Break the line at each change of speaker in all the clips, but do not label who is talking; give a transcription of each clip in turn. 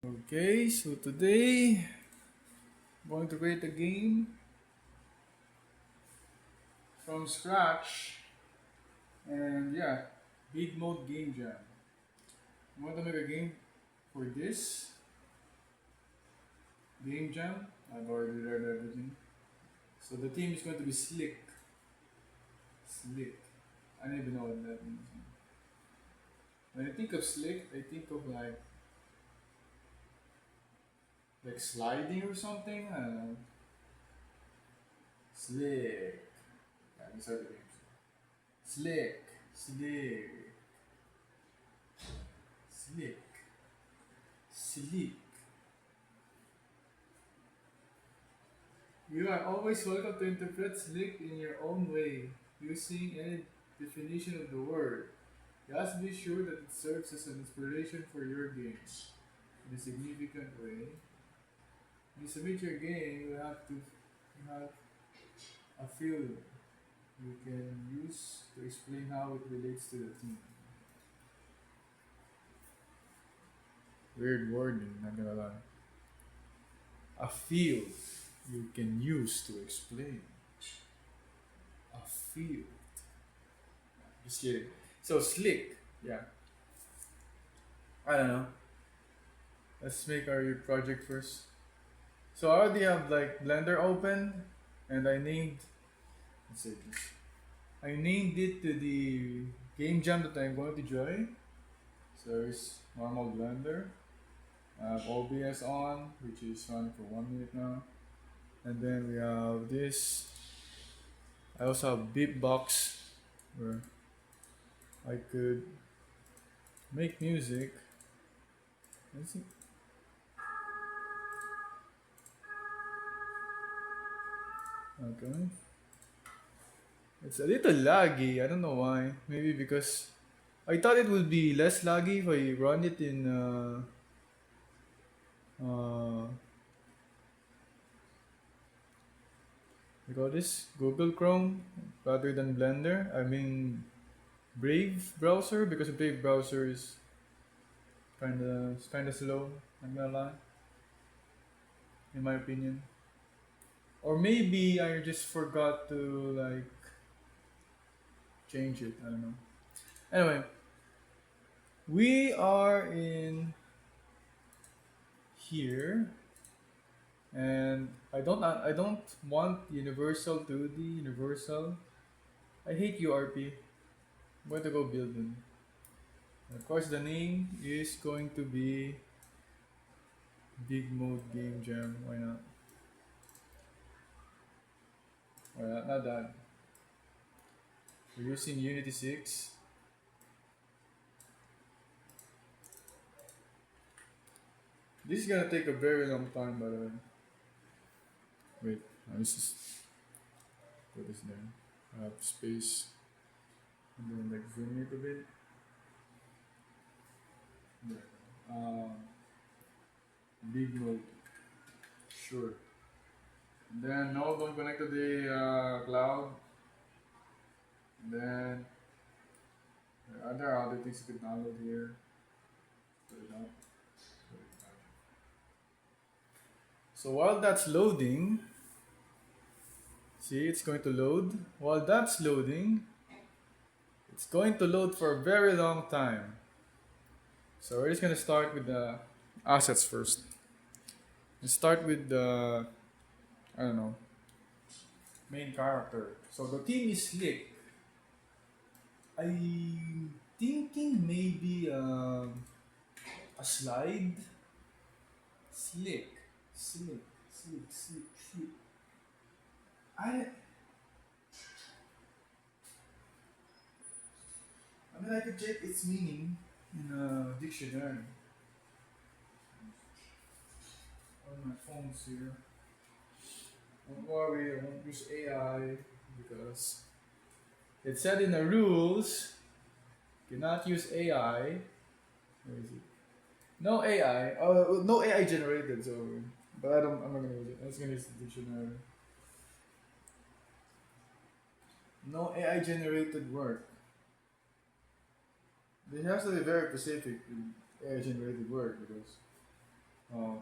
Okay, so today I'm going to create a game from scratch and yeah, big mode game jam. I'm going to make a game for this game jam. I've already read everything. So the theme is going to be slick. Slick. I don't even know what that means. When I think of slick, I think of like sliding or something. I don't know. Slick. Yeah, these are the games. Slick. Slick. Slick. Slick. You are always welcome to interpret slick in your own way, using any definition of the word. Just be sure that it serves as an inspiration for your game. In a significant way, when you submit your game, you have a field you can use to explain how it relates to the theme. Weird wording, not gonna lie. A field you can use to explain. A field. Just kidding. So slick, yeah. I don't know. Let's make our project first. So I already have like Blender open, and let's say this. I named it to the game jam that I'm going to join. So it's normal Blender. I have OBS on, which is running for 1 minute now. And then we have this. I also have Beatbox, where I could make music. Let's see. Okay. It's a little laggy. I don't know why. Maybe because I thought it would be less laggy if I run it in uh we call this Google Chrome rather than Blender. I mean Brave browser, because Brave browser is kinda slow. I'm gonna lie, in my opinion. Or maybe I just forgot to like change it. I don't know. Anyway, we are in here, and I don't want Universal 2D Universal. I hate URP. I'm going to go build one. Of course, the name is going to be Big Mode Game Jam. Why not? Why not? Not that. We're using Unity 6. This is gonna take a very long time, by the way. Wait, let me just put this there. I have space. And then like zoom it a bit. There. Big Mode. Sure. And then no, don't connect to the cloud. And then there are other things you could download here. Put it up. Put it up. So while that's loading, see, it's going to load. While that's loading, it's going to load for a very long time. So we're just going to start with the assets first. Let's start with the, I don't know, main character. So the team is Slick. I'm thinking maybe a slide. Slick. Slick. Slick. Slick. Slick. I, I mean, I could check its meaning in a dictionary on my phones here. Don't worry, I won't use AI because it said in the rules, cannot use AI. Where is it? No AI. Oh, no AI generated. So, but I don't. I'm not gonna use it. I'm just gonna use the dictionary. No AI generated work. It has to be very specific with AI generated work because Um,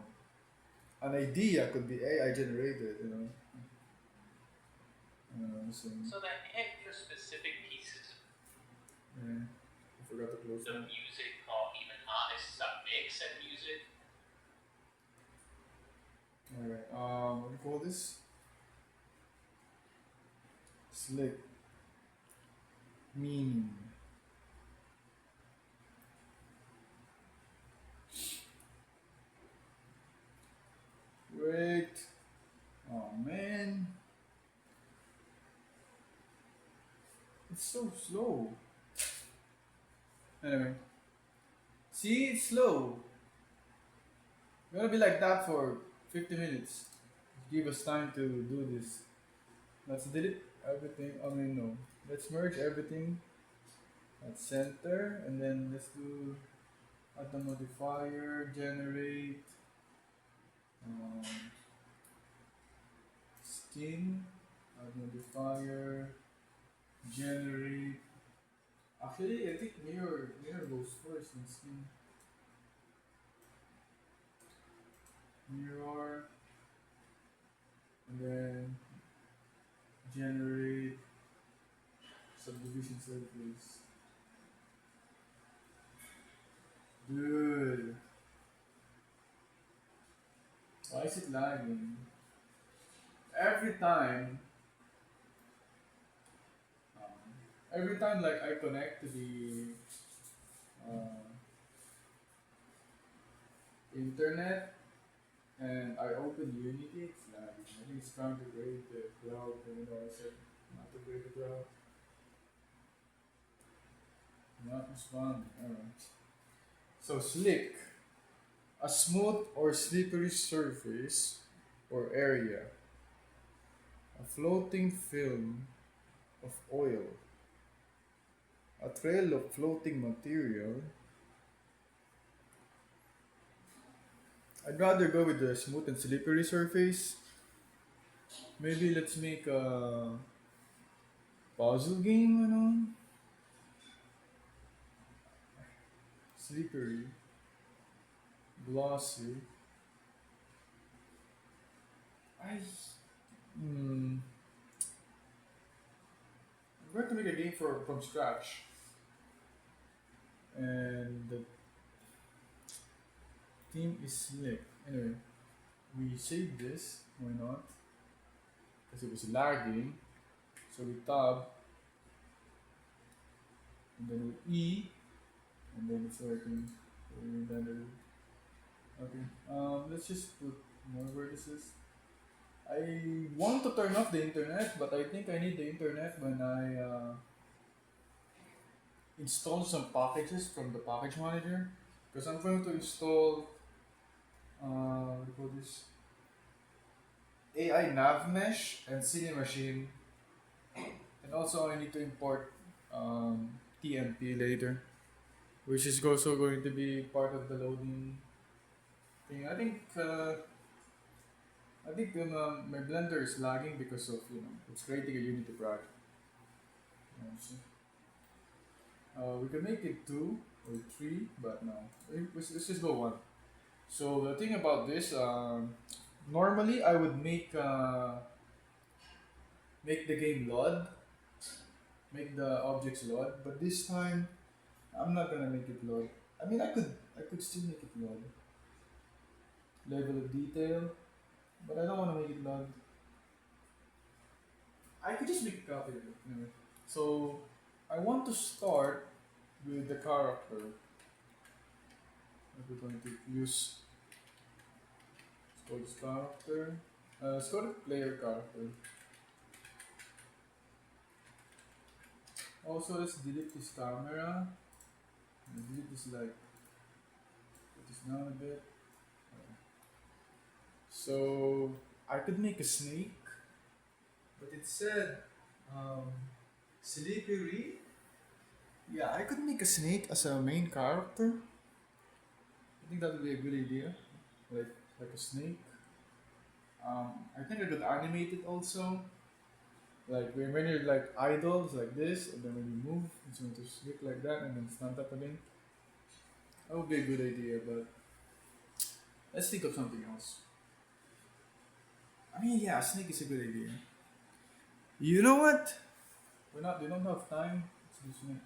an idea could be AI generated, you know. So,
So that extra specific pieces of
yeah, I forgot to close
the
that.
music or even artists that make said music.
All right. What do you call this? Slick meaning. Wait. Oh man, it's so slow. Anyway, see, it's slow. We're gonna be like that for 50 minutes. Give us time to do this. Let's delete everything. I mean, no. Let's merge everything at center, and then let's do add the modifier, generate um, skin, add modifier, generate. Actually, I think mirror goes first in skin. Mirror, and then generate subdivision surface. Dude, why is it lagging? Every time, every time like I connect to the uh, internet and I open Unity, it's lagging. I think it's trying to grade the cloud, even though I said not to grade the cloud. Not responding. Alright. So slick, a smooth or slippery surface or area, a floating film of oil, a trail of floating material. I'd rather go with the smooth and slippery surface. Maybe let's make a puzzle game, you know? Slippery, glossy. I. Hmm. I'm going to make a game from scratch. And the theme is slick. Anyway, we save this. Why not? Because it was lagging. So we tab, and then we E, and then it's working. So we then okay. Let's just put more vertices. I want to turn off the internet, but I think I need the internet when I install some packages from the package manager. Because I'm going to install, what do you call this? AI Nav Mesh and Cinemachine. And also I need to import TMP later, which is also going to be part of the loading thing. I think my Blender is lagging because of it's creating a Unity project. So, we can make it two or three, but no. Let's just go one. So the thing about this, normally I would make the game load, make the objects load, but this time I'm not gonna make it load. I mean, I could still make it load, level of detail, but I don't want to make it load. I could just make a copy of it. Anyway. So I want to start with the character. We're going to use let's go this character. Let's go to player character. Also, let's delete this camera. Delete this like put this down a bit. So I could make a snake, but it said um, slippery. Yeah, I could make a snake as a main character. I think that would be a good idea, like a snake. I think I could animate it also. Like when you're like idle, it's like this, and then when you move, it's going to slip like that, and then stand up again. That would be a good idea, but Let's think of something else. I mean, yeah, snake is a good idea. You know what? We don't have time. Let's do snake.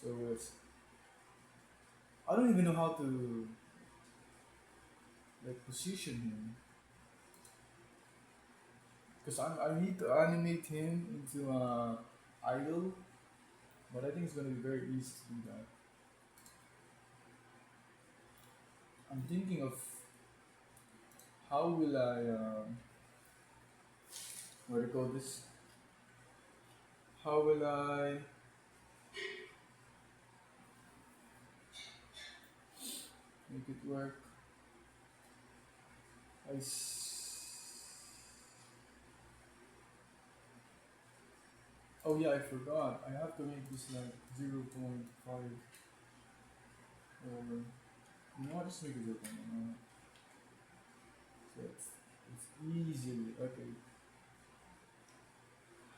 So it's. I don't even know how to like position him because I need to animate him into a idol, but I think it's gonna be very easy to do that. I'm thinking of how will I what do you call this? How will I make it work? I oh yeah, I forgot. I have to make this like 0.5 or you know what? Just make it 0.1. So it's easily okay.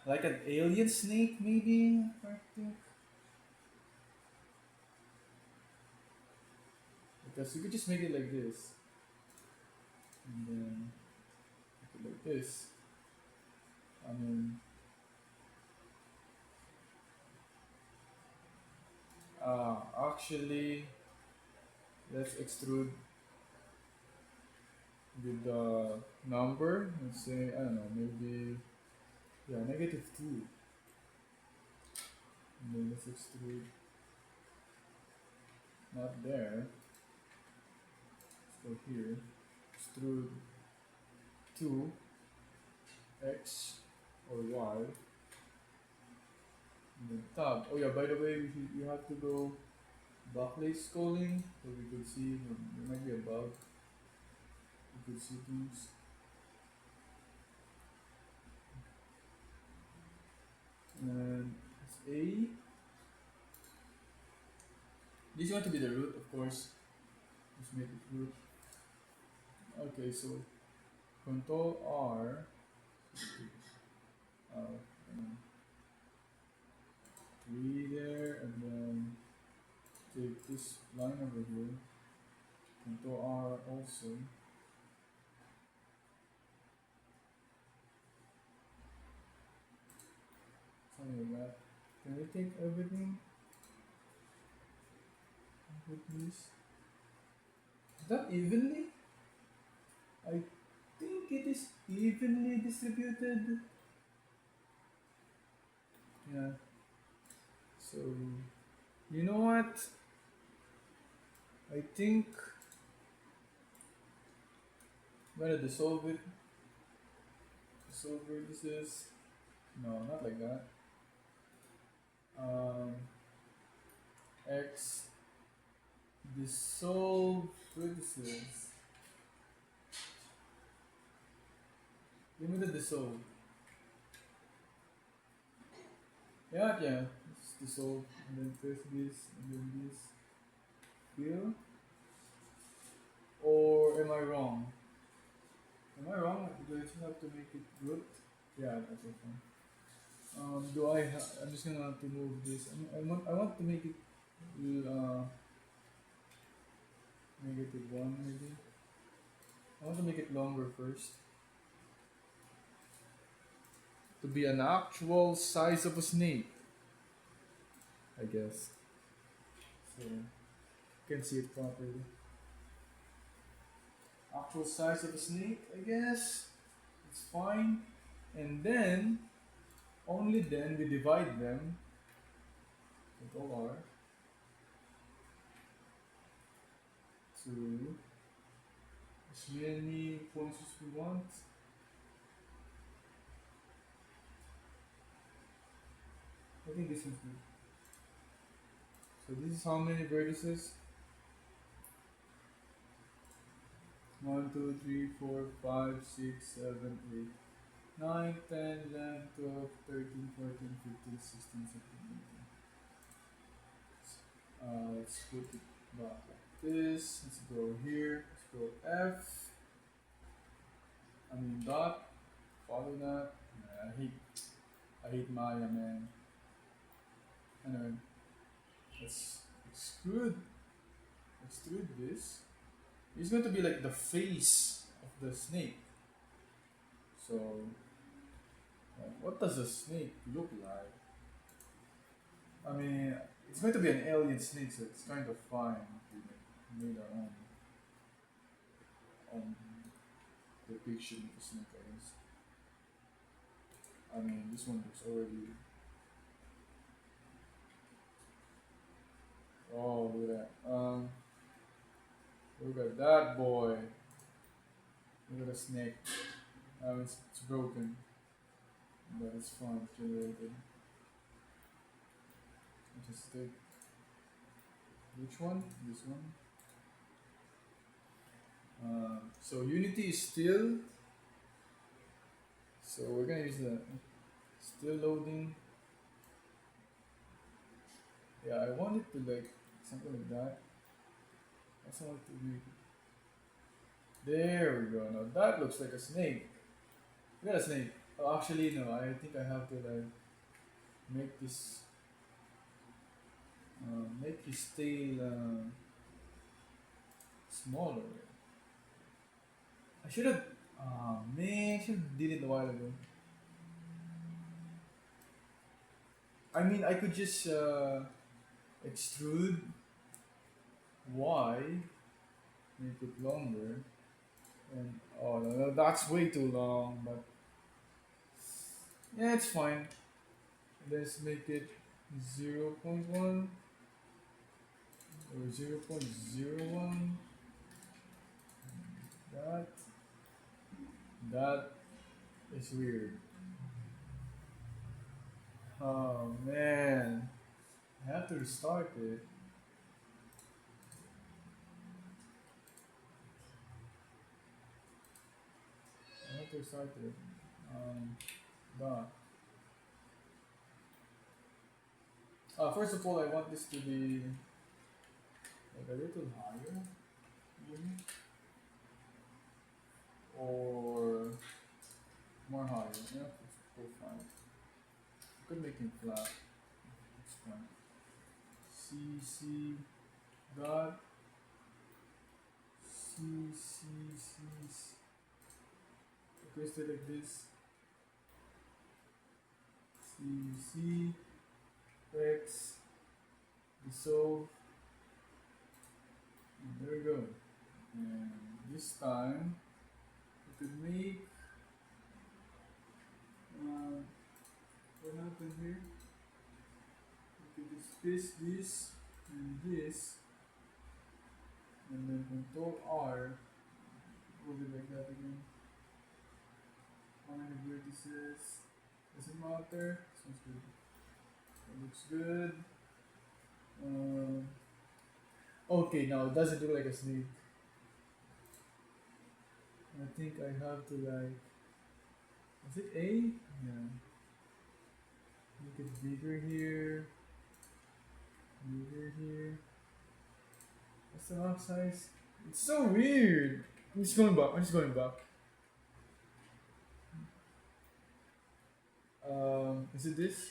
Like an alien snake, maybe. I think because you could just make it like this, and then make it like this. I mean, actually, let's extrude with the number. Let's say I don't know, maybe yeah, -2. And then let's extrude not there. Let's go here. Extrude 2 x or y. And then tab. Oh yeah, by the way, you have to go backlight scrolling so we could see there might be a bug. You could see things. And it's A. This is going to be the root, of course. Let's make it root. Okay, so Control R. And 3 there, and then take this line over here. Control R also. Something like that. Can I take everything with this? Is that evenly? I think it is evenly distributed. Yeah. So, you know what? I think I'm gonna dissolve it. Dissolve vertices. No, not like that. Um, X dissolve vertices. Give me the dissolve. Yeah, yeah. It's dissolve and then press this and then this. Feel? Or am I wrong? Am I wrong? Do I just have to make it good? Yeah, that's okay. I'm just gonna have to move this. I want to make it uh, -1 maybe. I want to make it longer first. To be an actual size of a snake, I guess. So you can see it properly. Actual size of a snake, I guess. It's fine. And then, only then we divide them. Control R. To as many points as we want. I think this is good. So this is how many vertices? 1, 2, 3, 4, 5, 6, 7, 8, 9, 10, 11, 12, 13, 14, 15, 16, 17, 18. Let's put it back like this. Let's go here. Let's go F. I mean dot. Follow that. I hate Maya, man. Anyway, let's extrude this. He's going to be like the face of the snake. So, like, what does a snake look like? I mean, it's going to be an alien snake, so it's kind of fine if we made our own depiction of a snake, I guess. I mean, this one looks already. Oh, look at that. Look at that boy. Look at the snake. It's broken, but it's fine. It's generated. Just take which one? This one. So Unity is still. So we're gonna use the still loading. Yeah, I want it to like something like that. I also want it to be. There we go. Now that looks like a snake. Look at a snake. Oh, actually, no. I think I have to like make this make his tail smaller. I should have. Man, I should have did it a while ago. I mean, I could just extrude Y, make it longer, and oh no, no, that's way too long. But yeah, it's fine. Let's make it 0.1 or 0.01. That that is weird. Oh man, I have to restart it. I have to restart it. But first of all, I want this to be like a little higher, maybe, or more higher. Yeah, let's go fine. I could make him flat. It's fine. C dot C. Paste it like this. C X dissolve. And there we go. And this time we could make what happened here? We could just paste this and this, and then Control R. Move it like that again. How many vertices? Doesn't matter. Sounds good. It looks good. Okay, now it doesn't look like a snake. I think I have to like. Is it A? Yeah. Make it bigger here. Bigger here. What's the max size? It's so weird. I'm just going back. I'm just going back. Is it this?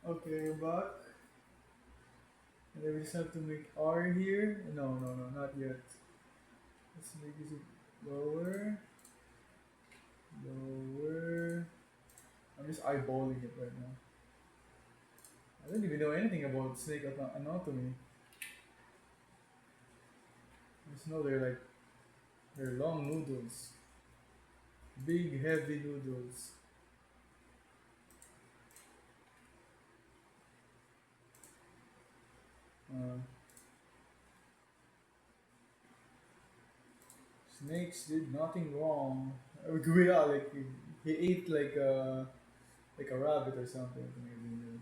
Okay, we're back. And then we just have to make R here. No, not yet. Let's make this lower. Lower. I'm just eyeballing it right now. I don't even know anything about snake anatomy. I just know they're long noodles. Big heavy noodles. Uh, Snakes did nothing wrong. Yeah, like he ate like a rabbit or something. Maybe.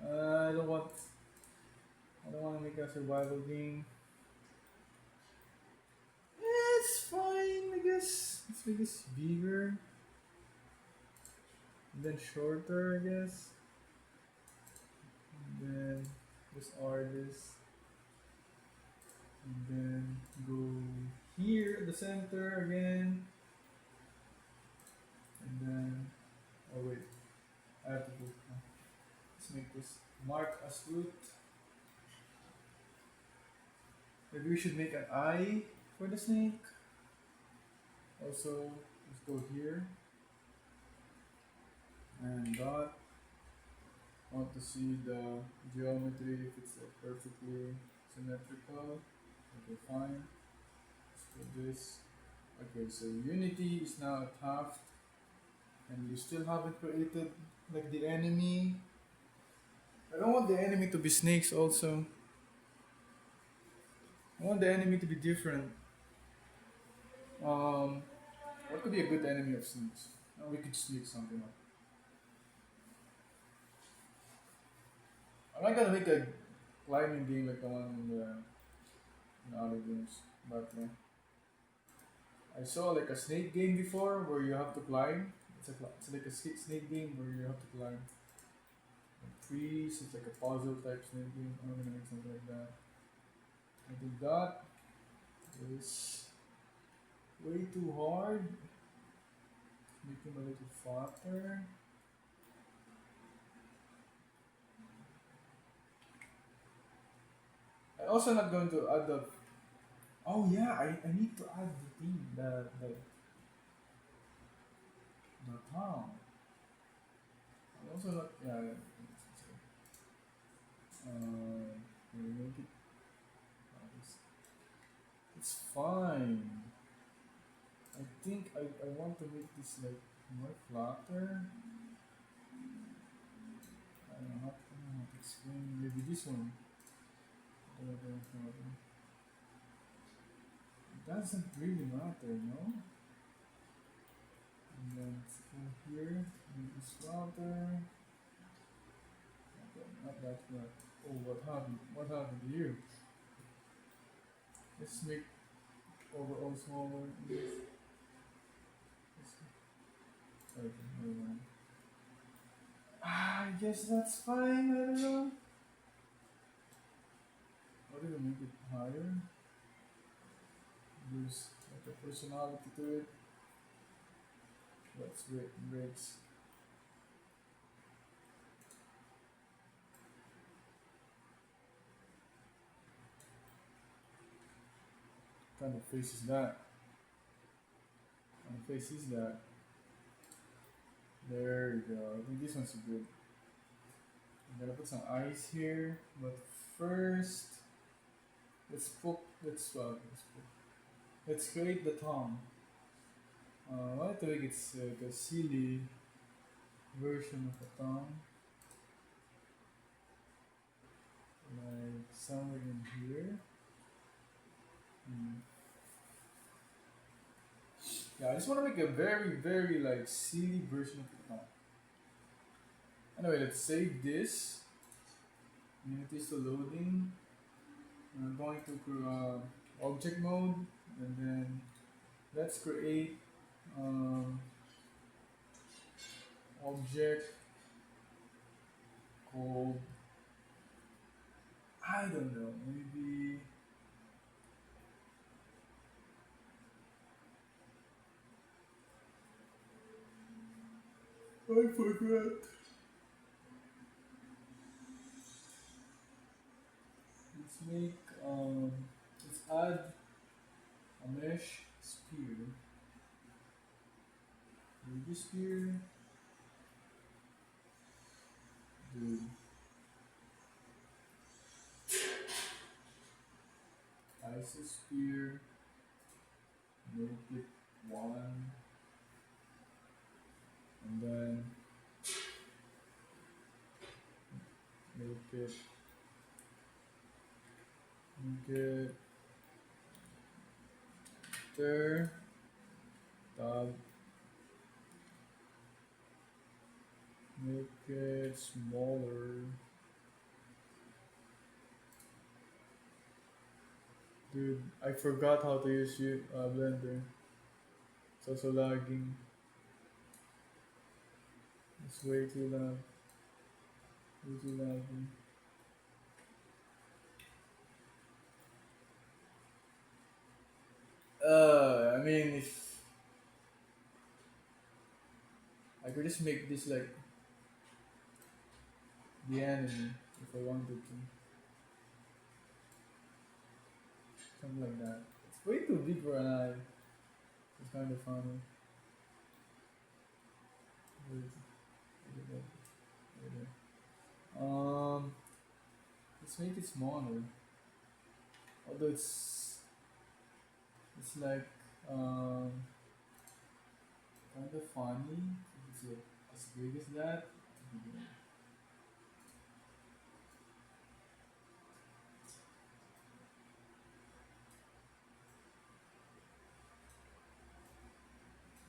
I don't want. I don't want to make a survival game. Yeah, it's fine, I guess. Let's make this bigger, and then shorter, I guess. And then just R this, and then go here at the center again, and then oh wait, I have to put. Let's make this mark as root. Maybe we should make an eye for the snake. Also, let's go here and dot. I want to see the geometry if it's like perfectly symmetrical. Okay, fine. Let's do this. Okay, so Unity is now at half, and you still haven't created like the enemy. I don't want the enemy to be snakes also. I want the enemy to be different. Um, what could be a good enemy of snakes? We could sneak something up. I'm not gonna make a climbing game like the one in the other games, but I saw like a snake game before where you have to climb. It's like a snake game where you have to climb trees. It's like a puzzle type snake game. I'm gonna make something like that. I think that is way too hard. Make him a little fatter. I'm also not going to add the. Oh yeah, I need to add the thing, the town. I'm also not. Yeah. Can we make it? It's fine. I think I want to make this like more flatter. I don't know how to explain. Maybe this one. It doesn't really matter, no? And then let's go here. Make this flatter. Okay, not that flat. Oh, what happened? What happened to you? Let's make overall smaller. Okay, never mind. I guess that's fine. I don't know. What if we make it higher? There's like a personality to it. Let's breaks. Kind of face is that? Kind of face is that? There you go. I think this one's good. I'm gonna put some eyes here, but first let's create the tongue. I want to make it like a silly version of a tongue, like somewhere in here. Hmm. Yeah, I just want to make a very like silly version of the tongue. Anyway, let's save this. Unity is still loading. I'm going to object mode, and then let's create um, object called, I don't know, maybe I forgot. Let's make let's add a mesh spear. Maybe spear, dude. Ice spear. Make it one, and then make it get there. Tab. Make it smaller. Dude, I forgot how to use Blender. It's also lagging. It's way too lag. Way too lagging. I mean, if I could just make this like the enemy if I wanted to. something like that. It's way too big for an eye. It's kind of funny. Where is it? Where is it? Where is it? Let's make it smaller. Although it's like um kind of funny. It's like as big as that.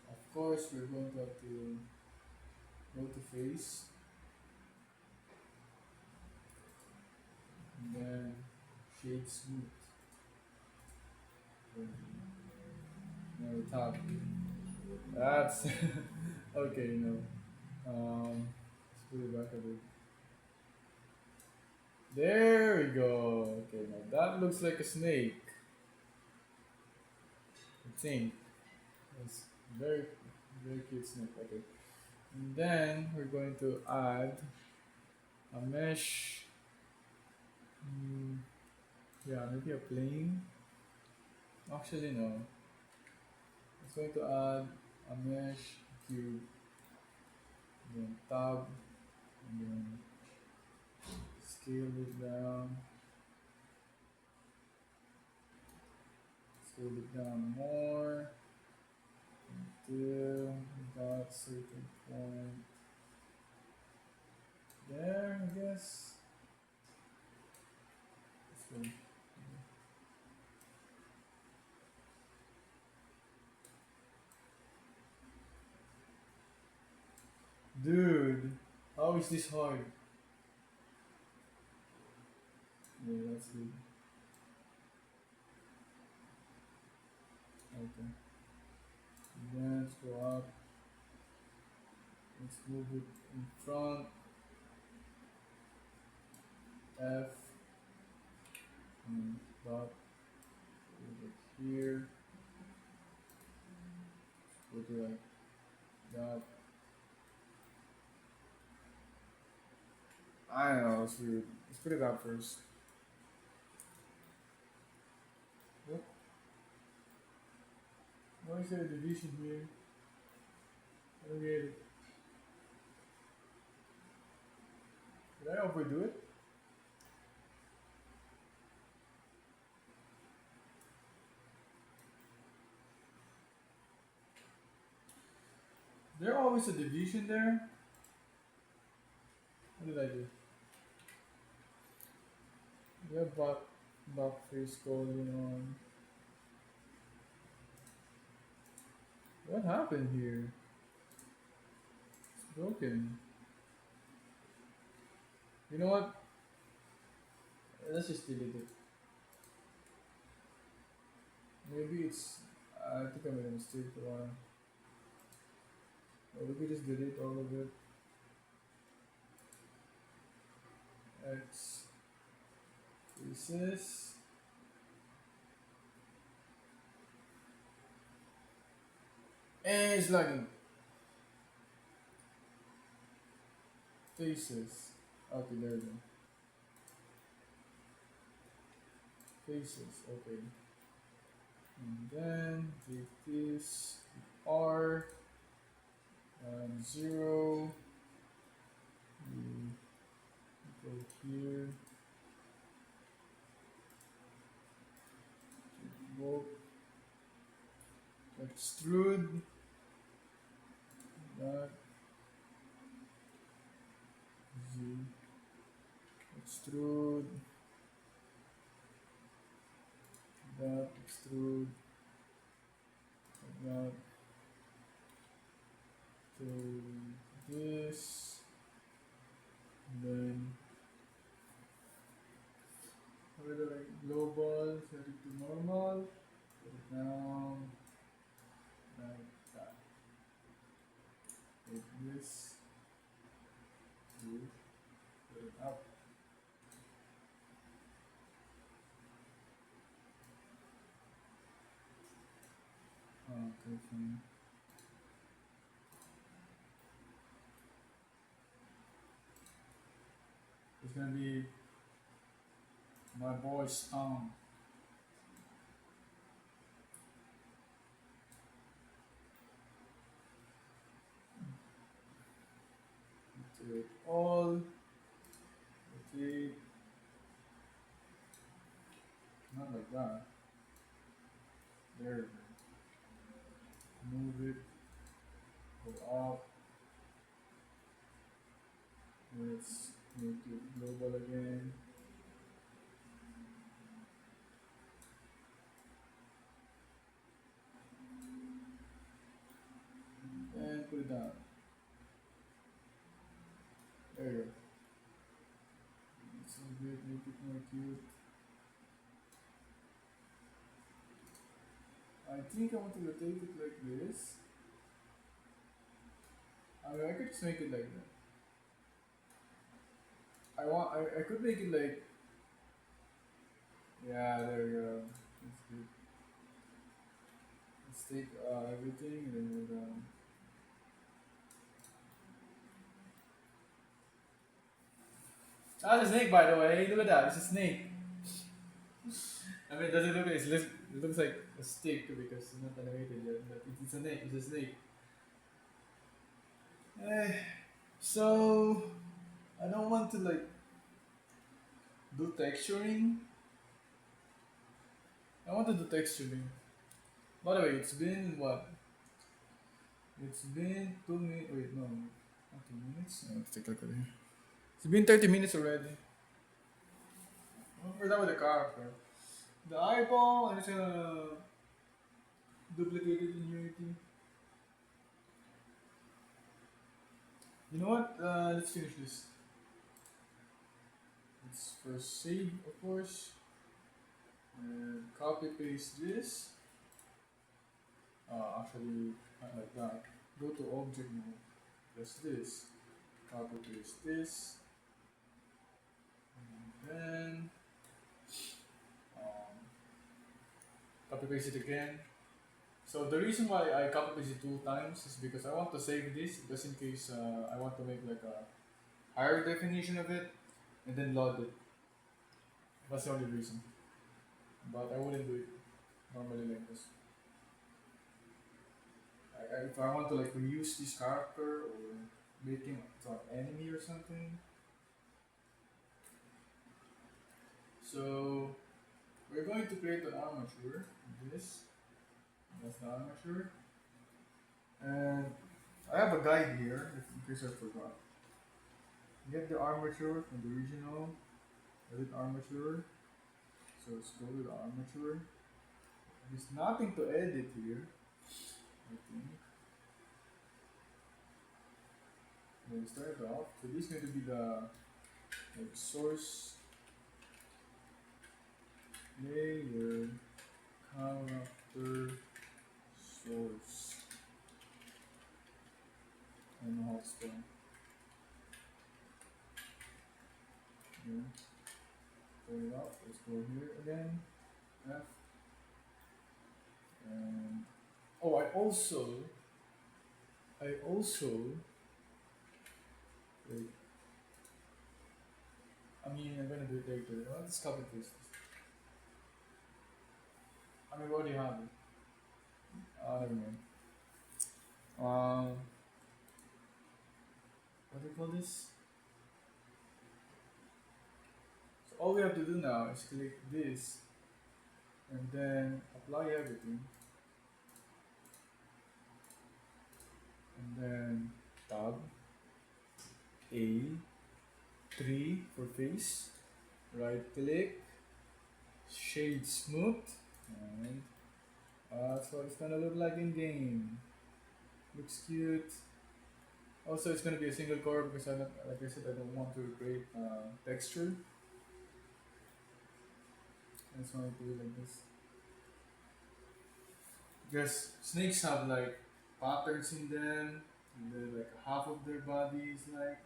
Of course, we're going to have to go to face and then shade smooth. Now the top. That's okay. No. Let's put it back a bit. There we go. Okay, now that looks like a snake. I think it's very, very cute snake. Okay, and then we're going to add a mesh. Mm, yeah, maybe a plane. Actually, no. It's going to add a mesh cube, then tab, and then scale it down, scale it down more until that certain point. There, I guess. Let's go. Dude, how is this hard? Yeah, that's good. Okay. And then let's go up. Let's move it in front. F. And dot. Put it here. Put it like that. I don't know, it's weird. Let's put it up first. What? Why is there a division here? I don't get it. Did I overdo it? There always a division there? What did I do? We have back face going on. What happened here? It's broken. You know what? Let's just delete it. Maybe it's. I think I made a mistake. Or we could just delete all of it. X faces. And it's lagging. Faces. Okay, there we go. Faces. Okay. And then take this R and 0. We go here. Vote. Extrude. That. Z. Extrude. That. Extrude. That. To this. Then what are like global, set it to normal, put it down like that. Take this to put it up. Okay, fine. It's gonna be my boy's tongue. select all, rotate, not like that. There we go. Move it, go up. Let's make it global again. And put it down. There you go. It's so good, make it more cute. I think I want to rotate it like this. I mean, I could just make it like that. I could make it like, yeah, there we go. That's good. Let's take everything and then we're done. Ah, it's a snake, by the way. Look at that. It's a snake. I mean, it doesn't look. It looks like a stick because it's not animated yet. But it's a snake. It's a snake. Eh, so I don't want to like do texturing. I want to do texturing. By the way, it's been what? It's been 2 minutes. Wait, no, not 2 minutes. I have to take a look at it. It's been 30 minutes already. We're done with the character. The eyeball, I'm just gonna duplicate it in Unity. You know what? Let's finish this. Let's first save, of course, and copy paste this. Actually, not like that. Go to object mode. Press this. Copy paste this. And then um, copy paste it again. So the reason why I copy paste it 2 times is because I want to save this just in case I want to make like a higher definition of it and then load it. That's the only reason. But I wouldn't do it normally like this. If I want to like reuse this character or make him to an enemy or something. So we're going to create an armature. This. That's the armature. And I have a guide here, if in case I forgot. Get the armature from the original. Edit armature. So let's go to the armature. There's nothing to edit here, I think. Then we start it off. So this is going to be the like source layer character source. I don't know how to spell. Yeah. Turn it up. Let's go here again. F. And oh, I also wait. I'm gonna do it later. Let's copy paste this. We already have it. Never mind. What do you call this? So all we have to do now is click this and then apply everything. And then tab A3 for face, right click, shade smooth, and that's what it's gonna look like in game. Looks cute. Also, it's gonna be a single core because like I said, I don't want to create texture. I just want to do it like this. Because snakes have like patterns in them, and then like half of their body is like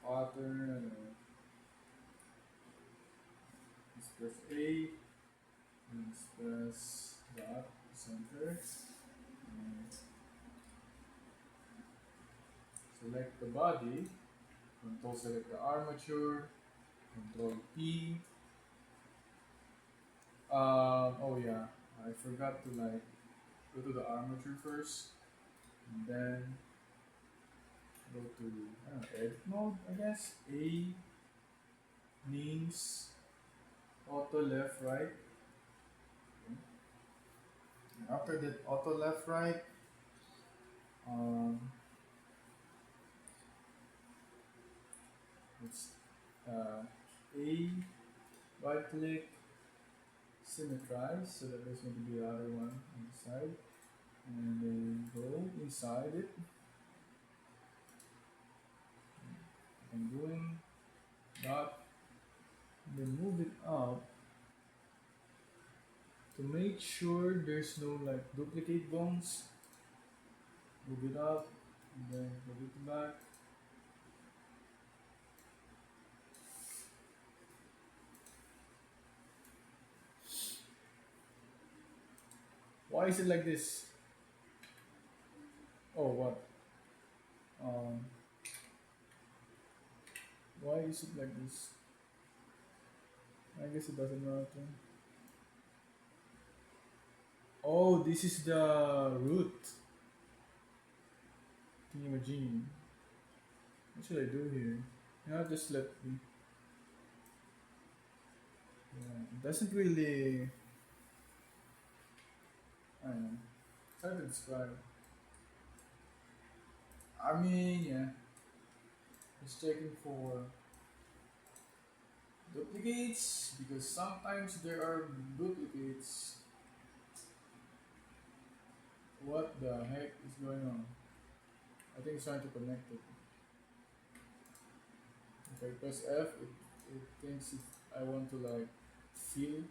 pattern. Let's press A, and let's press that center. And select the body, control select the armature, control P. Oh yeah, I forgot to like go to the armature first, and then go to I don't know, edit mode, I guess. A means auto left right. And after that auto left right, um, it's uh, A right click symmetrize, so that there's going to be the other one on the side, and then go inside it. I'm doing that, then move it up to make sure there's no like duplicate bones. Move it up, and then move it back. Why is it like this? Oh, what? Um, why is it like this? I guess it doesn't matter. Oh, this is the root. Thingamajig. What should I do here? Yeah, just let me. Yeah, it doesn't really. I don't know. It's hard to describe. I mean, yeah. Just checking for duplicates because sometimes there are duplicates. What the heck is going on? I think it's trying to connect it. If I press F, it thinks if I want to like feel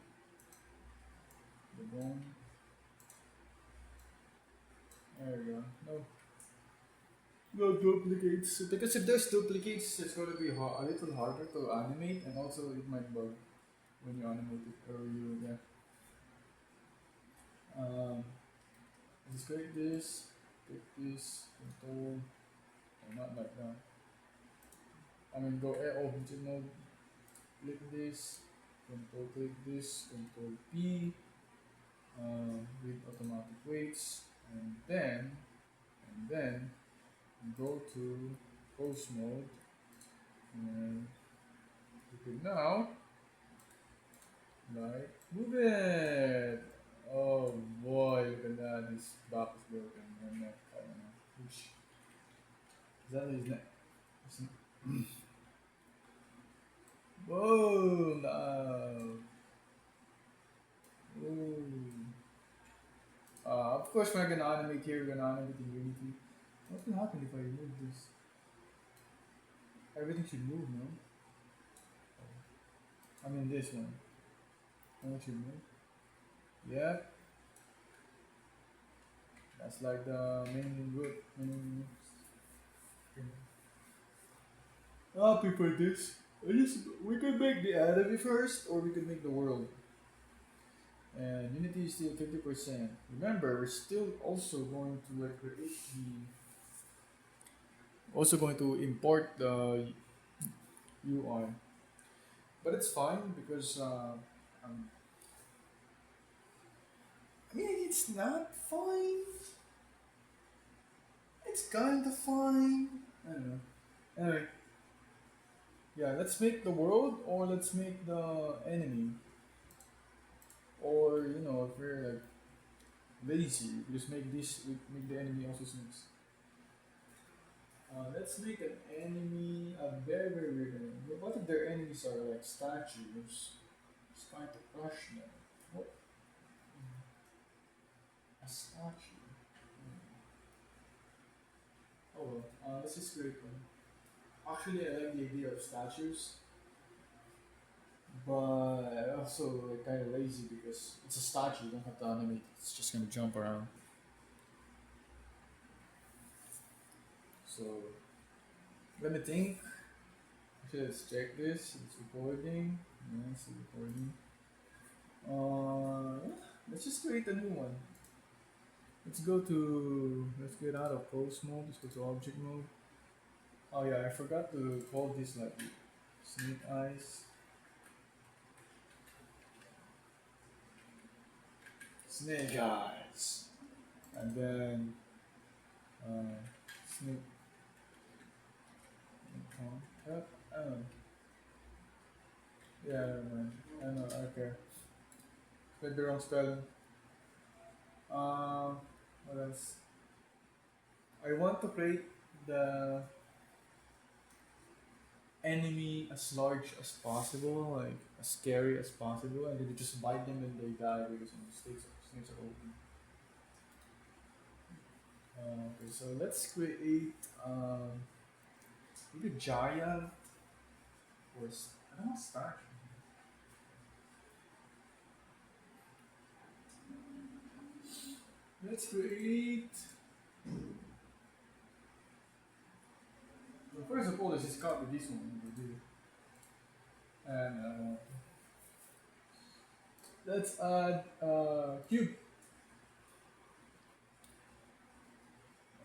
the bone. There we go. No duplicates. Because if there's duplicates, it's going to be a little harder to animate, and also it might bug when you animate it or you yeah. Um, just click this, click this, control, or not like that. I mean, go object mode, click this, control click this, control P, with automatic weights, and then go to pose mode, and click it now, like, move it! Oh boy, look at that, his back is broken, and neck, I don't know. Which, is that his neck? Whoa, no. Ooh. Of course, we're gonna animate here, we're gonna animate in Unity. What will happen if I remove this? Everything should move, no? I mean, this one. Everything should move. Yep, that's like the main root. I'll prefer this. We could make the enemy first, or we could make the world. And Unity is still 50%. Remember, we're still also going to like create the. Also going to import the UI, but it's fine because um, I mean it's not fine. It's kind of fine. I don't know. Anyway, yeah, let's make the world or let's make the enemy. Or if we're like lazy, we just make this. We make the enemy also snakes. Let's make an enemy a very very weird enemy. What if their enemies are like statues? It's trying to crush them. What? A statue. Oh well. Let's just create one. Actually, I like the idea of statues, but I also like kind of lazy because it's a statue. You don't have to animate. It's just gonna jump around. So let me think. Actually, let's check this. It's recording. Yeah, it's recording. Let's just create a new one. Let's get out of pose mode. Let's go to object mode. Oh yeah, I forgot to call this like snake eyes. Snake eyes. And then snake I don't know. Yeah, never mind. I know. Okay, maybe wrong spelling. Um, what else? I want to create the enemy as large as possible, like as scary as possible, and then you just bite them and they die because snakes are open. Okay, so let's create maybe giant or I don't know starch. Let's create. Well, first of all, let's just copy this one over here, and let's add cube.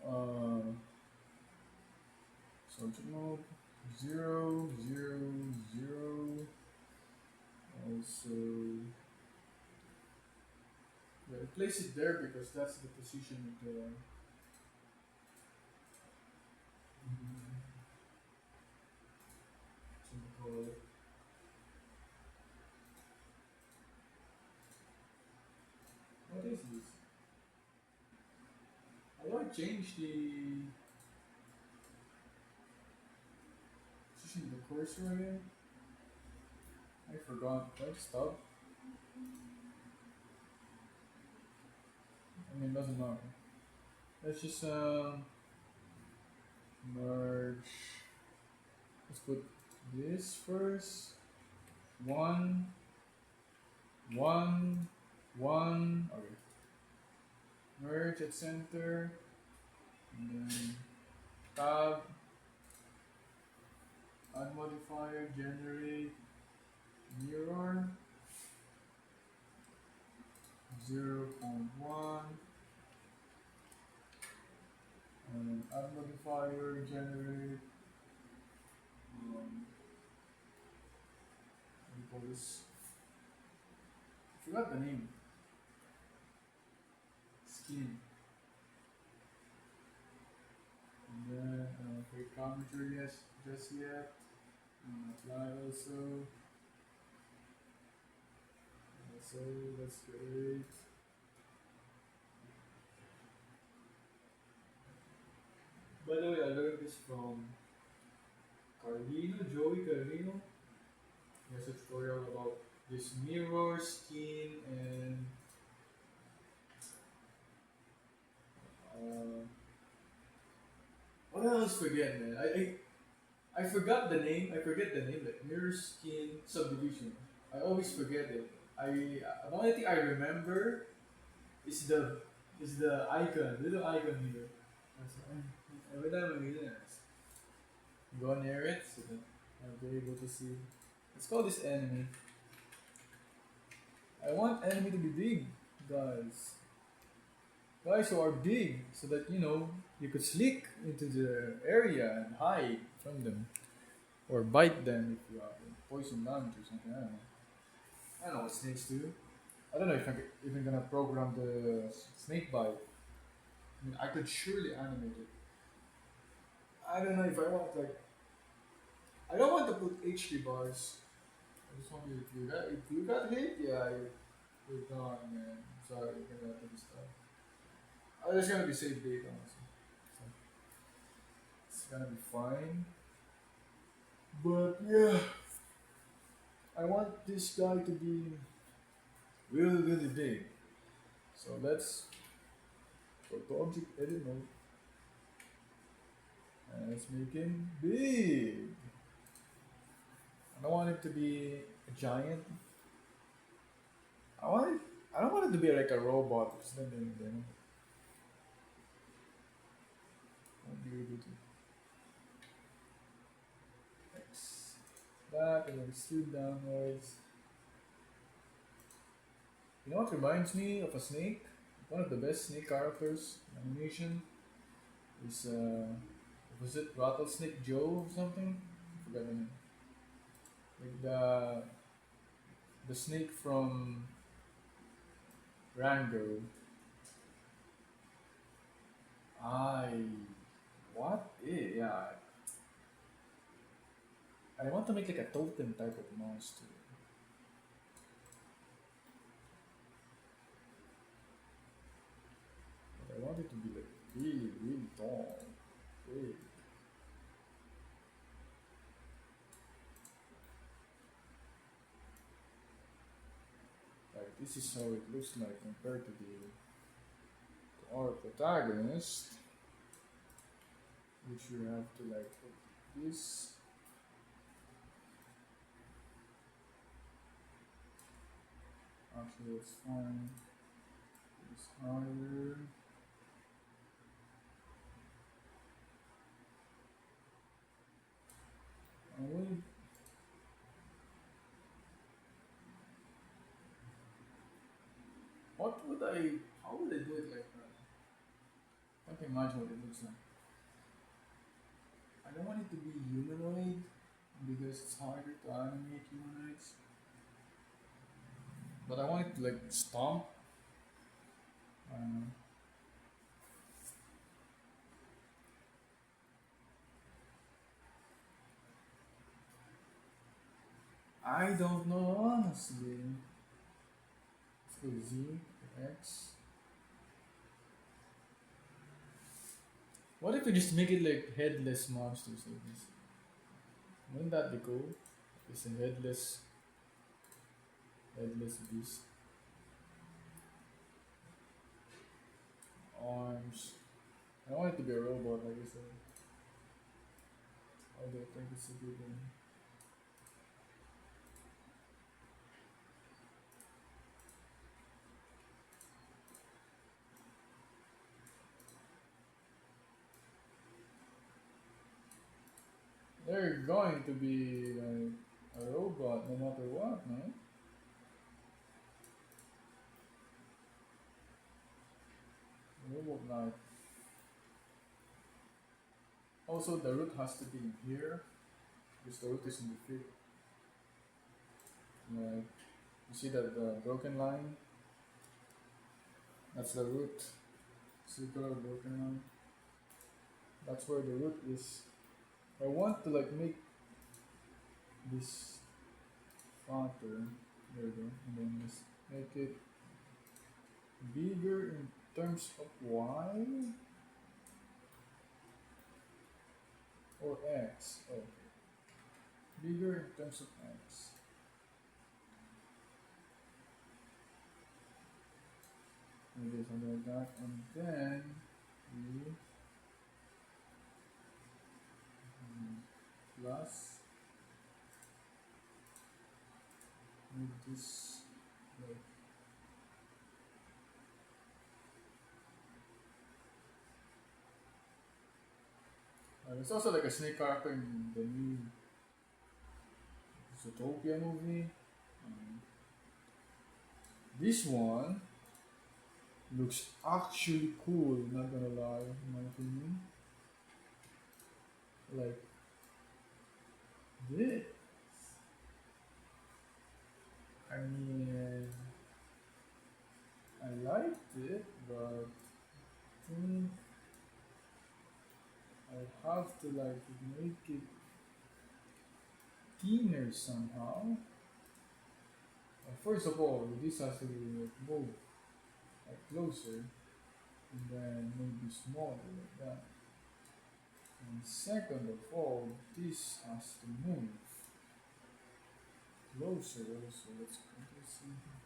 Uh, Subject mode 0, 0, 0. Also, yeah, place it there because that's the position of the. What do you call it? What is this? How do I change the position of the cursor again? I forgot. Right, stop. I mean, it doesn't matter. Let's just merge. Let's put this first. One, one, one. Okay. Merge at center. And then tab, add modifier, generate mirror 0.1, and add modifier, generate what do you call this? I forgot the name. Skin. And then create commentary yes just yet. And apply also. So let's create. By the way, I learned this from Joey Carlino. He has a tutorial about this mirror, skin, and uh, what else? Forget, man. I forgot the name. I forget the name. Like mirror, skin, subdivision. I always forget it. The only thing I remember is the icon, little icon here. Every time I read it, go near it so that I'll be able to see. Let's call this enemy. I want enemy to be big, guys. Guys who are big, so that you could sneak into the area and hide from them, or bite them if you have poison damage or something. I don't know what snakes do. I don't know if I'm even gonna program the snake bite. I mean, I could surely animate it. I don't know if I want like. I don't want to put HP bars. I just want you if you got hit, yeah, you're gone, man. Sorry, you're gonna have to be stopped. Oh, there's gonna be safe data also. So it's gonna be fine. But yeah, I want this guy to be really, really big. So let's go to object edit mode and let's make him big. I don't want him to be a giant. I want it. I don't want it to be like a robot. Because then won't be able to X that and then extrude downwards. You know what reminds me of a snake? One of the best snake characters in animation is was it Rattlesnake Joe or something? I forgot the name. Like the snake from Rango. I what? Yeah, I want to make like a totem type of monster. But I want it to be like really, really tall. Big. Like this is how it looks like compared to the to our protagonist, which you have to like put this. Actually, it's fine. It's higher. Only what would I? How would I do it like that? I can imagine what it looks like. I don't want it to be humanoid because it's harder to animate humanoids. But I want it to like stomp. Um, I don't know honestly. Let's go Z, X. What if we just make it like headless monsters like this? Wouldn't that be cool? It's a headless beast. Arms. I want it to be a robot, like I said. I don't think it's a good one. They're going to be like a robot no matter what, no? Robot like. Also, the root has to be in here because the root is in the feet. Like, you see that the broken line? That's the root. Circular broken line. That's where the root is. I want to like make this fatter. There we go. And then just make it bigger in terms of Y or X. Oh, bigger in terms of X. Maybe something like that. And then we plus move this like there's also like a snake character in the new Zootopia movie. Um, this one looks actually cool, not gonna lie, in my opinion. Like this. I mean, I liked it, but I think I have to like make it thinner somehow. First of all, this has to be like moved like closer, and then maybe smaller like that. And second of all, this has to move closer also. Let's put this in here.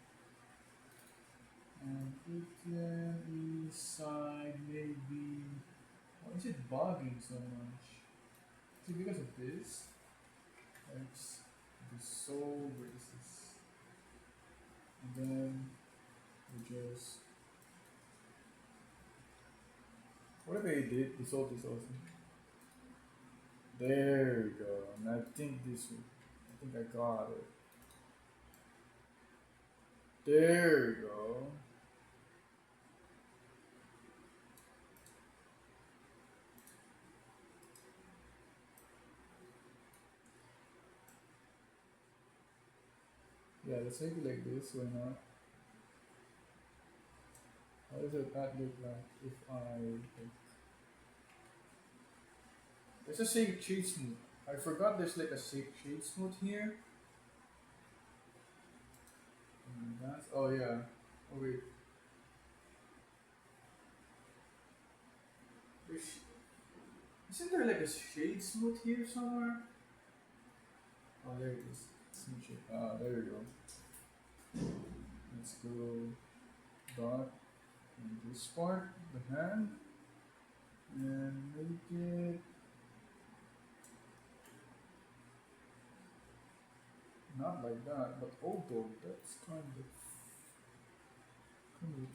And put inside maybe. Why is it bugging so much? Is it because of this? Let's dissolve this. And then we just. What if I did dissolve this also? There we go. And I think this will. I think I got it. There we go. Yeah, let's make it like this. Why not? How does that look like if I like, let's just say cheese smooth. I forgot there's like a shade smooth here. Oh yeah. Oh wait. There's, isn't there like a shade smooth here somewhere? Oh, there it is. Smooth shade. Ah, there we go. Let's go dot in this part, the hand, and make it not like that, but although that's kind of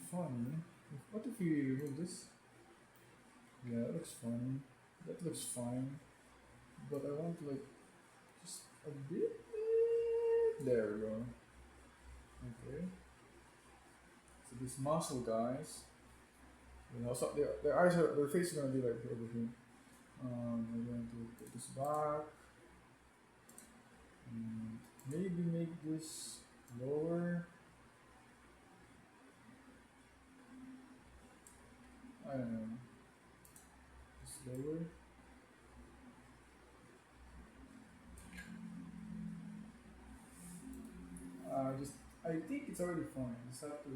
funny. What if we remove this? Yeah, that looks funny. That looks fine. But I want like just a bit. There we go. Okay. So these muscle guys, so their eyes are, their face is gonna be like over here. We're going to put this back. And maybe make this lower. I don't know. This lower. Just I think it's already fine. Just have to.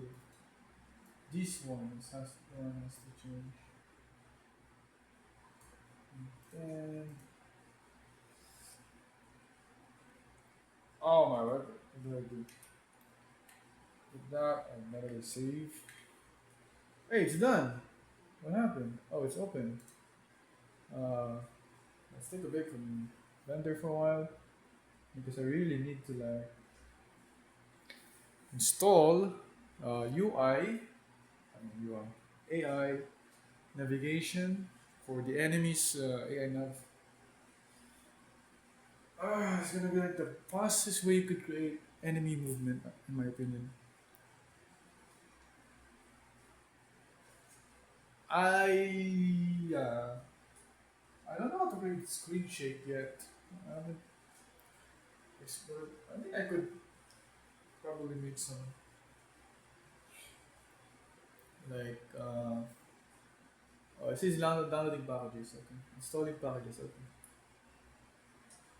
This one has to change. And oh my word, what do I do? With that, and manually save. Hey, it's done. What happened? Oh, it's open. Uh, let's take a break from Blender for a while because I really need to like install AI navigation for the enemies. AI nav. It's gonna be like the fastest way you could create enemy movement, in my opinion. I I don't know how to create screen shake yet. I haven't explored. I think I could probably make some like oh, it says downloading packages. Okay, installing packages. Okay,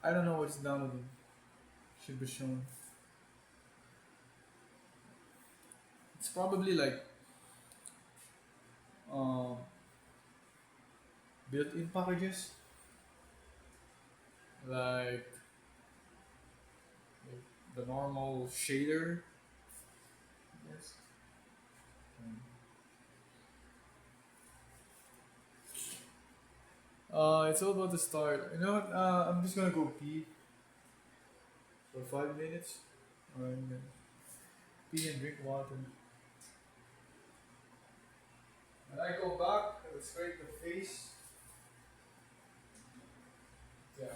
I don't know what's downloading. Should be shown. It's probably like um, built-in packages like the normal shader. Yes. It's all about the start. You know what? I'm just gonna go pee for 5 minutes. And then pee and drink water. And I go back. I will scrape the face. Yeah.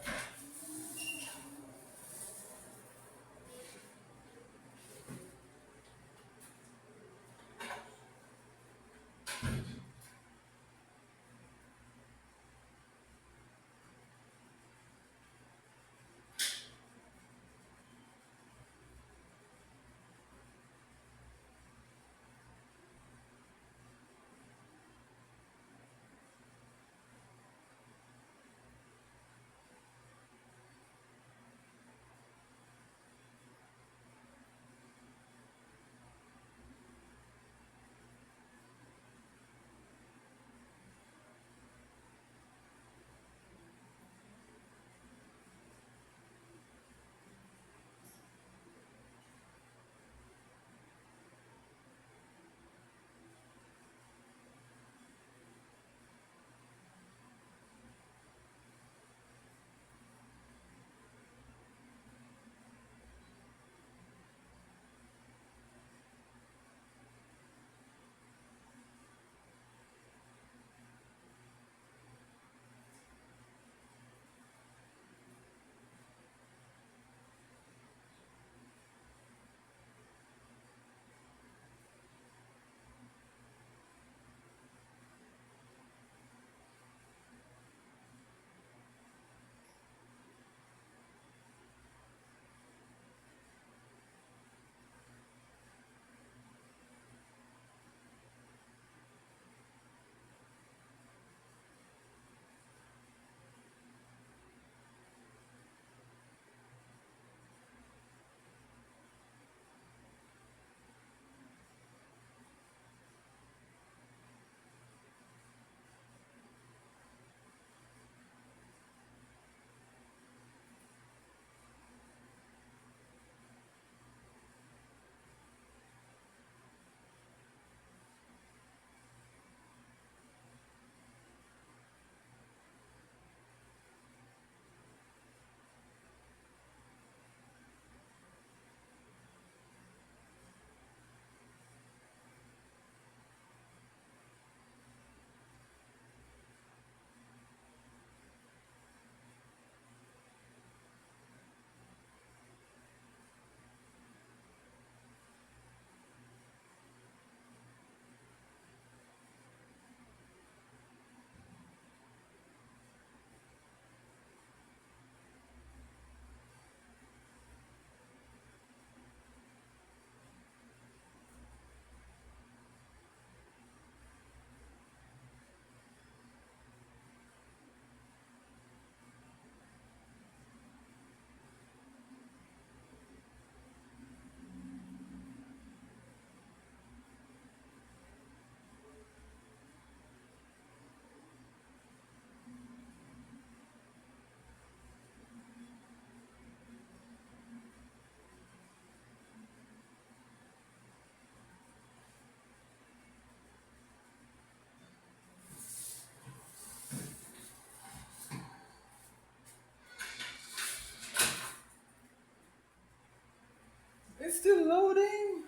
It's still loading.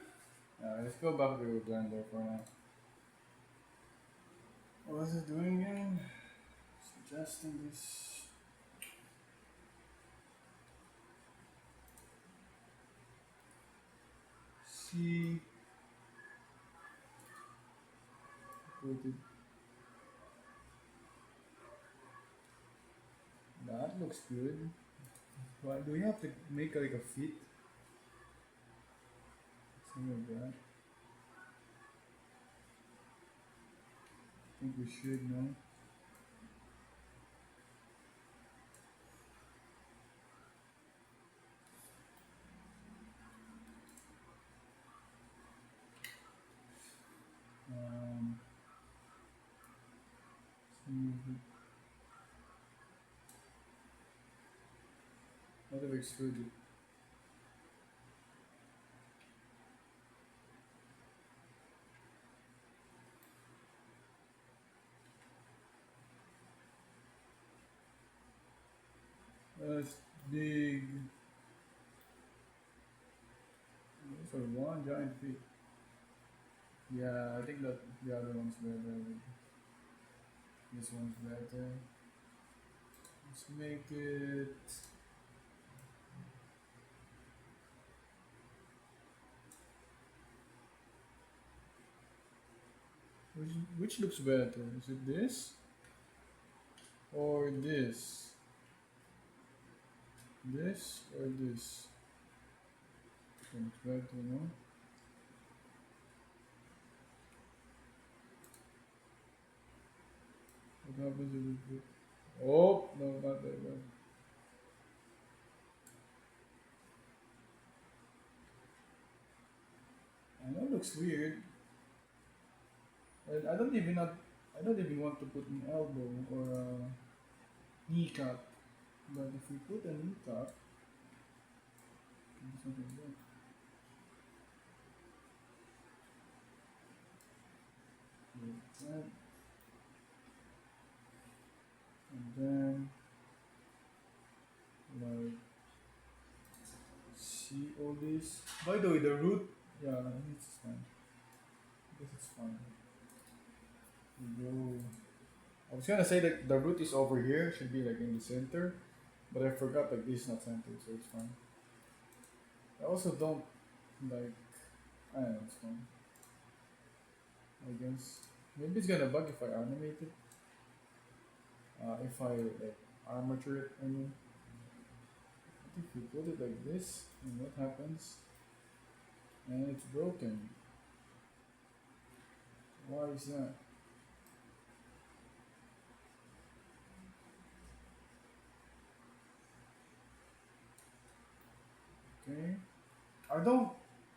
Let's go back to Blender for now. What was it doing again? Suggesting this. See. Put it. That looks good. Why do we have to make like a fit? Something like that. I think we should know. Um, what have we extruded? That's big. For one giant feet. Yeah, I think that the other one's better. This one's better. Let's make it. Which looks better? Is it this or this? This or this? Looks better, no? What happens if it? Oh no, not that one. I know it looks weird. And I don't even want to put an elbow or a kneecap. But if we put a kneecap, we can do something like that. Like that. And then like see all this. By the way, the root, yeah, I think it's fine. I guess it's fine. We go. I was gonna say that the root is over here, should be like in the center, but I forgot like this is not centered, so it's fine. I also don't like. I don't know, it's fine. I guess maybe it's gonna bug if I animate it. If I like armature it, I mean. If you put it like this, and what happens? And it's broken. Why is that? Okay. I don't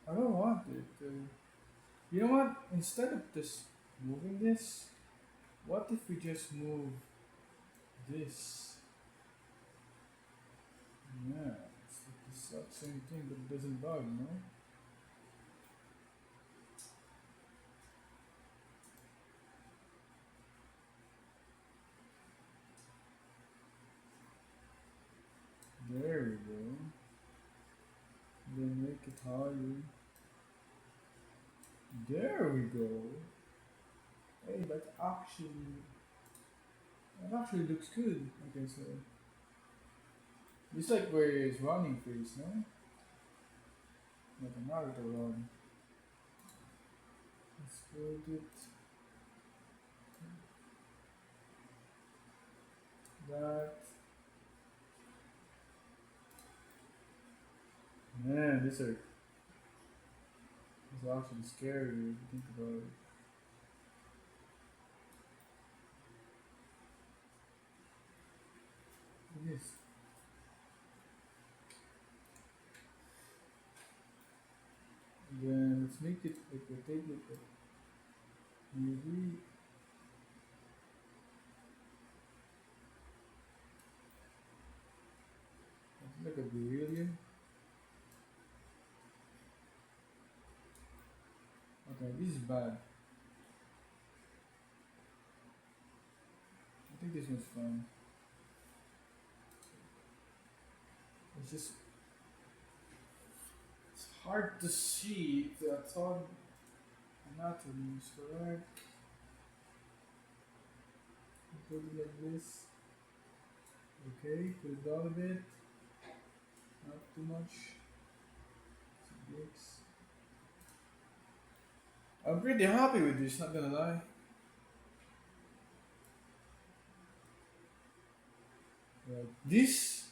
I don't want it to. You know what? Instead of just moving this, what if we just move this? Yeah, it's like the exact same thing, but it doesn't bug, no? There we go. Then make it higher. There we go. Hey, that actually looks good. Okay, so it's like where it's running face, no? Like a Naruto run. Let's build it. That. Man, this is actually scary if you think about it. It is. Then let's make it like a table. Maybe like a beryllium. Okay, this is bad. I think this one's fine. It's just hard to see if the tongue anatomy is correct. Put it like this. Okay, put it down a bit. Not too much. Six. I'm pretty happy with this, not gonna lie. Like this,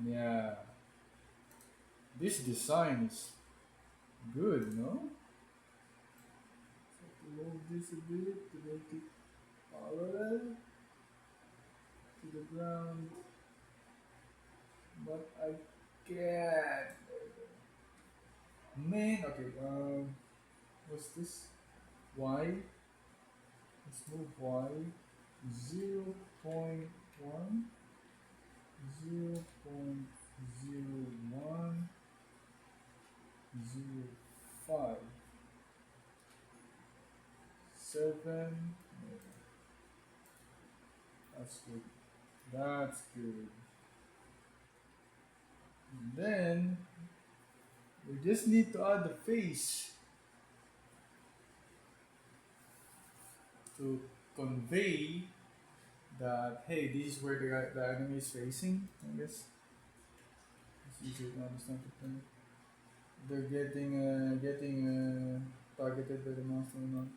yeah, this design is good, no? So to move this a bit to make it parallel to the ground, but I can't. Man, okay, what's this? Y, let's move Y, 0.1, 0.01, 0.05, 7, that's good, that's good. And then, we just need to add the face to convey that hey, this is where the enemy is facing. I guess it's easier to understand the thing. They're getting targeted by the monster or not.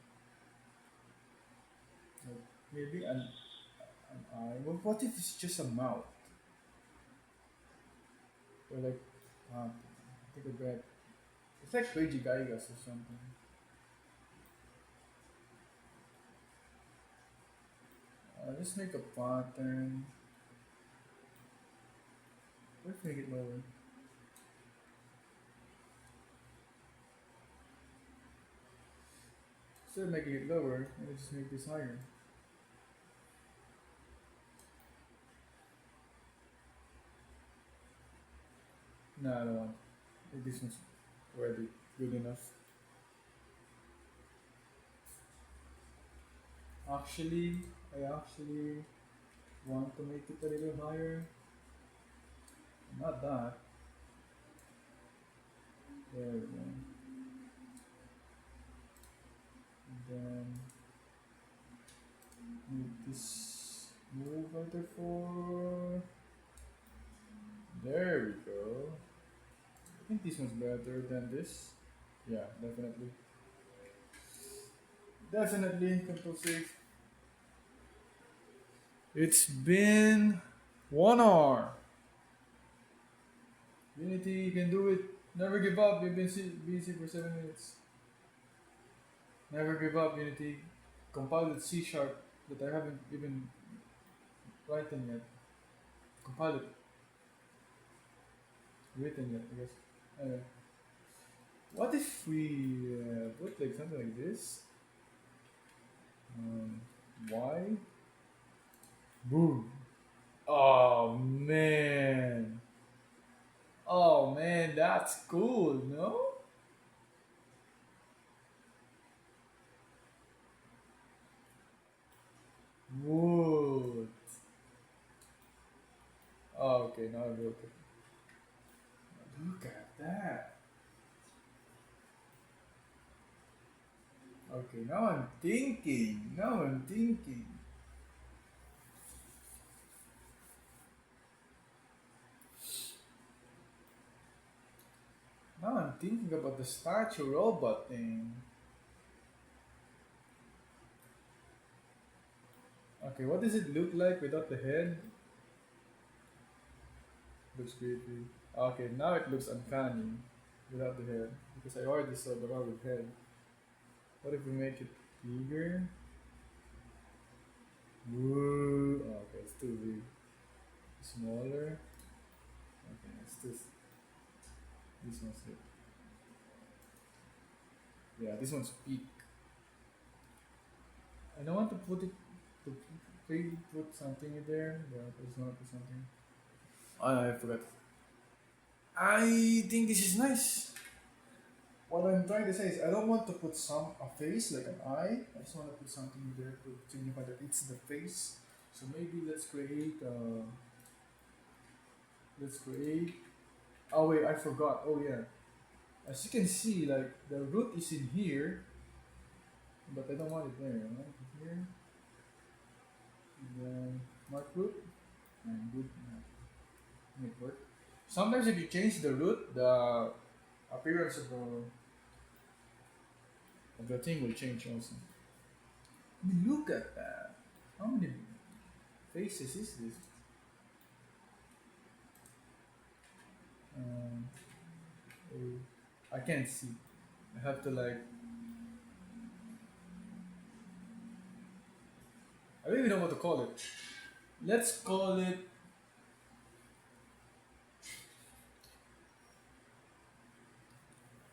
Like maybe an eye. Well, what if it's just a mouth? Or like, take a breath. It's like Crazy Gaigas or something. Just make a pattern. Let's make it lower. Instead of making it lower, maybe just make this higher. No, I don't want. This one's already good enough. I actually want to make it a little higher. Not that. There we go. And then make this move right there for. There we go. I think this one's better than this. Yeah, definitely. Definitely, Control Save. It's been 1 hour. Unity, you can do it. Never give up. You've been busy for 7 minutes. Never give up, Unity. Compile with C sharp that I haven't even written yet. Compile it. Written yet, I guess. Anyway. What if we put like something like this? Y? Boom. Oh man. Oh man, that's cool, no? Wood. Oh, okay, now I wrote it. Look at that. Okay, now I'm thinking. Now I'm thinking. Now I'm thinking about the statue robot thing. Okay, what does it look like without the head? Looks creepy. Okay, now it looks uncanny without the head because I already saw the one with head. What if we make it bigger? Woo! Oh, okay, it's too big. Smaller. Okay, it's this. This one's good. Yeah, this one's peak. I don't want to put it to really put something in there. Yeah, I just want to put something. Oh, I forgot. I think this is nice. What I'm trying to say is I don't want to put a face like an eye. I just want to put something there to signify that it's the face. So maybe let's create Let's create. Oh wait, I forgot. Oh yeah. As you can see, like the root is in here, but I don't want it there. I want it here. And then mark root and root make it work. Sometimes if you change the root, the appearance of the thing will change also. I mean, look at that. How many faces is this? Um, I can't see. I have to like. I don't even know what to call it. Let's call it.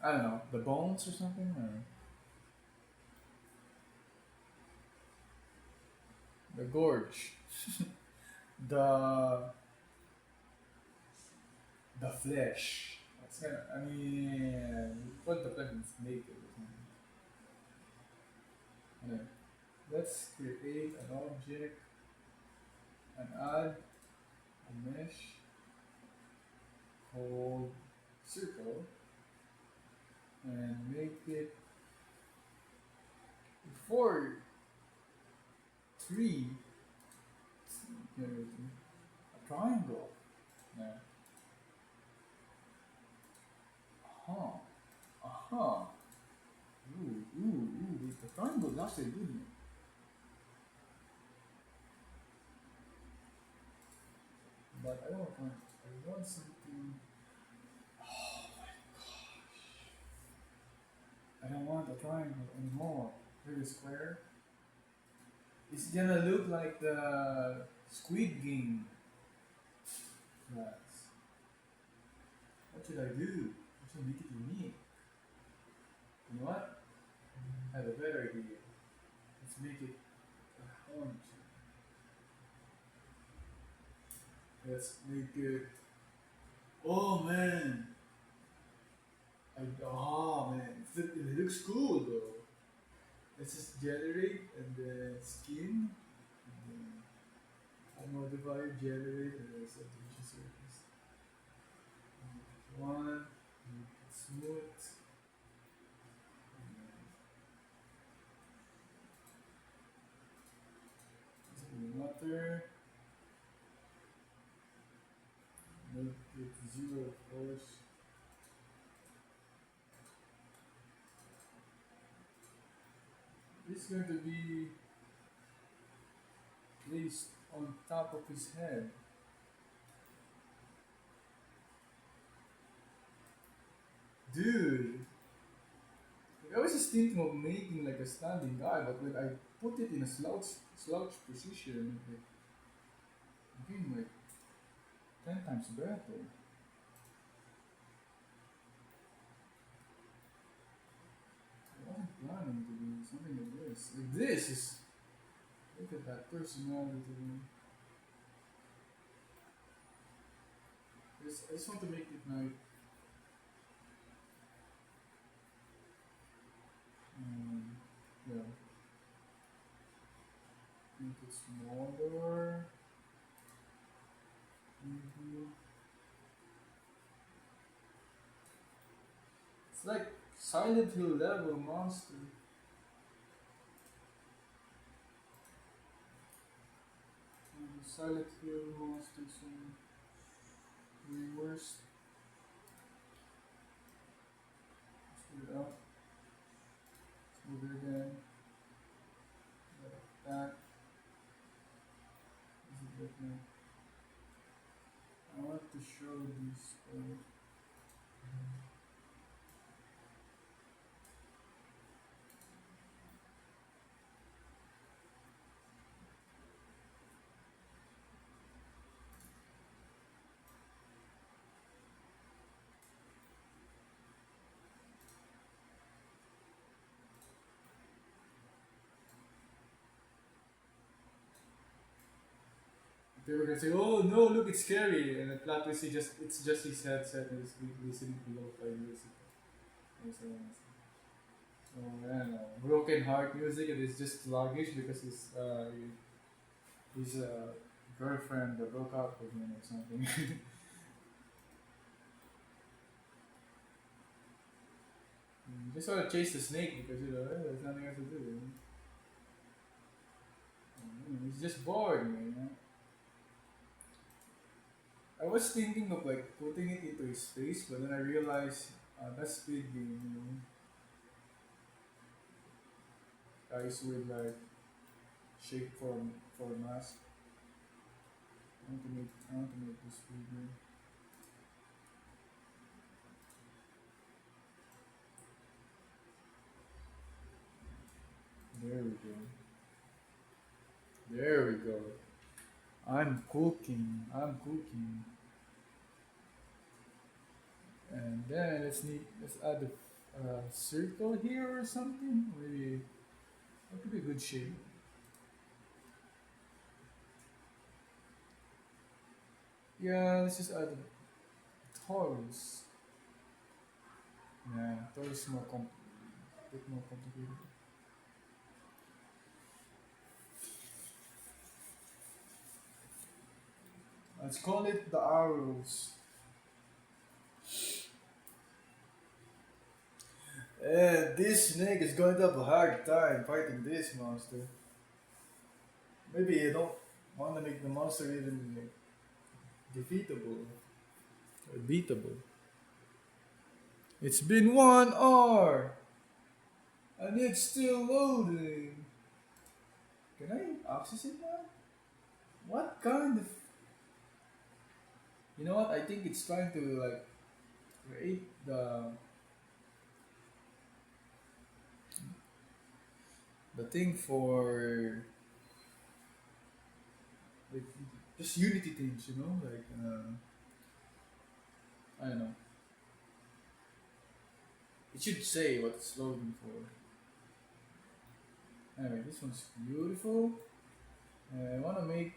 I don't know, the bones or something, or the gorge, the the flesh. That's kind of. I mean, what the flesh is naked or something. Anyway, let's create an object and add a mesh called circle and make it for three. A triangle. Yeah. Uh-huh. Uh-huh. Ooh. The triangle is actually good. But I don't want. I want something. Oh my gosh! I don't want a triangle anymore. Here's a square. It's gonna look like the Squid Game. Class. What should I do? I should make it unique. You know what? I have a better idea. Let's make it a horn. Let's make it. Oh man! Oh man! It looks cool though. Let's just generate and then skin. And then modifier generate and then subdivision surface. One, make it smooth. Water. Make it zero, of course. This is going to be placed on top of his head. Dude! I was just thinking of making like a standing guy, but when I put it in a slouch position, it became like 10 times better. I wasn't planning to do something like this. Like this is look at that personality. I just want to make it like yeah, make it smaller. Mhm. It's like Silent Hill level monster. Silent Hill monsters and way worse. Let's put it up. Let's move it again. Like that. Is it right now? I want to show this. They were gonna say, "Oh no, look, it's scary," and the plot twist, it's just his headset and he's listening to lo-fi music. And so on. So I don't know, broken heart music. It is just sluggish because his girlfriend broke up with him or something. just want to chase the snake because there's nothing else to do. He's just bored, man. I was thinking of like putting it into his face, but then I realized that's speed game, guys with like shape for mask. I want to make this speed. There we go. There we go. I'm cooking. I'm cooking. And then let's add a circle here or something. Maybe that could be a good shape. Yeah, let's just add a Taurus. Yeah, Taurus is bit more complicated. Let's call it the arrows. This snake is going to have a hard time fighting this monster. Maybe you don't want to make the monster even like, defeatable or beatable. It's been 1 hour and it's still loading. Can I access it now? What kind of? You know what? I think it's trying to like create the thing for like, just Unity things, like I don't know. It should say what it's loading for. Anyway, this one's beautiful. I want to make.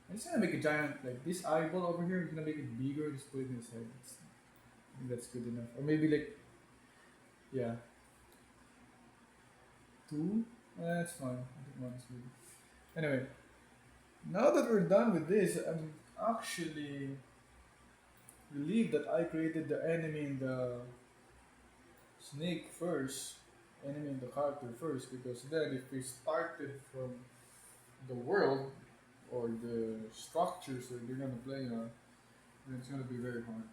I'm just gonna make a giant like this eyeball over here. I'm gonna make it bigger. Just put it in his head. I think that's good enough. Or maybe like yeah, two. That's fine. I think one is good. Anyway, now that we're done with this, I'm actually relieved that I created the enemy in the snake first, enemy in the character first, because then if we started from the world or the structures that we're gonna play on, then it's gonna be very hard.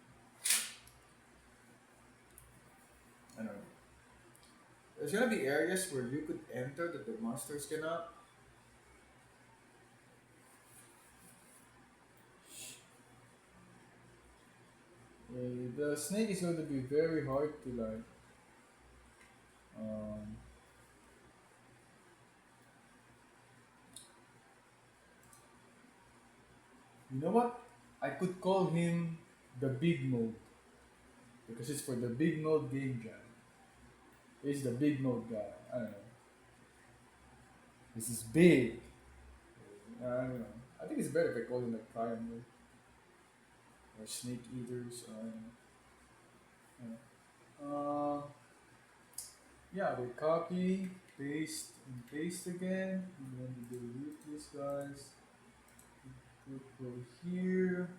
I know. There's gonna be areas where you could enter that the monsters cannot. The snake is going to be very hard to like. Um, you know what? I could call him the big mode because it's for the big mode game jam. He's the big mode guy. I don't know. This is big. I don't know. I think it's better if I call him like triangle or snake eaters. I don't know. Yeah, we copy, paste, and paste again. And then we delete these guys. We go here.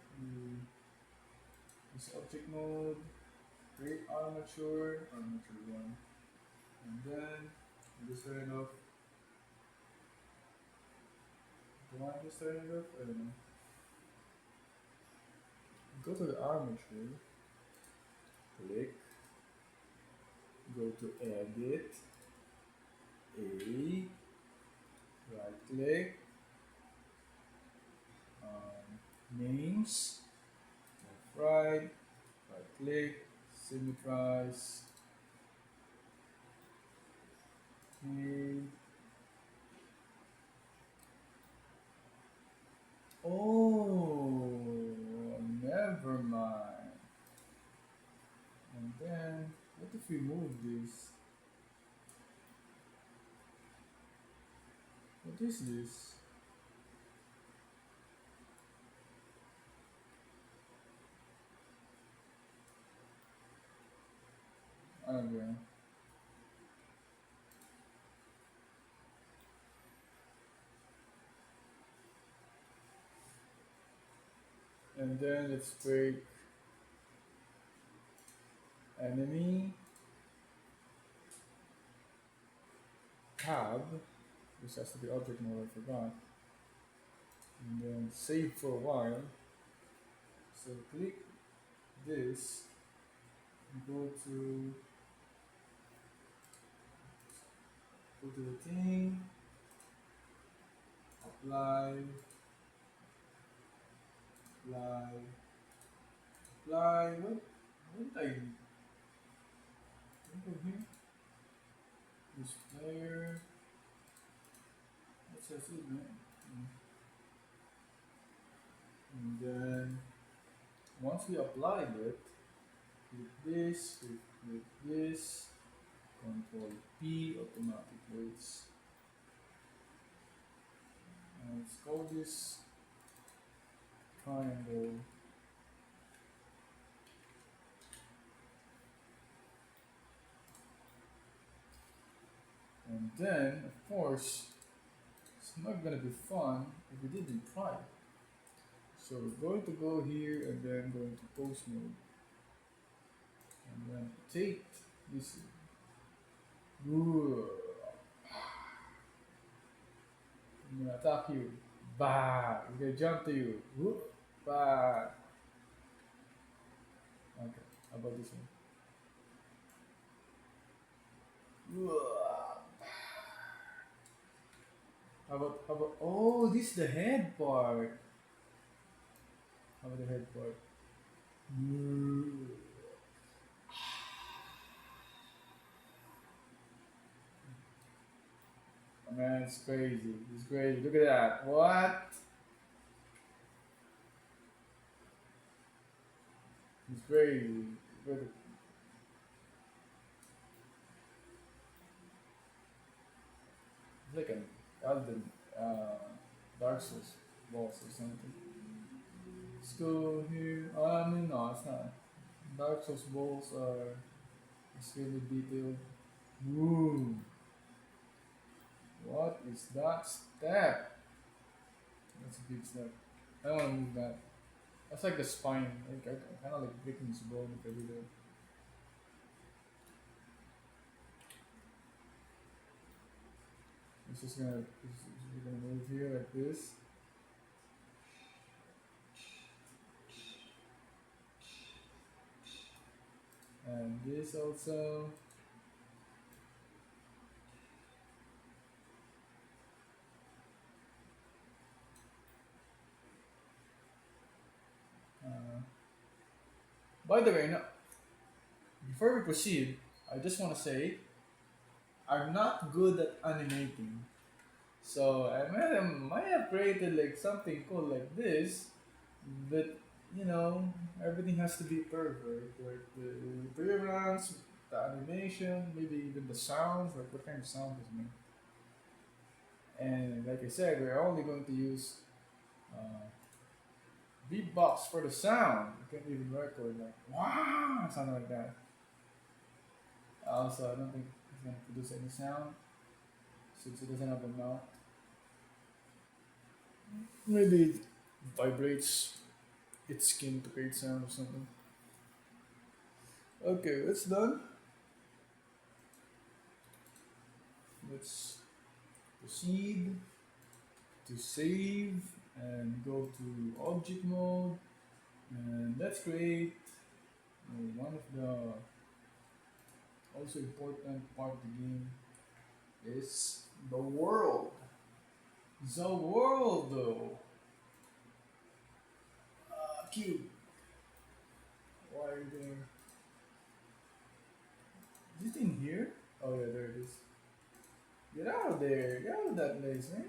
This object mode. Create armature one. And then we just turn it off. Do I just turn it off? I don't know. Go to the armature. Click. Go to edit. A. Right click. Names. Left right. Right click. Symmetrize. Okay. Oh, never mind. And then, what if we move this? What is this? I don't know. And then let's break enemy. tab. This has to be object mode, I forgot. And then save for a while. So click this, go to the thing, apply, apply, apply. What did I go here? This player. That's it, man. And then once we applied it, click this, Control P, automatic weights. And let's call this triangle. And then, of course, it's not gonna be fun if we didn't try. So we're going to go here and then going to post mode. And then take this. Ooh. I'm gonna attack you. Bah! I'm gonna jump to you. Ooh. Bah! Okay, how about this one? Ooh. How about, oh, this is the head part. How about the head part? Ooh. Man, it's crazy. It's crazy. Look at that. What? It's crazy. Look at- It's like an Elden Dark Souls boss or something. Let's go here. I mean, no, it's not. Dark Souls balls are extremely detailed. Ooh. What is that step? That's a big step. I don't want to move that. That's like the spine. Like I kind of like breaking his bone if I do that. We're gonna move here like this. And this also. Uh, by the way, no, before we proceed, I just want to say I'm not good at animating. So might have created like something cool like this, but you know, everything has to be perfect. Like the appearance, the animation, maybe even the sounds, like what kind of sound is made. And like I said, we're only going to use uh, beatbox for the sound. You can't even record like wow, something like that. Also, I don't think it's gonna produce any sound since it doesn't have a mouth. Maybe it vibrates its skin to create sound or something. Okay, that's done. Let's proceed to save and go to object mode, and let's create one of the also important part of the game is the world. The world though. Cube. Why are you there? Is it in here? Oh yeah, there it is. Get out of there. Get out of that place, man.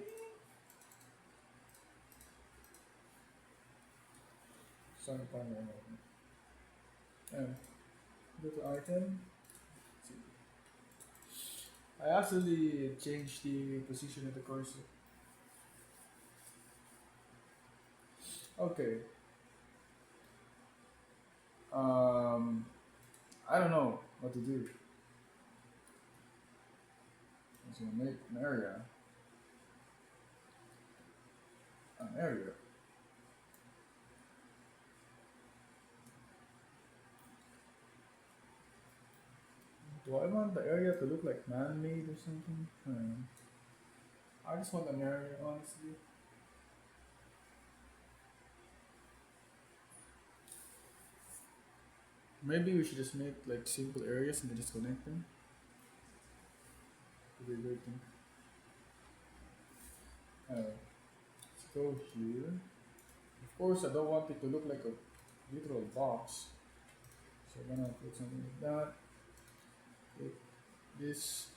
Sorry, find one more. Go to item. I actually changed the position of the cursor. Okay. Um, I don't know what to do. So make an area. An area. Do I want the area to look like man-made or something? I don't know. I just want an area, honestly. Maybe we should just make like simple areas and then just connect them. Would be a great thing. Let's go here. Of course, I don't want it to look like a literal box. So I'm gonna put something like that. Put this.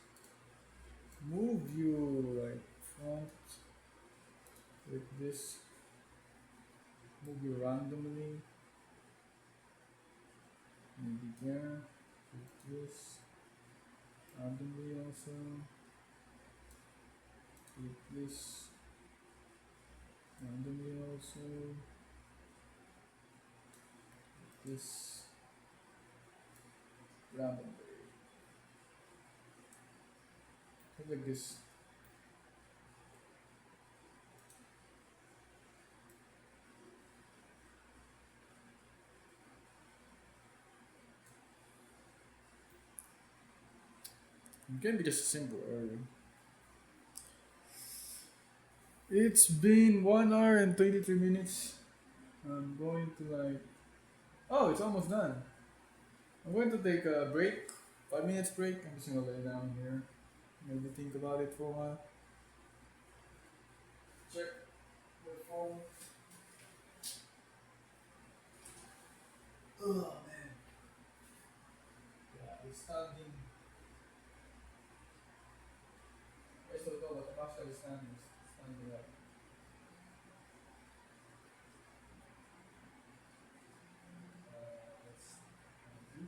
Move you like front like this. Move you randomly. Maybe there. Put this randomly also. Put this randomly also. This randomly. Something like this. It can be just a simple area. It's been 1 hour and 23 minutes. I'm going to like. Oh, it's almost done. I'm going to take a break. 5 minutes break. I'm just gonna lay down here. Maybe think about it for a while. Check the phone. Oh man. Yeah, it's standing. Esto todo, the Pascal is standing up. Let's do.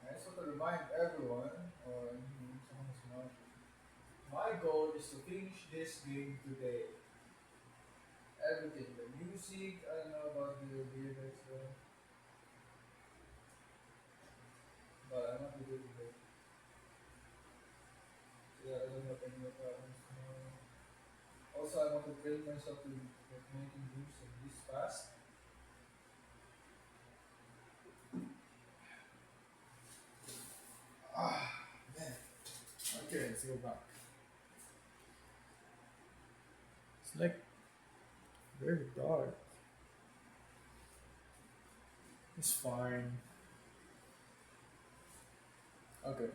I just want to remind everyone, or someone who's not, my goal is to finish this game today. Everything, the music, I don't know about the lyrics, but I'm not doing it. So yeah, I don't have any more problems tomorrow. Also, I want to train myself to like, making moves and this fast. Ah, man. Okay, let's go back. It's like very dark. It's fine. Okay.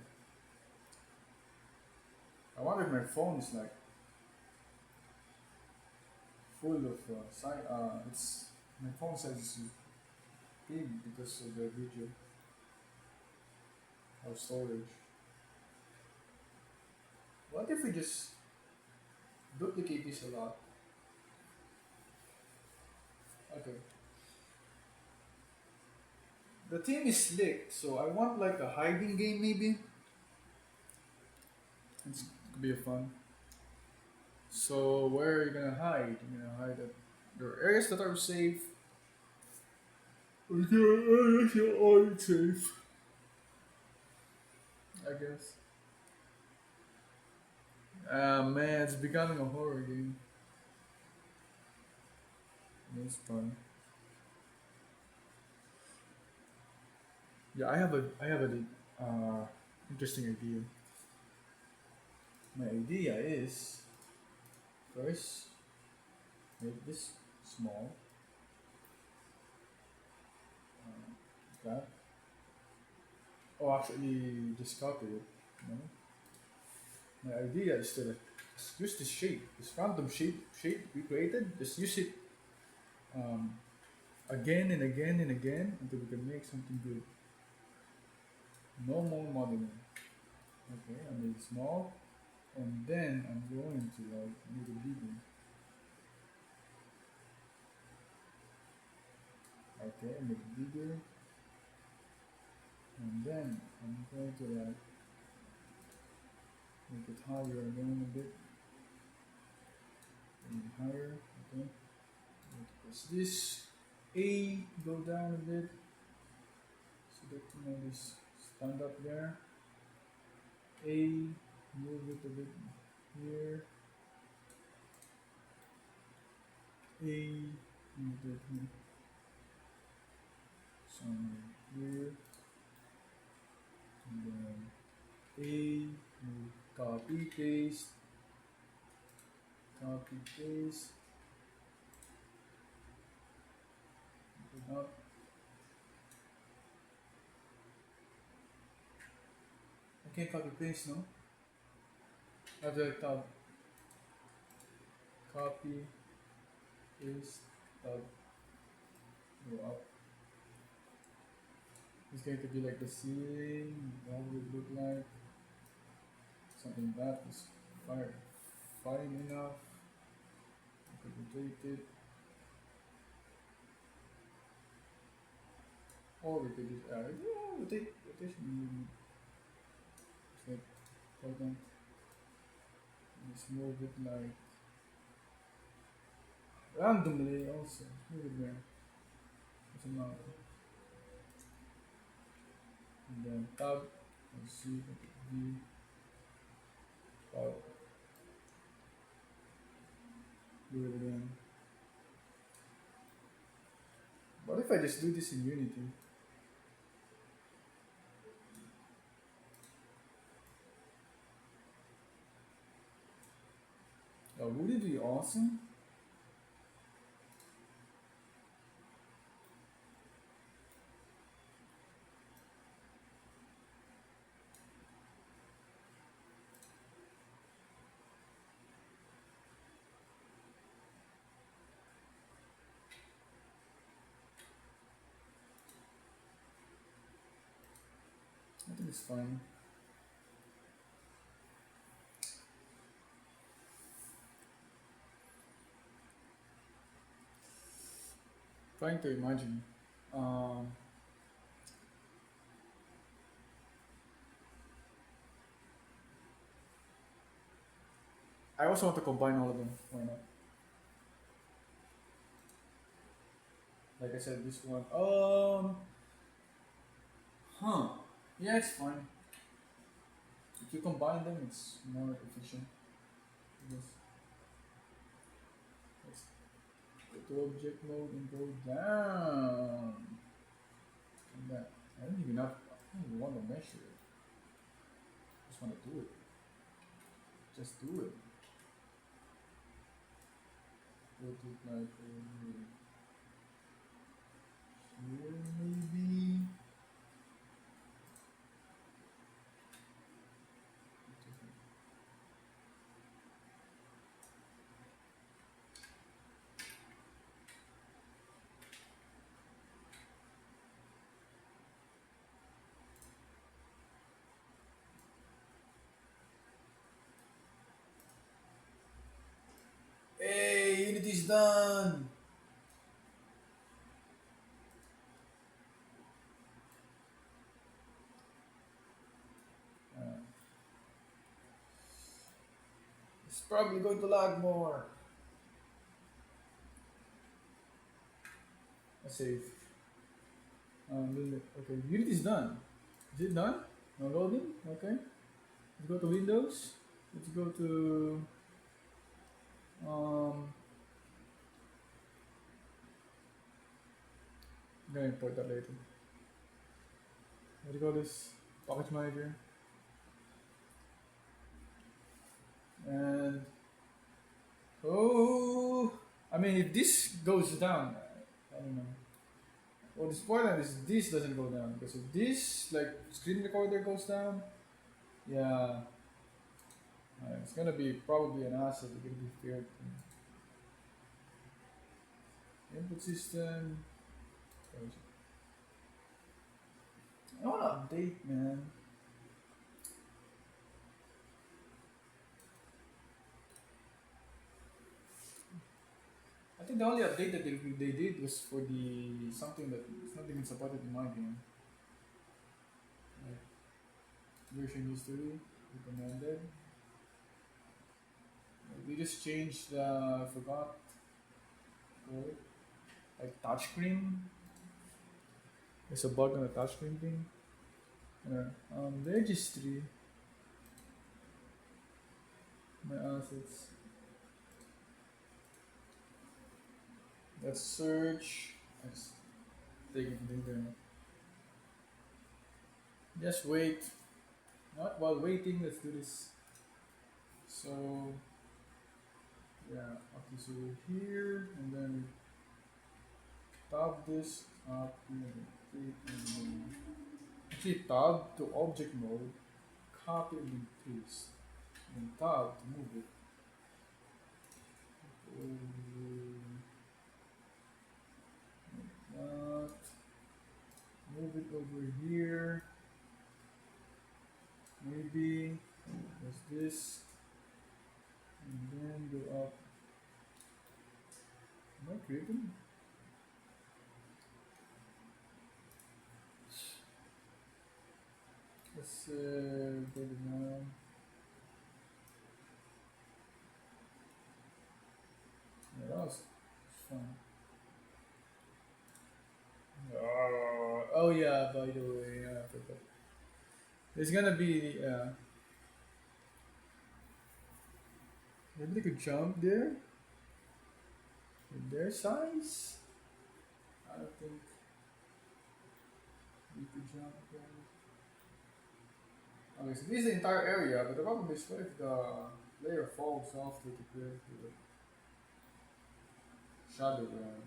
I wonder if my phone is like full of it's my phone size is big because of the video or storage. What if we just duplicate this a lot? Okay. The theme is slick, so I want like a hiding game maybe. It's could be fun. So where are you gonna hide? You're gonna hide at there are areas that are safe. There are areas that aren't safe. I guess. Man, it's becoming a horror game. It's fun. Yeah, I have a interesting idea. My idea is first make this small, like that. Oh, actually, just copy it. No, my idea is to like, just use this shape, this random shape we created. Just use it um, again and again and again until we can make something good. No more modeling. Okay, I made it small, and then I'm going to like make it bigger. Okay, make it bigger, and then I'm going to like make it higher again a bit, and higher. Okay, press this A, go down a bit, so that you know this stand up there. A, move it a bit here. A, move it here. Somewhere here. And then A, move, copy, paste, put up. I can't copy paste, no? After the top, copy, paste, tab, go up. It's going to be like the ceiling. That would look like something that is fine enough. You could rotate it, or we could just add rotation. It's like important. Just move it like randomly also. Move it there. It's a amount. And then tab, and C, V, tab, do it again. What if I just do this in Unity? Would it be awesome? I think it's fine. Trying to imagine. I also want to combine all of them. Why not? Like I said, this one. Huh. Yeah, it's fine. If you combine them, it's more efficient. Yes. Let's go to object mode and go down. And that. I don't even want to measure it. Just want to do it. Just do it. Go to like here maybe. Hey, Unity's done! It's probably going to lag more. Let's save. Okay, Unity's done. Is it done? No loading? Okay. Let's go to Windows. Let's go to I'm gonna import that later. What do you call this? Package manager. And I mean, if this goes down, I don't know. What's important is this doesn't go down, because if this like screen recorder goes down, yeah, it's gonna be probably an asset. It's gonna be fair. Input system. I want to update, man. I I think the only update that they did was for the something that is not even supported in my game. Like version history recommended. Like, they just changed the I forgot code like touchscreen. There's a button on the touchscreen thing. Registry my assets. Let's search. Let's take it from the internet. Just wait. Not while waiting. Let's do this. So yeah, up this over here, and then tab this up here. Actually, tab to object mode. Copy and then paste. And tab to move it. That. Move it over here. Maybe there's this. And then go up. Am I creating? Let's go to now. Yeah, that was fun. Oh yeah, by the way, I forgot. There's gonna be maybe they could jump there with their size. I don't think we could jump there. Okay, so this is the entire area, but the problem is what if the player falls off to the shadow realm?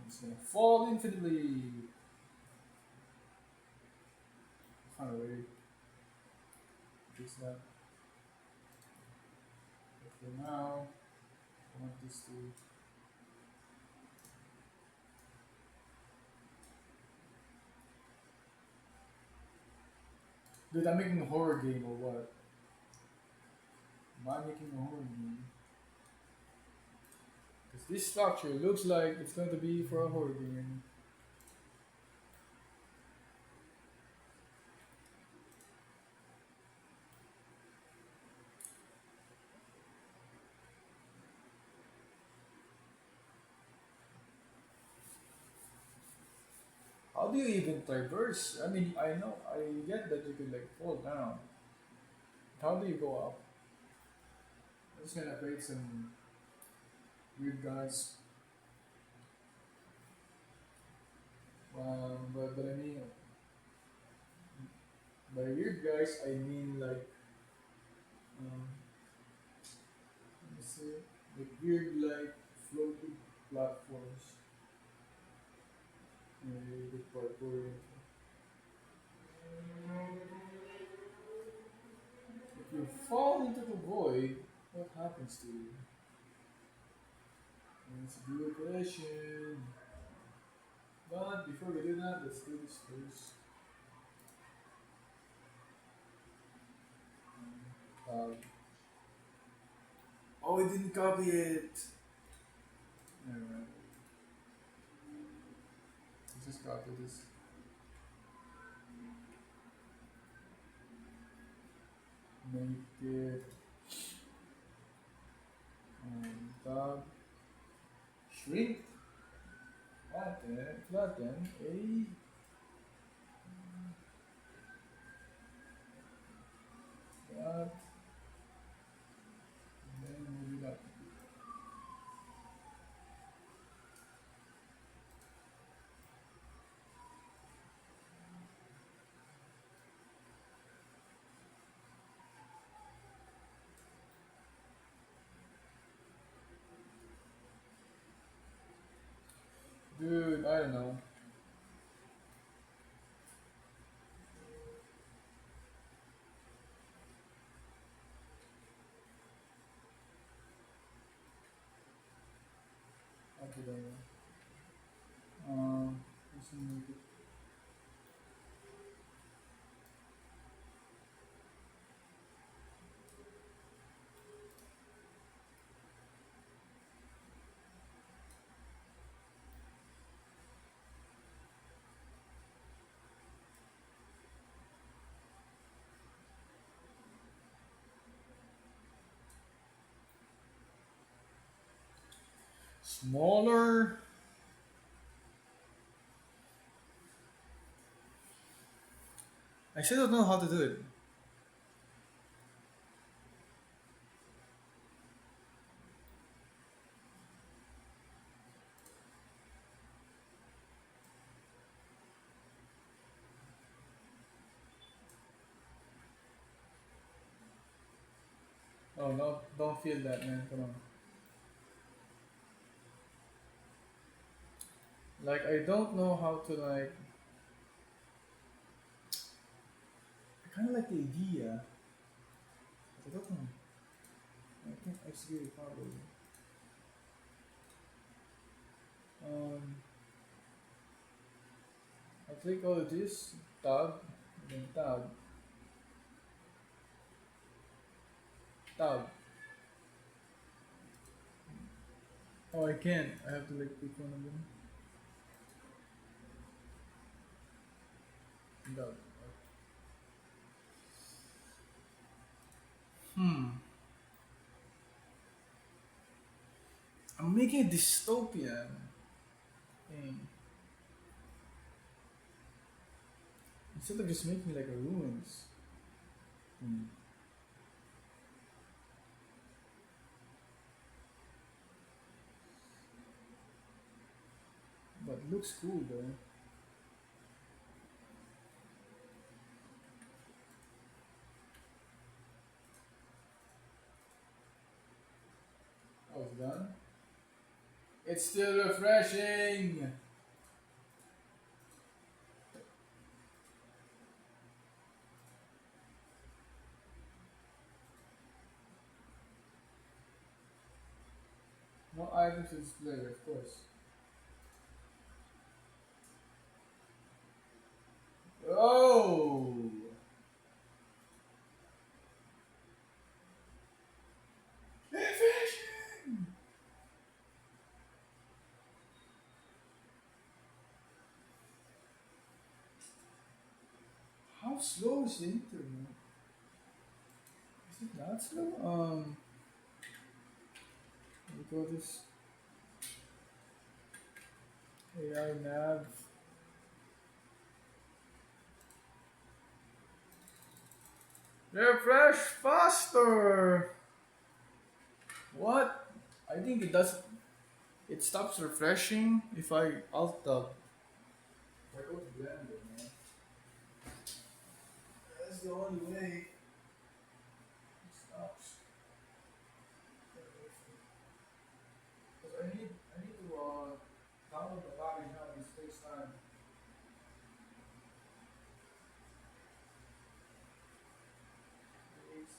It's gonna fall infinitely. Find a way to fix that. But for now, I want this to. Dude, I'm making a horror game or what? Am I making a horror game? Because this structure looks like it's going to be for a horror game. How do you even traverse? I mean, I know, I get that you could like fall down. How do you go up? I'm just gonna create some weird guys. But I mean, by weird guys, I mean like, um, let me see, like weird like floating platforms. The parkour. If you fall into the void, what happens to you? Let's do a question. But before we do that, let's do this first. Um, oh, we didn't copy it. Alright, let's just copy this. Make it tab shrink flatten a that and then move it up. Dude, I don't know. Okay, don't know. Let's make it. Smaller. I still don't know how to do it. Oh no, don't feel that, man. Come on. Like I don't know how to like. I kind of like the idea. But I don't know. I can't execute it properly. Um, I click all of this, tab, and then tab. Oh, I can't. I have to like pick one of them. Tab. Hmm. I'm making a dystopian thing instead of just making like a ruins. Hmm. But looks cool though. Oh, it's done. It's still refreshing. No items to display, of course. Oh, refreshing. How slow is the internet? Is it not slow? We go this AI nav. Refresh faster. What? I think it does. It stops refreshing if I alt tab. If I go to Blender, man. That's the only way it stops. Because I need to download the package now. This takes time. It takes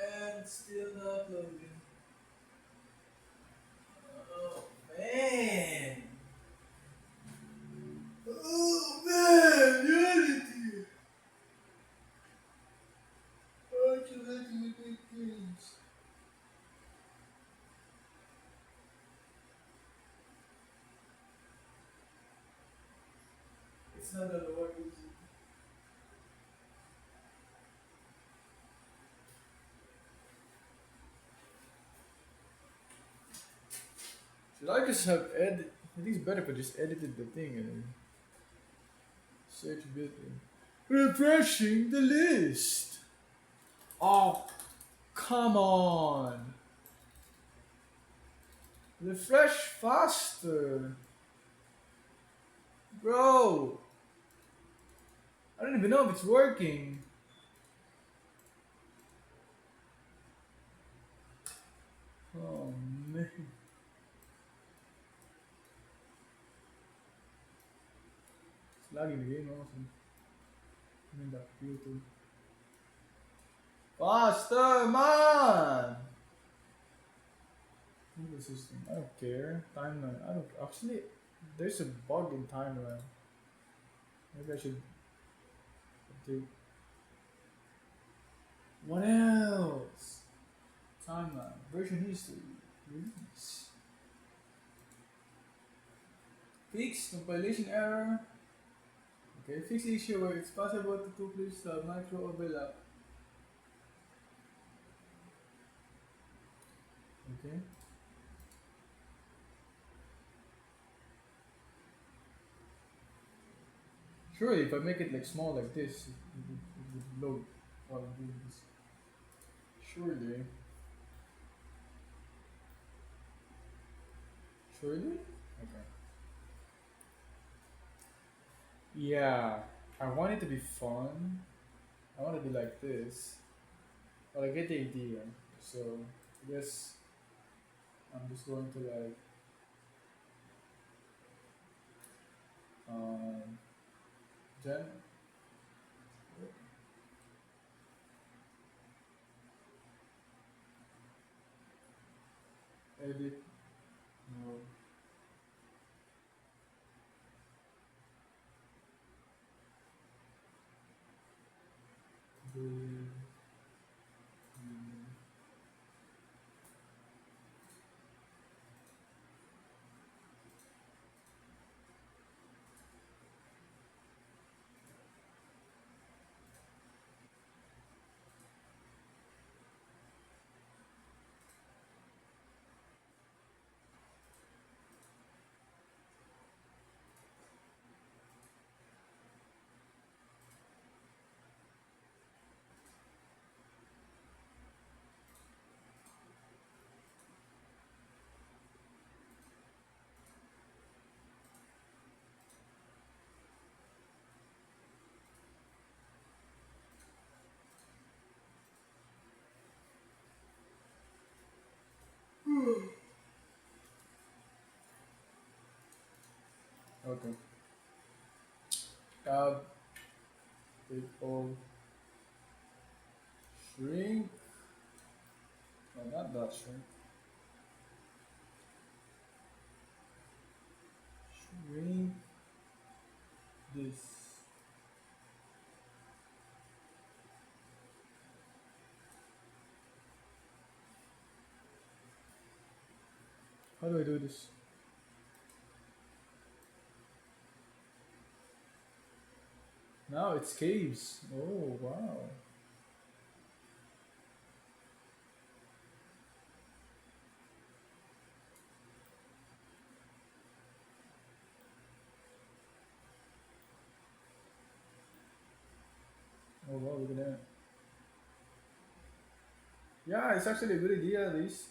and still not loading. Oh man! Oh man! Unity! Aren't you letting me make things? It's not gonna work, is it? Should I just have edit? I think it's better if I just edited the thing and then search bit. Refreshing the list. Oh, come on. Refresh faster. Bro. I don't even know if it's working. Oh man. It's lagging the game also. I'm in that computer. Faster, man! Move the system. I don't care. Timeline. I don't. Actually, there's a bug in timeline. Maybe I should do. What else? Timeline. Version history. Release. Fix compilation error. Okay, fix the issue where it's possible to two clips micro overlap. Okay. Surely, if I make it like small like this, it would load while I'm doing this. Surely. Surely? Okay. Yeah. I want it to be fun. I want to be like this. But I get the idea. So, I guess I'm just going to like, um, gen. Edit. No. The, okay. Tab. Take all. Shrink. No, not that shrink. Shrink this. How do I do this? Now it's caves. Oh wow. Oh wow, look at that. Yeah, it's actually a good idea. This.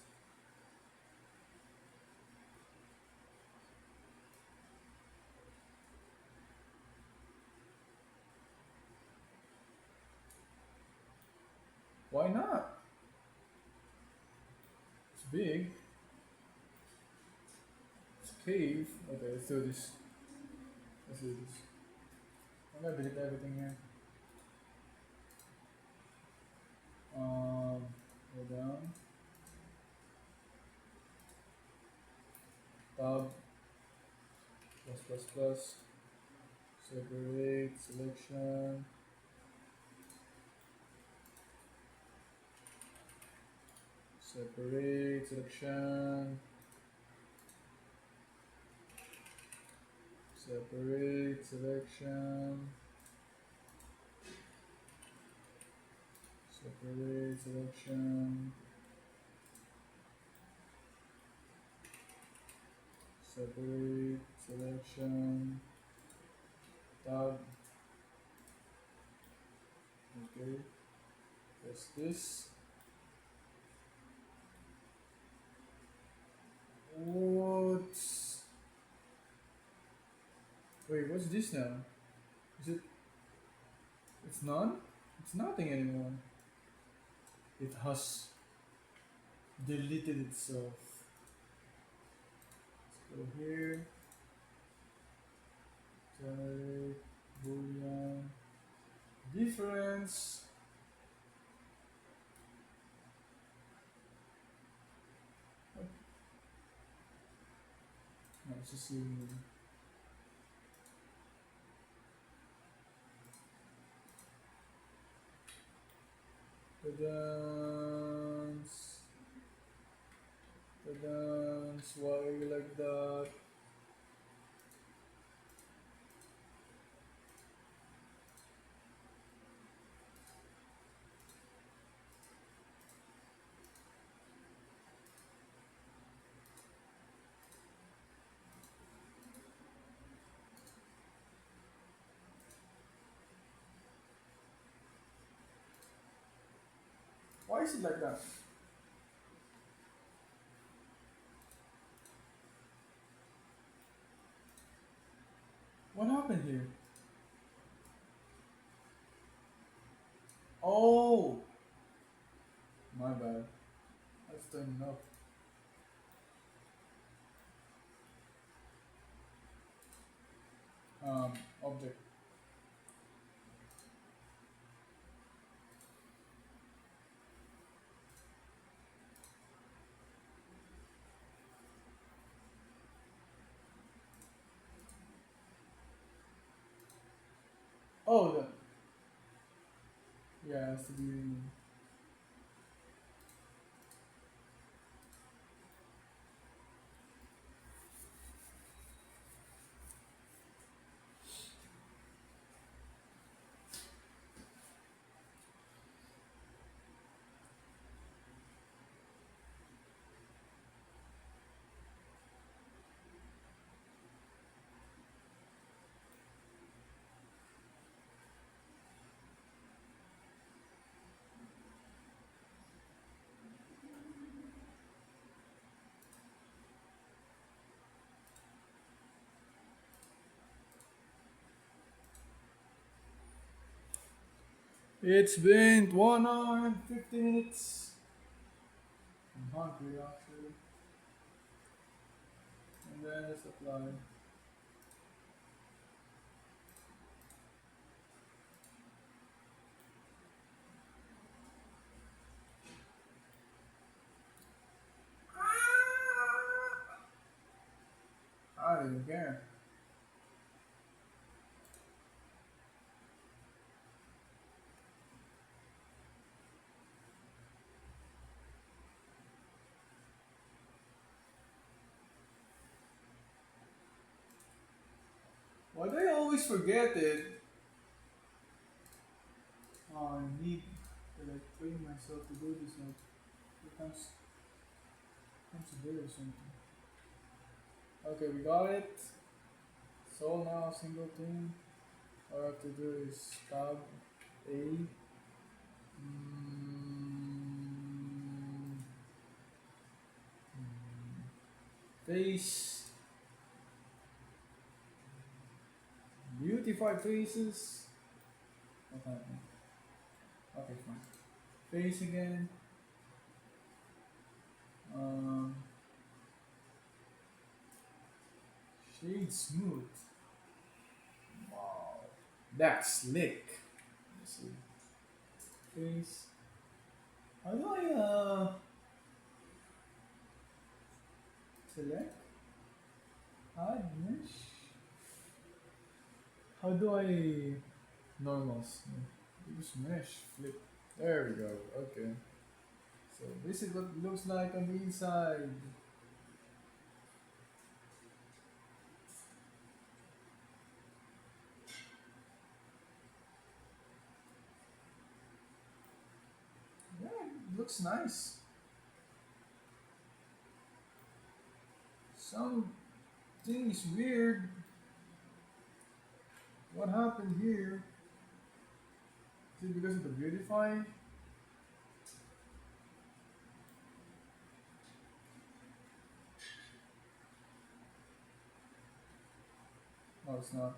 Why not? It's big. It's a cave. Okay, let's do this. Let's do this. I'm gonna delete everything here. Go down. Tab. Plus plus plus. Separate. Selection. Separate. Selection. Separate. Selection. Separate. Selection. Separate. Selection. Tab. Okay. Press this. What? Wait, what's this now? Is it? It's none? It's nothing anymore. It has deleted itself. Let's go here. Generate boolean difference. Let's just see. The dance. The dance. Why are you like that? Why is it like that? What happened here? Oh, my bad. Let's turn it up. Object. Oh, yeah, it has to be. It's been 1 hour and 50 minutes. I'm hungry actually. And then it's apply. I don't even care. Why do I always forget it? Oh, I need to like train myself to do this. Like, it comes a bit or something. Okay, we got it. So now single thing. All I have to do is tab A. Mm, face. Beautify faces. What happened? Okay, fine. Face again. Um, shade smooth. Wow, that's slick. Let's see. Face. How do I select? Hide mesh. How do I normals? Use mesh. Flip. There we go. Okay. So this is what it looks like on the inside. Yeah, it looks nice. Something is weird. What happened here? Is it because of the beautify? No, it's not.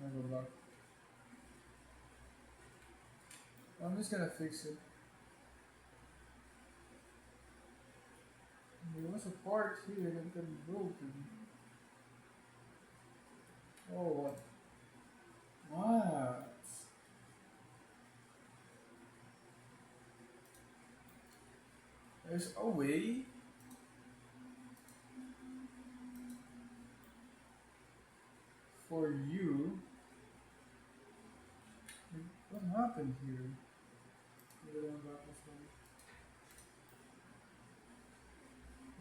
I'll go back. I'm just gonna fix it. There was a part here that got broken. Oh, what? What? There's a way? you. What happened here? Maybe I'm back this one.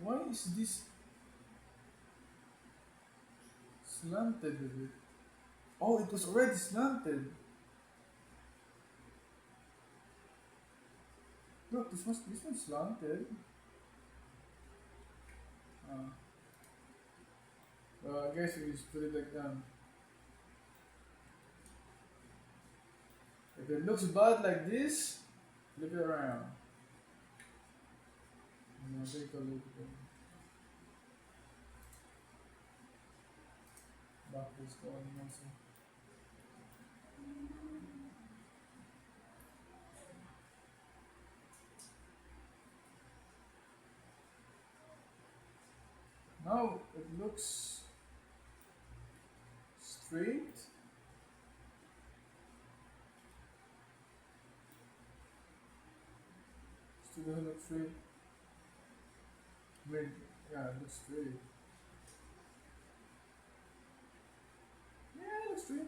Why is this slanted a bit? Oh, it was already slanted. Look, this one's slanted. Uh, well, I guess we just put it like that. If it looks bad like this, flip it around. And I'll take a look at it. Backwards going also. Now it looks straight. Still doesn't look straight. Wait, yeah, it looks straight. Yeah, it looks straight.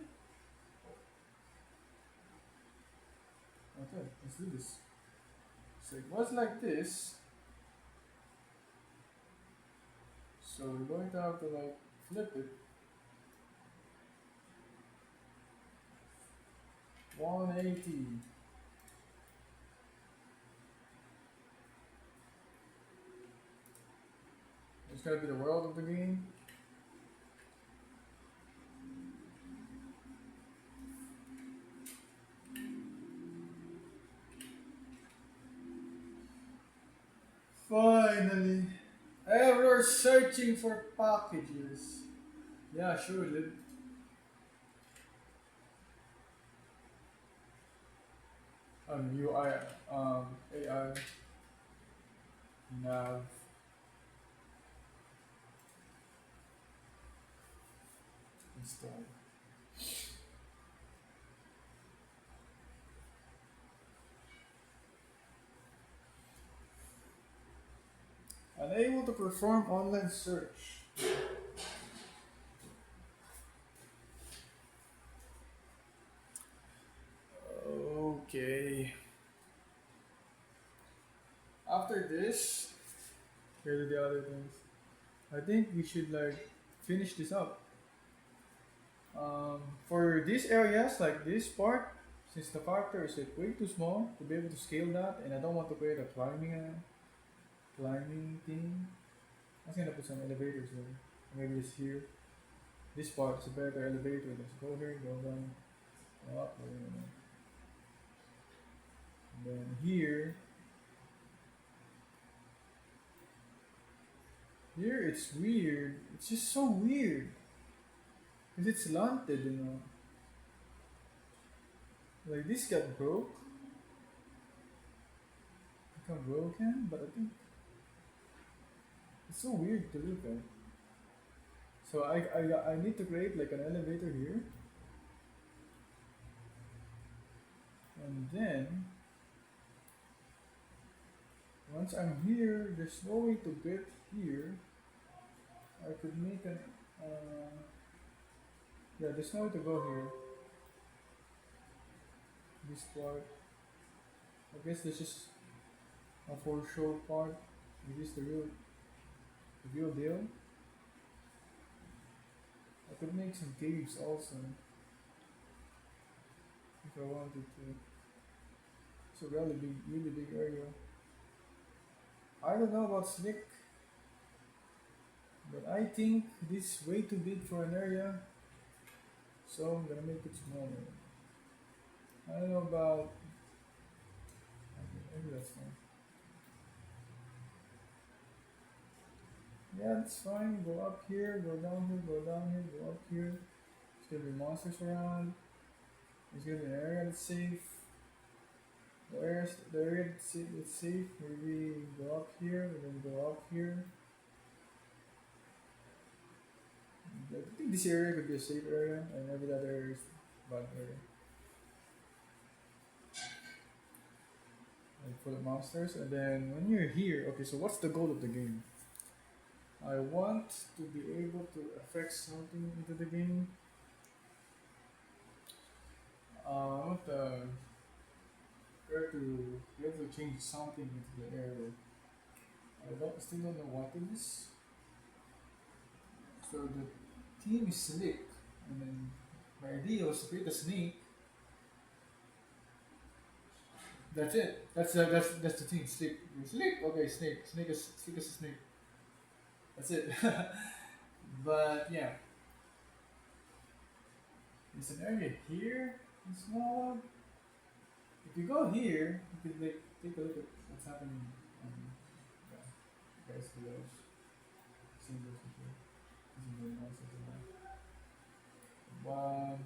Okay, let's do this. So it was like this. So we're going to have to like flip it 180. It's gonna be the world of the game. Finally, error searching for packages. Yeah, sure, dude. UI, AI, nav. Install. Unable to perform online search. Okay. After this, here are the other things. I think we should like finish this up. For these areas, like this part, since the character is like way too small to be able to scale that, and I don't want to create a climbing thing, I'm gonna put some elevators there. Maybe it's here. This part is a better elevator. Let's go here, go down, go up, go down. And then here it's weird. It's just so weird. Cause it's slanted, you know. Like this got broke. It got broken, but I think it's so weird to look at. So I need to create like an elevator here. And then once I'm here, there's no way to get here. I could make an yeah, there's no way to go here. This part. I guess this is a for show part. This is the real deal. I could make some caves also if I wanted to. It's a really big area. I don't know about Slick, but I think this is way too big for an area, so I'm gonna make it smaller. I don't know about. Okay, maybe that's fine. Yeah, that's fine. Go up here, go down here, go down here, go up here. There's gonna be monsters around. There's gonna be an area that's safe. The area that's safe. Maybe go up here, and then go up here. I think this area could be a safe area, and every other area is a bad area. Like for the monsters, and then when you're here, okay. So what's the goal of the game? I want to be able to affect something into the game. change something into the area. Still don't know what it is. So the theme is slick, and then my idea was to create a snake. That's it. That's the thing. Slick. Slick. Okay, snake. Snake is a snake. That's it. But yeah, there's an area here. It's small. If you go here, you can like take a look at what's happening. Um, yeah, guys below. Symbols here. This is also one.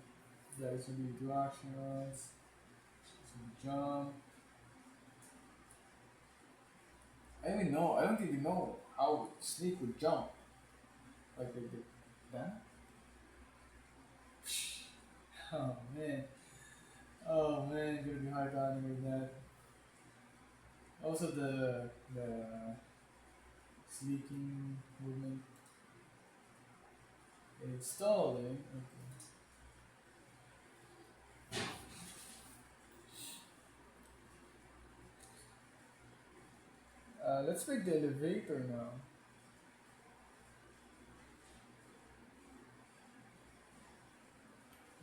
Yeah, this will be two actions. This will be jump. I don't even know how Snake would jump. Like that. Oh man. Oh man, it's gonna be hard to animate that. Also the sneaking movement. It's stalling. Okay. Let's make the elevator now.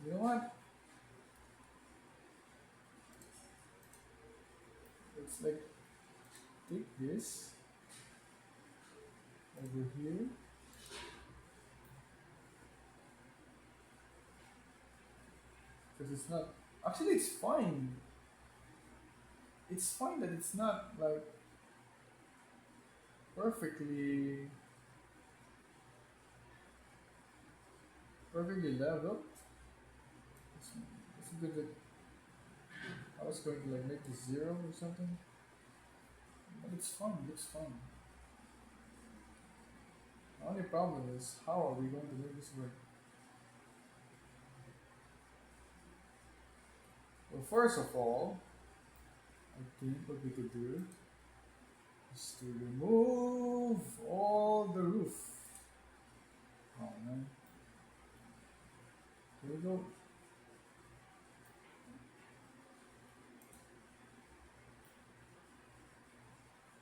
You know what? Let's like take this over here. Because it's not. Actually, it's fine. It's fine that it's not like perfectly leveled. It's a bit like I was going to like make this 0 or something. But it's fun. It's fun. The only problem is how are we going to make this work? Well, first of all, I think what we could do is to remove all the roof. Oh man. Here we go.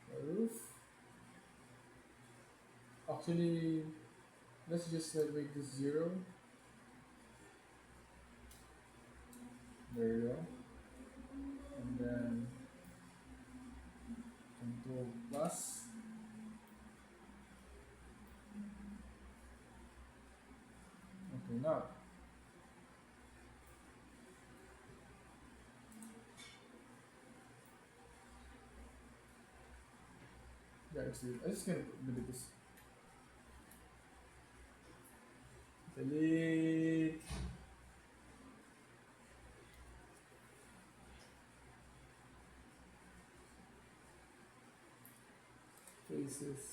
The roof. Actually, let's just make this 0. There you go. And then Control plus. Okay, now. Yeah, I'm just gonna delete this. Delete. Faces.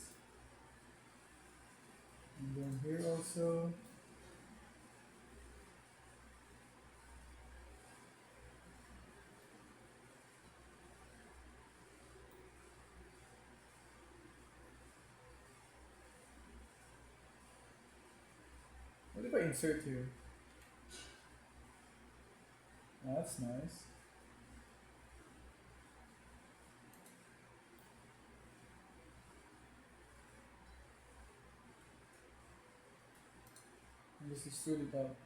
And then here also. What if I insert here? Oh, that's nice. And just extrude it out.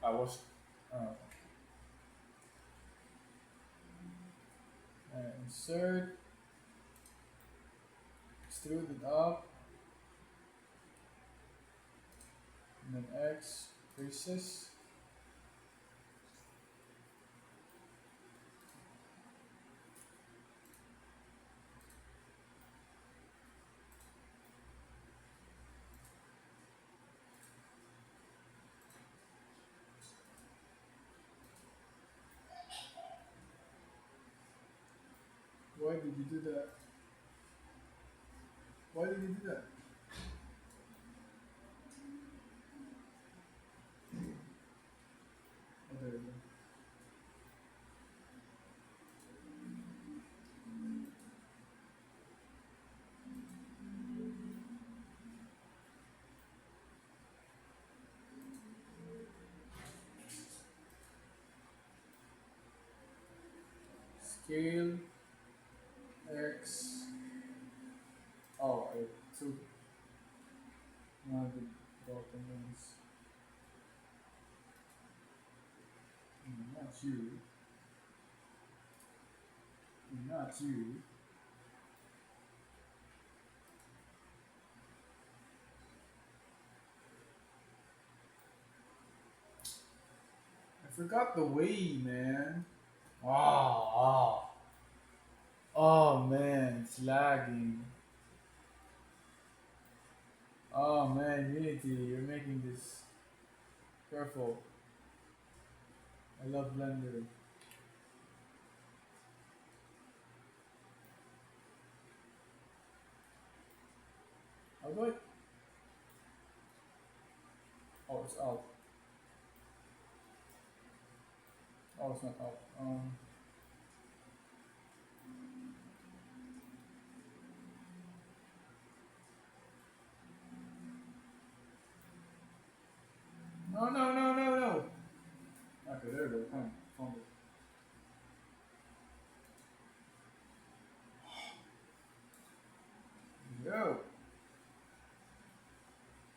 I was insert, extrude it up, and then X faces. Why did you do that? Why did you do that? Oh, there we go. scale x. Oh, I took one of the documents. Not you. Not you. I forgot the way, man. Oh, oh man, it's lagging. Oh man, Unity, you're making this. Careful. I love Blender. How do I? Oh, it's out. Oh, it's not out. No, no, no, no, no. Okay, there we go. Found it. Go.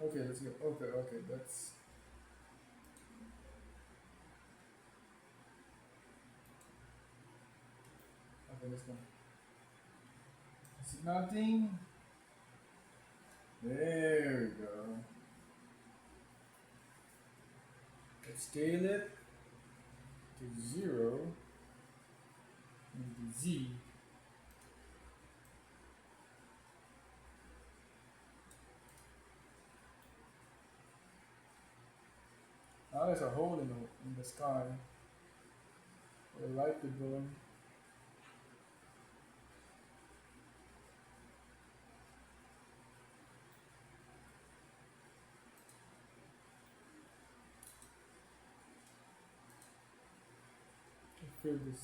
Okay, let's go. Okay, okay, that's. Okay, let's go. Is it nothing? There we go. Let's scale it to 0 and to Z. Now there's a hole in the sky where the light could go in. I feel this.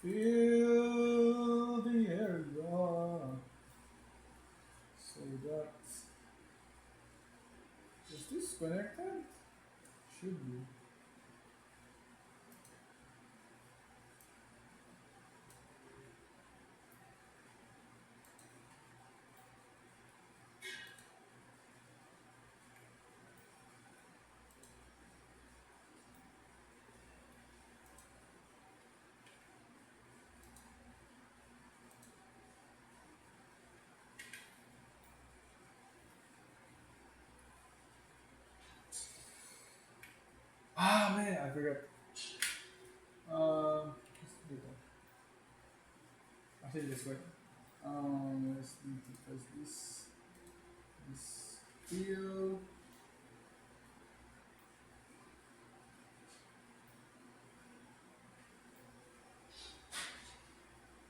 Feel the air gone. So that's. Is this connected? Should be. Ah man, I forgot. I think this way. Let's need to press this field.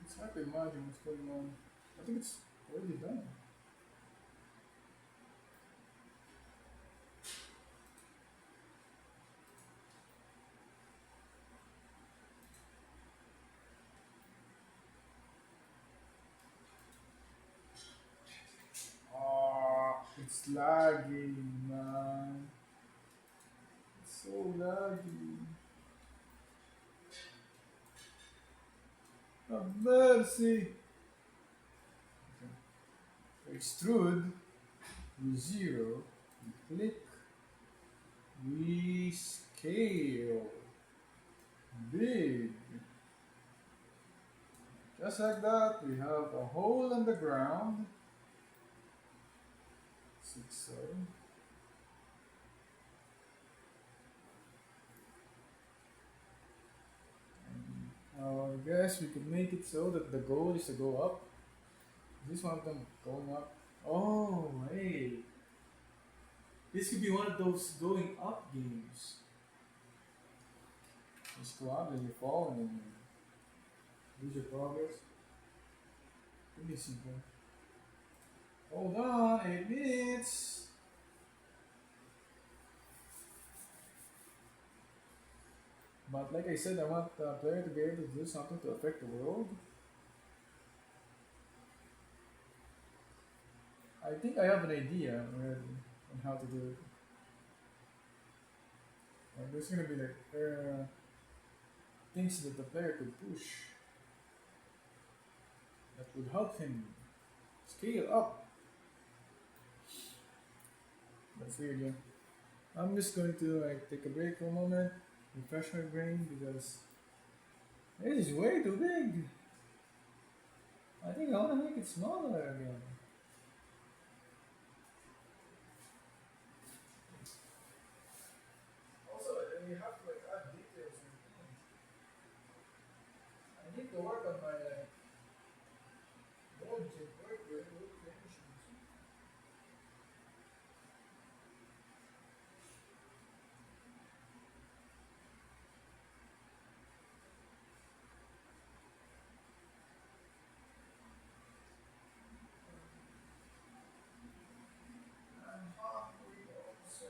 It's hard to imagine what's going on. I think it's already done. Ah, it's lagging, man. It's so laggy. Have mercy. Okay. Extrude. We zero. We click. We scale. Big. Just like that, we have a hole in the ground. 6 so. I guess we could make it so that the goal is to go up. Is this one of them going up? Oh, hey. This could be one of those going up games. Just go out and you fall and then you lose your progress. Give me simple. Hold on, 8 minutes. But like I said, I want the player to be able to do something to affect the world. I think I have an idea already. on how to do it. There's gonna be like things that the player could push that would help him scale up. That's weird, yeah. I'm just going to like take a break for a moment, refresh my brain because this is way too big. I think I want to make it smaller again. Also, you have to like add details and things. I need to work on my logic, work with creations. I'm hungry also.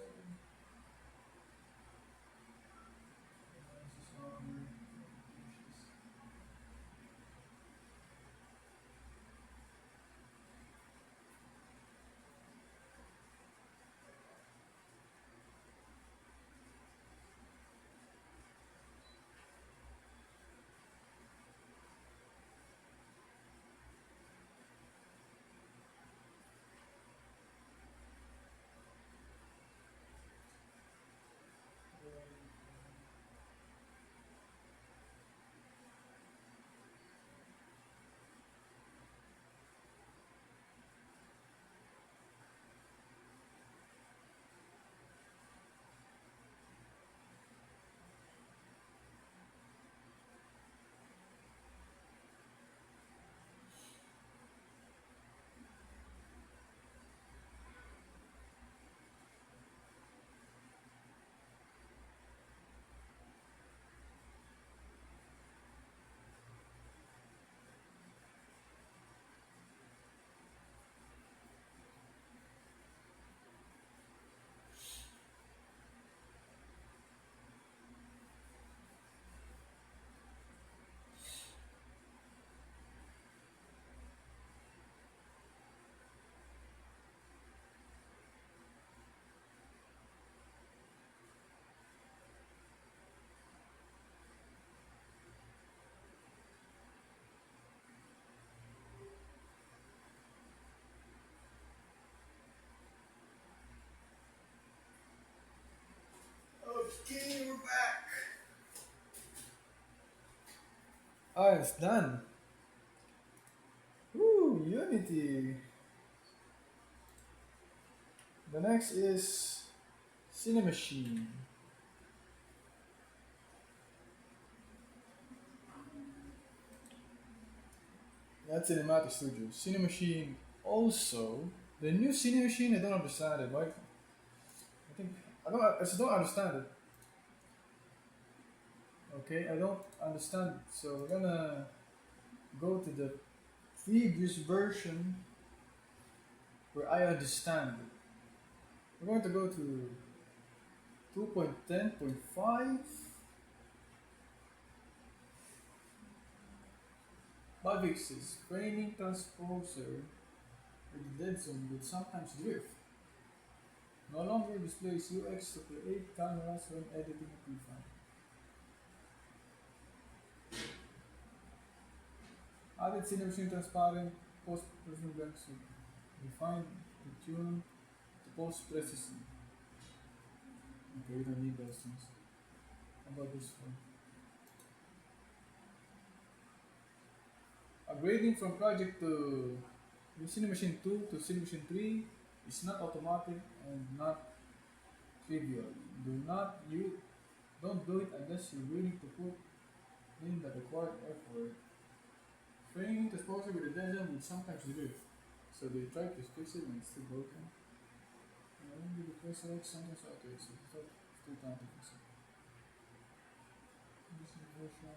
I'm just hungry. Okay, we're back. Oh, it's done. Woo, Unity. The next is Cinemachine. That's Cinematic Studio. Cinemachine also. The new Cinemachine, I don't understand it. Why? I think I just don't understand it. Okay, I don't understand it. So we're gonna go to the previous version where I understand it. We're going to go to 2.10.5. Bugfixes. Framing transposer with dead zone would sometimes drift. No longer displays UX to create cameras when editing a prefab. Added cinemachine transparent post-processing blanks to refine the tune to post-processing. Okay, we don't need those things. How about this one? Upgrading from project to Cinemachine 2 to Cinemachine 3 is not automatic and not trivial. Do not you don't do it unless you're willing to put in the required effort. Framing the exposure with a deadline will sometimes drift. So they try to fix it and it's still broken. Maybe the first select sometimes okay, so it's still time to fix it. This is version.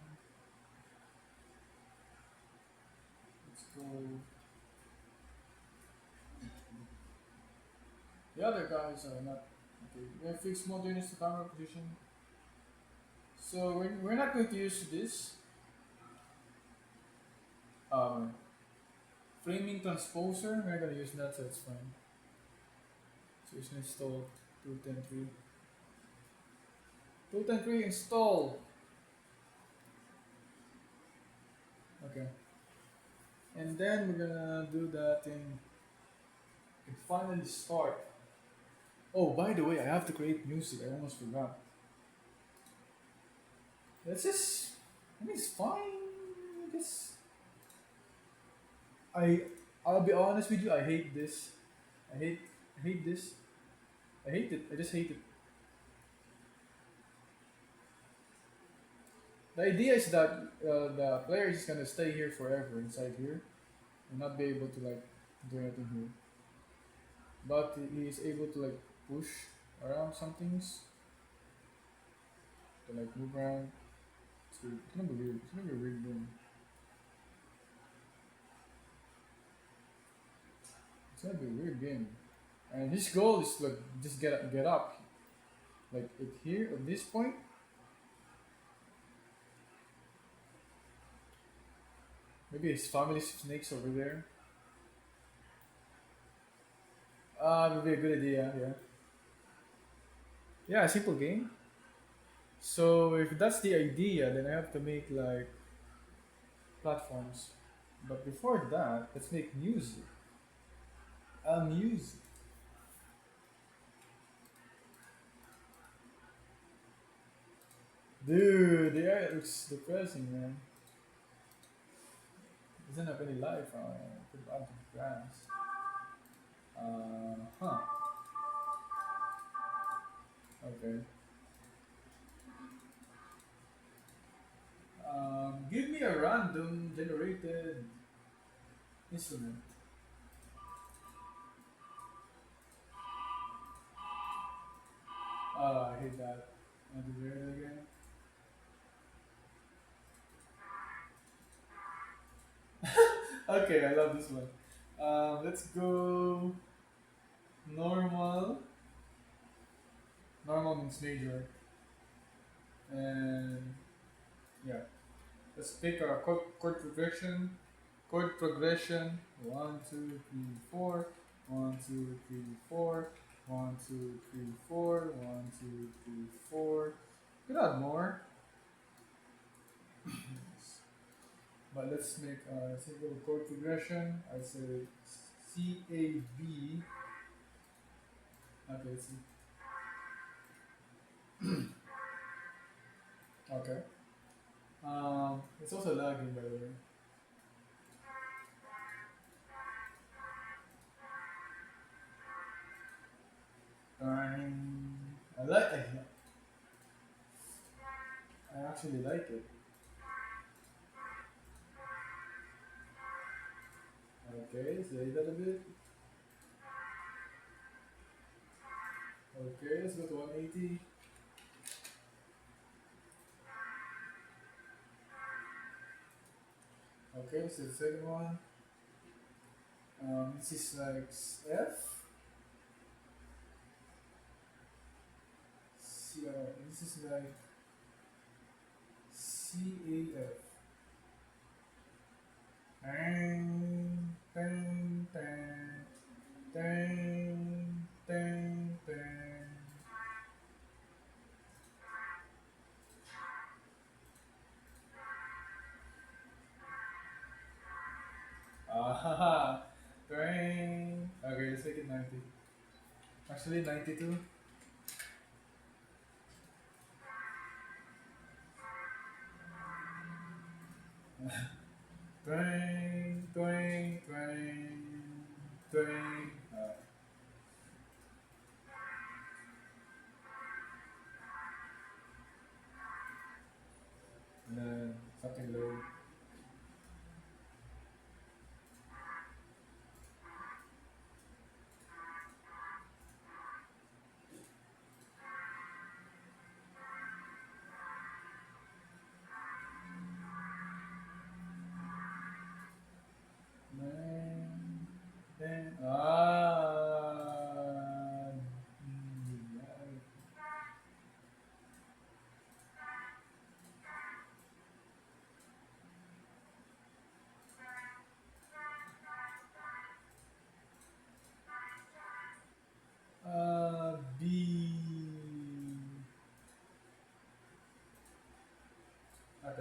Let's go. The other guys are not okay. We have fixed modernist to camera position. So we're not going to use this um, framing transposer. We're going to use that, so it's fine. So it's install 2.10.3. 2.10.3 install. Okay. And then we're gonna do that thing. It finally start. Oh, by the way, I have to create music. I almost forgot. That's just. I mean, it's fine. I guess. I. I'll be honest with you. I hate this. I hate. I hate this. I hate it. I just hate it. The idea is that the player is gonna stay here forever inside here and not be able to like do anything here. But he is able to like push around some things to like move around. It's weird. It's gonna be weird. It's gonna be a weird game. It's gonna be a weird game. And his goal is to like just get up. Like at here at this point. Maybe his family snakes over there. Would be a good idea, yeah. Yeah, a simple game. So if that's the idea, then I have to make like platforms. But before that, let's make music. Music. Dude, the art looks depressing, man. Doesn't have any life on it. Put a bunch of grass. Huh. Okay. Give me a random generated instrument. I hate that. Want to do it again? Okay, I love this one. Let's go normal. Normal means major. And yeah, let's pick our chord progression. Chord progression. 1, 2, 3, 4. 1, 2, 3, 4. 1, 2, 3, 4. 1, 2, 3, 4. Could add more. But let's make a simple chord progression. I say C A B. Okay, let's see. Okay. It's also lagging by the way. I like it. I actually like it. Okay, say that a bit. Okay, let's go to 180. Okay, so the second one. This is like F. This is like C A F. Dang, dang, dang, dang, dang, dang. Ah, dang. Okay, let's make it 90. Actually, 92. Dang, dang, dang, dang. And then something low.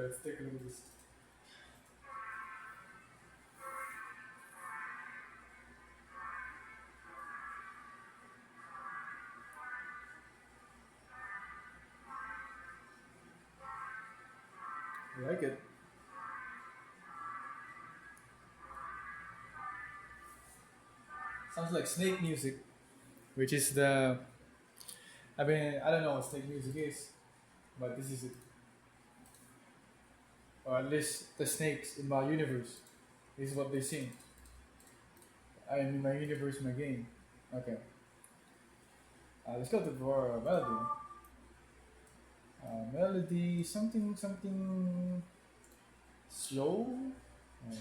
Okay, let's take a look at this. I like it. Sounds like snake music, which is the. I mean, I don't know what snake music is, but this is it. Or at least the snakes in my universe. This is what they sing. I in my universe, my game. Okay. Let's go to for melody. Melody, something, something slow. Uh,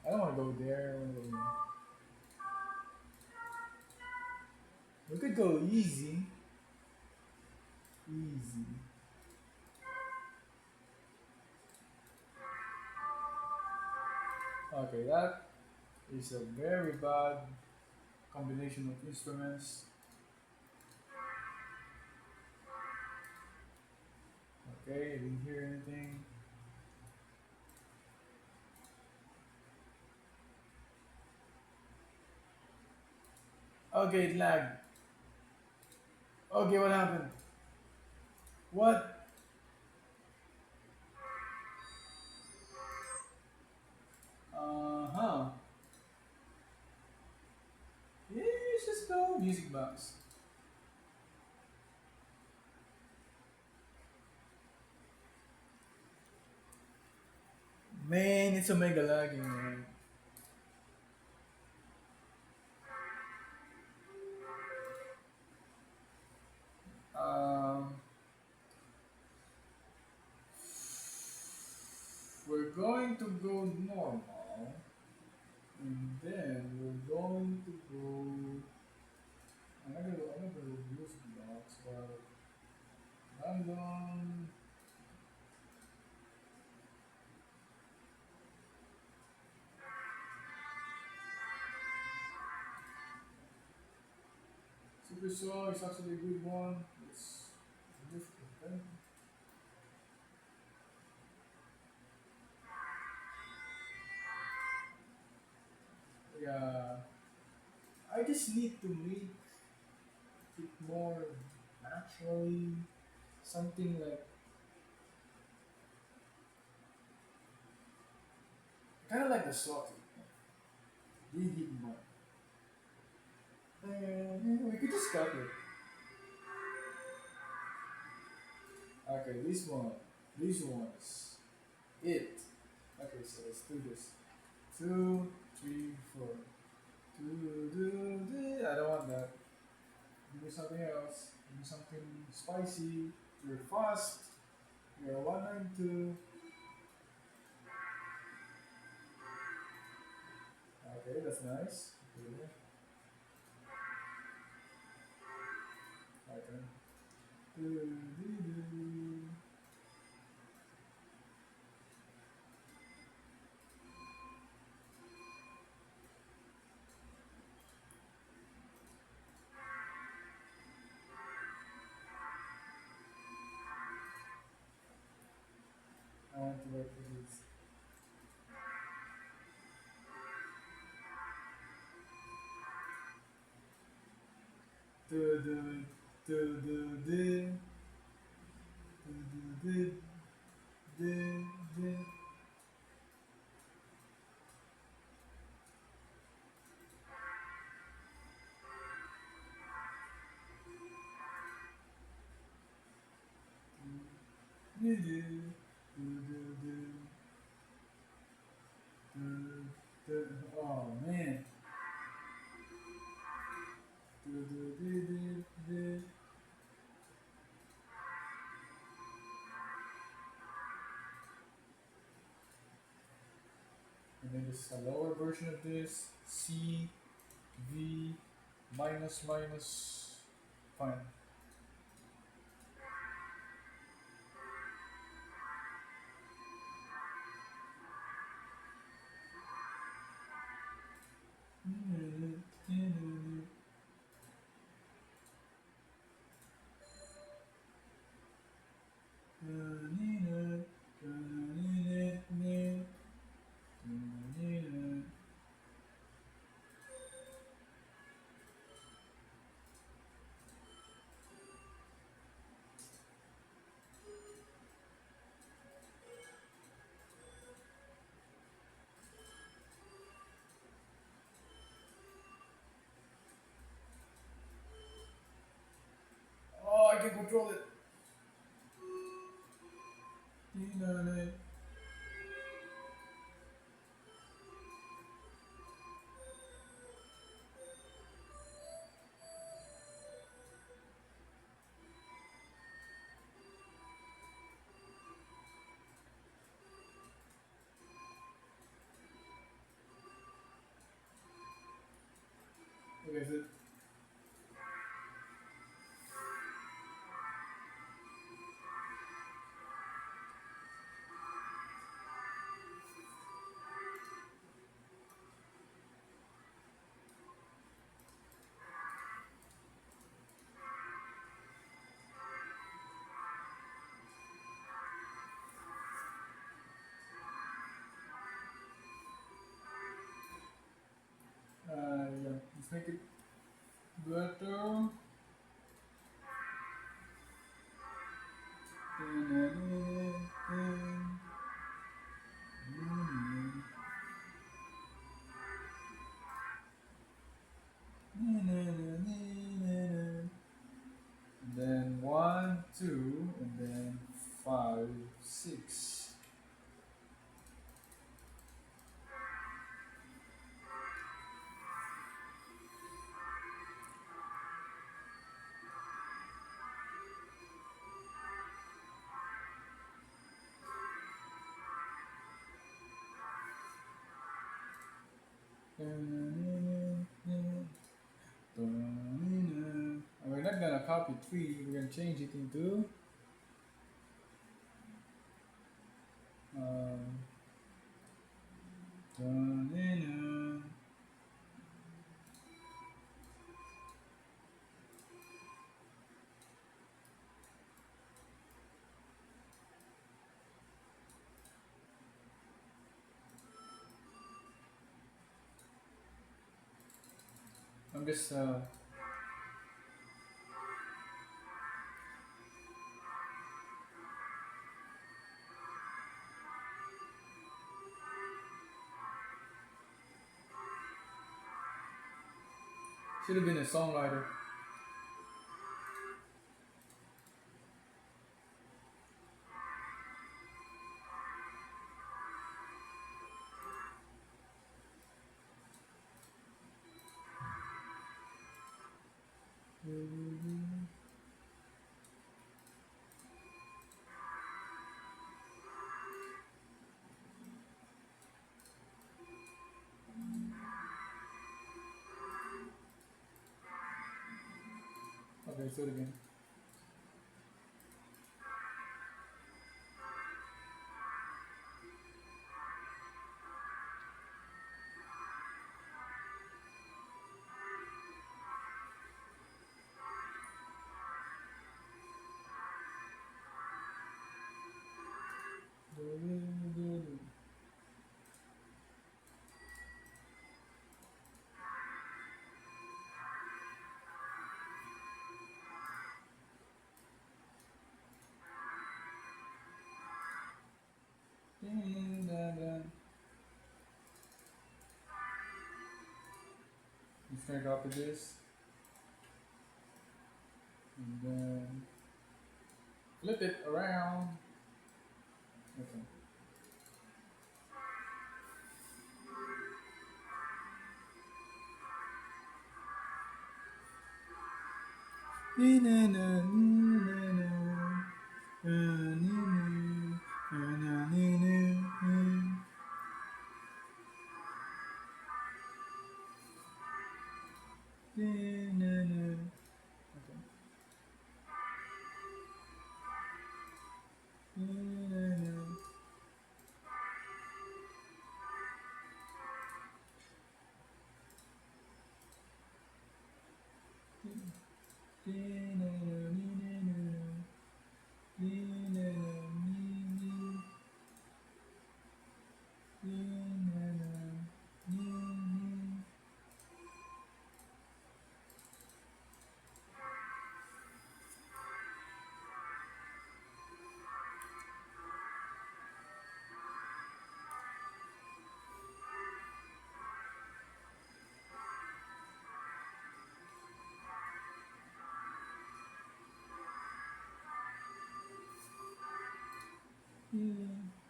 I don't want to go there. I wanna go here. We could go easy. Easy. Okay, that is a very bad combination of instruments. Okay, I didn't hear anything. Okay, it lagged. Okay, what happened? What? Huh. Yeah, let's just go music box. Man, it's a mega lagging, man. Um, we're going to go normal, and then we're going to go. I'm not gonna go music box, but random. Super song is actually a good one. It's different. Yeah, I just need to make it more naturally. Something like kind of like the salty. Really hit more. We could just cut it. Okay, this one. This one's it. Okay, so let's do this. Two, three, four. I don't want that. Give me something else. Give me something spicy. You're fast. You're 192. Okay, that's nice. Okay. Okay. Do, do, do. I want to work with this. Do, do, do, do, do. Do, do, do, do. Do, do, do, do, do. Do, do. Oh man. Do, do, do, do, do. And then there's a lower version of this. C, V, minus, minus. Fine. control it. Okay, so yeah, let's make it better. And then 1, 2, and then 5, 6. And we're not gonna copy 3, we're gonna change it into um, I'm just should have been a songwriter. Okay, so again. Just gonna copy this and then flip it around. Okay.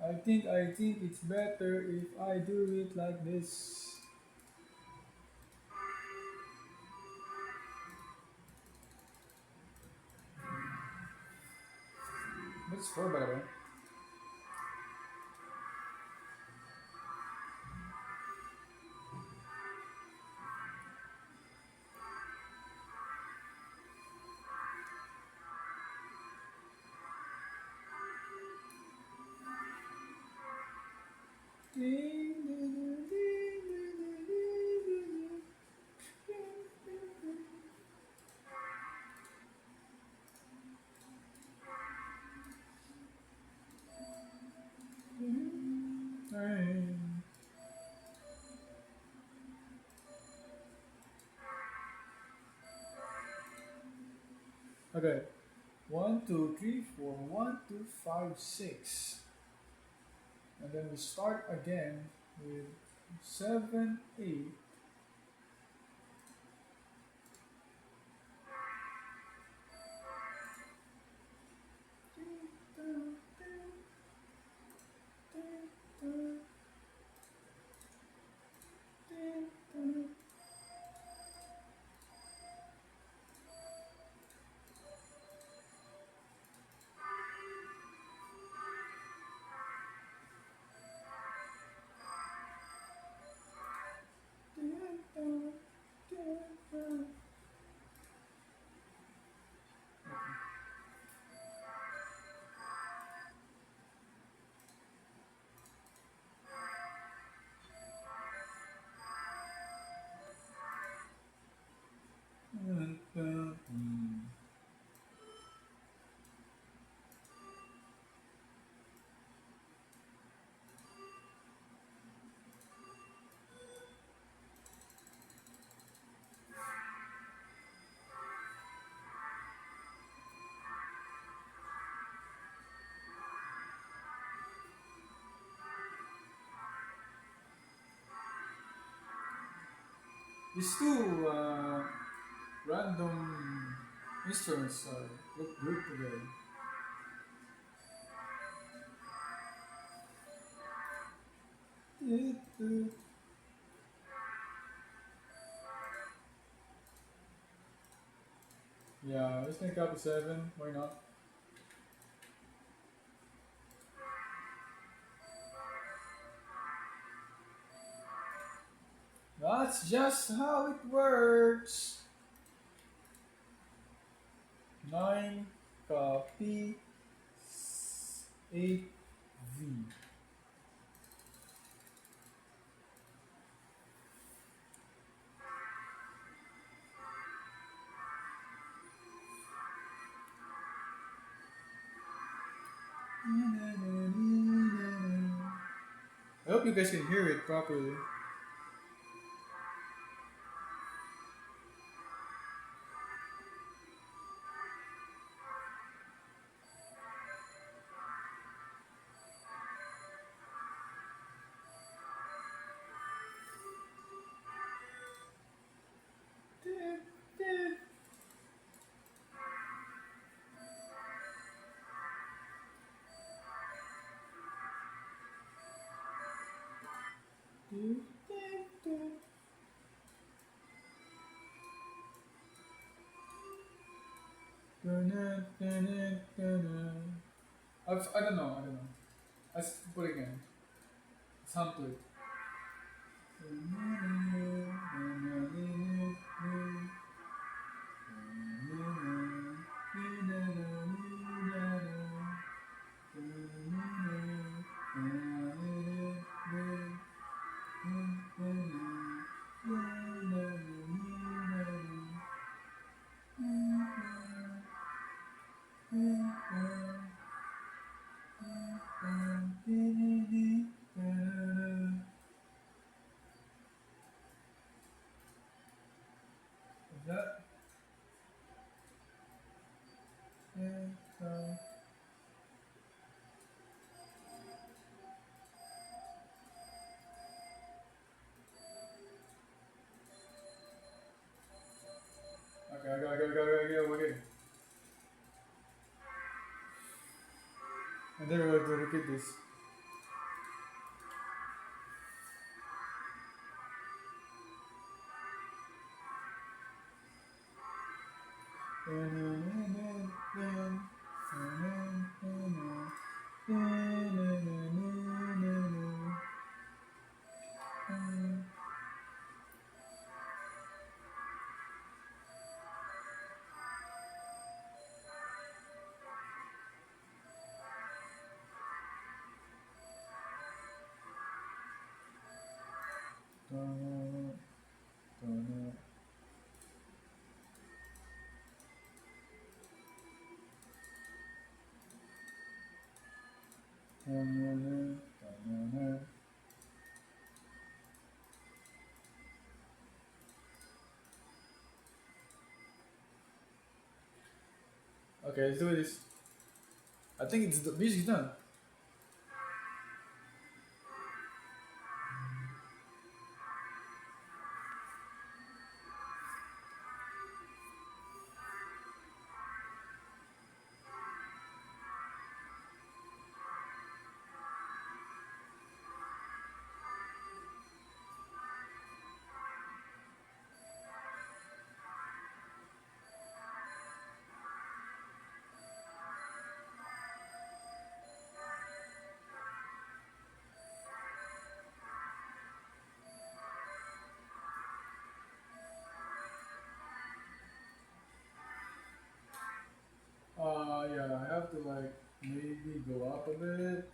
I think it's better if I do it like this. What's for by the way? Okay. 1, 2, 3, 4, 1, 2, 5, 6. And then we start again with 7, 8. These two random instruments look good together. Yeah, let's make up a 7. Why not? That's just how it works. 9 copy 8 V. I hope you guys can hear it properly. I don't know. Let's put it again. Sound to it. Is that? Okay. And then we're going to repeat this. Okay, let's do this. I think it's the music done. Yeah, I have to like maybe go up a bit.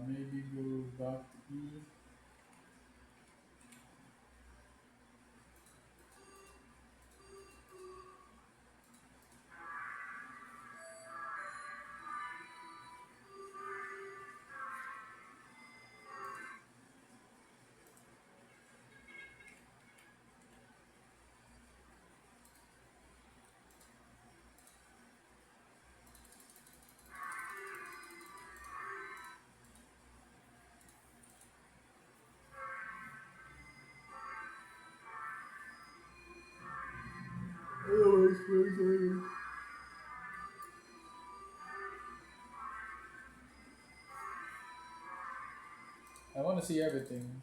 Maybe go back to E. Oh, it's crazy. I want to see everything.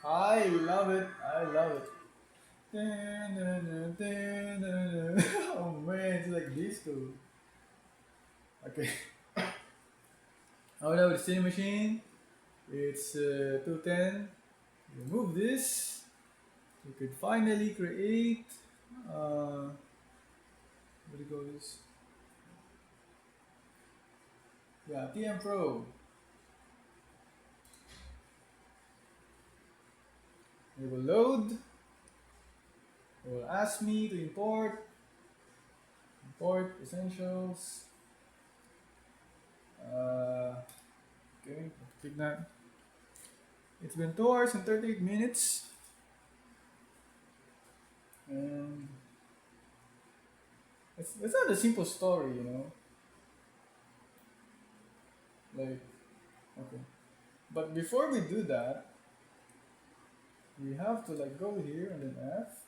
I love it. I love it. Oh man, it's like disco. Okay. Now we have the same machine. It's 210. Remove this. We could finally create. What do you call this? Yeah, TM Pro. It will load. It will ask me to import essentials. Okay, click that. It's been 2 hours and 38 minutes. And it's not a simple story, you know. Like, okay. But before we do that, we have to like go here and then F.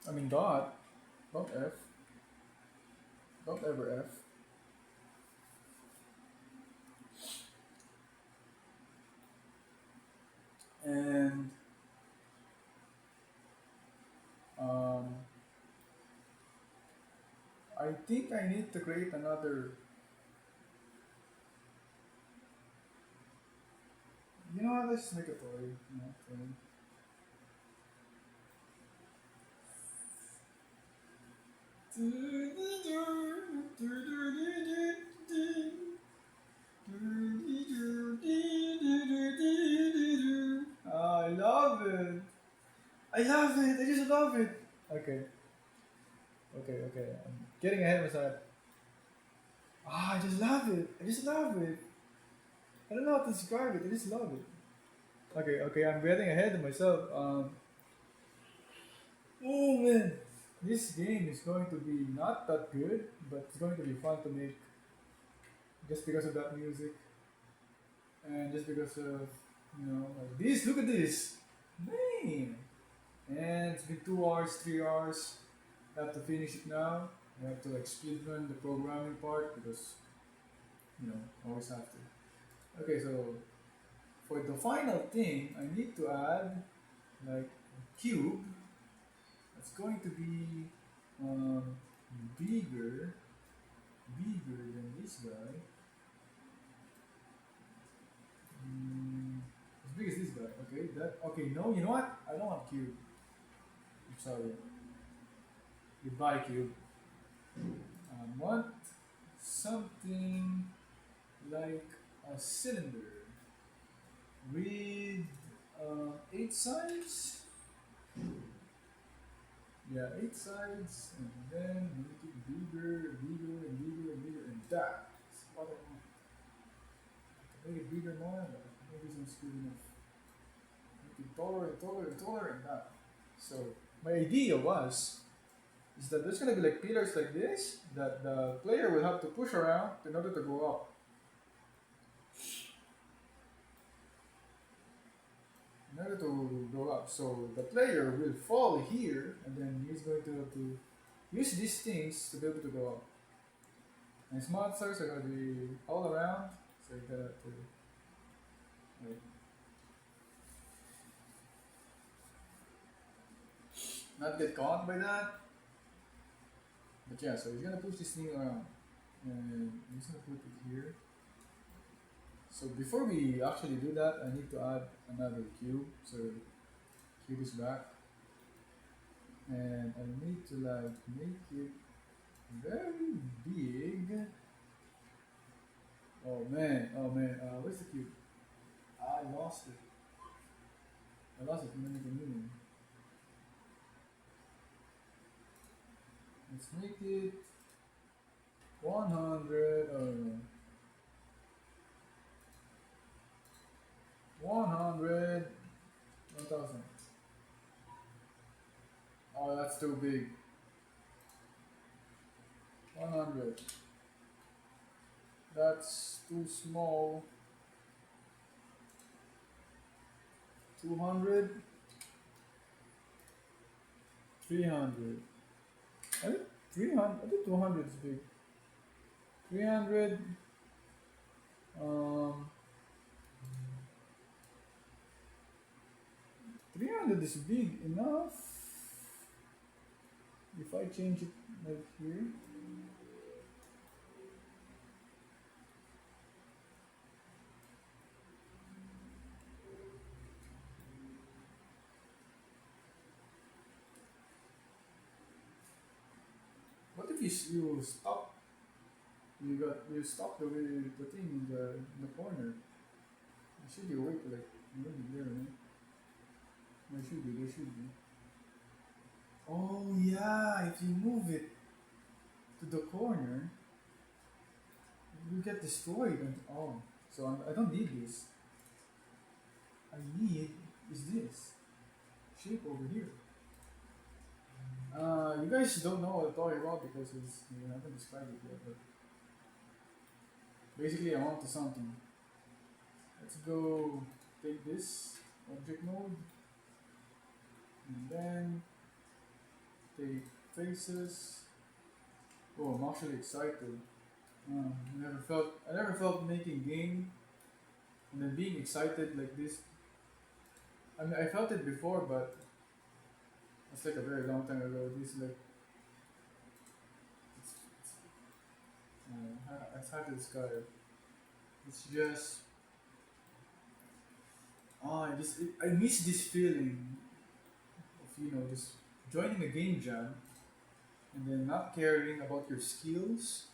I mean dot F, don't ever F. And um, I think I need to create another. You know what? Let's just make a toy. You know, toy. Oh, I love it. I love it. I just love it. Okay, okay. I'm getting ahead of myself. Ah, I just love it. I just love it. I don't know how to describe it. I just love it. Okay. I'm getting ahead of myself. Oh man, this game is going to be not that good, but it's going to be fun to make just because of that music and just because of like this. Look at this, man. And it's been 2 hours, 3 hours. I have to finish it now. I have to like speedrun the programming part because always have to. Okay, so for the final thing, I need to add like a cube that's going to be um, bigger than this guy. As big as this guy. Okay, that. Okay, no, you know what? I don't want cube. I'm sorry. Goodbye, cube. I want something like a cylinder with 8 sides. Yeah, 8 sides, and then make it bigger, and that's what I want. Make it bigger more, but maybe it's not good enough. Make it taller, and that. So my idea was is that there's gonna be like pillars like this that the player will have to push around in order to go up. In order to go up. So the player will fall here and then he's going to have to use these things to be able to go up. And his monsters are gonna be all around. So you gotta have to like, not get caught by that. But yeah, so he's gonna push this thing around. And he's gonna put it here. So before we actually do that, I need to add another cube. So cube is back. And I need to like make it very big. Oh man, where's the cube? I lost it. I lost it. I'm gonna make a new one. Let's make it 100. Oh no. 100. 1000. Oh, that's too big. 100. That's too small. 200. 300. I think 300. I think 200 is big. 300. Um, 300 is big enough. If I change it like here, what if you stop? You stop the thing in the corner. It should be awake like maybe there, right? There should be. There should be. Oh yeah, if you move it to the corner, you get destroyed. And oh, so I don't need this. I need is this shape over here. You guys don't know what I'm talking about because you haven't described it yet. But basically, I want to something. Let's go take this object node and then take faces. Oh, I'm actually excited. I never felt making game and then being excited like this. I mean, I felt it before, but it's like a very long time ago. This like it's, it's hard to describe. It's just I miss this feeling of just joining a game jam and then not caring about your skills,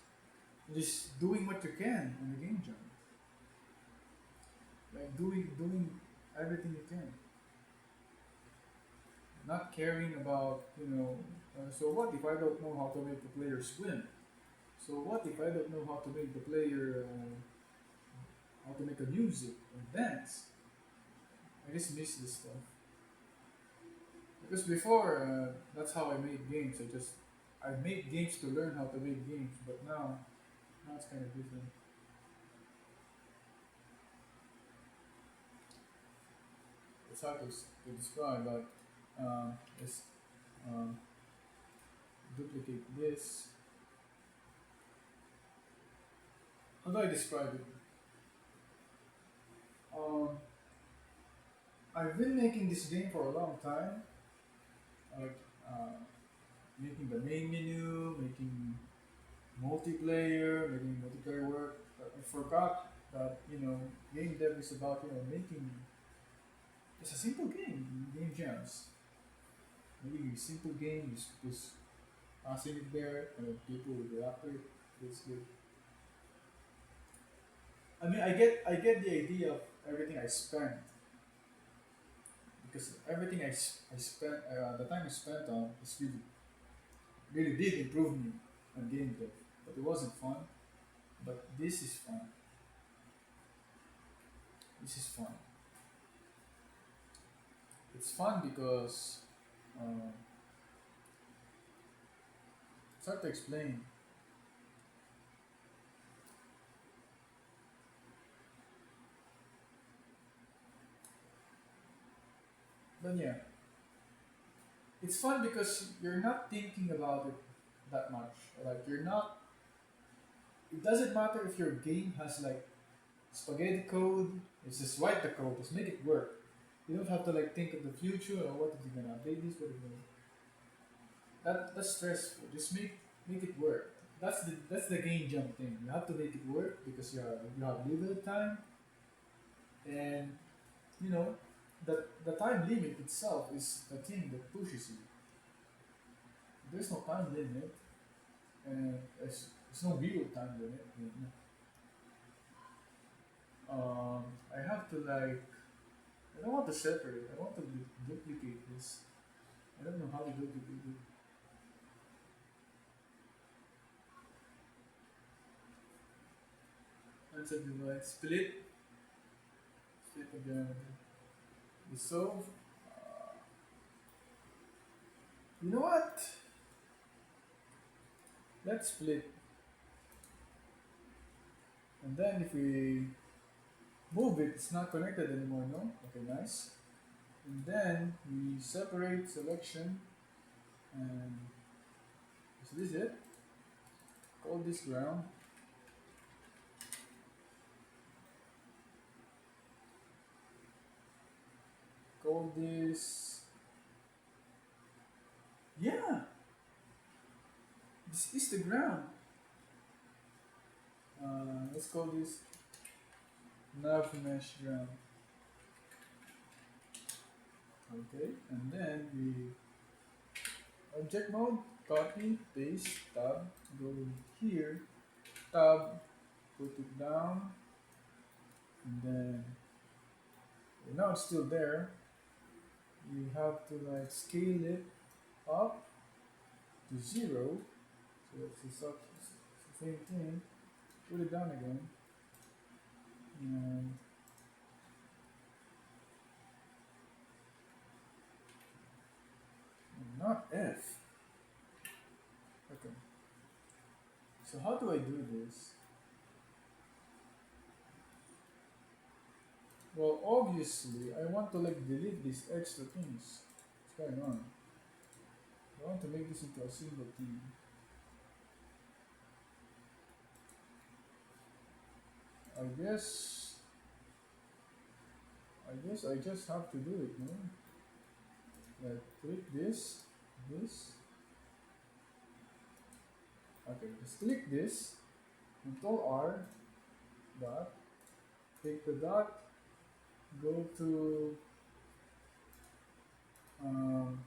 and just doing what you can in the game jam, like doing everything you can, not caring about so what if I don't know how to make the player swim? So what if I don't know how to make the player how to make a music and dance? I just miss this stuff because before that's how I made games. I made games to learn how to make games, but now it's kind of different. It's hard to describe, but let's um, duplicate this. How do I describe it? Um, I've been making this game for a long time, like making the main menu, making multiplayer work. But I forgot that game dev is about making just a simple game jams. Maybe a simple game, just passing it there, and people will react to it. It's good. I mean, I get the idea of everything I spent because everything I spent the time I spent on is really did improve me on game dev, but it wasn't fun. But this is fun. This is fun. It's fun because uh, it's hard to explain. But yeah, it's fun because you're not thinking about it that much. Like you're not. It doesn't matter if your game has like spaghetti code. It's just write the code. Just make it work. You don't have to like think of the future or what is he gonna update this. What is gonna that's stressful. Just make it work. That's the game jump thing. You have to make it work because you have limited time, and you know the time limit itself is the thing that pushes you. There's no time limit, and there's no real time limit. I have to like I don't want to separate. I want to duplicate this. I don't know how to duplicate it. Once I divide, split again, dissolve. You know what? Let's split, and then if we move it, it's not connected anymore. No. Okay, nice. And then we separate selection, and is this it? Call this ground. Call this. Yeah. This is the ground. Let's call this nav mesh ground. Okay, and then we object mode, copy, paste, tab, go here, tab, put it down, and then now it's still there. You have to like scale it up to 0. So it's the same thing. Put it down again. And not F. Okay. So how do I do this? Well, obviously, I want to like delete these extra things. What's going on? I want to make this into a single thing. I just have to do it, no? Like click this, this. Okay, just click this, Control R, dot, take the dot, go to um,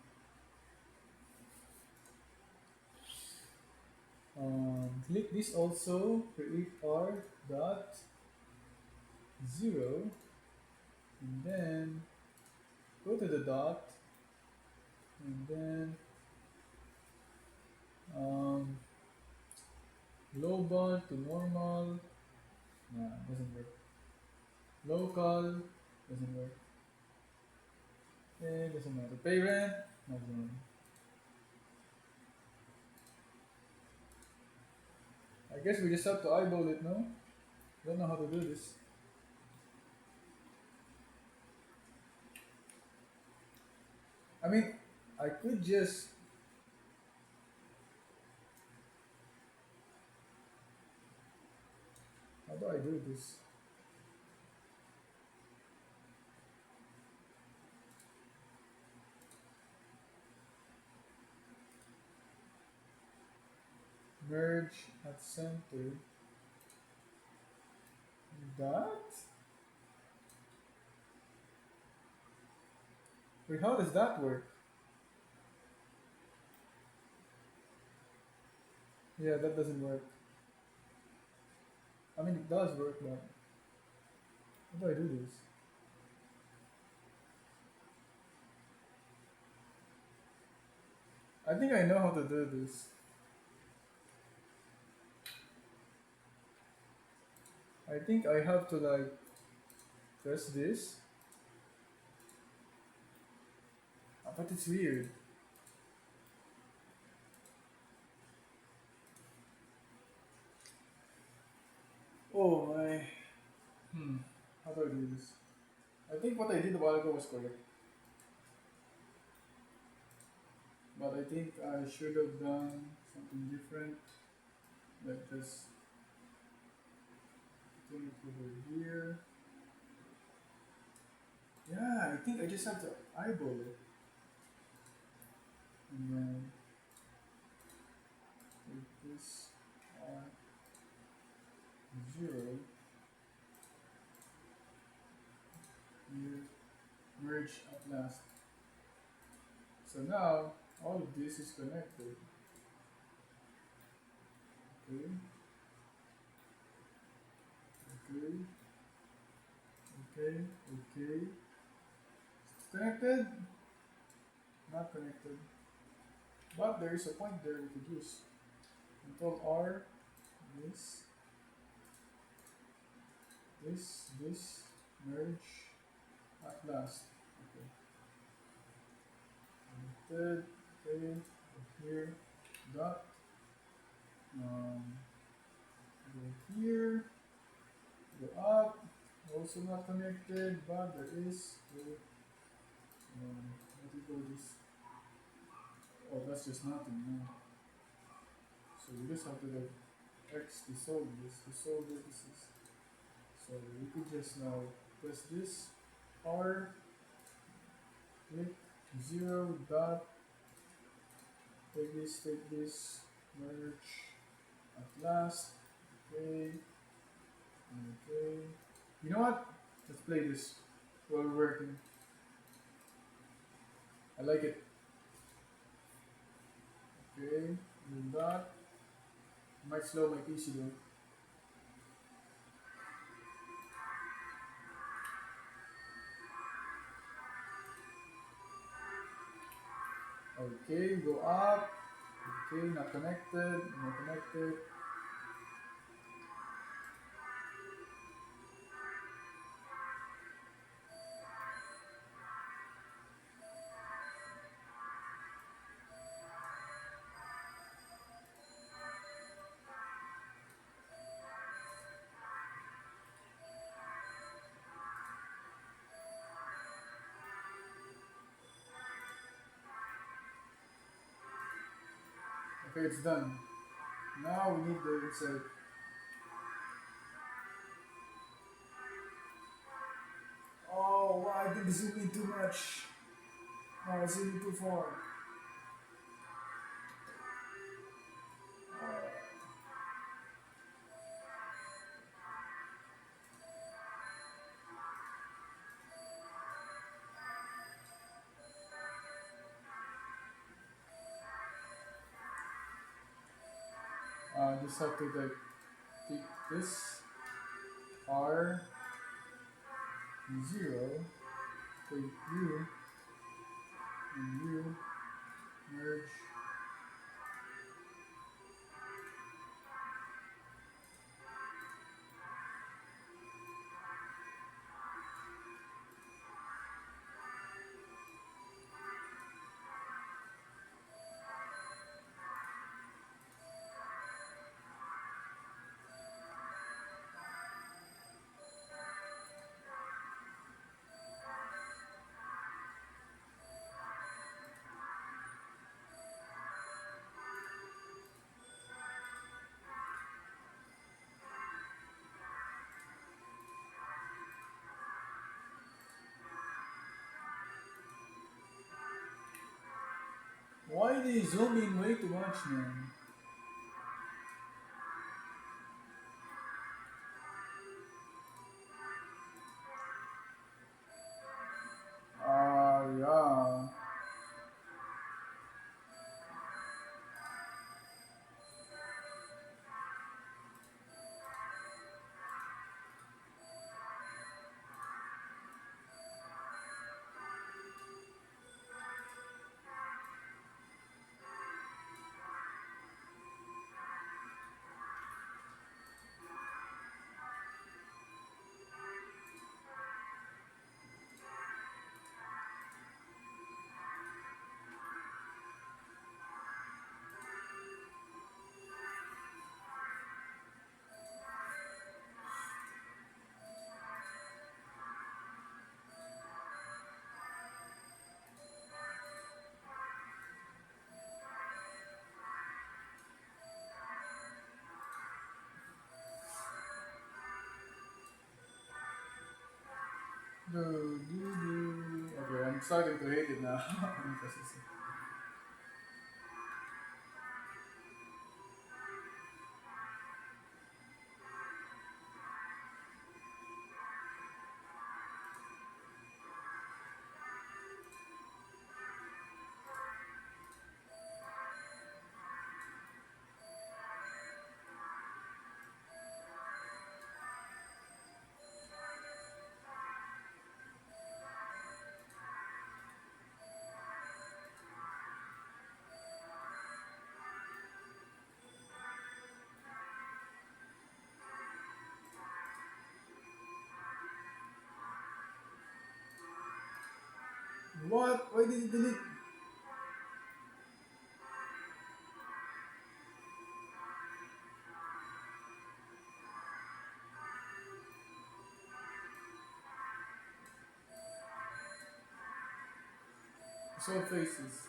click this also, create R dot 0, and then go to the dot, and then global to normal, nah, doesn't work. Local, doesn't work. Doesn't matter. Pay rent, not going. I guess we just have to eyeball it, no? Don't know how to do this. I mean, I could just how do I do this? Merge at center. That? Wait, how does that work? Yeah, that doesn't work. I mean, it does work, but how do I do this? I think I know how to do this. I think I have to like press this. But it's weird. Oh my. How do I do this? I think what I did a while ago was correct. But I think I should have done something different. Like just put it over here. Yeah, I think I just have to eyeball it. And then take this R 0 here, merge at last. So now all of this is connected. Okay. Okay. Okay. Okay. It's connected? Not connected. But there is a point there we could use. Control R, this, this, merge at last. Okay. Connected. Okay. Here. Dot. Go here. Go up. Also not connected, but there is. What do you call this? Oh, that's just nothing. No. So we just have to like X dissolve this. Dissolve what this is. So we could just now press this R, click 0 dot, take this, Merge. At last. Okay. Okay. You know what? Let's play this while we're working. I like it. Okay. Do that. Might slow my PC though. Okay, go up. Okay, not connected. Not connected. Okay, it's done. Now we need the insert. Oh, I did zoom in too much. Oh, I zoomed in too far. Just have to like take this R 0, take U and U, merge. Why do you zoom in way too much, man? Yeah. Okay, I'm starting to hate it now. What? Why did you delete? Show faces.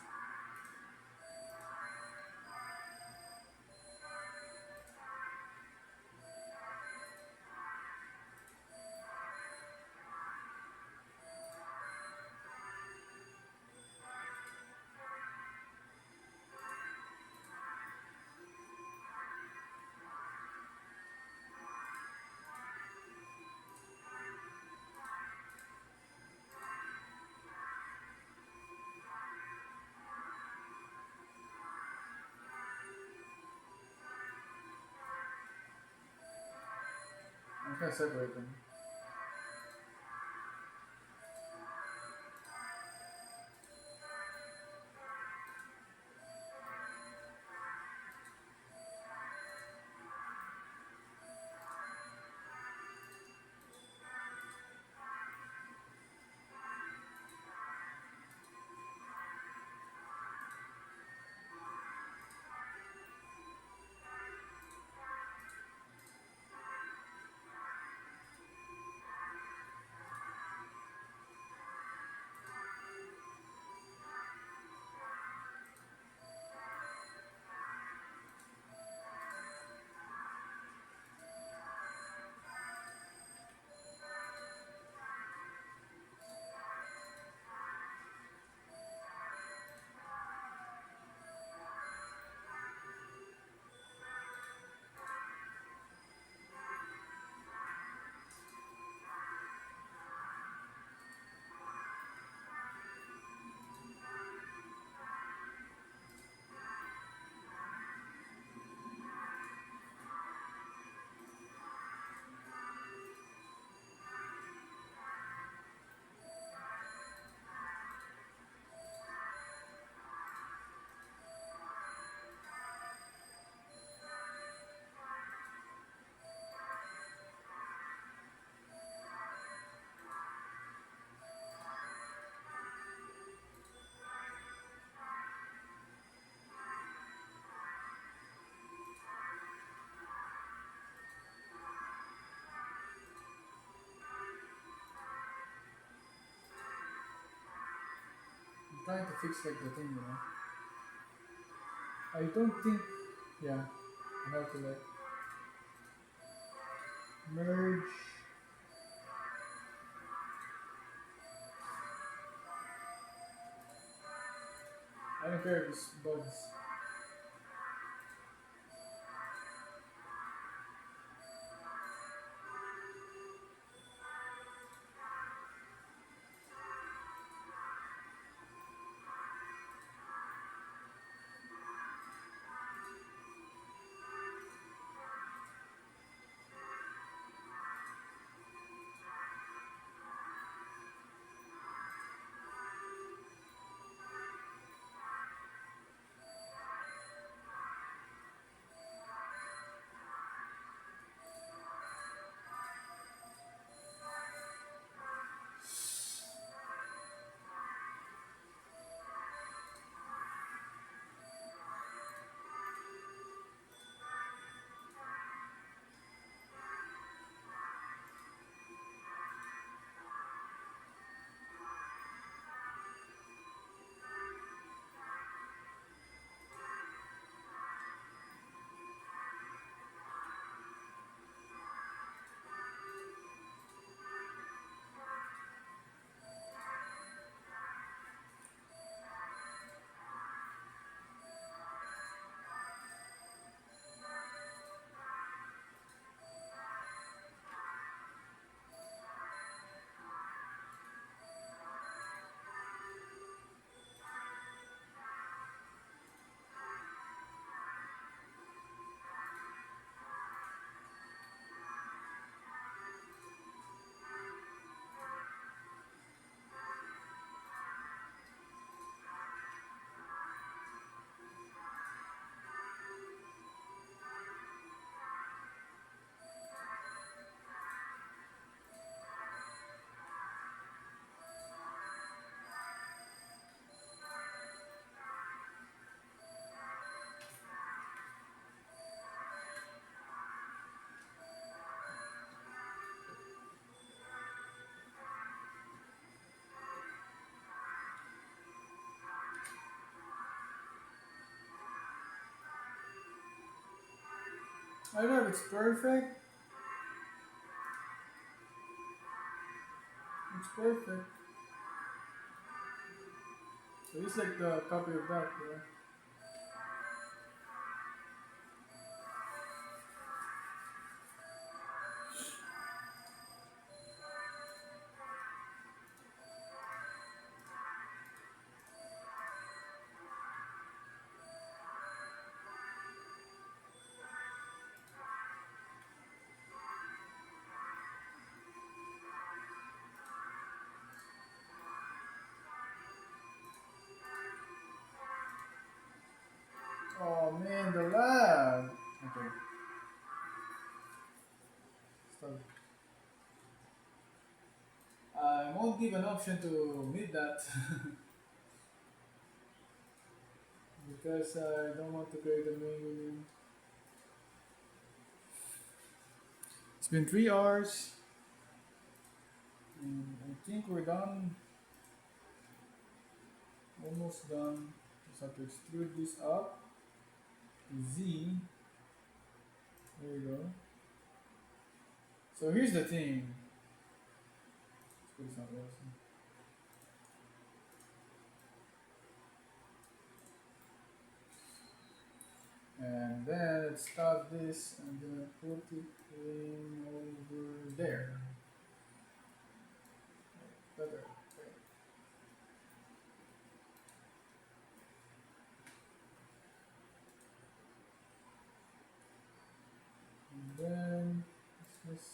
can separate them. I'm trying to fix like the thing, you know. I don't think, yeah, I have to like merge. I don't care if it's bugs. I don't know if it's perfect. It's perfect. So it's like the copy of that, yeah. Oh man, the lag. Okay, stop. I won't give an option to mute that because I don't want to create a main. It's been 3 hours, and I think we're done. Almost done. Just have to extrude this up. Z. There you go. So here's the thing. Let's put this on awesome. And then let's start this and then put it in over there. Better. Okay. And then this.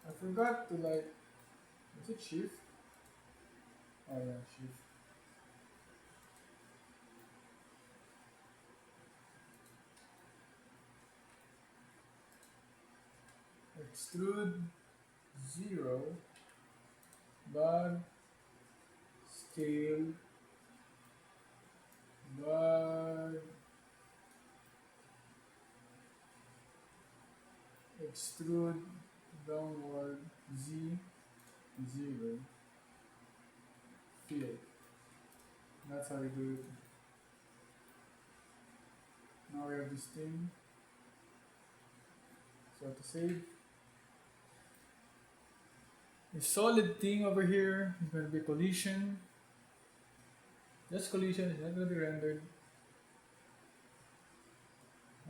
I forgot to like. Is it shift? Oh yeah, shift. Extrude 0. Bag. Scale. Bag. Extrude downward Z 0 field. That's how you do it. Now we have this thing. So to save. The solid thing over here is going to be collision. Just collision is not going to be rendered.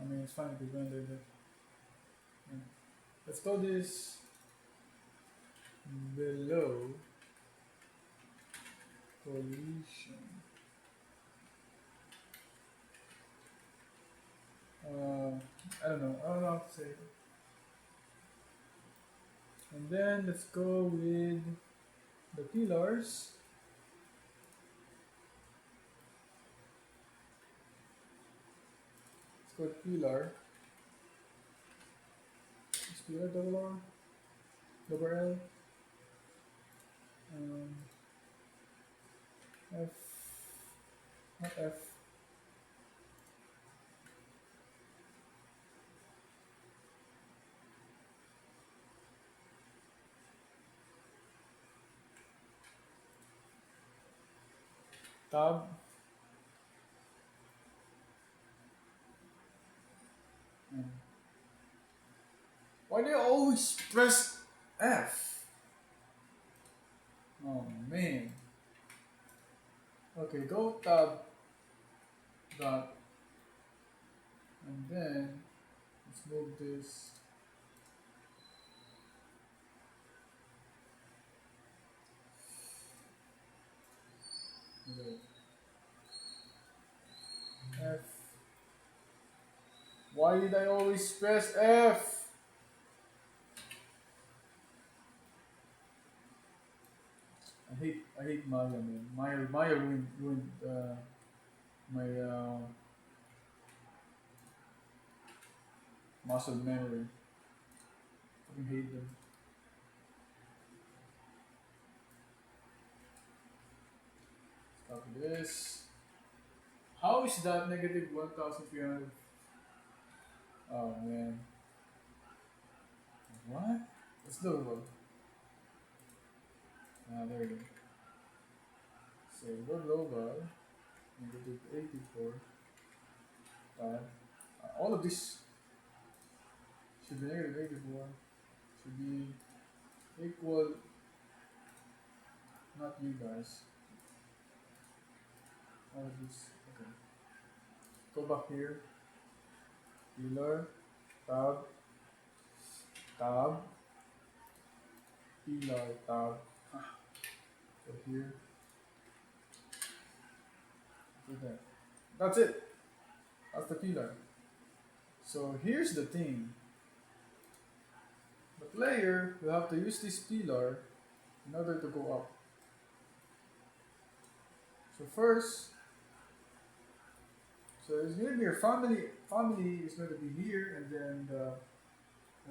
I mean, it's fine if it's rendered. But, yeah. Let's call this below collision. I don't know how to say it. And then let's go with the pillars. Let's go with pillar. Is pillar double R? Double L? F. Not F. Tab. Why do you always press F? Oh man. Okay, go tab dot and then let's move this. Okay. F. Why did I always press F? I hate Maya, man. Maya ruined my muscle memory. I hate them. Copy this. How is that negative 1,300? Oh man. What? Let's do it. There we go. So go global, negative 84. All of this should be negative 84. Should be equal, not you guys. All of this, okay. Go back here. Pillar, tab, tab, pillar, tab. Go here. Do that. That's it. That's the pillar. So here's the thing. The player will have to use this pillar in order to go up. So first, so it's going to be your family. Family is going to be here, and then the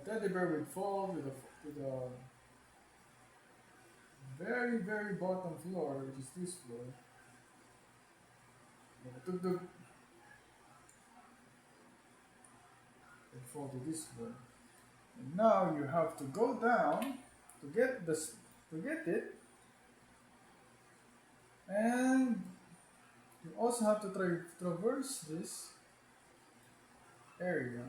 teddy bear would fall to the very very bottom floor, which is this floor. Tuk-tuk would fall to this floor. And now you have to go down to get this to get it, and you also have to traverse this area.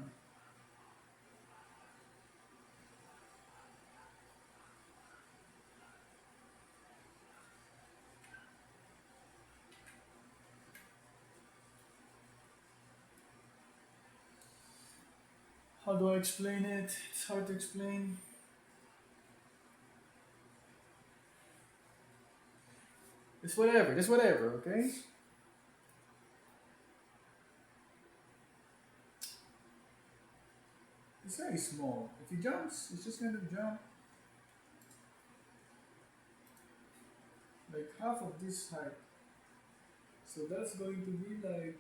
How do I explain it? It's hard to explain. It's whatever. Just whatever. Okay. It's very small. If he jumps, it's just going to jump like half of this height. So that's going to be like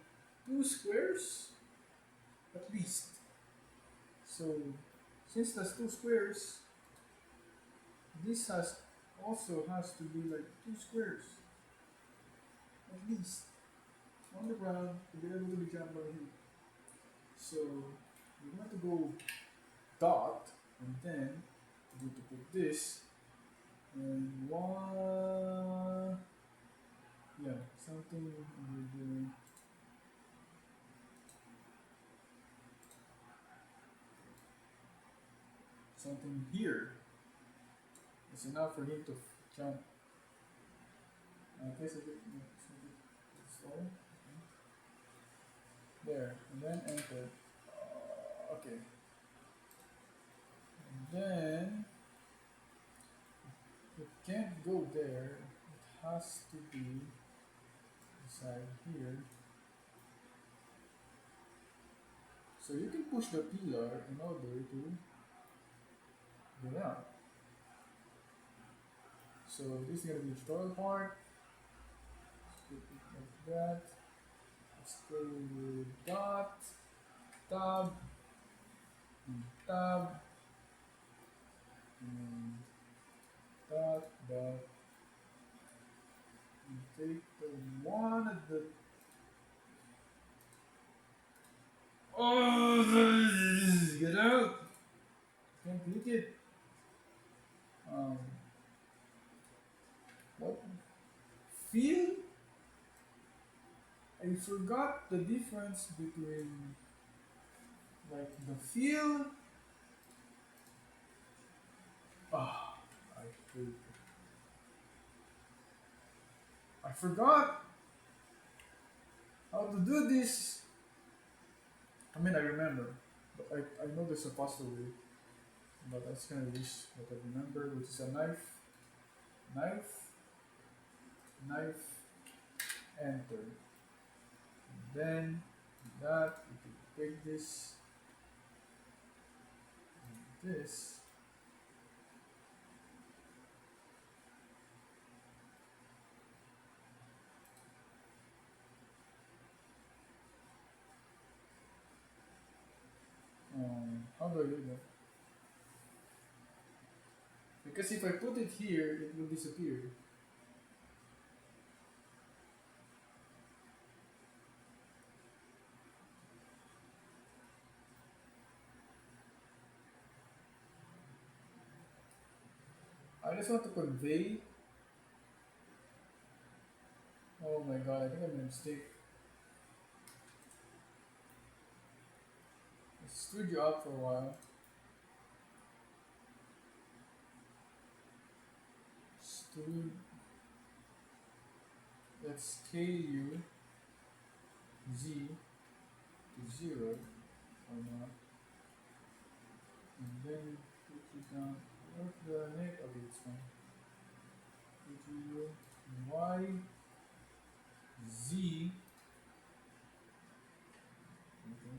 2 squares at least. So since that's 2 squares, this has to be like 2 squares at least on the ground to be able to be jumped by him. So we want to go dot and then we need to put this and one, yeah, something with something here. It's enough for him to jump. I guess a bit, yeah, it's a bit slow. There, and then enter. Okay, and then it can't go there. It has to be inside here. So you can push the pillar in order to get out. So this is gonna be the tutorial part. Let's put it like that. Let's go with dot, tab, and tab, and dot, dot. And take the one at the. Oh, get out! Can't click it. Um, what? Feel? I forgot the difference between like the feel. Ah, I hate it. I forgot how to do this. I mean, I remember, but I know there's a faster way. But that's gonna use what I remember, which is a knife, knife, knife, enter. And then that you can take this and this. How do I do that? Because if I put it here, it will disappear. I just want to convey. Oh my god, I think I made a mistake. I screwed you up for a while. Screwed. Let's scale you z to 0 or not. And then put you down. What the heck? Okay, it's fine. Put you y z. Okay.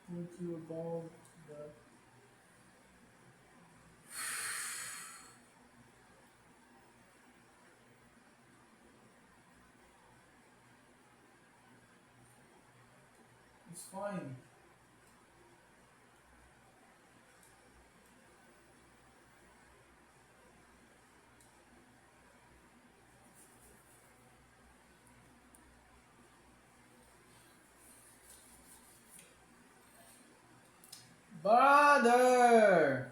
Put you above that. fine. Brother!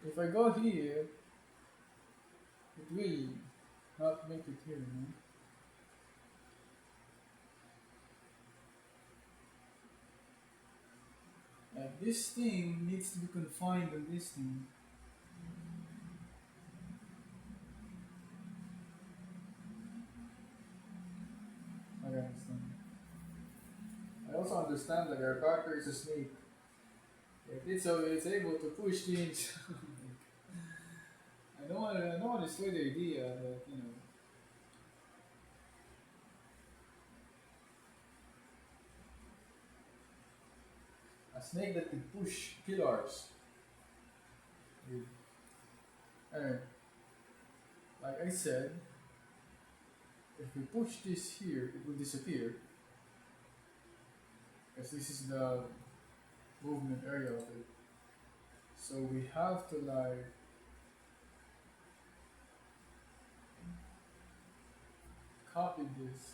If I go here, it will not make it here, no? Like this thing needs to be confined on this thing. I understand. I also understand that our character is a snake. It's able to push things. I don't want to destroy the idea that, a snake that can push pillars. Alright, like I said, if we push this here, it will disappear. Because this is the movement area of it. So we have to like copy this.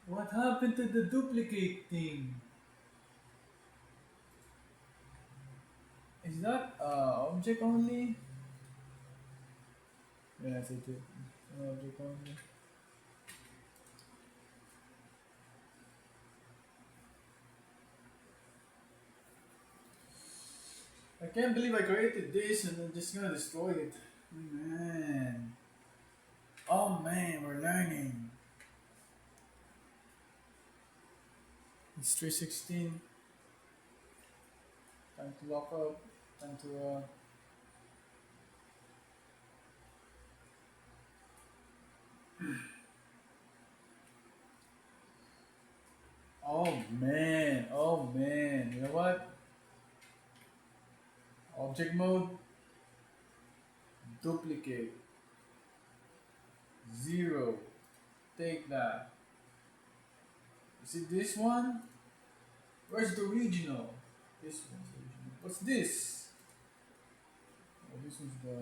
What happened to the duplicate thing? Is that object only? Yes, it is. Object only. I can't believe I created this and I'm just gonna destroy it. Man. Oh man, we're learning. It's 3:16. Time to lock up. Time to oh man, you know what? Object mode, duplicate, 0. Take that. You see this one? Where's the original? This one's the original. What's this? Oh, this one's the.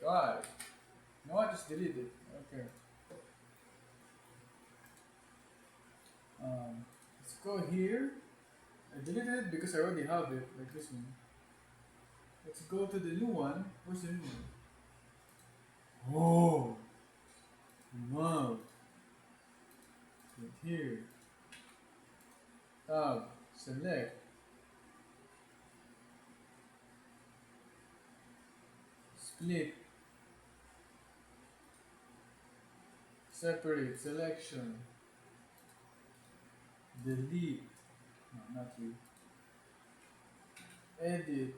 God. No, I just deleted it. Okay. Let's go here. I deleted it because I already have it, like this one. Let's go to the new one. Where's the new one? Oh, wow. Right here. Tab, select. Split. Separate, selection. Delete. No, not you. Edit.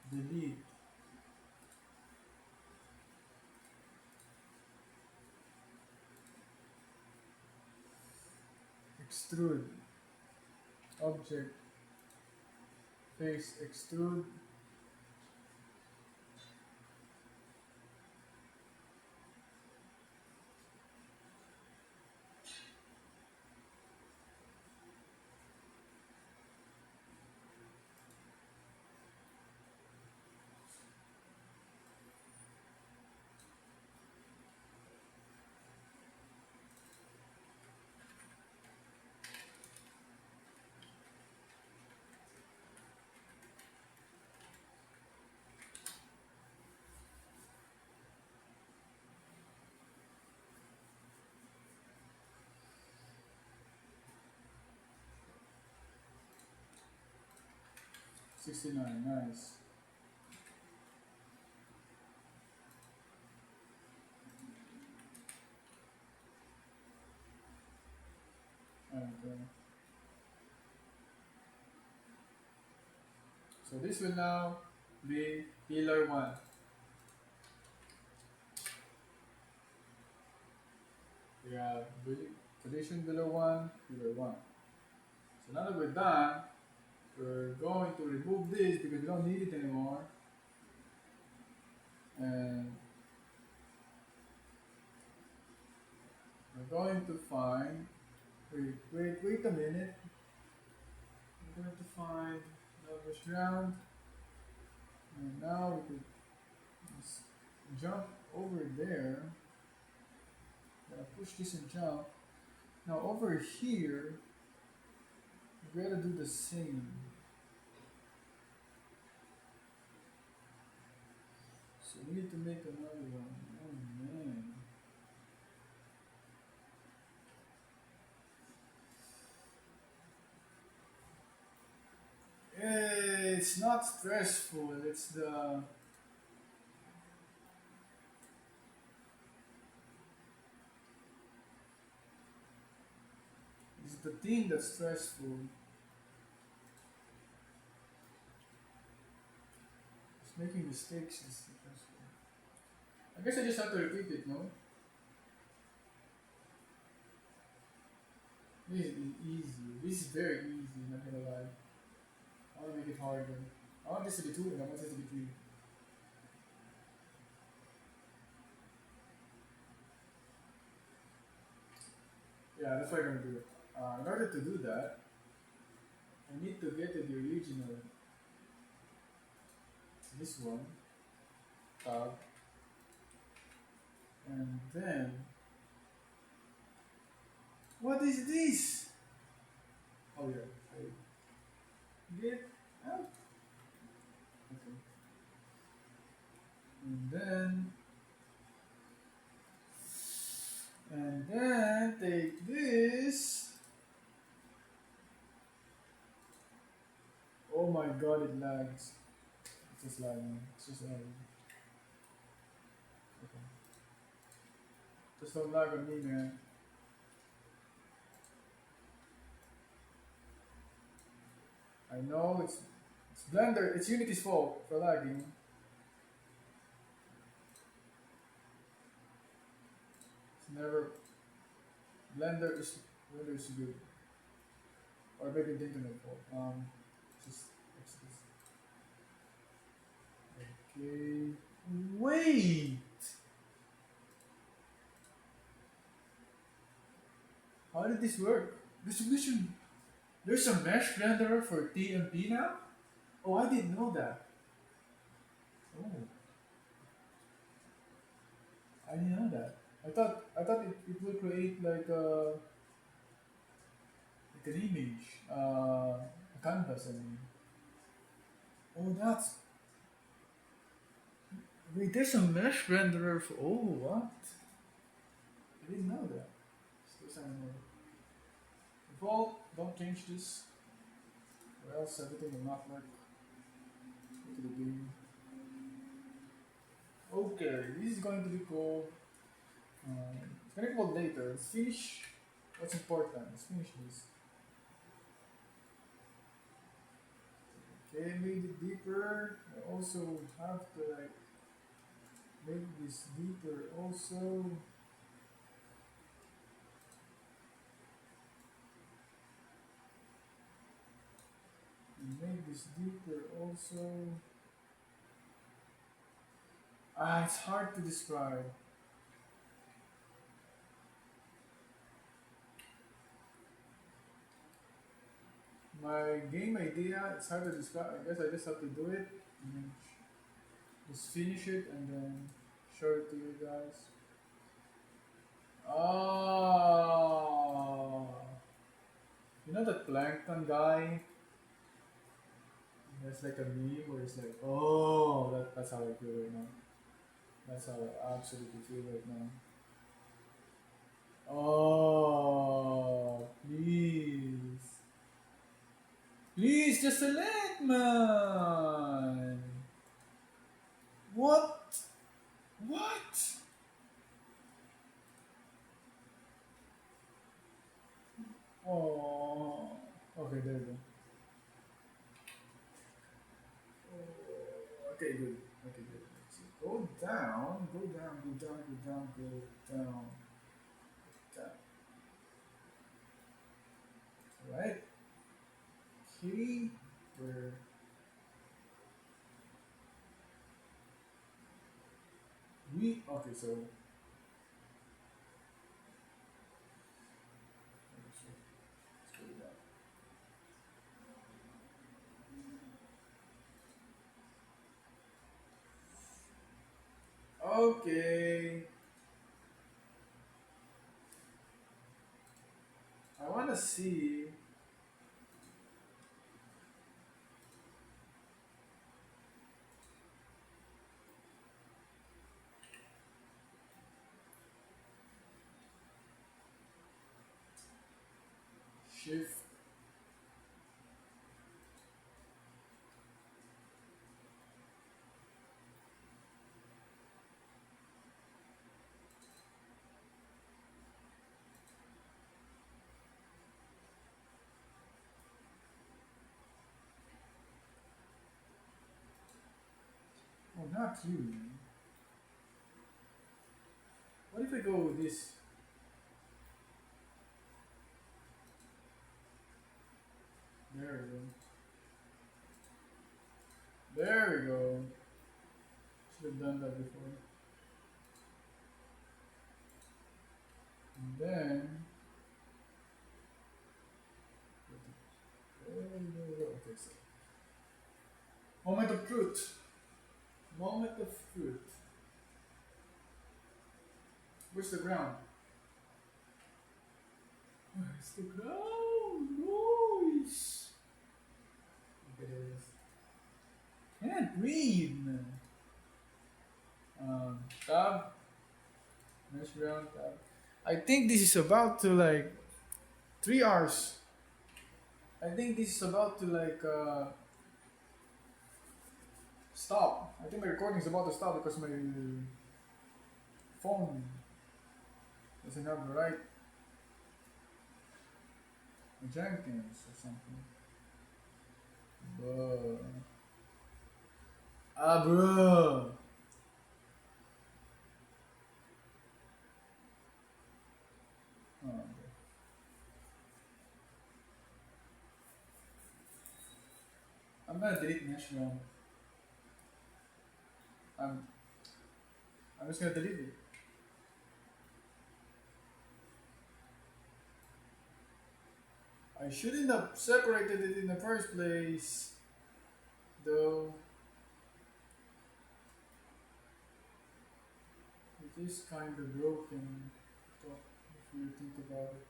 Delete. Extrude. Object. Face, extrude. $69, nice. Okay. So this will now be pillar 1. We have position below 1, figure 1. So now that we're done, we're going to remove this because we don't need it anymore. And we're going to find, wait a minute. We're going to find numbers round. And now we could just jump over there. Gonna push this and jump. Now over here, we gotta do the same. So we need to make another one. Oh man. It's not stressful, it's the thing that's stressful. It's making mistakes is stressful. I guess I just have to repeat it, no? This is easy. This is very easy, not gonna lie. I wanna make it harder. I want this to be 2 and I want this to be 3. Yeah, that's what I'm gonna do. In order to do that, I need to get to the original, this one, tab, and then, what is this? Oh yeah, I get out. Okay. And then take this. Oh my god, it lags. It's just lagging. It's just lagging. Okay. Just don't lag on me, man. I know it's Blender. It's Unity's fault for lagging. It's never Blender is good. Or maybe the internet fault. Just fix this. Okay. Wait. How did this work? Distribution. There's a mesh renderer for TMP now? Oh, I didn't know that. Oh, I didn't know that. I thought it will create like an image, a canvas. I mean. Oh, that's wait. There's a mesh renderer for. Oh, what? I didn't know that. Still sound more. Default. Don't change this, or else everything will not work. Go to the game. Okay, this is going to be cool. It's gonna be called later. Let's finish what's important. Let's finish this. Okay, made it deeper. I also have to like make this deeper also. And make this deeper also. It's hard to describe. My game idea, it's hard to describe. I guess I just have to do it and then just finish it and then show it to you guys. Oh, you know that plankton guy? There's like a meme where it's like, oh, that's how I feel right now. That's how I absolutely feel right now. Oh, please. Please, just select, man. What? What? Oh. Okay, there you go. Oh, okay, good. Okay, good. So go down, go down, go down, go down, go down, down. right? Okay, where we okay, so let's go with that. Okay, I want to see. Shift. Oh, not you, man. What if I go with this? There we go. There we go. Should have done that before. And then. There we go. Okay, so. Moment of truth. Moment of truth. Where's the ground? Where's the ground? Noise. Okay, there it is. Can't breathe, man. Tab. Mesh ground tab. I think this is about to like 3 hours. I think this is about to like stop. I think my recording is about to stop because my phone doesn't have the right Jenkins or something. Bruh. Ah, bruh. Oh, okay. I'm gonna delete mesh round. I'm I'm just gonna delete it. I shouldn't have separated it in the first place, though. It is kind of broken, if you think about it.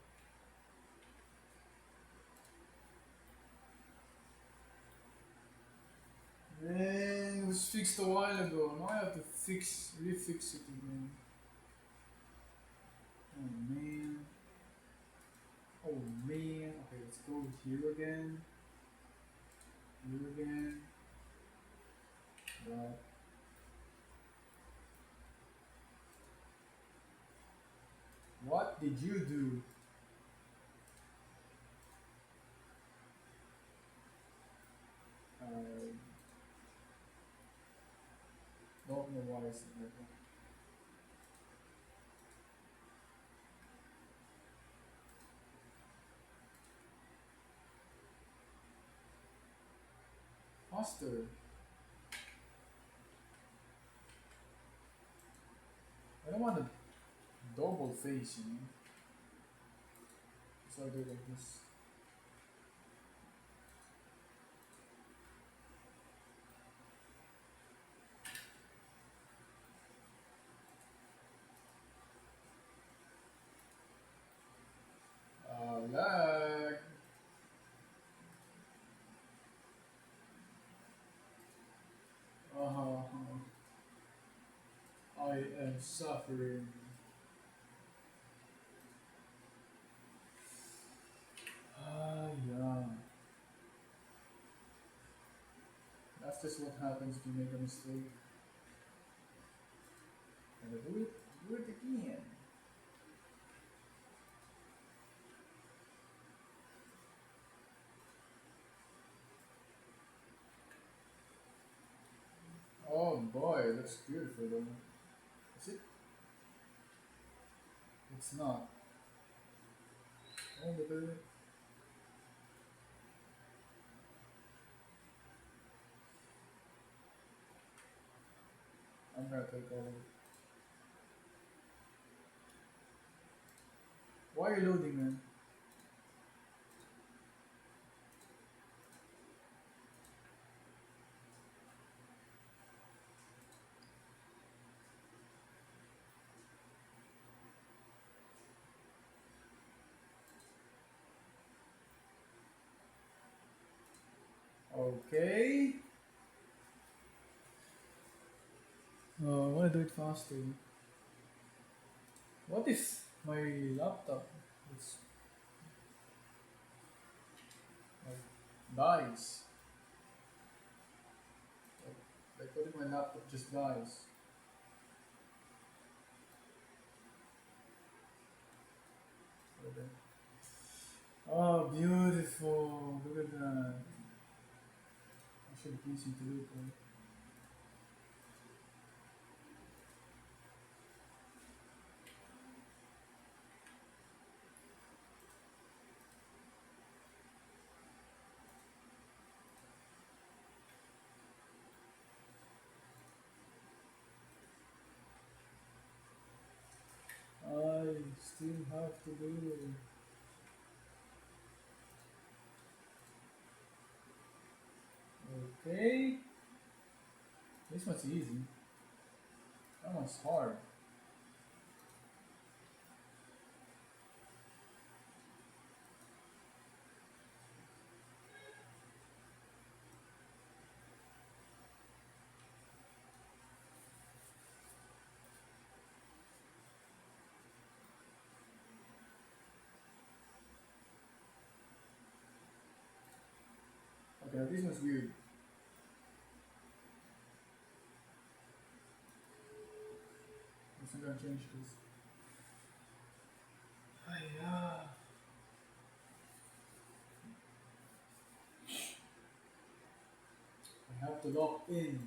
Man, it was fixed a while ago. Now I have to refix it again. Oh man. Oh man. Okay, let's go here again. Here again. That. What did you do? I don't know why it's like that. Faster. I don't want a double face, you know. So I do like this. Lag. Uh-huh. I am suffering. Yeah. That's just what happens if you make a mistake. Gotta do it again. Oh boy, it looks beautiful though. Is it? It's not. Oh, look at it. gonna take all of it. Why are you loading, man? Okay. I want to do it faster. What if my laptop is like dies? Like what if my laptop just dies? Okay. Oh, beautiful! Look at that. I should be easy to look at. I still have to do it. Okay. This one's easy. That one's hard. Okay, this one's weird. I'm gonna change this. Hiya. I have to lock in.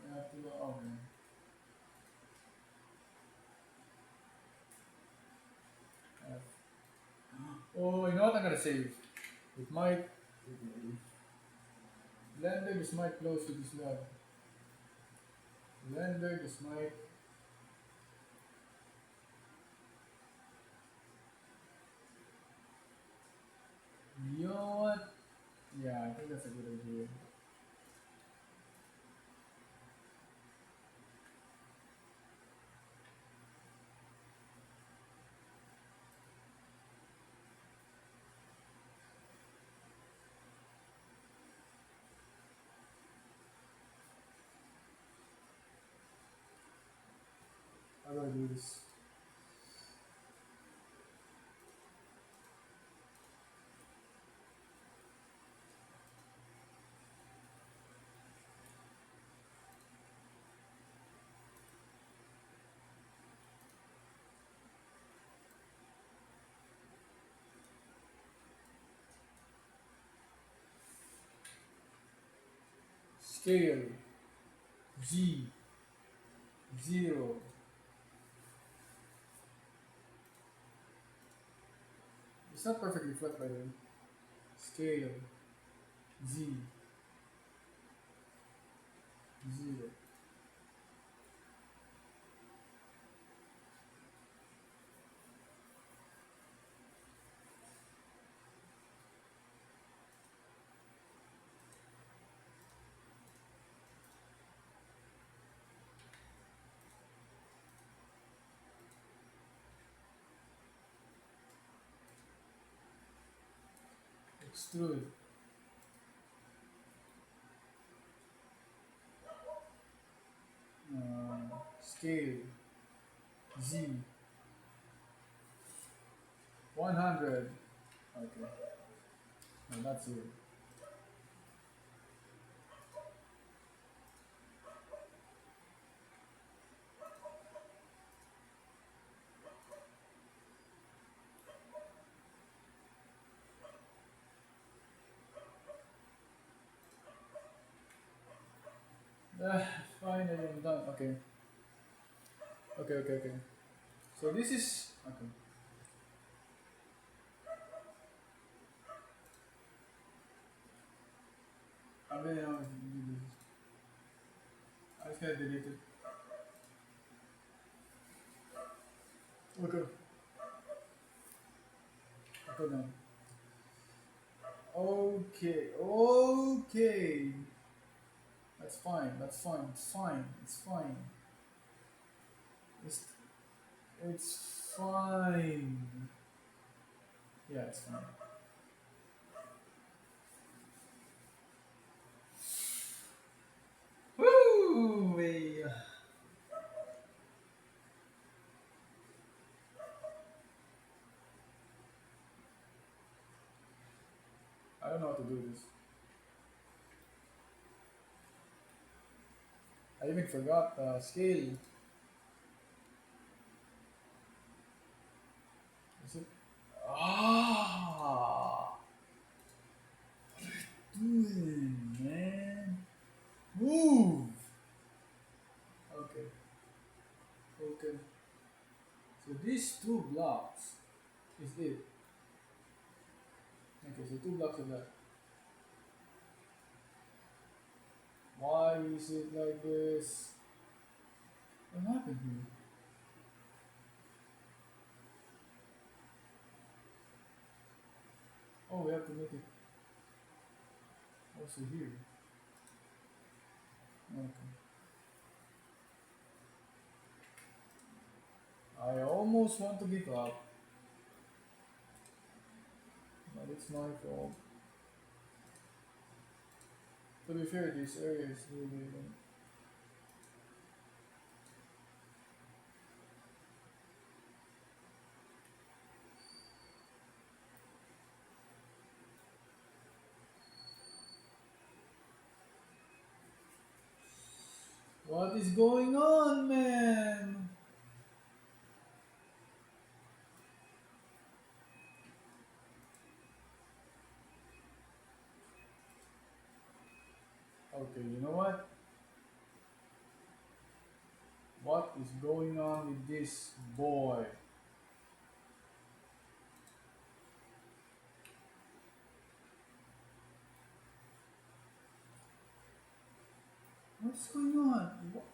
I have to lock. Oh man. Oh, you know what I'm gonna save? It might. Blender this might close to this level. Blender this might. You know what? Yeah, I think that's a good idea. How do I do this? Scale G 0. It's not perfectly flat by the way. Scale Z 0. Extrude scale Z 100. Okay, no, that's it. Finally, I'm done. Okay, okay. So this is okay. I'm gonna do this. I just gonna delete it. Okay. Okay then. Okay. Okay. That's fine. That's fine. It's fine. It's fine. It's it's fine. Yeah, it's fine. Woo! I don't know how to do this. I even forgot scale. Is it? Ah! Doing, man. Move! Okay. Okay. So these two blocks is it. Okay, so two blocks of that. Why is it like this? What happened here? Oh, we have to make it also here. Okay. I almost want to give up, but it's my fault. To be fair, this area is really. What is going on, man? Okay, you know what? What is going on with this boy? What's going on? What?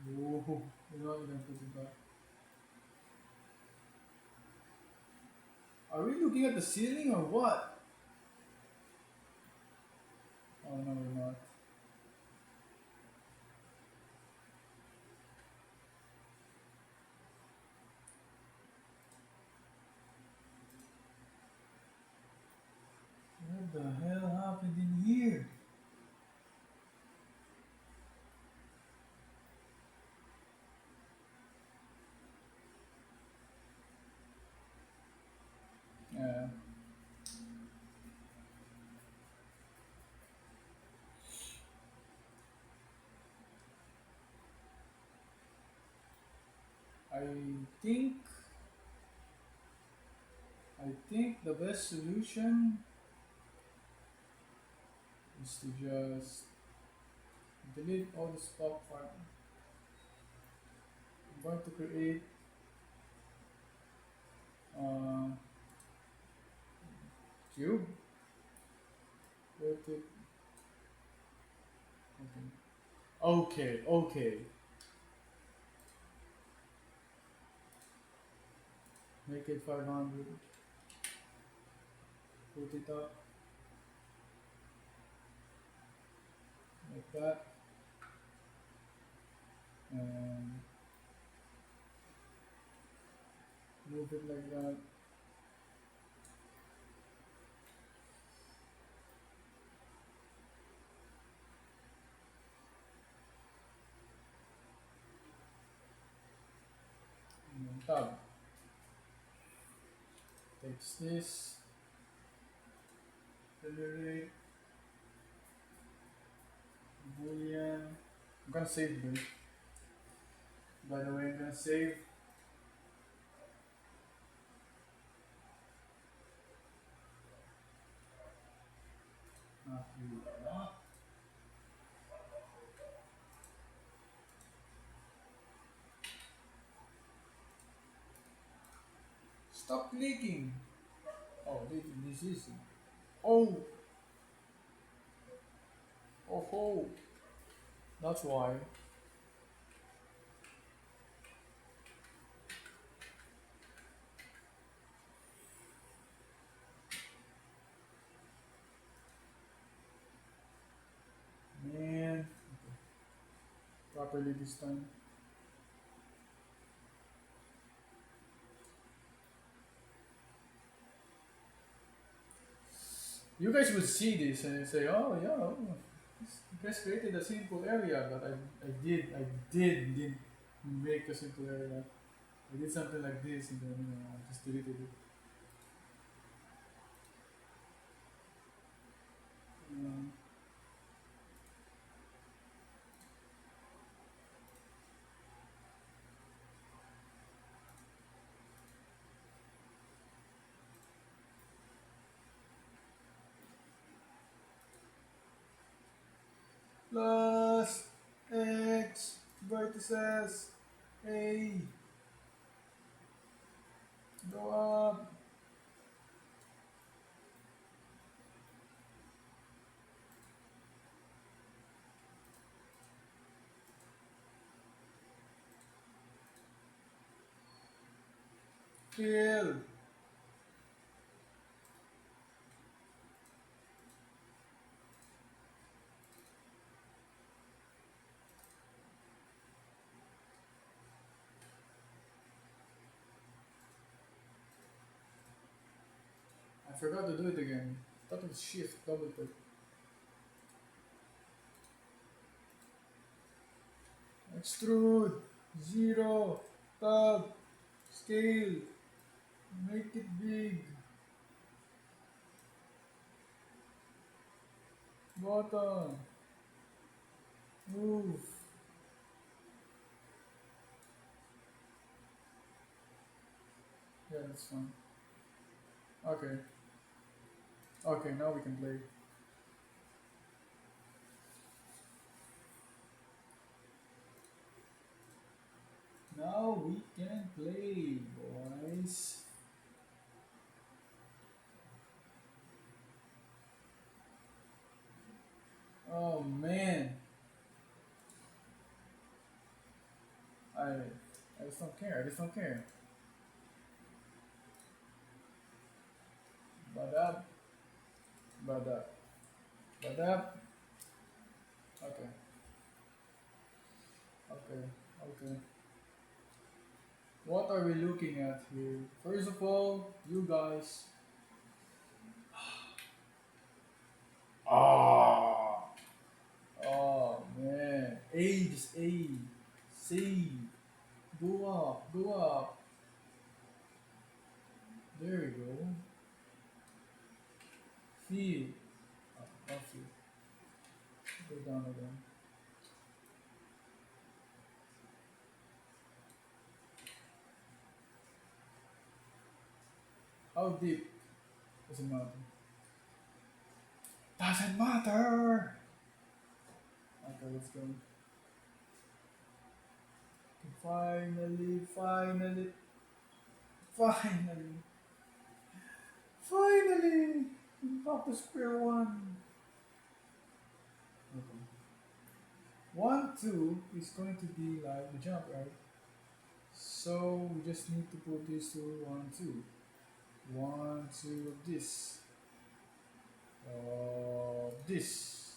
Whoa, you know what? You can put it back. Are we looking at the ceiling or what? Oh no, we're not. What the hell happened in here? Yeah. I think I think the best solution is to just delete all the stock file. I'm going to create uh, cube. Let it. Okay. Okay. Okay. Make it 500. Put it up like that, and move it like that. And then tab takes this, generate boolean. I'm gonna save this. By the way, I'm gonna save. Not you. What? Stop clicking. Oh, this is. Oh. Oh. ho. That's why. Man, properly this time. You guys would see this and say, "Oh yeah, oh, you guys created a simple area," but I did make a simple area. I did something like this and then I just deleted it. Um, plus x vertices a go up. Fill. I forgot to do it again. Thought it was shift double click. Extrude. Zero. Tab. Scale. Make it big. Bottom. Move. Yeah, that's fine. Okay. Okay, now we can play. Now we can play, boys. Oh man. I I just don't care. I just don't care. Badab. Badab. Badab. Okay. Okay. Okay. What are we looking at here? First of all, you guys. Ah. Oh man. A, just A. C. Go up. Go up. There we go. Feel. Not feel. Go down again. How deep? Doesn't matter. Doesn't matter! Okay, let's go. Finally, finally, finally, finally! Back to square one. Okay. 1, 2 is going to be like the jump, right? So we just need to put this to 1, 2. 1, 2 of this. This.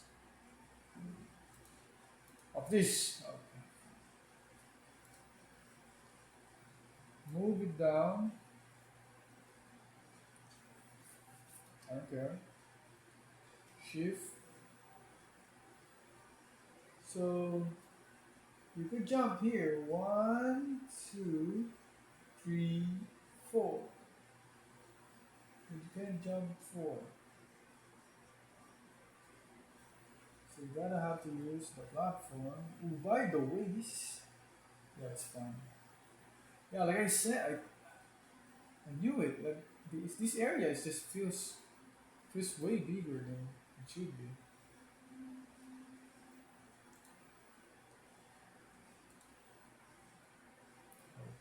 Of this. Okay. Move it down. I don't care. Shift. So you could jump here. 1, 2, 3, 4. You can jump 4. So you gotta have to use the platform. Oh, by the way, this. Yeah, it's fine. Yeah, like I said, I knew it. Like this area is just feels way bigger than it should be.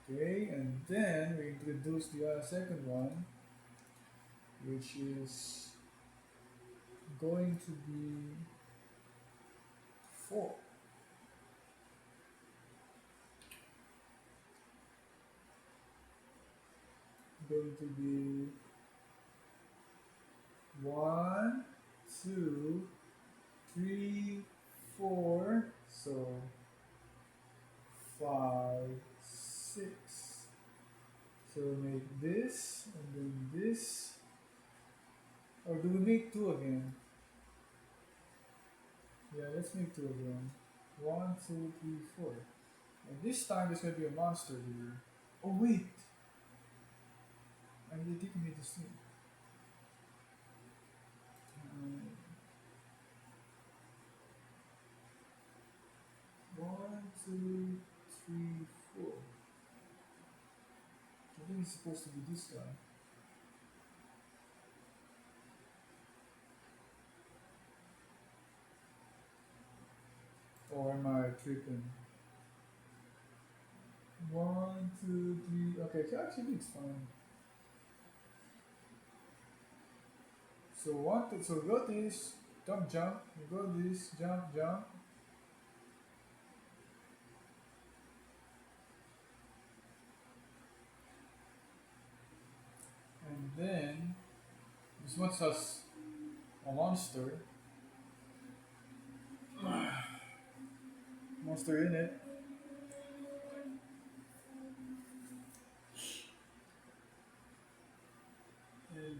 Okay, and then we introduce the second one, which is going to be 4. Going to be 1, 2, 3, 4. So 5, 6. So make this and then this. Or do we make 2 again? Yeah, let's make 2 again. 1, 2, 3, 4. And this time there's gonna be a monster here. Oh wait! I need to make this thing. 1, 2, 3, 4. I think it's supposed to be this guy. Or am I tripping? 1, 2, 3. Okay, so actually it's fine. So so go this, jump, jump. You go this, jump, jump. And then this one has a monster. Monster in it. And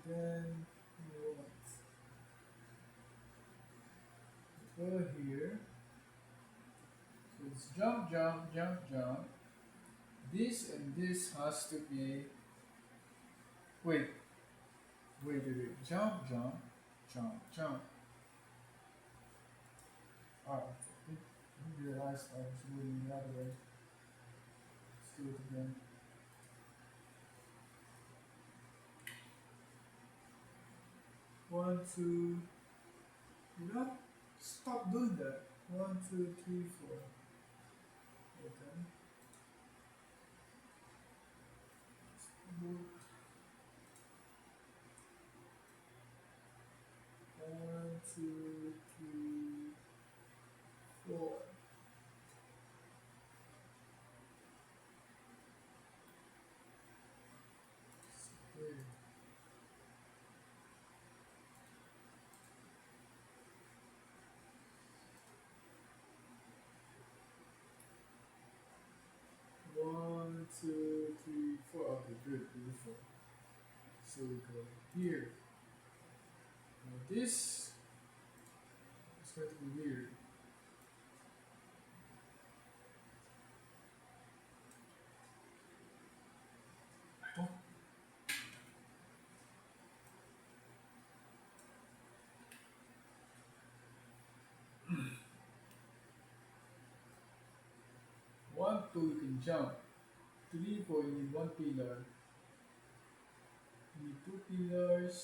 then what? Go here. So it's jump, jump, jump, jump. This and this has to be. Wait, wait. Jump, jump, jump, jump. Alright, I didn't realize I was moving the other way. Let's do it again. One, two. You know, stop doing that. 1, 2, 3, 4. Okay. Move. 1, 2, 3, 4. Okay. 1, 2, 3, 4. Okay, good, beautiful. So we go here. Now this is going to be weird. I don't. One, two, you can jump. 3, 4, you need 1 pillar. You need 2 pillars.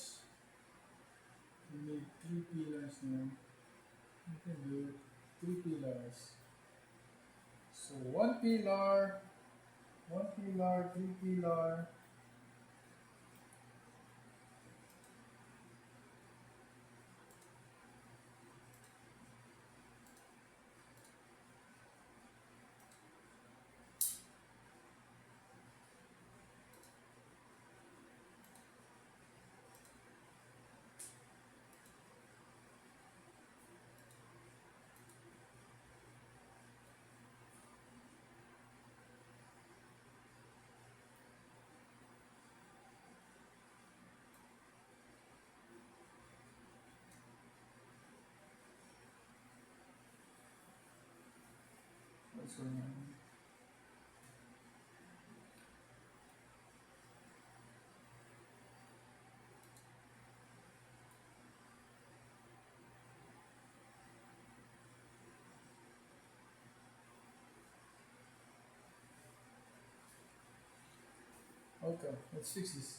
You need 3 pillars now. You can do it. 3 pillars. So 1 pillar, 3 pillar. What's going on? Okay, let's fix this.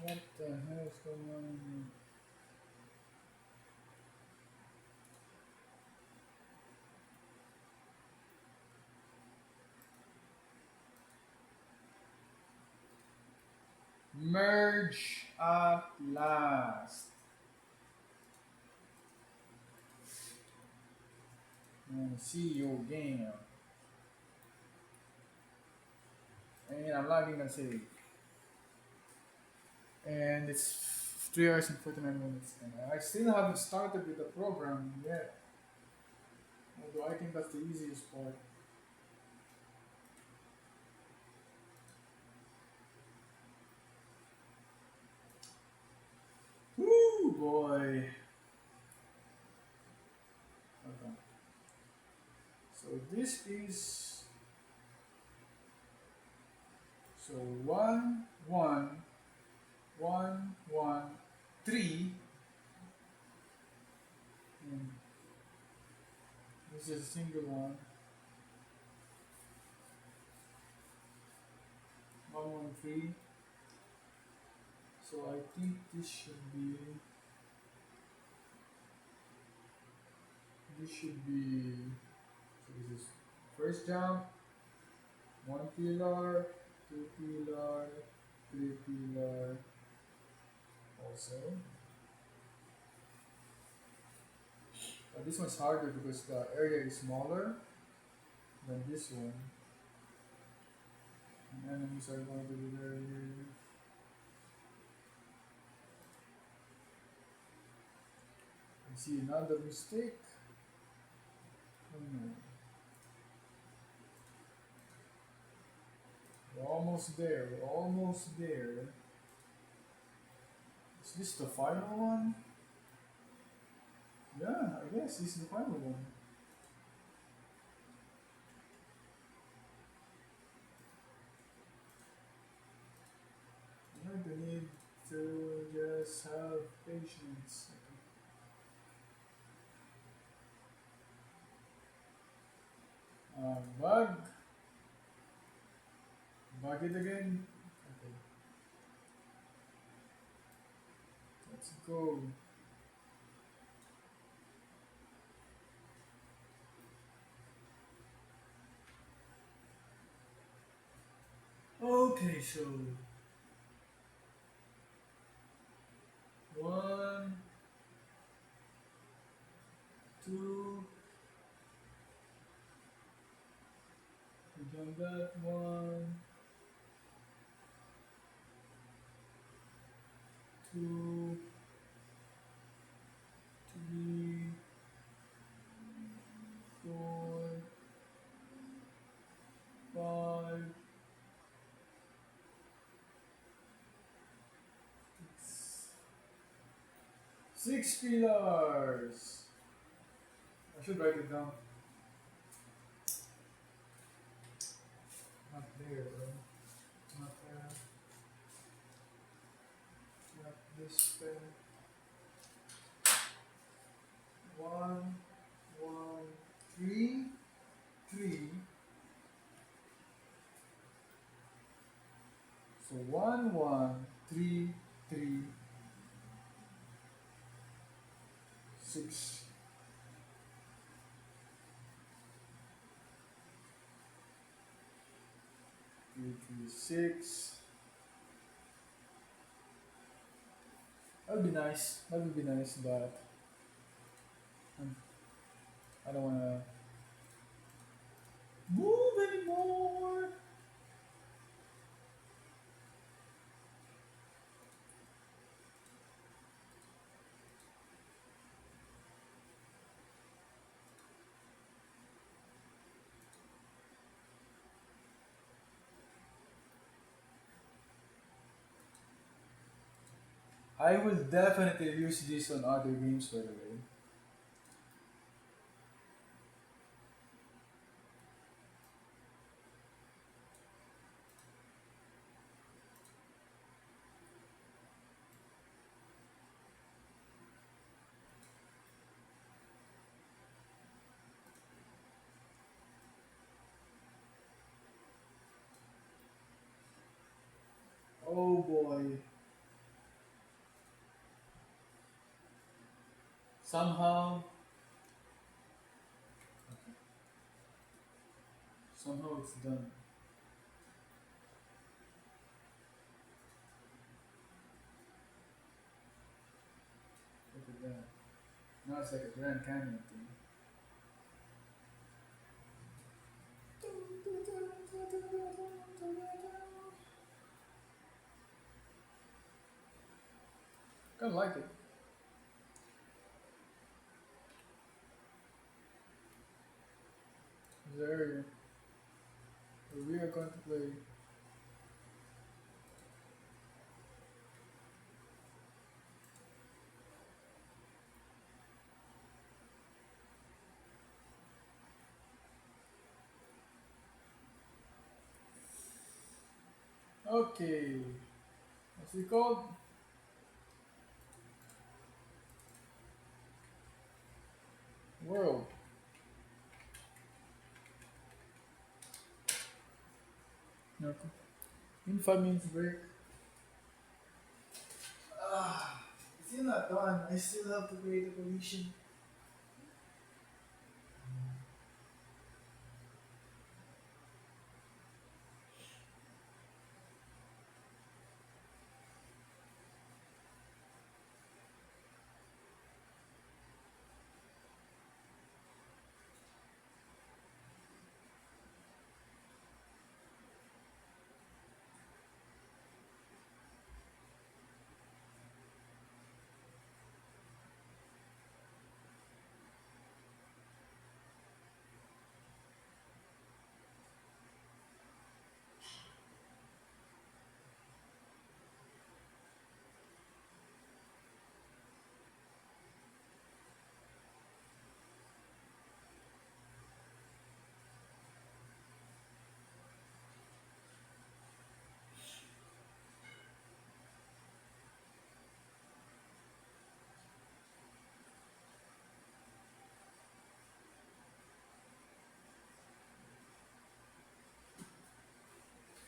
What the hell is going on here? Merge at last. See your game. And I'm logging the save. And it's 3 hours and 49 minutes. And I still haven't started with the program yet. Although I think that's the easiest part. Woo boy. Okay. So this is so 1 1 1 1 3. And this is a single one. 1 1 3. So I think this should be so this is first jump, one pillar, two pillar, three pillar also. This one's harder because the area is smaller than this one. And enemies are going to be very I see another mistake. Oh no. We're almost there. We're almost there. Is this the final one? Yeah, I guess this is the final one. You don't need to just have patience. Bug. Bug it again. Okay, let's go. Okay, so one, two, we done that one, two, three, four, five, six pillars. I should write it down. Not there, bro. Not there. Not this pen. One, one, three, three. So 1 1 3 3 6. 3 3 6. That would be nice. That would be nice, but I don't wanna move anymore. I will definitely use this on other games, by the way. Oh boy. Somehow, somehow it's done. Now it's like a Grand Canyon thing. Kind of like it. This area where we are going to play. Okay, what's it called? World. Okay. In 5 minutes break. Ah, it's still not done. I still have to create a collision.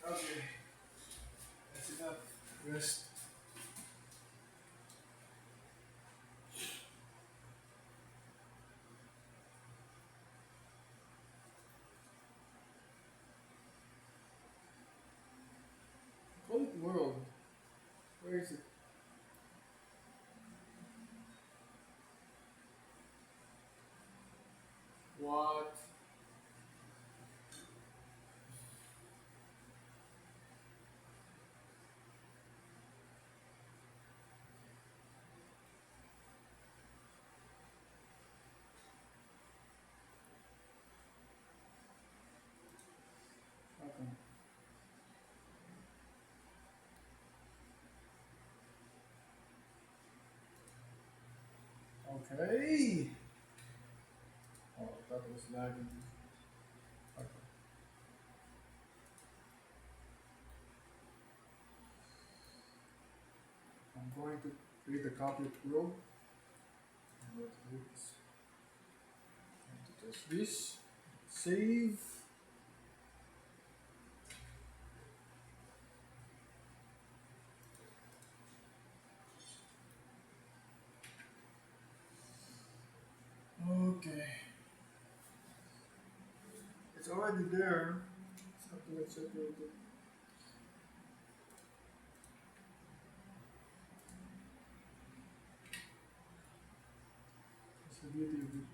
Okay, that's enough. Rest. Call it world. Where is it? What? Okay. Okay. Oh, that was lagging. Okay. I'm going to create a copy of world. I'm going to do this. I'm going to test this. Save. Okay. It's already there. Just have to get separated. That's the beauty of it.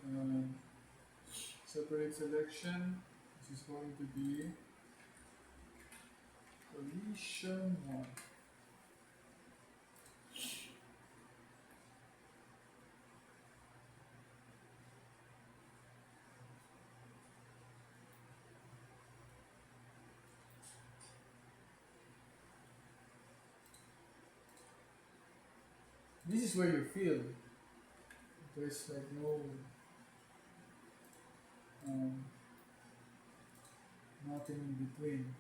Um, separate selection. This is going to be collision 1. This is where you feel. There's like no um, nothing in between.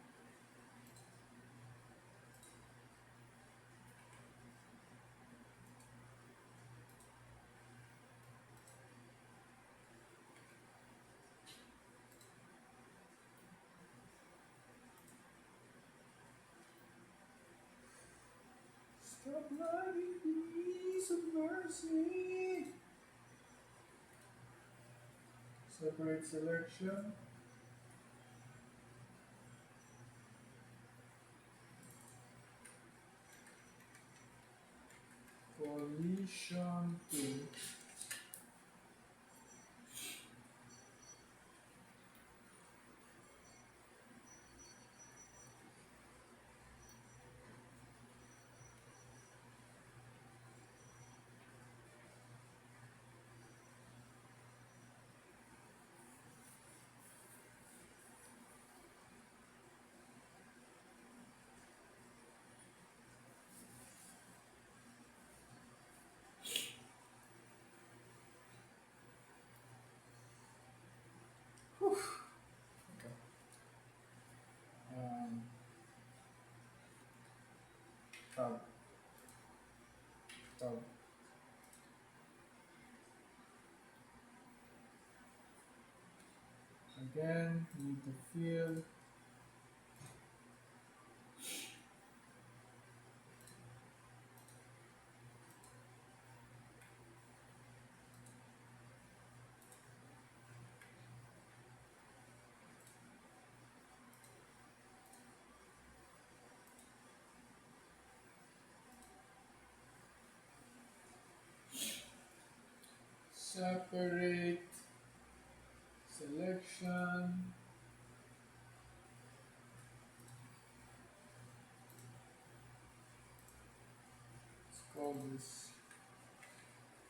Stop lying, please, of mercy. Separate selection. Okay. Whew. Okay. Um, tab, tab. Again, need to feel. Separate. Selection. Let's call this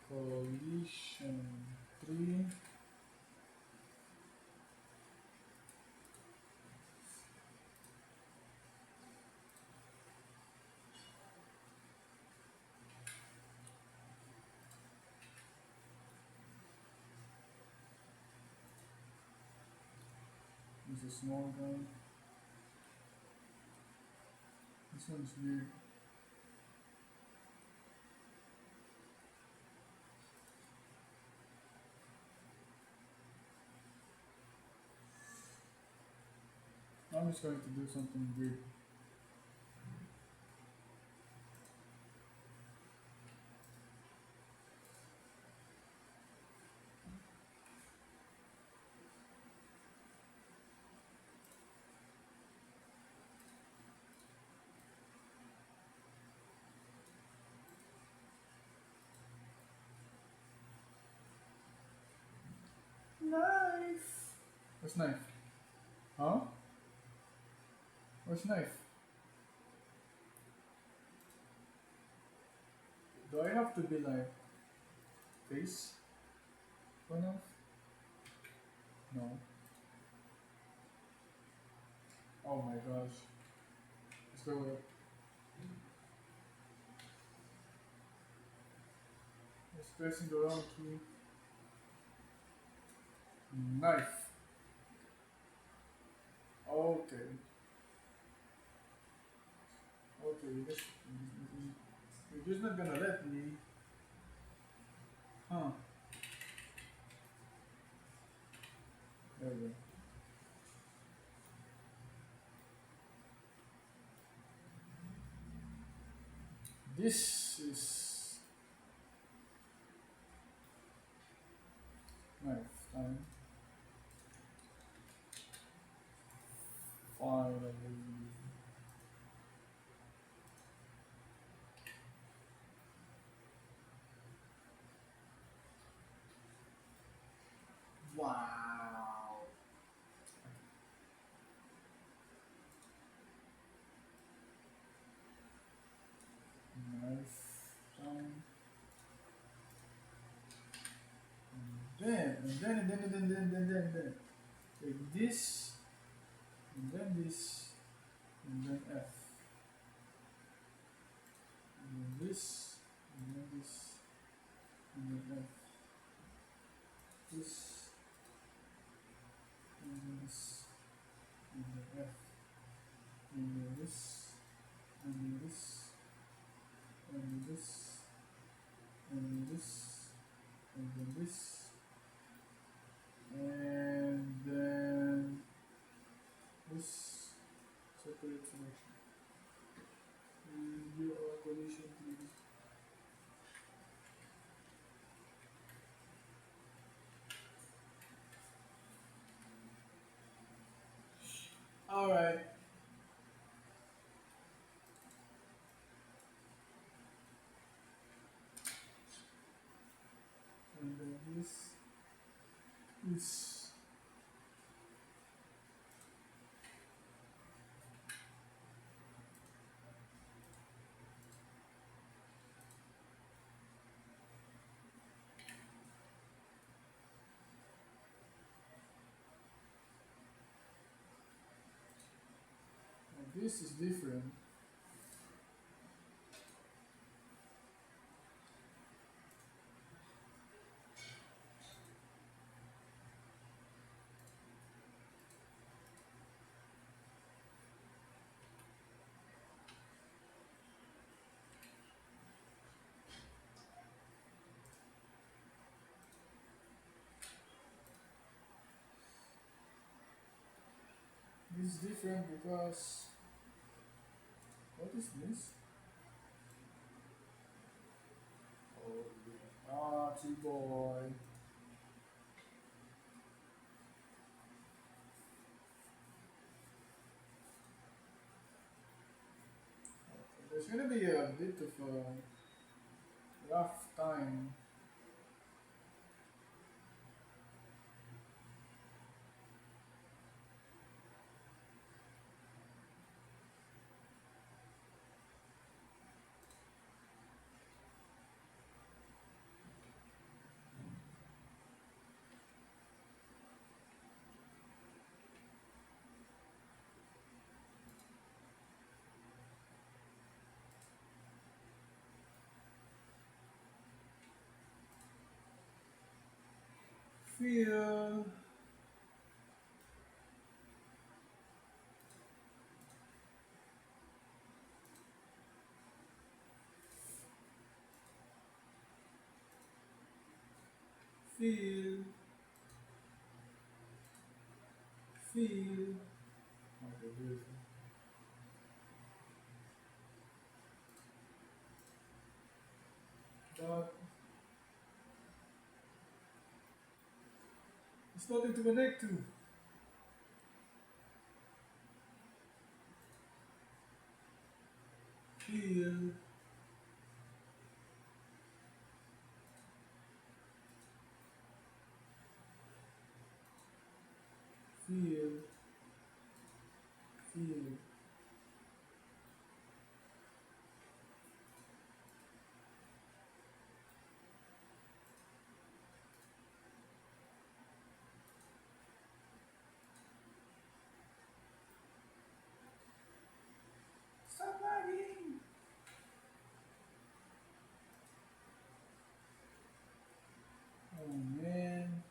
collision 3. This is a small guy. This one's weird. I'm just going to do something weird. Knife. What's knife? Huh? What's knife? Do I have to be like face for knife? No. Oh my gosh. Let's go with let's pressing the wrong key. Knife. Okay. Okay, you're just not gonna let me. Huh. There we go. This is knife time. Finally. Wow. Knife time. And then. Take this, and then this, and then F. And then this, and then this, and then F. This, and then this, and then F. And then this, and then this, and then this, and then this, and then this, and then this separate selection. You are collision 3. Alright. fields. Now this is different. This is different because what is this? Oh, naughty boy. There's gonna be a bit of a rough time. Feel, feel, feel. Okay, beautiful. But it's nothing to connect to. Feel, feel, feel. Stop lagging! Oh man.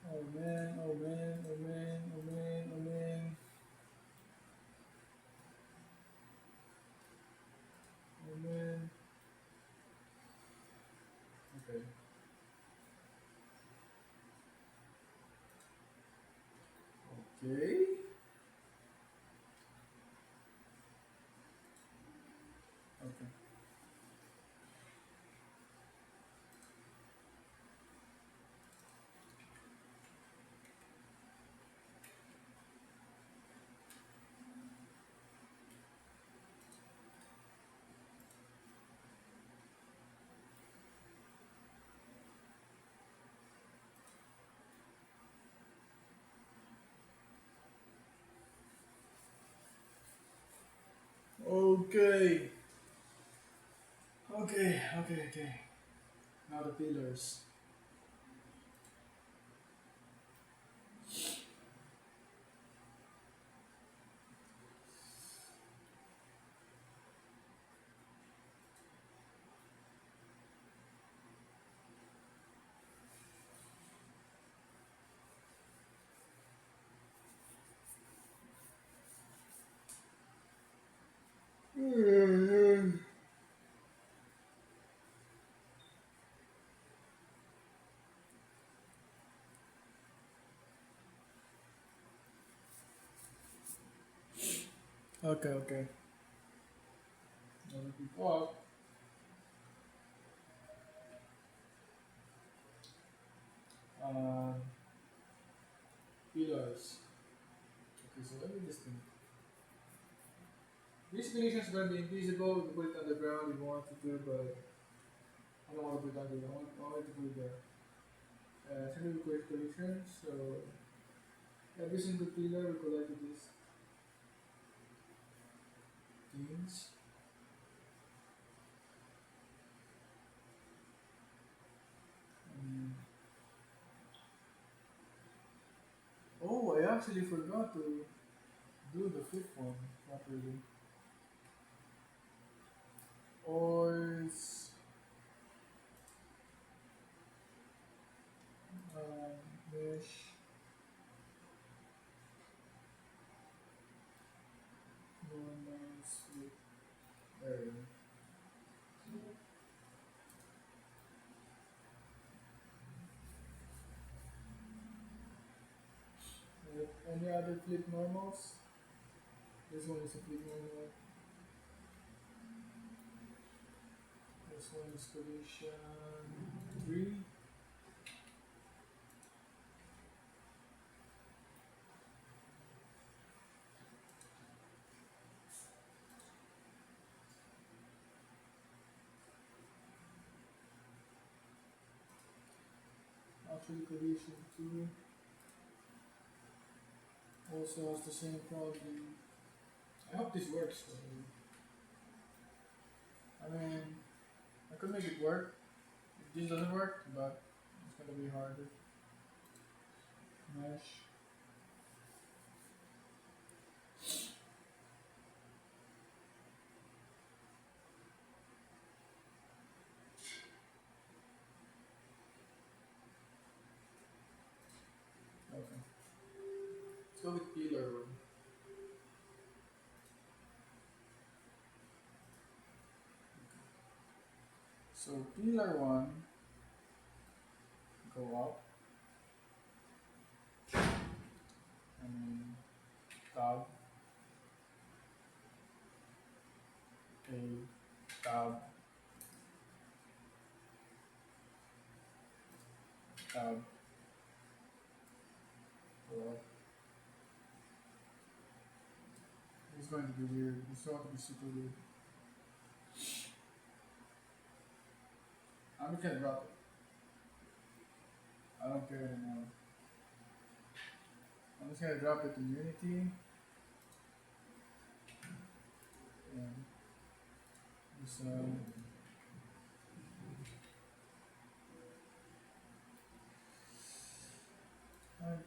Oh man, oh man, oh man, oh man, oh man, oh man. Okay. Okay. Okay. Okay. Okay. Okay. Okay. Now the pillars. Okay. Okay. Now we keep up. Um, pillars. Okay. So let me just think. This collision is going to be invisible. You can put it on the ground if you want to, but I don't want to put it on the ground. I want it to put it there. It's going to be quick collision, so every single pillar we collected these things. Um, oh, I actually forgot to do the fifth one properly. Oils, mesh, normal, split. There we go. Any other flip normals? This one is a flip normal. This one is collision 3. Actually, collision 2 also has the same problem. I hope this works. I mean, I could make it work if this doesn't work, but it's gonna be harder. Mesh. Okay. Let's go with pillar one. So pillar one, go up, and then tab, A, tab, tab, go up. It's going to be weird. It's going to be super weird. I'm just gonna drop it. I don't care anymore. I'm just gonna drop it to Unity. And just alright.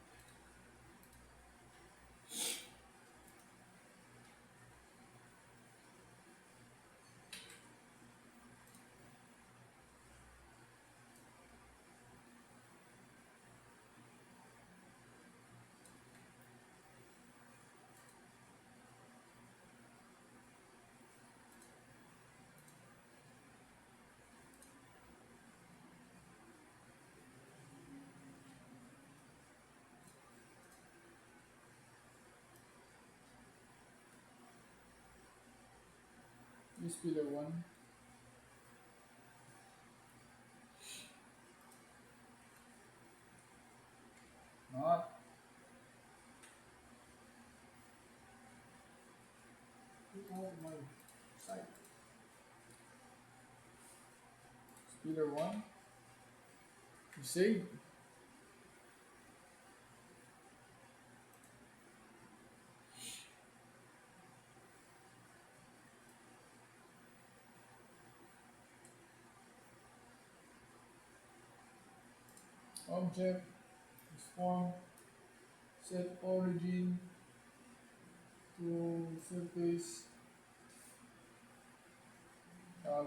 Use pillar one. Not. Get out of my sight. Pillar one. You see? Object, transform, set origin to surface, tab,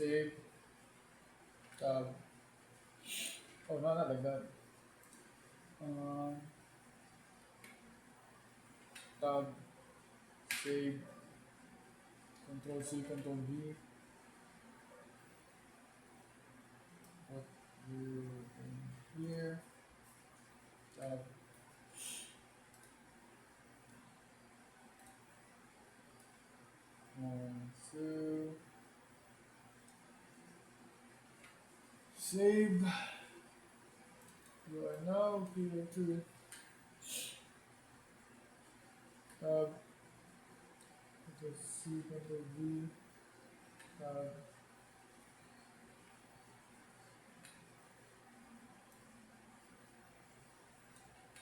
save, tab. Oh, no, not like that. Um, tab, save, Control C, Control V. 0 in here. Tab 1, 2. Save. You are now here to tab. Control C, Control V. Tab.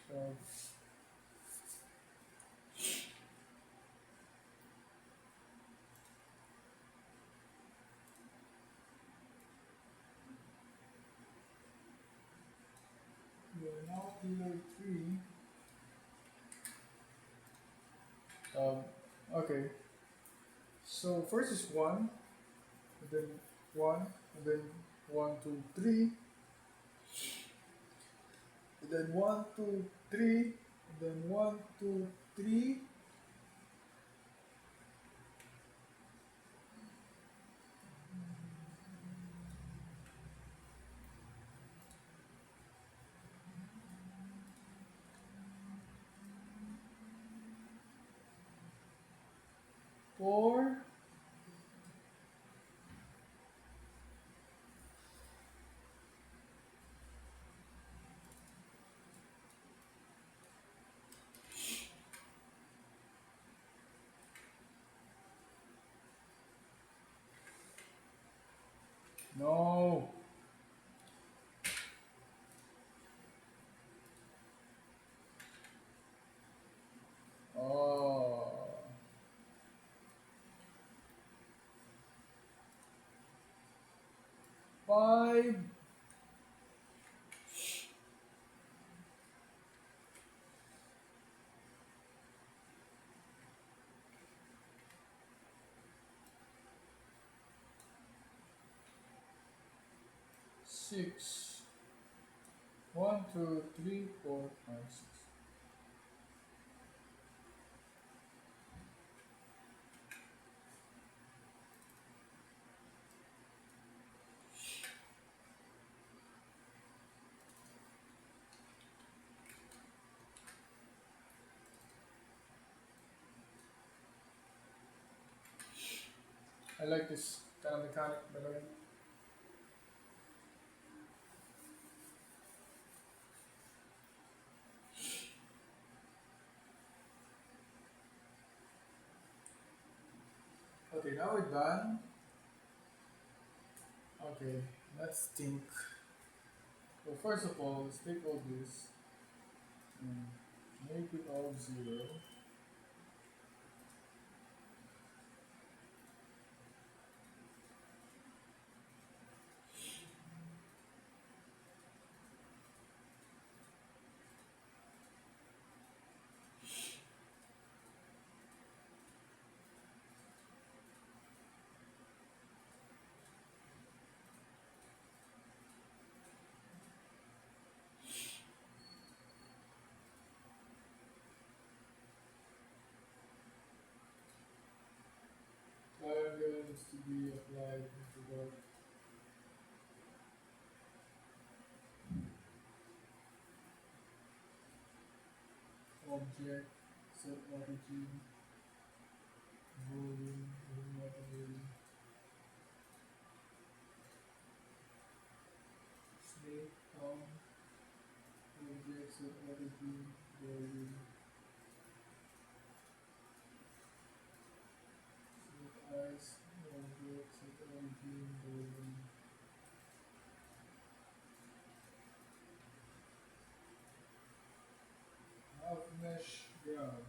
Tab. You are now pillar 3. Okay. So first is 1, and then 1, and then 1, 2, 3, and then 1, 2, 3, and then 1, 2, 3. 4. No. Oh. 5. 6. 1, 2, 3, 4, 5, 6. I like this kind of mechanic, by the way. Okay, now we're done. Okay, let's think. So first of all, let's take all this and make it all 0. Triangle needs to be applied into the object, set origin, volume, volume, snake, count, object, set origin, volume, set eyes, object, set origin, volume. Half mesh ground.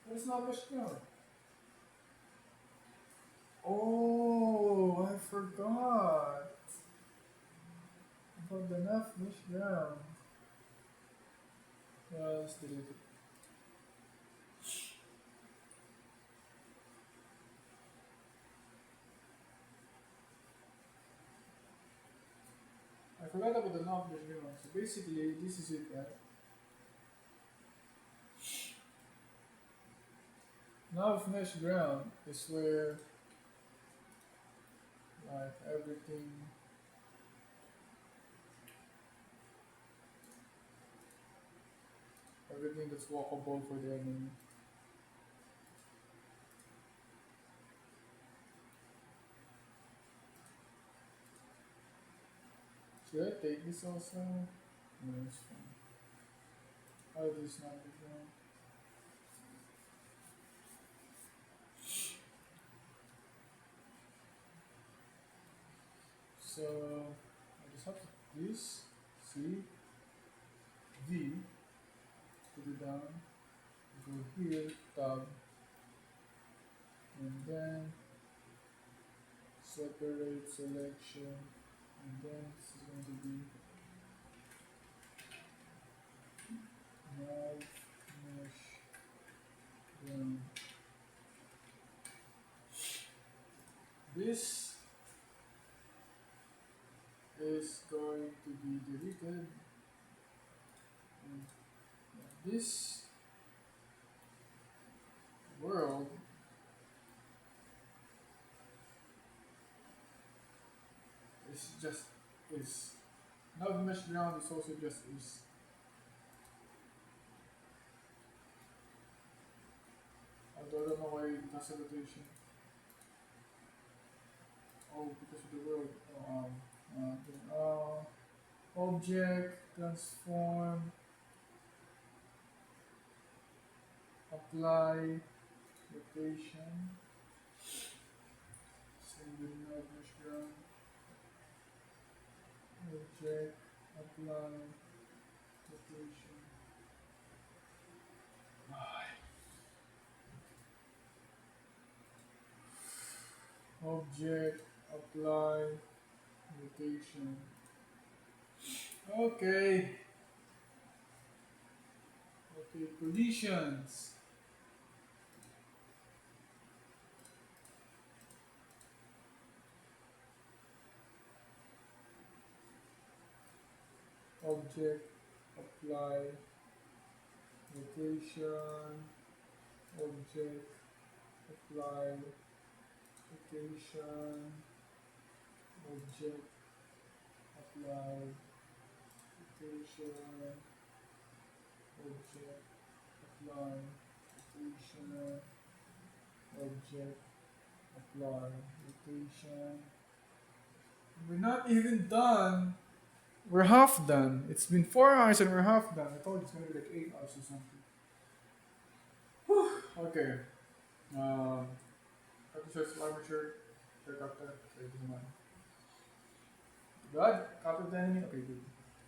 There's not mesh ground. Oh, I forgot about the enough mesh ground. Let's delete it. I forgot about the knob mesh ground. So basically, this is it, right? Nav mesh ground is where like everything that's walkable for the enemy. Should I take this also? No, it's fine. How is this not the ground? So I just have to this C V, put it down, go here, tab, and then separate selection, and then this is going to be nav mesh ground. This is going to be deleted, and this world is just is. Nav mesh ground is also just is. Although I don't know why it has a rotation. Oh, because of the world. Object, transform, apply, rotation, send the nav mesh ground, object, apply, rotation. Object, apply, rotation. Okay. Okay, collisions. Object, apply, rotation, object, apply, rotation, object, apply, rotation, object, apply, rotation, object, apply, rotation. We're not even done. We're half done. It's been 4 hours and we're half done. I thought it's gonna be like 8 hours or something. Whew. Okay. Have to search armature. Check out that. Okay, doesn't matter. Good. Copy the enemy. Okay, good.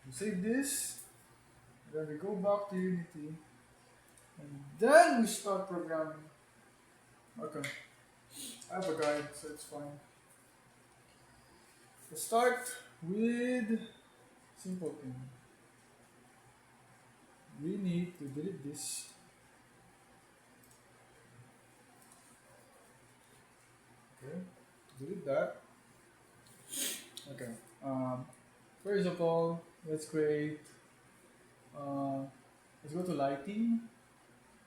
We save this. Then we go back to Unity. And then we start programming. Okay. I have a guide, so it's fine. Let's start with simple thing. We need to delete this. Okay, delete that. Okay. First of all, let's create. Let's go to lighting,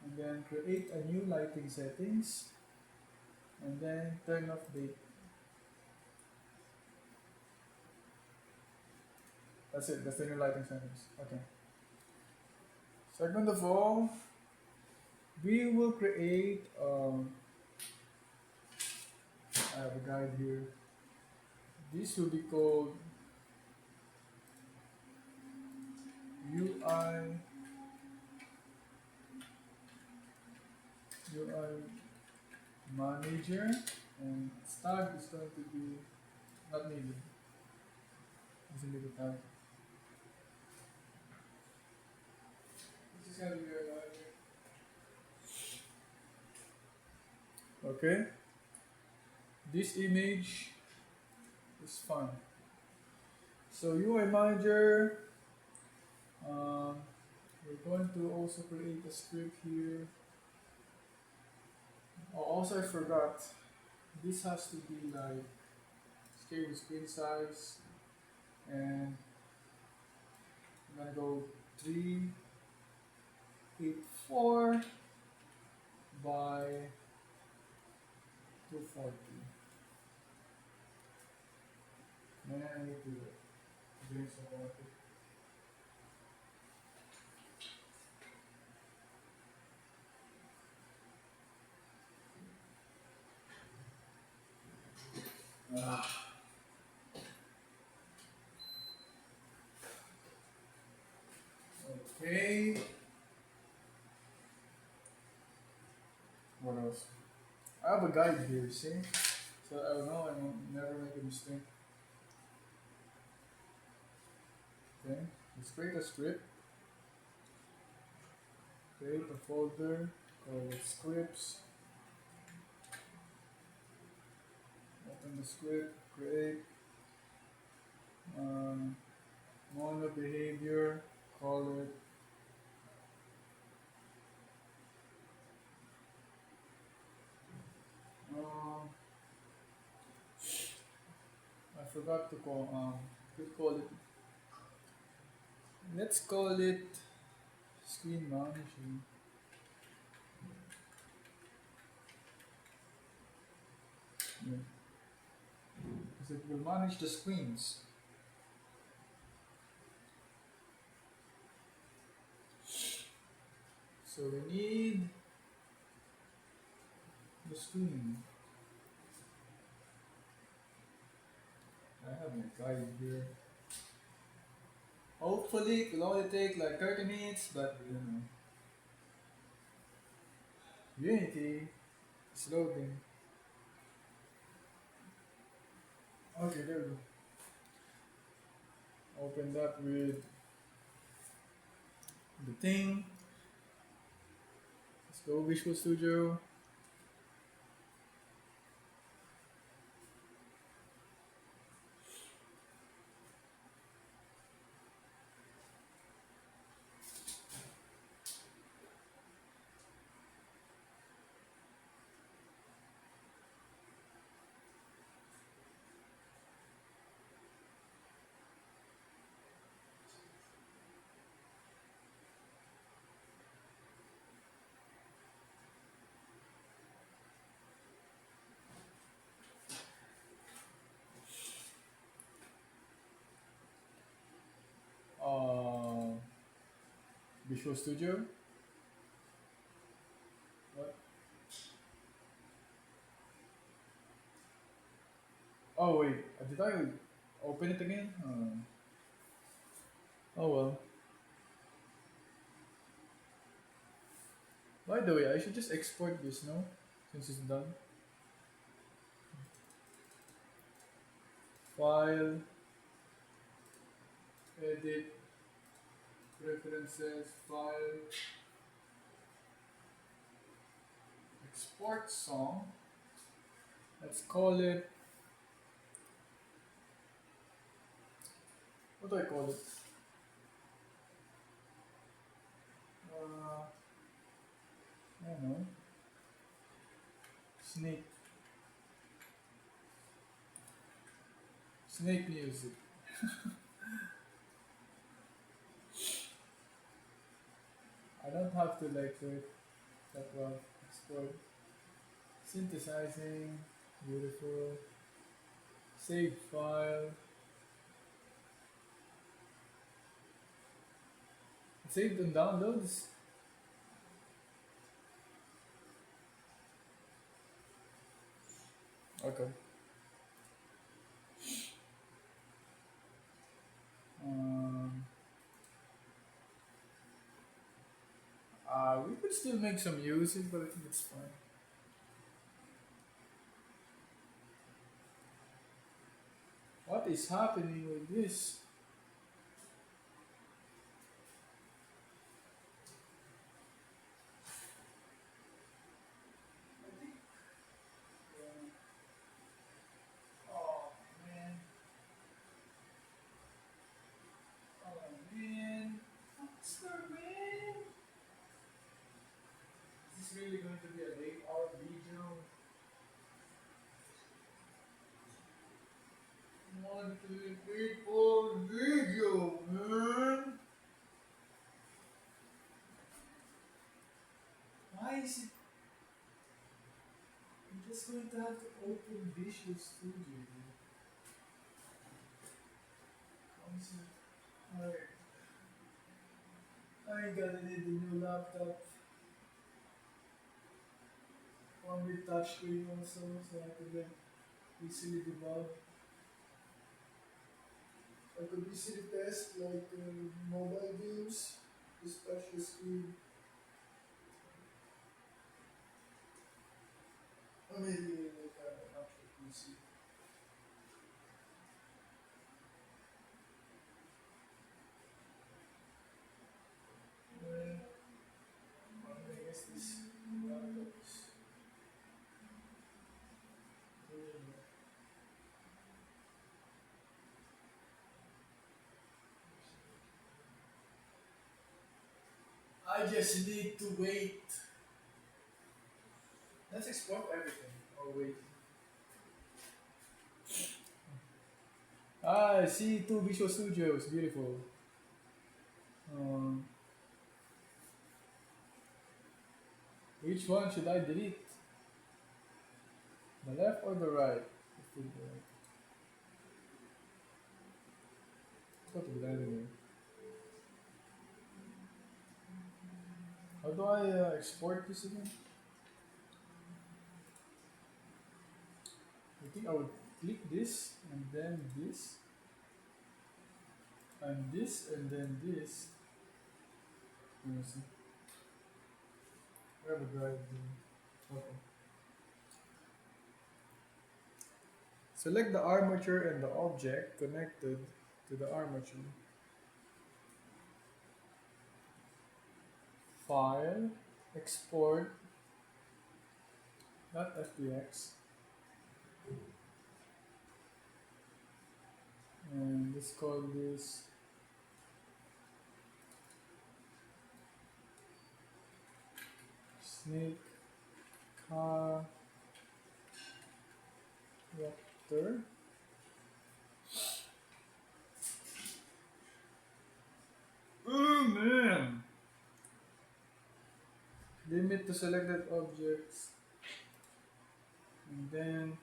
and then create a new lighting settings, and then turn off date. That's it. That's the new lighting settings. Okay. Second of all, we will create. I have a guide here. This will be called UI manager, and tag is going to be not needed. Doesn't need a tag. This is going to be a manager. Okay. This image is fine. So UI manager. We're going to also create a script here. Oh, also I forgot. This has to be like scale with screen size, and I'm gonna go 384 by 240. Man, I need to drink some water. Ah, okay. What else? I have a guide here, see? So I don't know, I won't never make a mistake. Okay, let's create a script, create a folder, call it scripts, open the script, create um, mono behavior, call it um, I forgot to call it, let's call it screen management. Yeah, because it will manage the screens. So we need the screen. I have my guide here. Hopefully it will only take like 30 minutes, but you know. Unity is loading. Okay, there we go. Open that with the thing. Let's go Visual Studio. Uh, Visual Studio. What? Oh wait, did I open it again? Oh well. By the way, I should just export this, no? Since it's done. File, edit, preferences, file, export song. Let's call it. What do I call it? Uh, I don't know. Snake. Snake music. I don't have to like do it that well. Export. Synthesizing. Beautiful. Save file. Saved and downloads. Okay. Um, we could still make some music, but I think it's fine. What is happening with this? Oh man. Oh man. Faster, man. Is this really going to be a late hour video? 1, 2, 3, 4 video, man. Why is it just going to have to open Visual Studio. Alright. I gotta need a new laptop. One with touchscreen also, so I could easily debug. I could easily test like mobile games, just touch the screen. Or maybe like an actual PC. Uh, I guess this laptop is really. I just need to wait. Let's export everything. Oh wait. Ah, I see two Visual Studios. Beautiful. Um, which one should I delete? The left or the right? Let's do the right. Let's go to the anyway. How do I export this again? I think I would click this and then this and this and then this. Let me see. Where would I do? Okay. Select the armature and the object connected to the armature. File, export, .fbx, and let's call this snake character. Oh man! Limit to selected objects, and then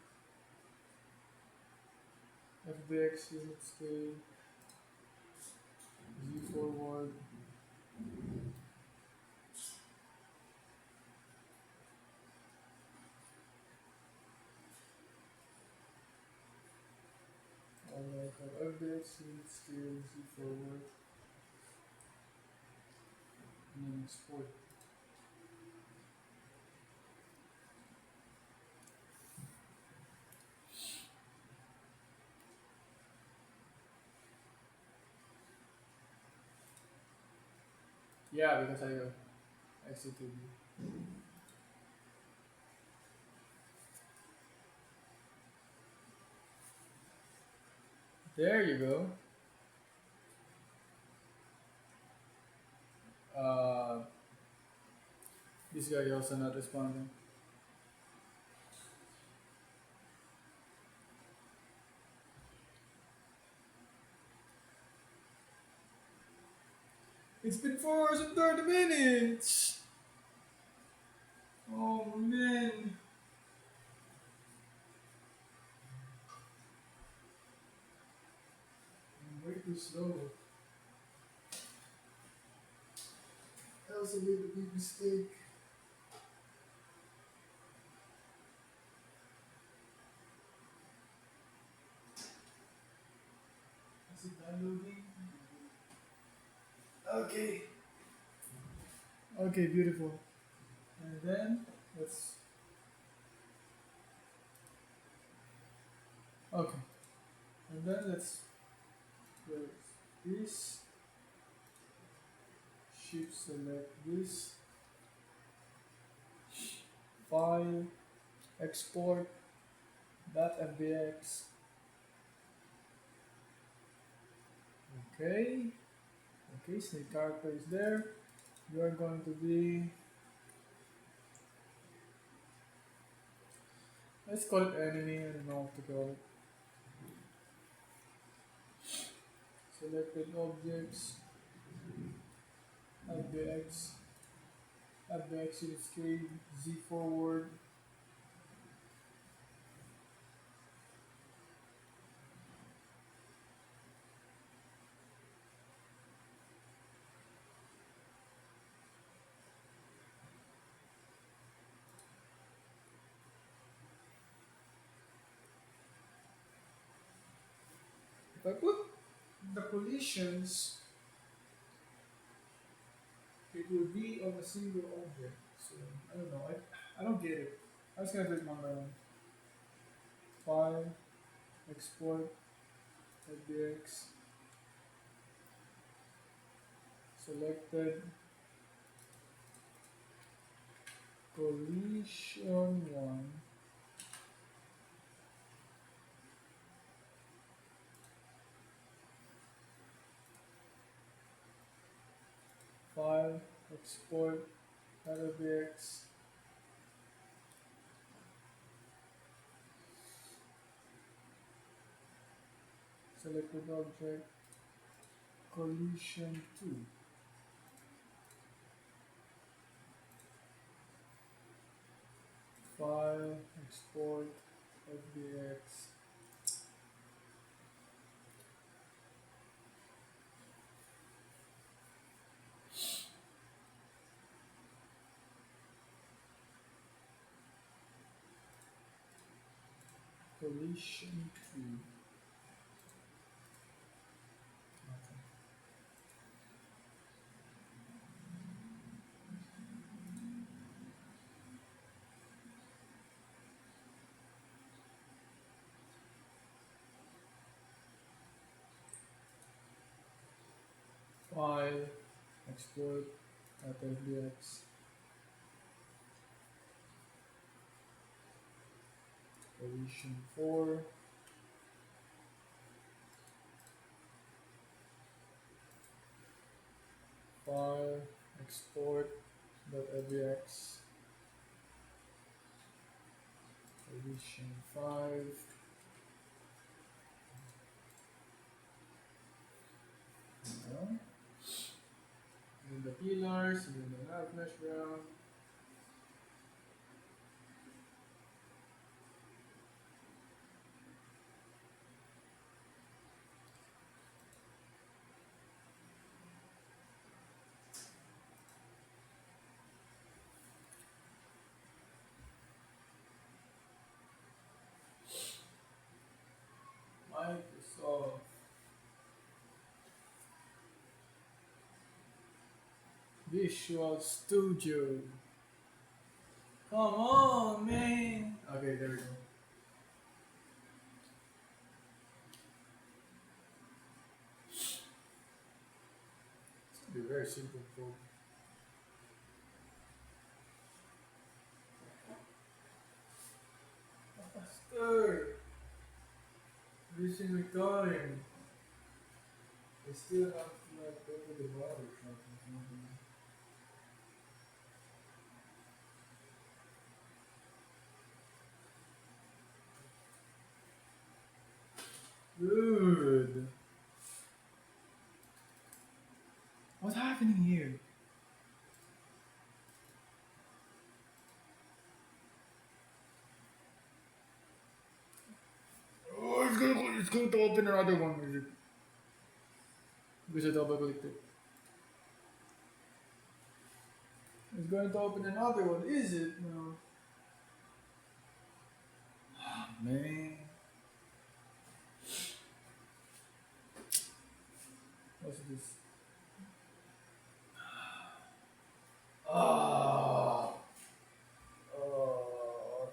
FBX unit scale, Z forward, alright, FBX unit scale, Z forward, and then export. Yeah, because I exited. There you go. Uh, this guy also not responding. It's been 4 hours and 30 minutes! Oh man! I'm way too slow. I also made a big mistake. Is it downloading? Okay. Okay, beautiful. And then let's. Okay. And then let's close this. Shift select this. File. Export. .fbx. Okay. Okay, snake character is there. You are going to be. Let's call it enemy. I don't know what to call it. Selected objects. FBX unit scale. Z forward. if I put the collisions, it will be on a single object. So I don't know. I don't get it. I was gonna do it one by one. File, export, FBX, selected, collision one, file, export, FBX, selected object, collision two. File, export, FBX, collision 2. Okay. File, export, FBX, collision 4. File, export, .fbx, collision 5. No. And the pillars, and then the nav mesh ground. Microsoft Visual Studio. Come on, man. Okay, there we go. It's gonna be very simple code. Faster. This is recording. I still have to like go to the barber shop or something. Good. What's happening here? Oh, it's going to open another one, is it? Because I double clicked it. It's going to open another one, is it? No. Oh, man. What's this? Oh. Oh.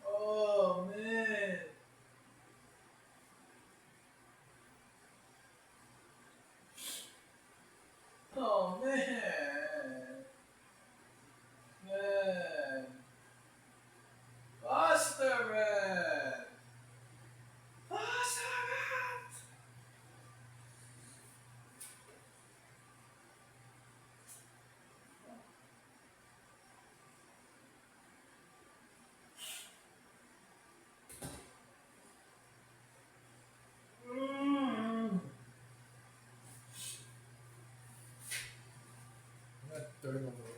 Oh, man. Oh, man. Man. Faster, man. Faster, man. Mm. Not turn over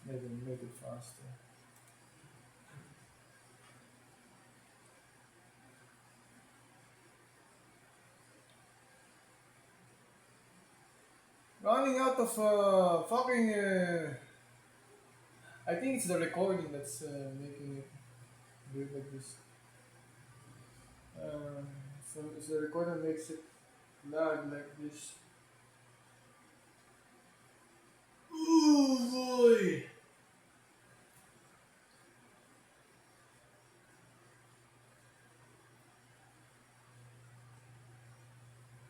maybe make it faster. Running out of fucking I think it's the recording that's making it do it like this. Um, so it's the recorder makes it loud like this. Oh boy!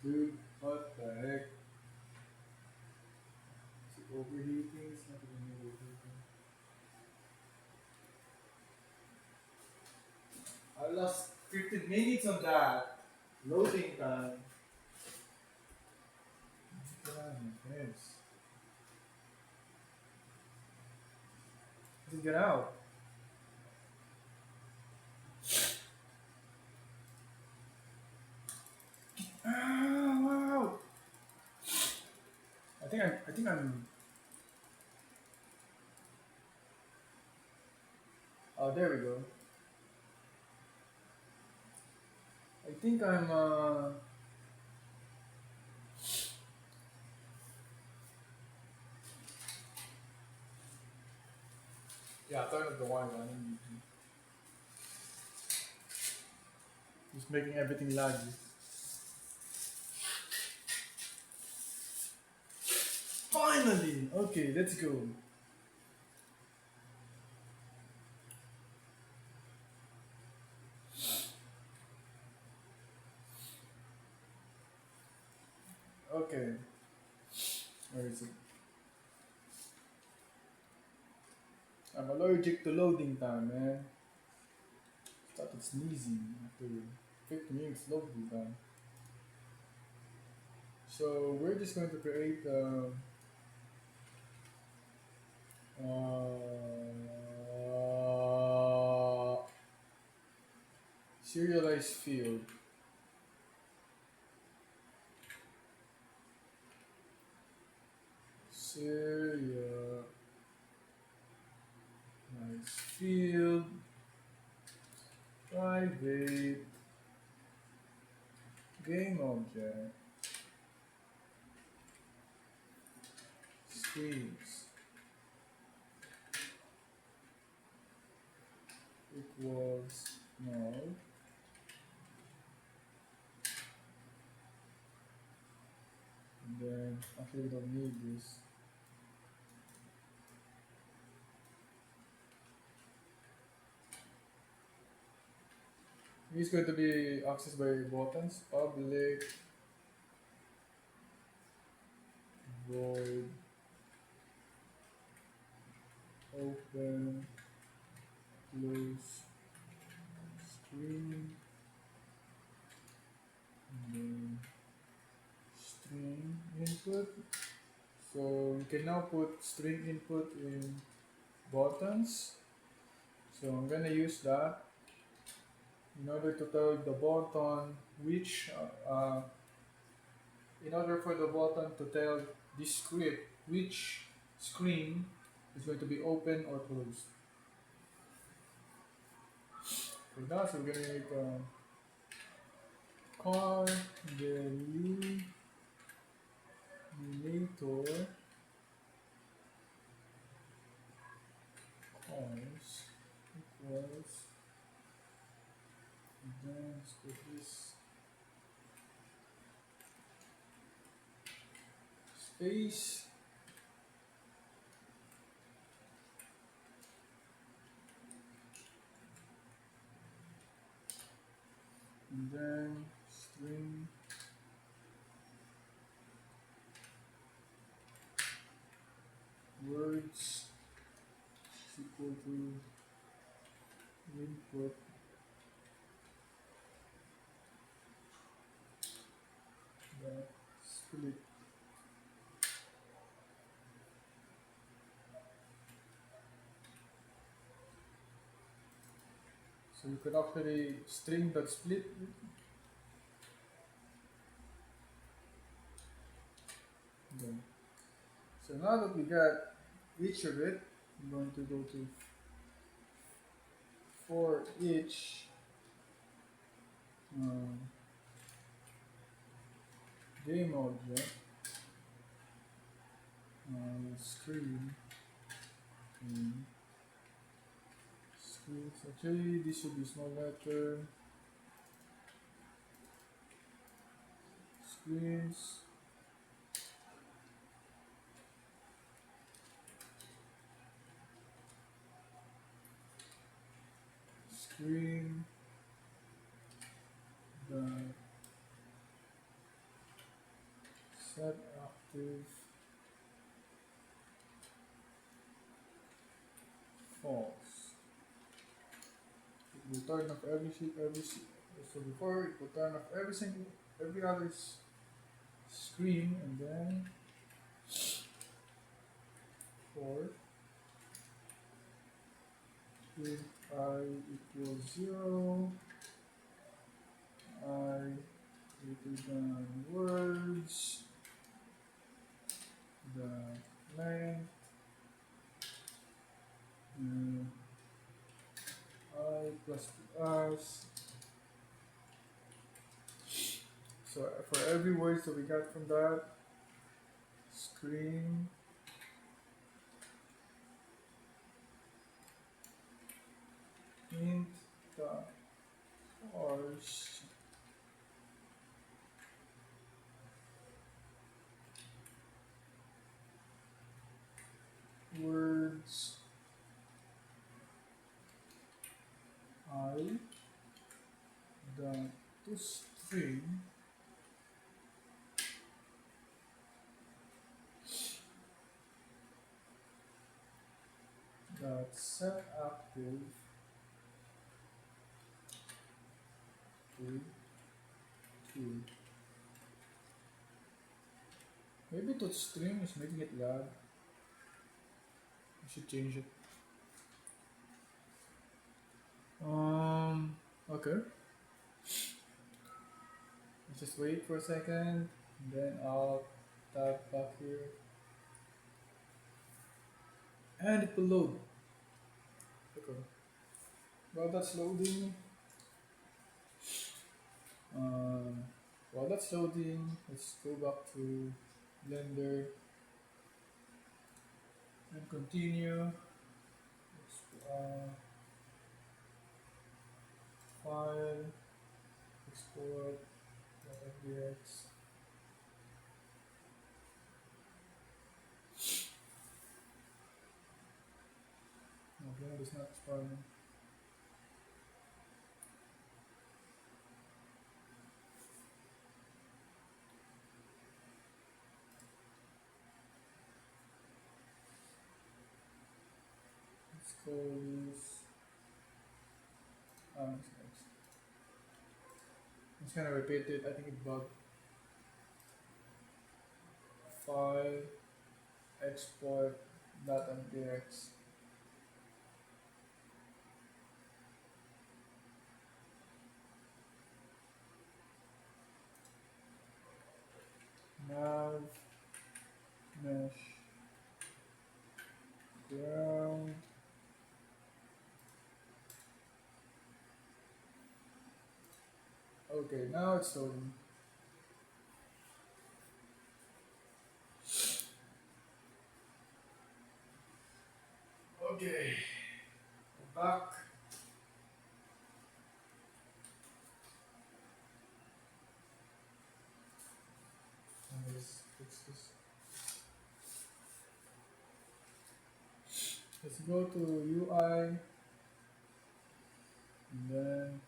Dude, what the heck? Is it overheating? It's not even overheating. I lost 15 minutes on that. Loading time. Get out of my face. Just get out. Ah, wow. I think I'm. Oh, there we go. I think I'm. Yeah, turn up the wine. I don't need to. Just making everything laggy. Finally! Okay, let's go. Okay. Where is it? I'm allergic to loading time, man. Started sneezing after 50 minutes loading time. So we're just going to create uh, serialized field. Serialized field. Private game object. Strings equals null. And then actually we don't need this. It's going to be accessed by buttons. Public void open close string and then string input. So we can now put string input in buttons. So I'm gonna use that in order to tell the button which in order for the button to tell this script which screen is going to be open or closed. For that, so we're gonna make a car, then illuminator cars equals, and then let's put this space, and then string words is equal to input dot split. So you could actually string dot split. Okay. So now that we got each of it, I'm going to go to for each um, game object screen. Screens. Actually, this should be small letter. Screens. Screen. The set active false. It will turn off so before it will turn off every other screen, and then for if I equals 0, I greater than words, the length, I plus plus. So for every words that we got from that screen, int the parse words I the to string that set active to maybe to string is making it lag. I should change it. Okay. Let's just wait for a second, and then I'll tap back here, and it will load. Okay. While that's loading, let's go back to Blender and continue. File, export, .fdx. No, Blender is not expiring. Let's call this. I'm just gonna repeat it. I think it bugged. File, export, .mdx. Nav, mesh, ground. Okay, now it's loading. Okay, we're back. Let's fix this. Let's go to UI, and then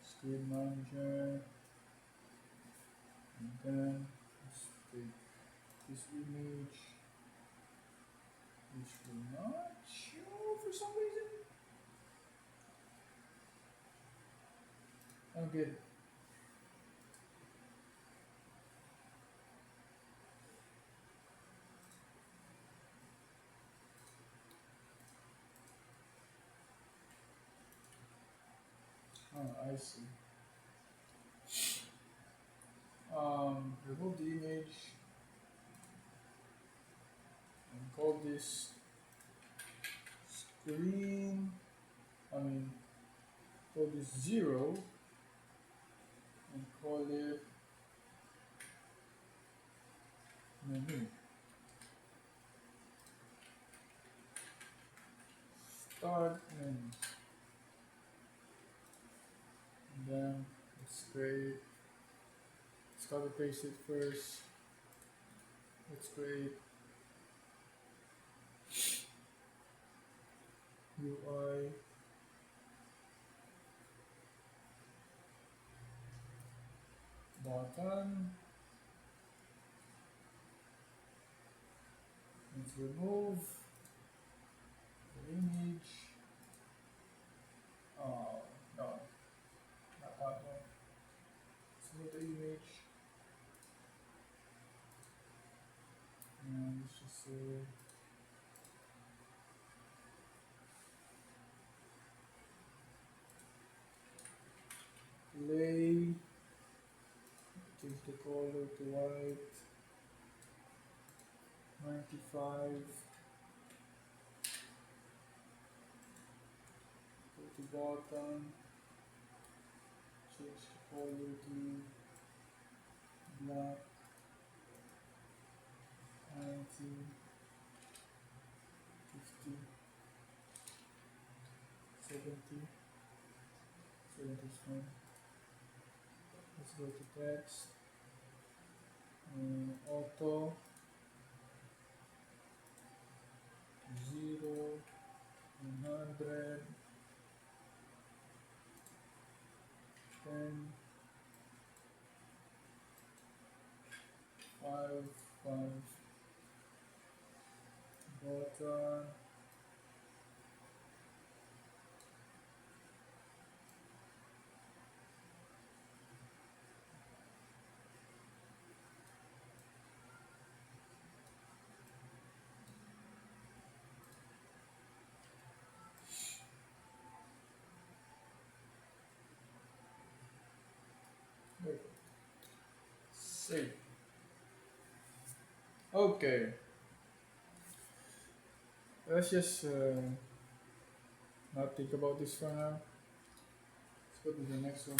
screen manager, and then let's take this image, which will not show for some reason. Oh, good. Oh, I see. Remove the image and call this screen. Call this 0 and call it menu. Start menu. in. And then let's create, let's copy paste it first. Let's create UI button. Let's remove the image. Oh no, not that one. Let's move the image. And let's just say play. Change the color to white. 95. Go to bottom. Change the color to black. 90. 50. 70. 70 is fine. Let's go to text. Auto. 0. 100. 10. 5. 5. Button. There. Save. Okay. Let's just not think about this for now. Let's go to the next one.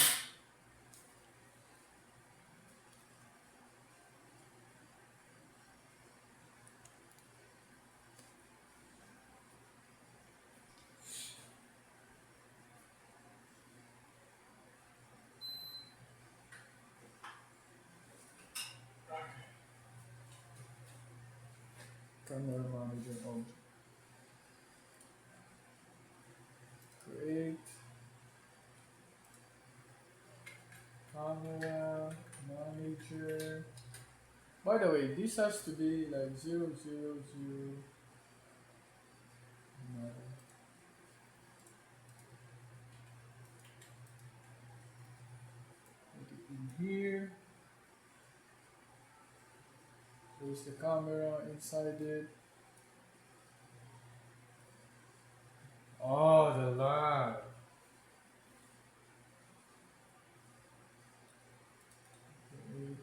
Camera manager object. Create camera manager. By the way, this has to be like 000. No. Put it in here. Place the camera inside it. Oh, the lab. Create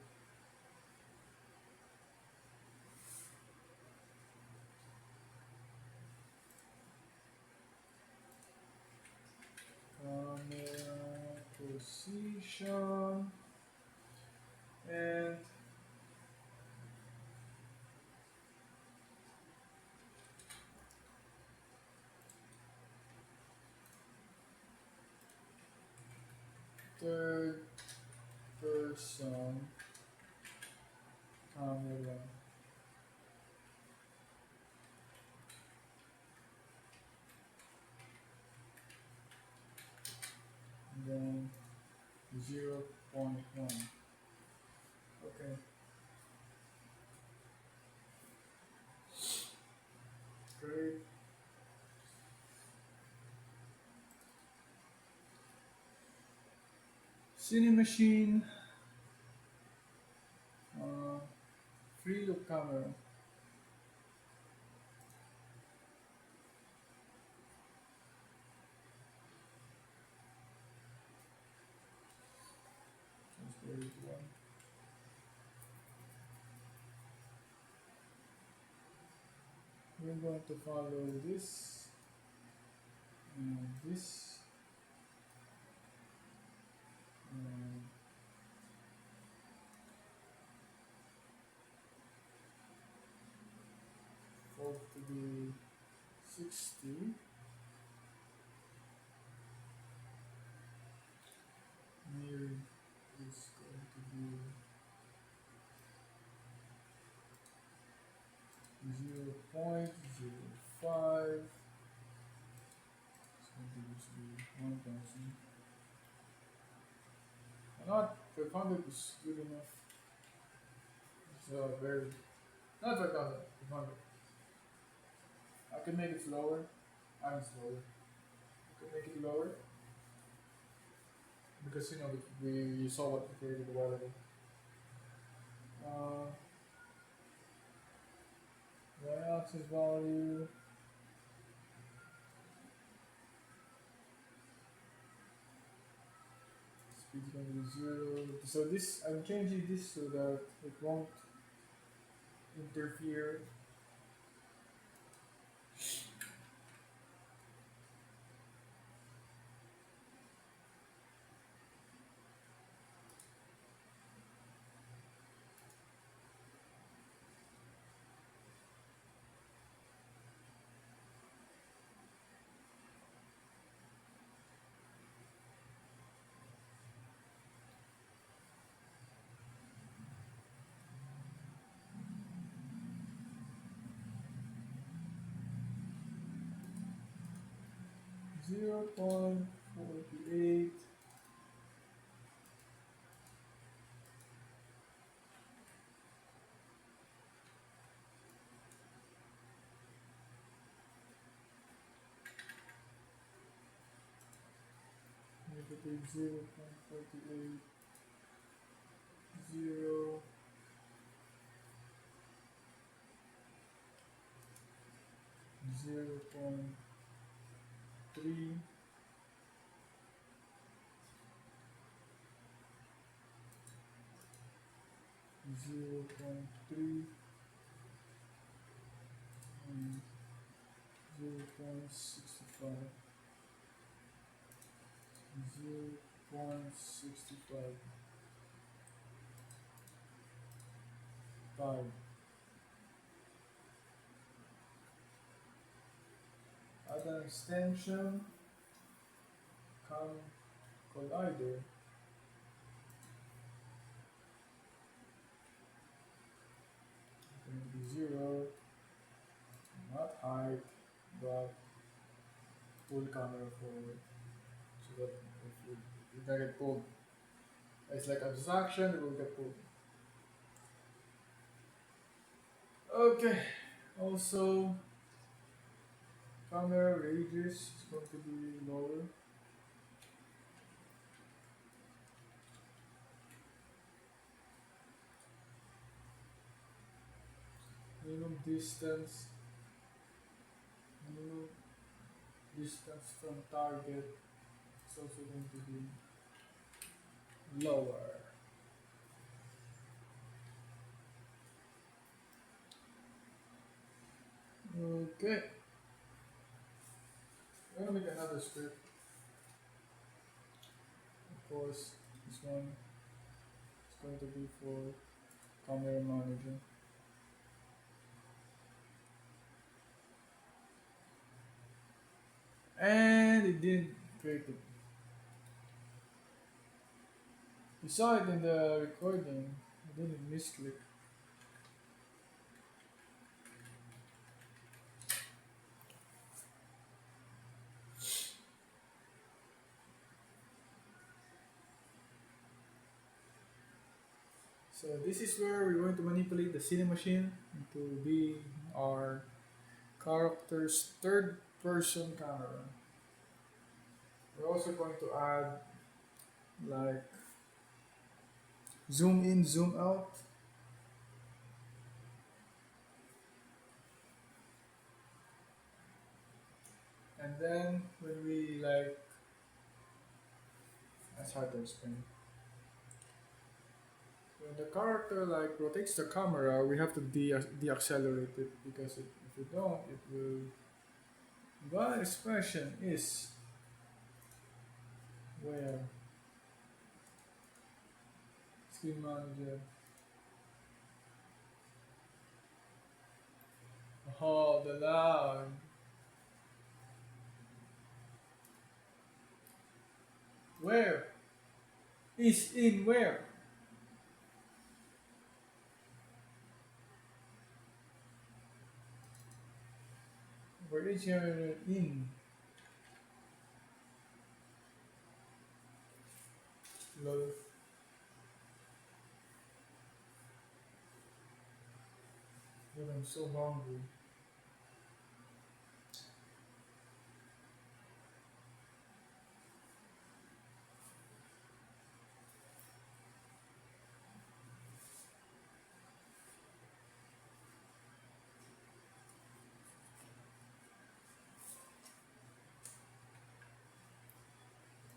camera position and third person camera. And then 0.1. Okay. Great. Cine machine. Free look camera. Transfer it one. We're going to follow this and this and for to be 60 0.05. It's going to be 1000. Not 500 is good enough. It's very not 5,000. 500. I can make it slower. I'm slower. I can make it lower because we saw what we created a while ago. Uh, Y-axis value. Speed is going to be 0. So this I'm changing this so that it won't interfere. Zero point 48. Negative 0.48. 0. 0.3. 0.3 and 0.65. 0.65. 5. Add an extension. Collider. Going to be 0. Not height, but pull camera forward. So that if you get pulled, it's like abstraction, it will get pulled. Okay. Also, camera radius is going to be lower. Minimum distance from target is also going to be lower. Okay. I'm gonna make another script. Of course, this one is going to be for camera manager. And it didn't create it. You saw it in the recording. I didn't misclick. So this is where we're going to manipulate the Cinemachine to be our character's third person camera. We're also going to add like zoom in, zoom out. And then when we like, that's hard to explain. When the character like rotates the camera, we have to deaccelerate it because if we don't, it will. The expression is where screen manager. Oh, the lag. Where is in where? For each year in lol. Dude, I'm so hungry.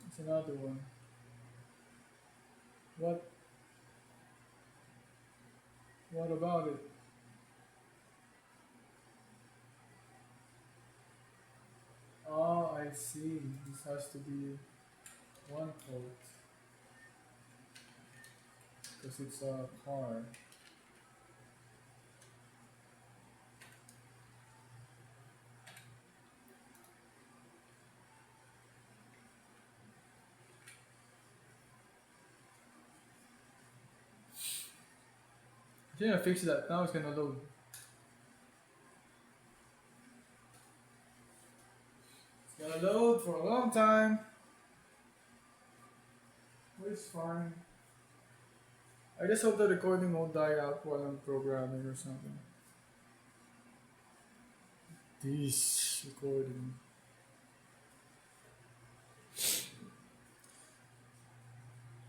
It's another one. What what about it? Oh, I see. This has to be one quote because it's a car. I think I fixed that. Now it's gonna load. It's gonna load for a long time. But it's fine. I just hope the recording won't die out while I'm programming or something. This recording.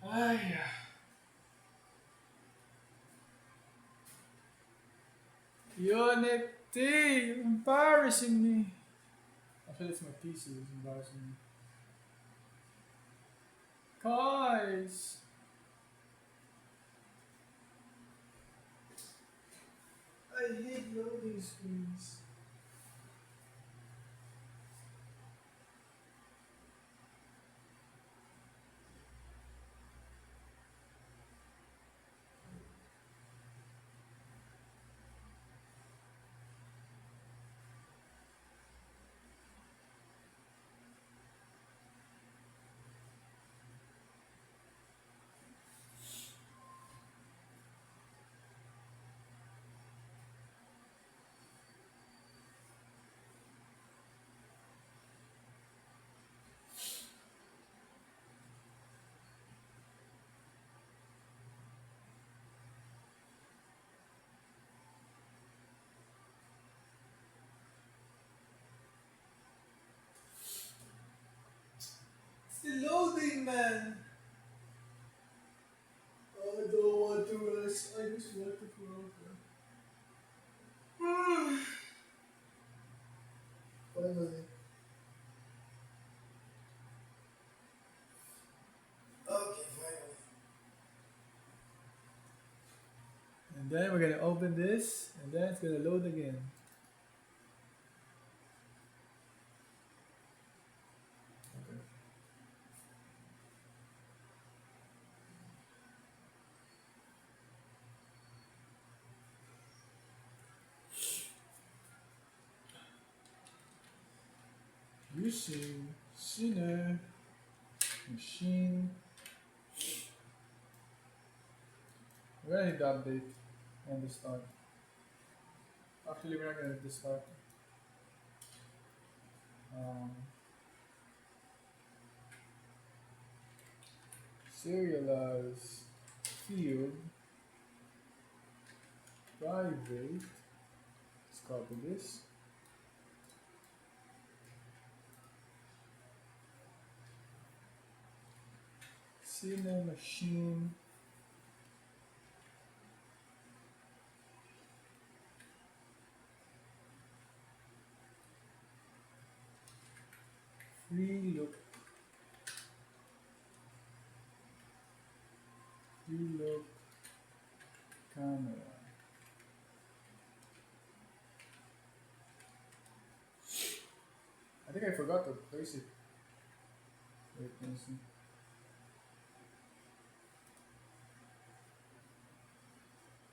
Ay, Unity, you're embarrassing me. Actually, it's my PC. It's embarrassing me. Guys, I hate loading screens. Still loading, man. I don't want to rest. I just want to program. Finally. Okay, finally. And then we're gonna open this, and then it's gonna load again. Okay. Using Cine machine. We're gonna hit the update and the start. Actually, we're not gonna hit the start. Um, serialize field private. Let's copy this. Cine machine. Free look. Free look camera. I think I forgot to place it. Wait, let me see.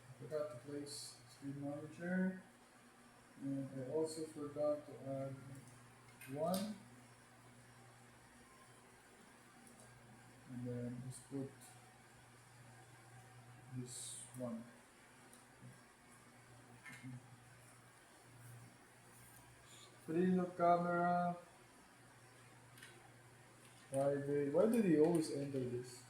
I forgot to place screen manager. And I also forgot to add one. And then just put this one. Prelook camera, private. Why do they always enter this?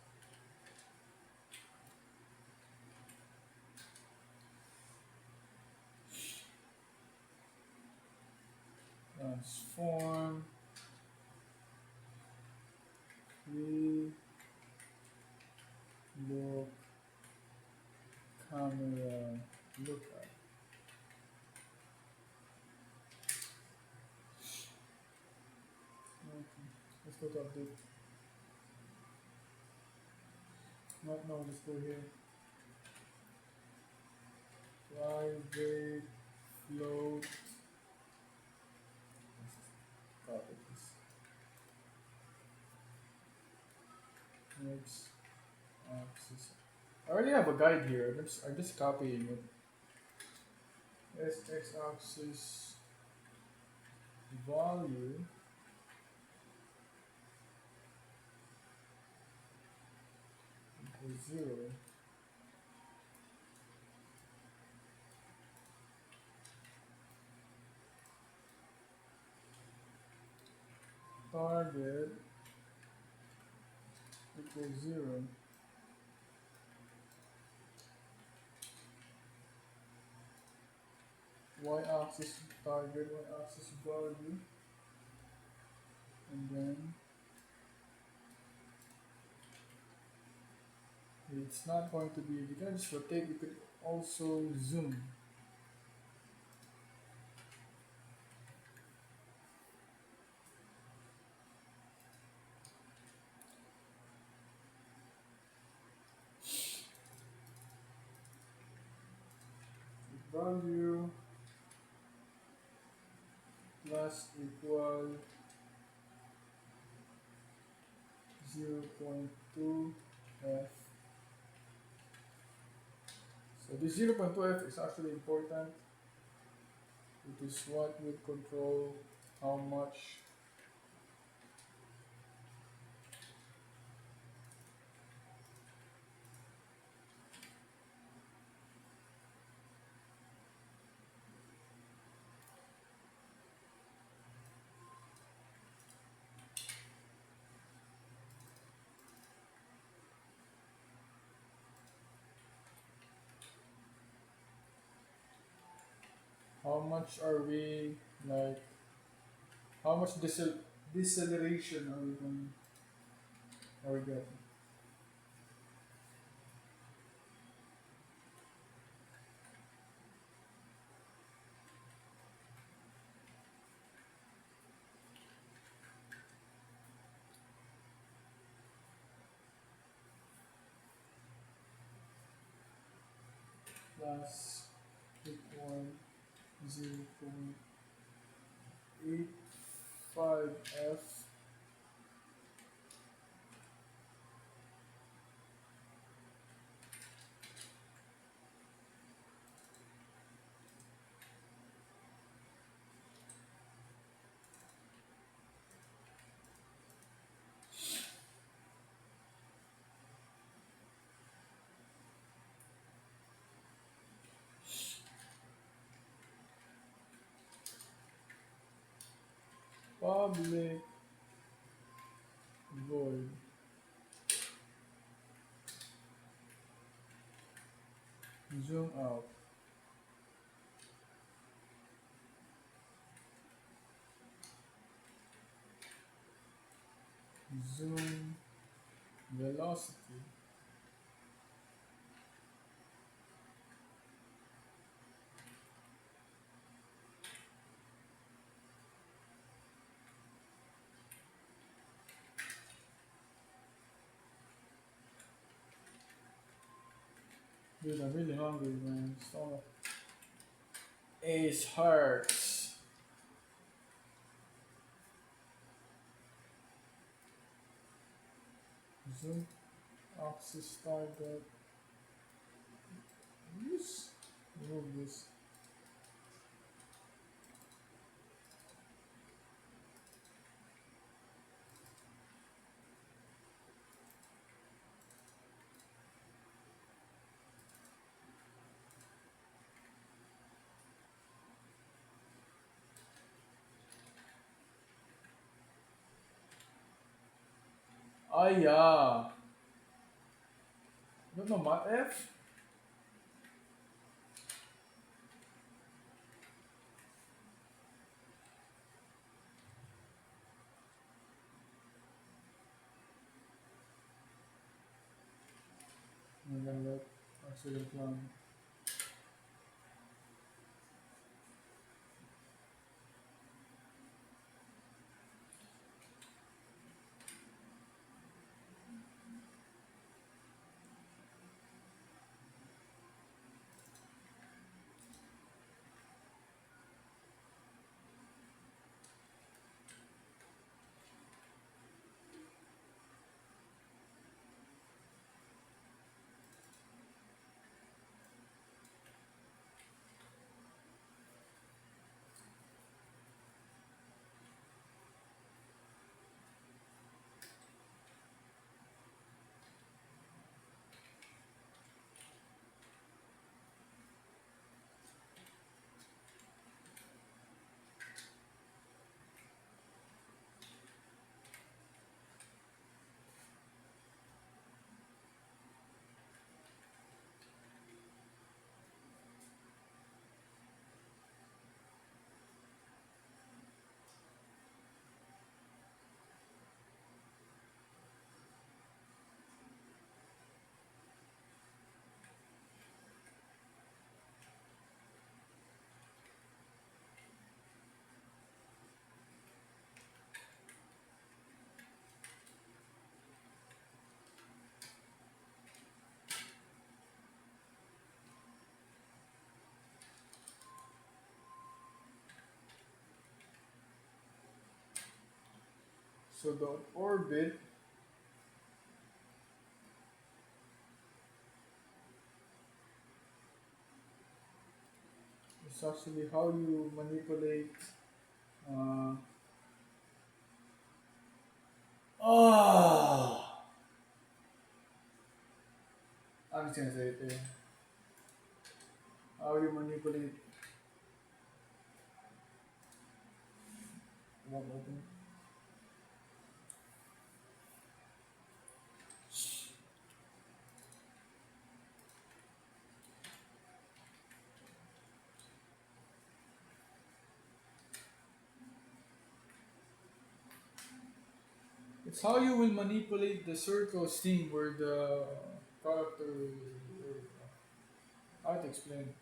Transform, prelook camera, look at. Okay. Let's go to update. Not now, let's go here. Private float. Let's copy this. Next axis. I already have a guide here. I'm just copying it. SX axis value equals 0. Target equals 0. Y-axis target, y-axis value, and then it's not going to be, you can just rotate, you could also zoom. Value plus equal 0.2 f. So this 0.2 f is actually important. It is what will control how much are we like, how much deceleration are we getting? Plus equal 0.85 f. Public void zoom out. Zoom velocity dude, I'm really hungry, man. Stomach ace hurts. Zoom axis target. Yes. Remove this. Ah, yeah. Don't know, my F? And then that, actually plan. So the orbit is actually how you manipulate. Uh, oh! I'm just gonna say it there. How you manipulate one open. It's how you will manipulate the circle scene where the character is. How to explain?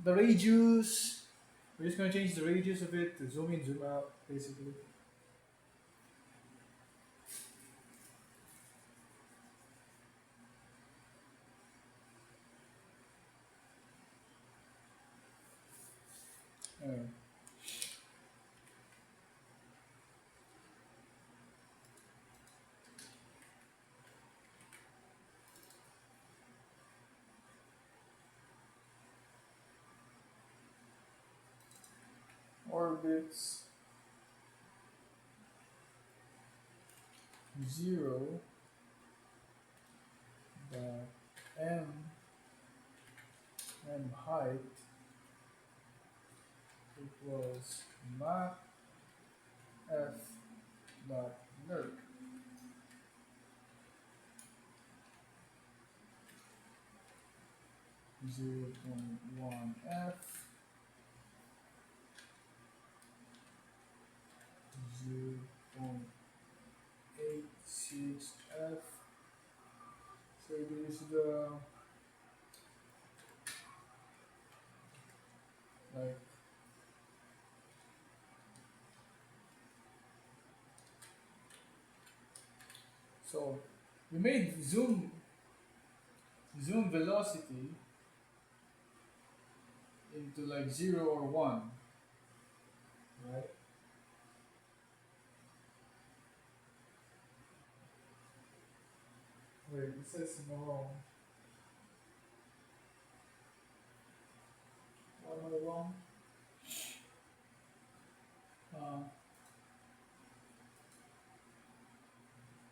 The radius. We're just gonna change the radius of it to zoom in, zoom out, basically. Uh, orbits 0 dot m height equals map f dot nerd 0.1 f 0.86 f. So this is the like so we made zoom velocity into like 0 or 1, right? Wait, it says no. What am I wrong? Uh,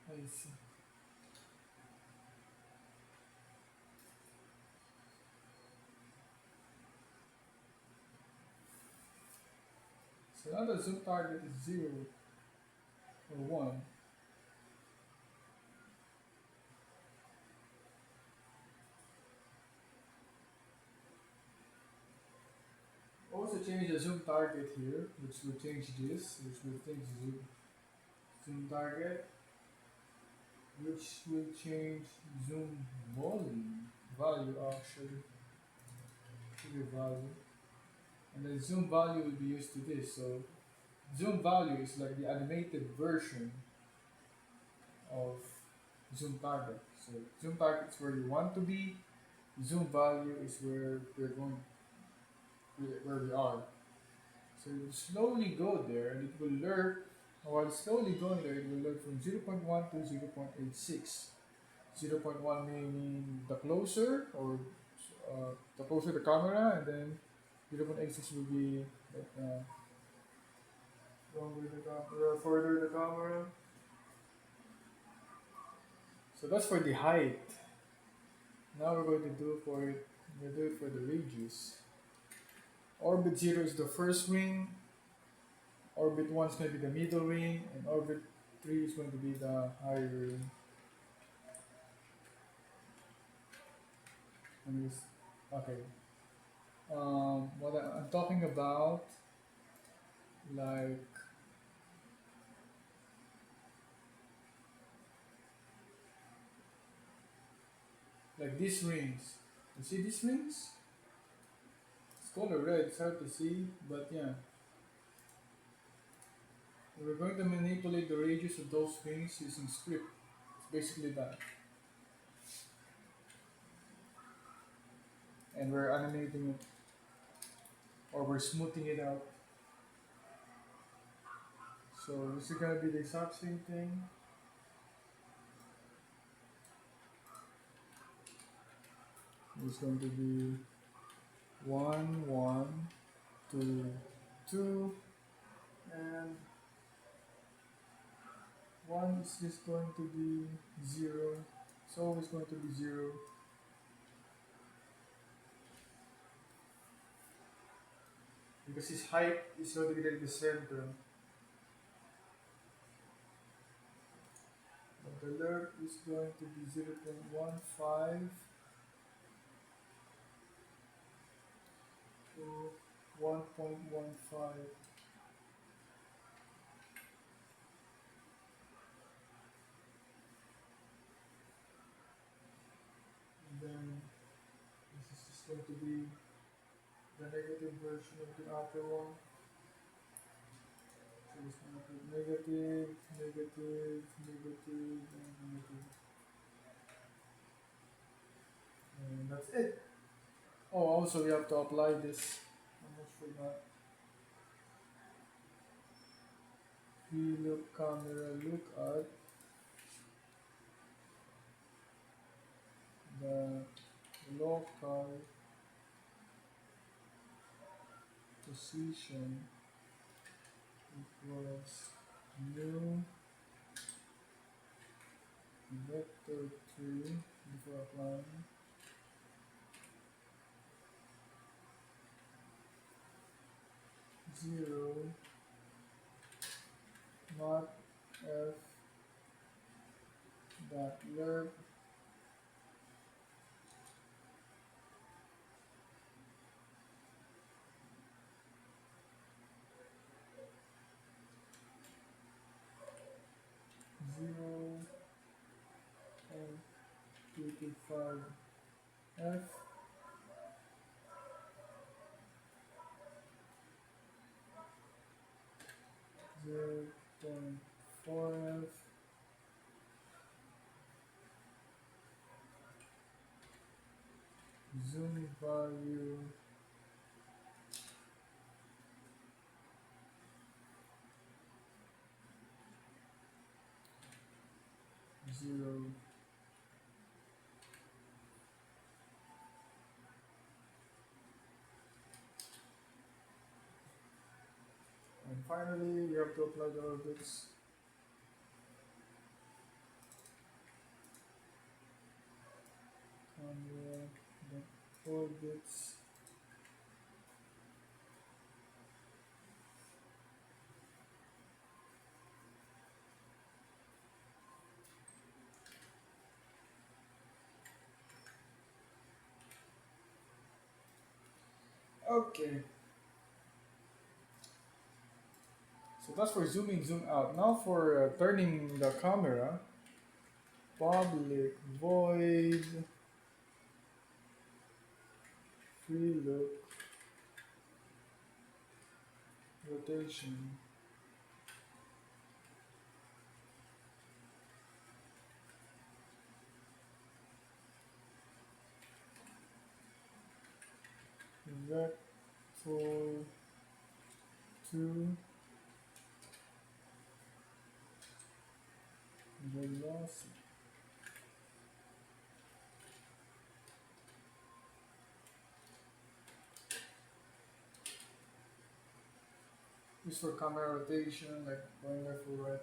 I see. So now the zoom target is 0 or 1. Also change the zoom target here, which will change this, which will change zoom target, which will change zoom volume value actually to the value, and the zoom value will be used to this. So zoom value is like the animated version of zoom target. So zoom target is where you want to be. Zoom value is where we're going, where we are. So you slowly go there, and it will learn. While slowly going there, it will learn from 0.1 to 0.86. 0.1 meaning the closer, or the closer the camera, and then 0.86 will be like, longer the camera, further the camera. So that's for the height. Now we're going to do for it. We're going to do it for the radius. Orbit 0 is the first ring. Orbit 1 is going to be the middle ring, and orbit 3 is going to be the higher ring. Anyways, okay. What I'm talking about, like these rings. You see these rings? It's color red. It's hard to see, but yeah. We're going to manipulate the radius of those rings using script. It's basically that, and we're animating it, or we're smoothing it out. So this is gonna be the exact same thing. It's going to be 1, 1, 2, 2, and 1 is just going to be 0. It's always going to be 0. Because his height is going to be like the center. But the length is going to be 0.15 to 1.15. And then this is just going to be the negative version of the outer one. So it's going to be negative, negative, negative, and negative. And that's it. Oh, also we have to apply this. Almost forgot. We look camera, look at the local position equals new vector 3 before applying 0 not f dot length 0 and 2 to 5 f 0.4 f zoom value 0. And finally, we have to apply the orbits. Camera, the orbits. Okay, so that's for zooming, zoom out. Now for turning the camera, public void free look rotation. Vector 2 velocity. This for camera rotation, like going left or right.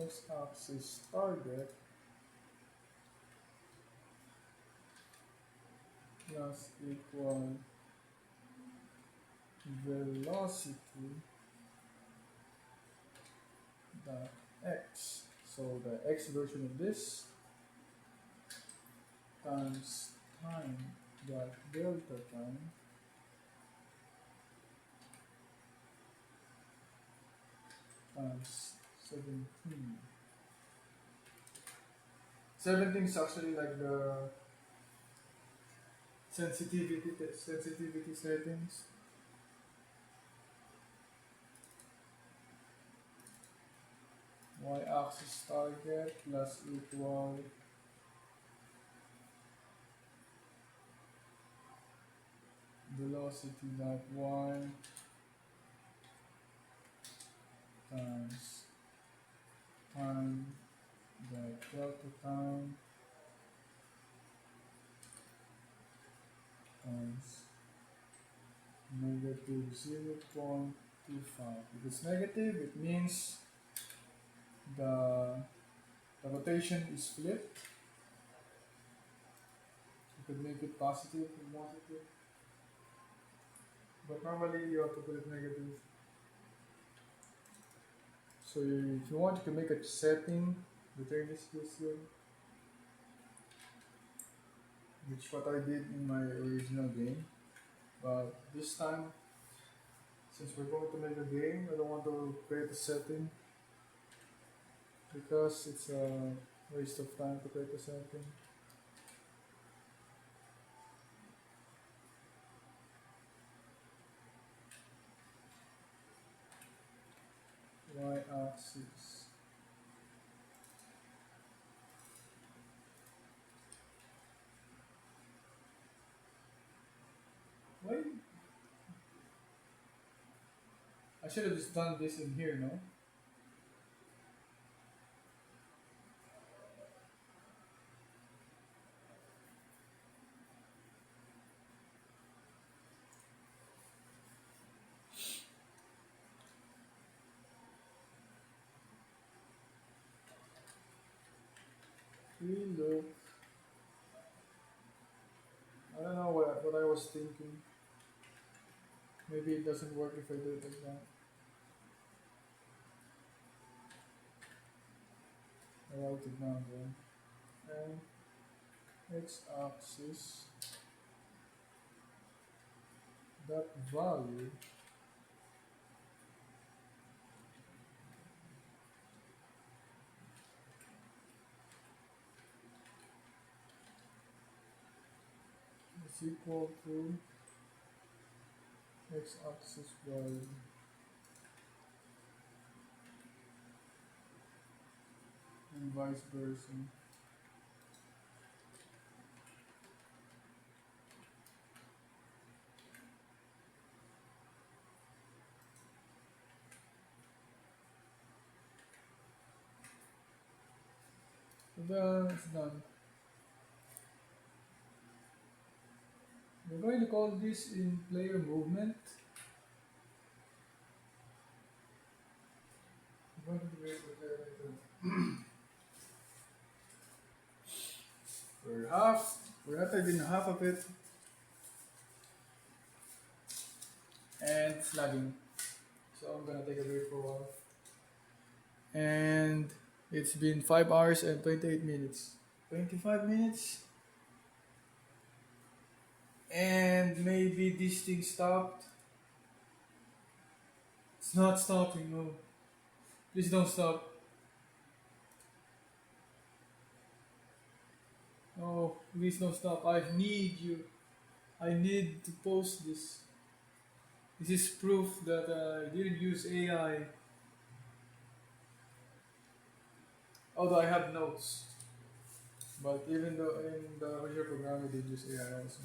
X-axis target plus equal velocity dot x. So the x version of this times time dot delta time times 17. 17 is actually like the sensitivity settings. Y-axis target plus equal velocity dot y times time dot delta time times negative 0.25. If it's negative, it means the, the rotation is flipped. You could make it positive if you wanted to, but normally you have to put it negative. So if you want, you can make a setting, return this here, which what I did in my original game. But this time, since we're going to make a game, I don't want to create a setting because it's a waste of time to create a setting. Y-axis. Why? I should have just done this in here, no? Look. I don't know what I was thinking. Maybe it doesn't work if I do it like that. I wrote it down there. And x-axis that value is equal to x-axis value and vice versa. So that's done. We're going to call this in player movement. We're going to do it with we're not even half of it, and it's lagging. So I'm gonna take a break for a while. And it's been 5 hours and 28 minutes. 25 minutes, and maybe this thing stopped. It's not stopping. No, please don't stop. No, please don't stop. I need you. I need to post this. This is proof that I didn't use AI. Although I have notes, but even though in the original program I did use AI also.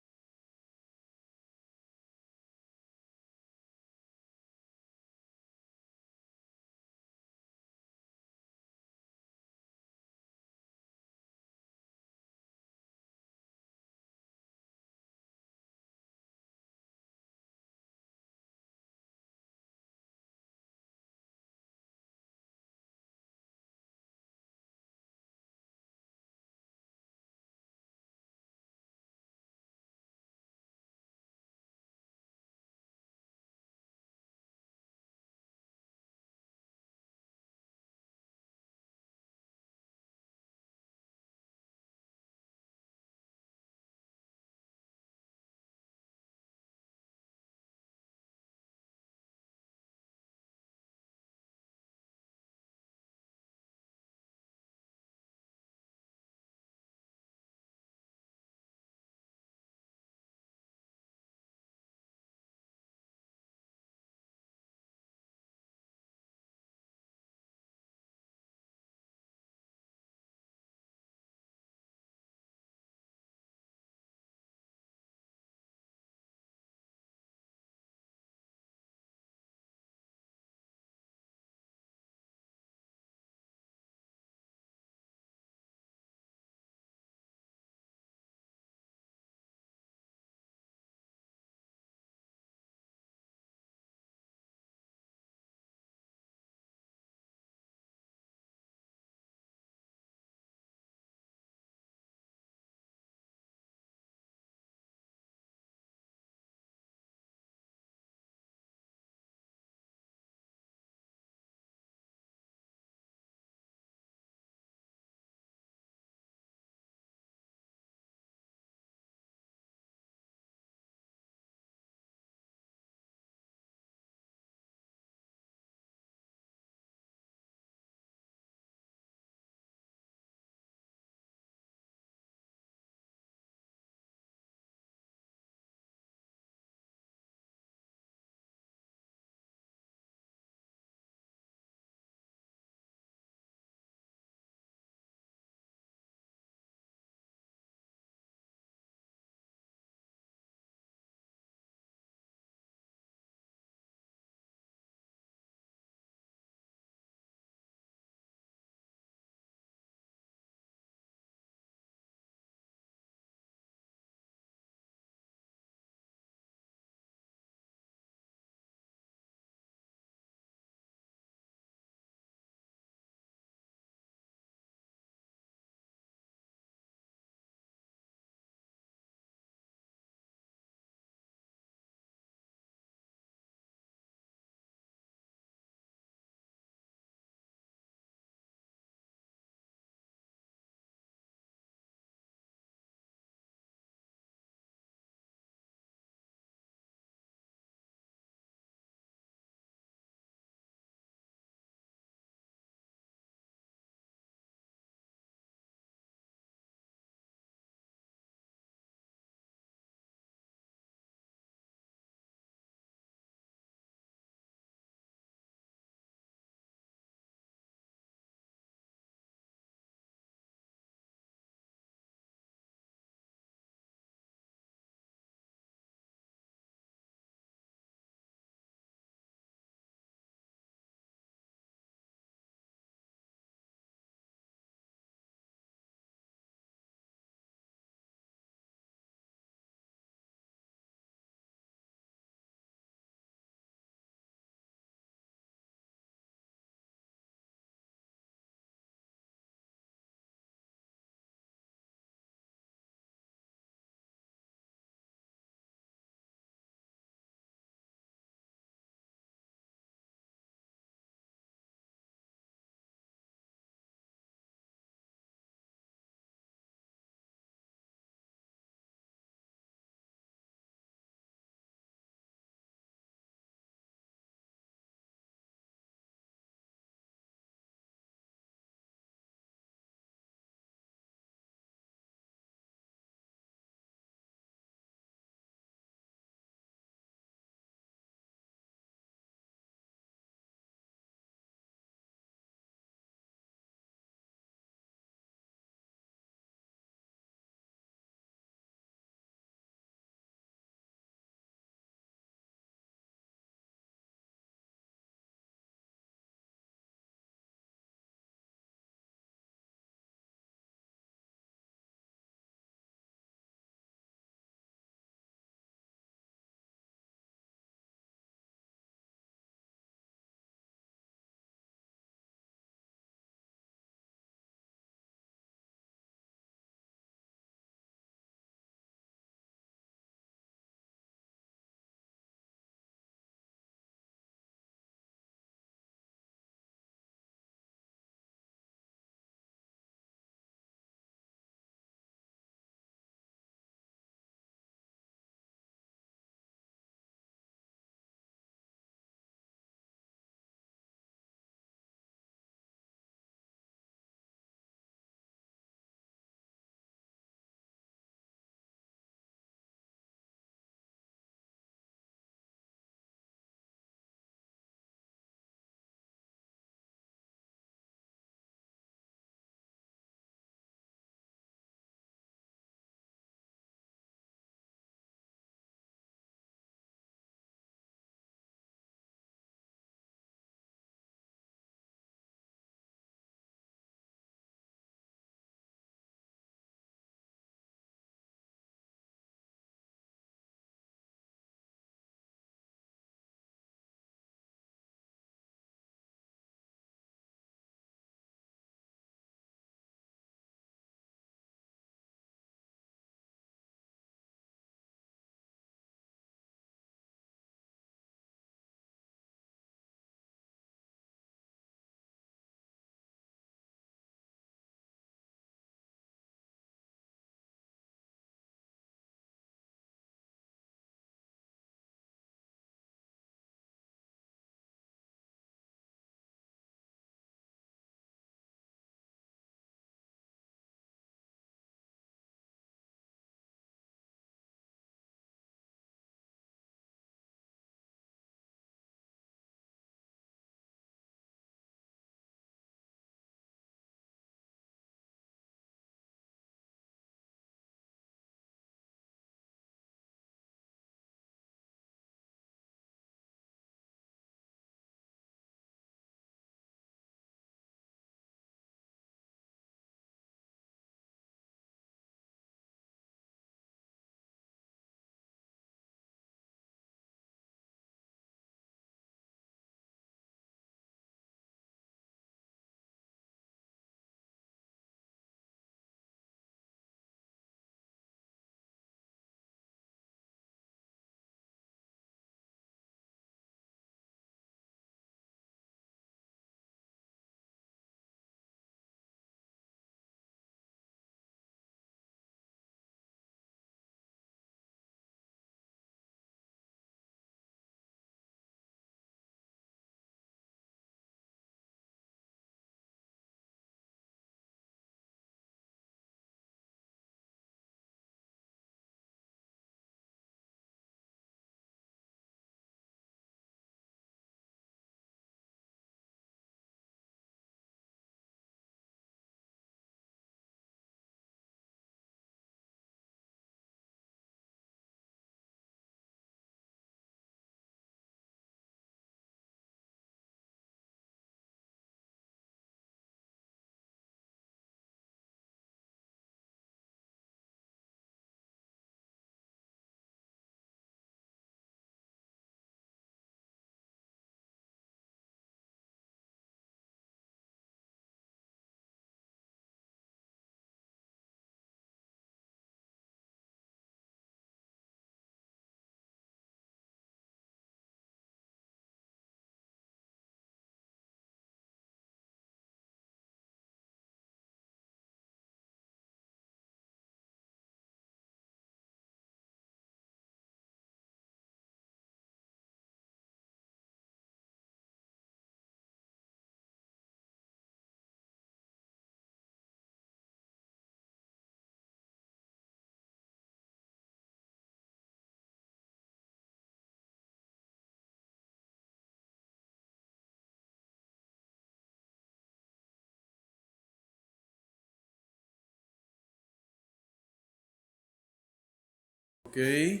Okay.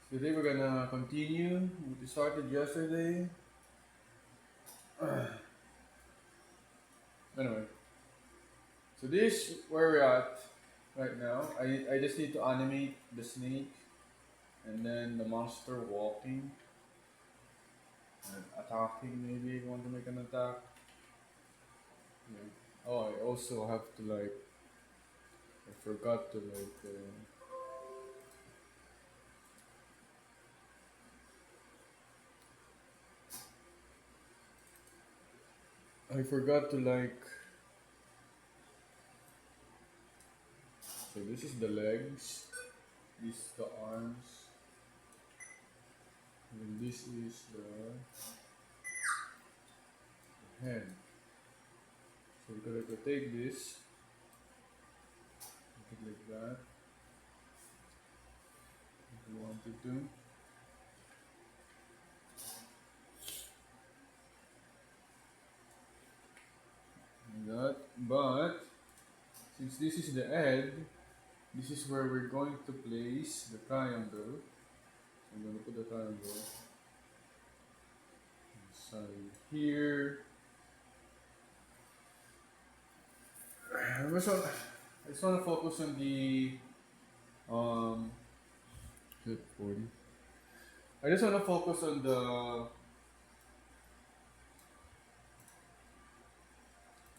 Today we're gonna continue what we started yesterday. Anyway, so this where we're at right now. I just need to animate the snake and then the monster walking and attacking. Maybe if you want to make an attack. Yeah. Oh, I also have to like. I forgot to like. I forgot to like. So this is the legs. This is the arms. And this is the head. So we're gonna take this, make it like that, if you wanted to. Like that. But since this is the head, this is where we're going to place the triangle. So I'm gonna put the triangle inside here. I just want to focus on the um. Good 40. I just want to focus on the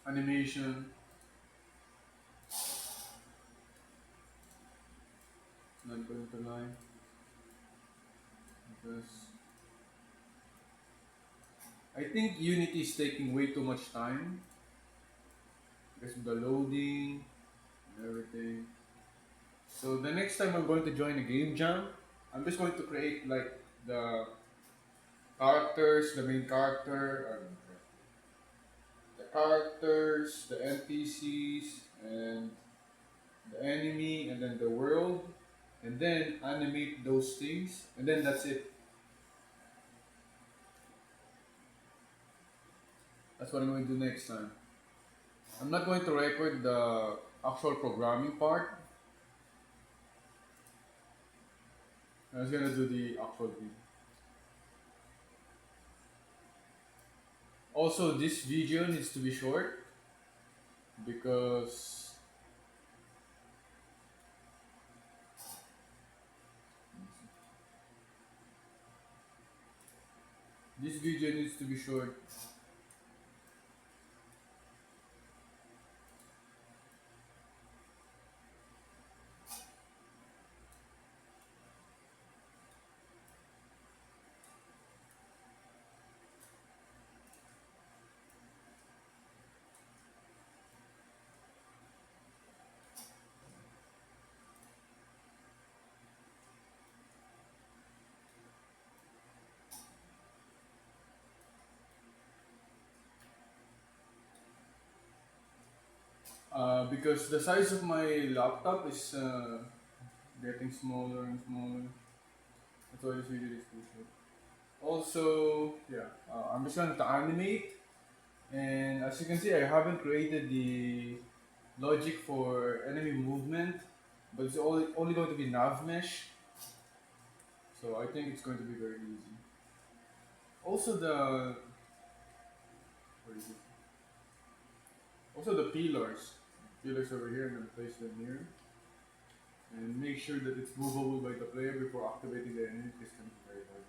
animation. Not going to lie because I think Unity is taking way too much time because of the loading and everything. So the next time I'm going to join a game jam, I'm just going to create like the characters, the main character, the characters, the NPCs, and the enemy, and then the world, and then animate those things, and then that's it. That's what I'm going to do next time. I'm not going to record the actual programming part. I'm just gonna do the actual thing. Also, this video needs to be short because this video needs to be short. Because the size of my laptop is getting smaller and smaller. That's why this video is too short. Also, yeah, I'm just going to animate, and as you can see, I haven't created the logic for enemy movement, but it's only going to be nav mesh, so I think it's going to be very easy. Also where is it? Also the pillars over here, I'm going to place them here, and make sure that it's movable by the player before activating the enemy, because it's going to be very hard.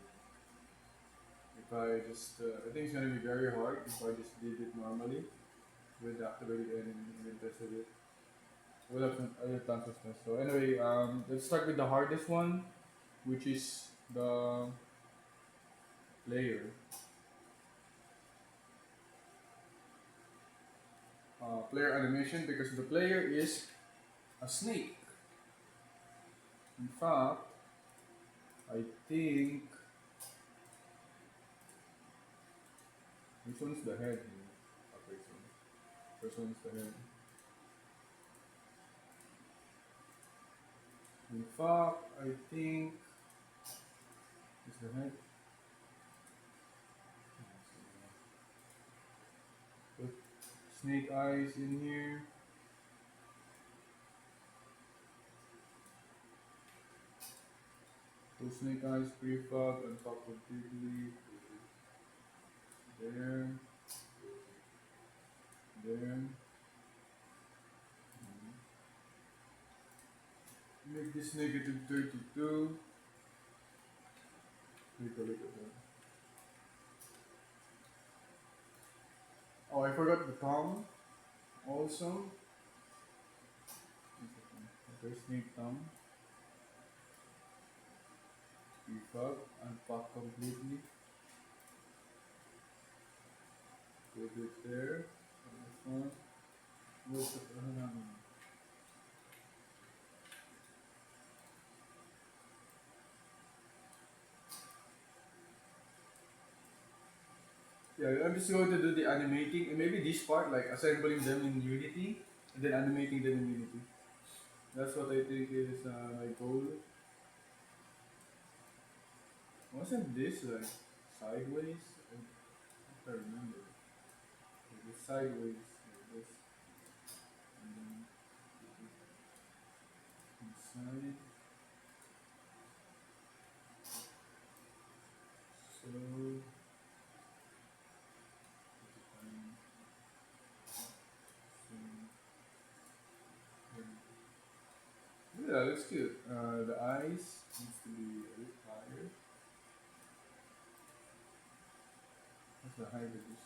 If I just, I think it's going to be very hard if I just did it normally with the activated enemy and then tested it. Other tons of stuff. So anyway, let's start with the hardest one, which is the player. Player animation, because the player is a snake. In fact, I think this one's the head here. Okay, so first one's the head. In fact, I think it's the head. Put snake eyes in here. So snake eyes, prefab, and pop completely. There, there. Make this negative 32. Take a look at that. Oh, I forgot the thumb also. Okay, snake thumb. Prefab, and pop completely. Put it there. On the front. Where's the Yeah, I'm just going to do the animating, and maybe this part, like assembling them in Unity, and then animating them in Unity. That's what I think is my goal. Wasn't this like sideways? I can't remember. It was sideways like this, and then inside. So, yeah, looks good. The eyes needs to be a bit higher. What's the height of this?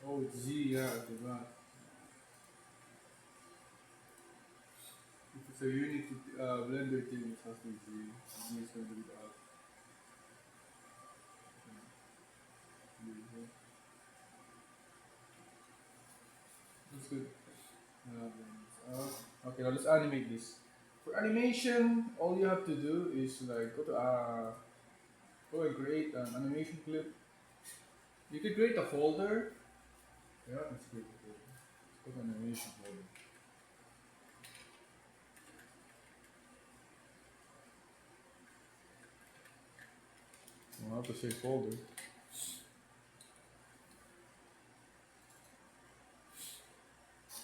Oh, it's Z, yeah, I forgot. If it's a Unity Blender thing, it has to be Z. Z is going to be the up. That's good. Okay, now let's animate this. For animation, all you have to do is like go and create an animation clip. You could create a folder. Yeah, let's create a folder. Let's go to animation folder. I'll have to say folder.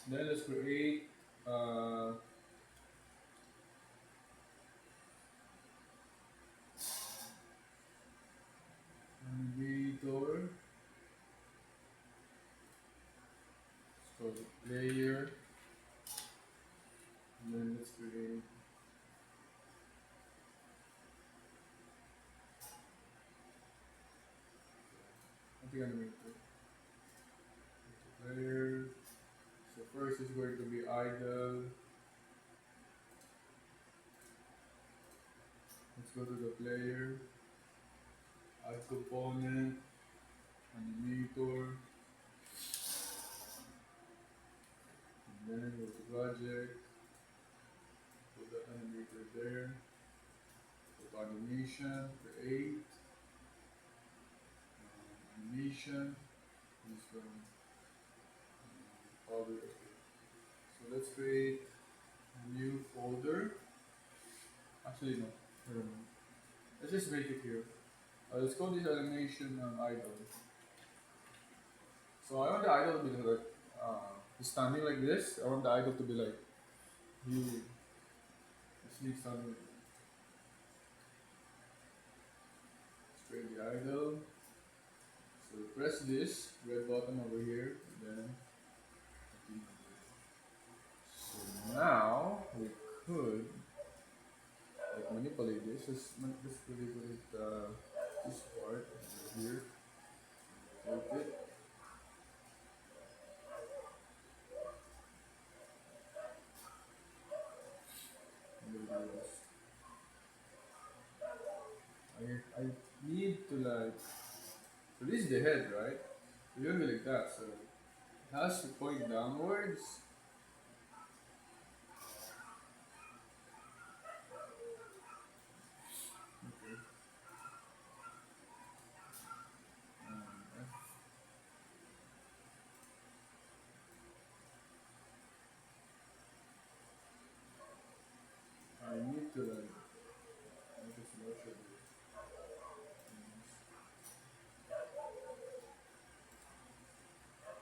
Then let's create animator. So layer. And then let's create the animator. Layer. So first is going to be idle. Let's go to the player. Add component. Animator. And then go to project. Put the animator there. Go to animation. Create. Animation. This one. Folder. Okay. So let's create a new folder. Actually, no. Never mind. Let's just make it here. Let's call this animation idle. So I want the idle to be like standing like this. I want the idle to be like you. This needs standing. Let's create the idle. So press this red button over here, and then so now we could like manipulate this. Just manipulate this part over here. Take it. And then do this. I need to like, so this is the head, right? So you're gonna be like that, so it has to point downwards. Okay. Um, I need to like make a selection.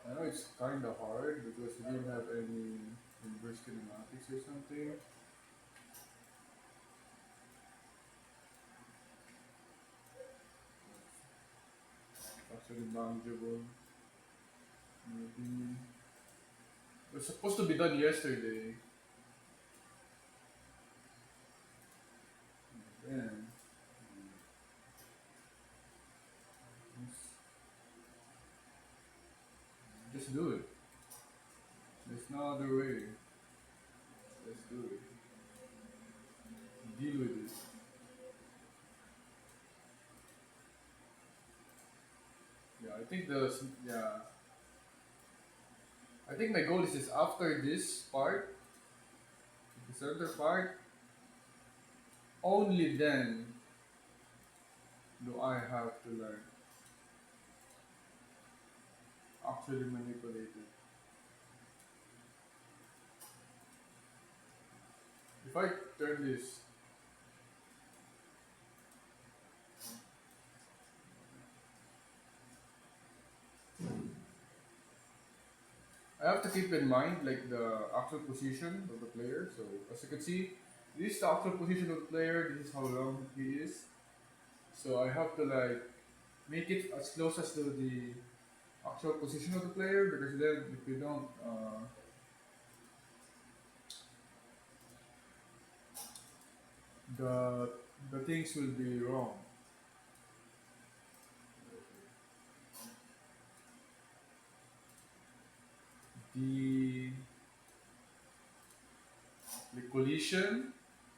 I know it's it's kind of hard because we don't have any inverse kinematics or something. It's actually manageable, in my opinion. It was supposed to be done yesterday. Then, just do it. There's no other way. Let's do it. Deal with it. Yeah, I think yeah. I think my goal is just after this part, the center part, only then do I have to like actually manipulate it. If I turn this, I have to keep in mind like the actual position of the player. So as you can see, this is the actual position of the player. This is how long he is. So I have to like make it as close as to the actual position of the player because then if you don't, the the things will be wrong. The the collision,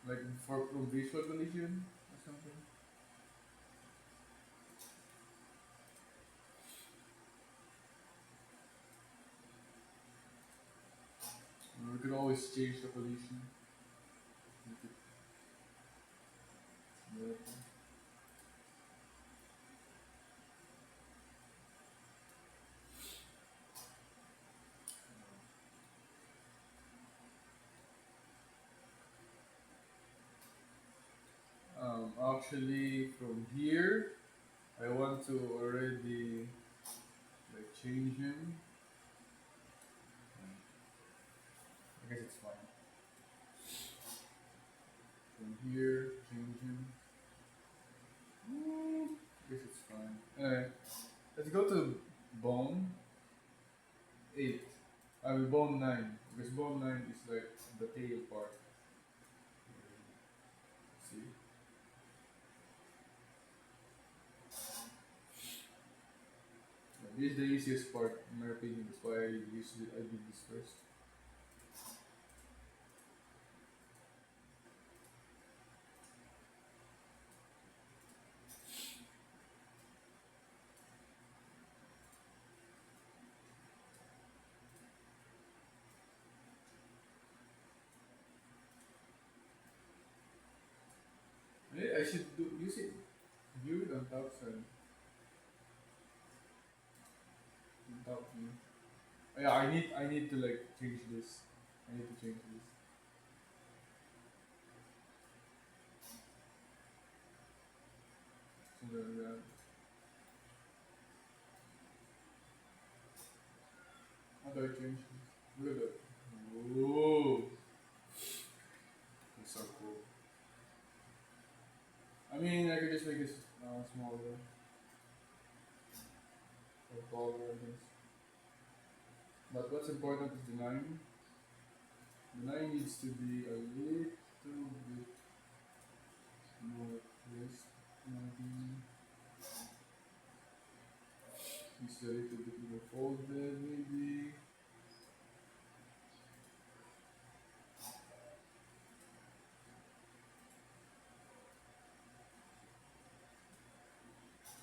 like for from visual collision or something. We could always change the collision. Make it better. Actually, from here, I want to already like change him. I guess it's fine. From here, change him. I guess it's fine. Alright, let's go to bone 8. I mean bone 9 because bone 9 is like the tail part. See? This is the easiest part in my opinion. That's why I did this first. Maybe I should use it. View it on top side. On top view. Oh, yeah, I need to like change this. I need to change this. So that, how do I change this? Look at that. Whoa, that's so cool. I mean, I could just make it smaller or taller, I guess. But what's important is the line. The line needs to be a little bit more twist, maybe. It's a little bit more folded, maybe.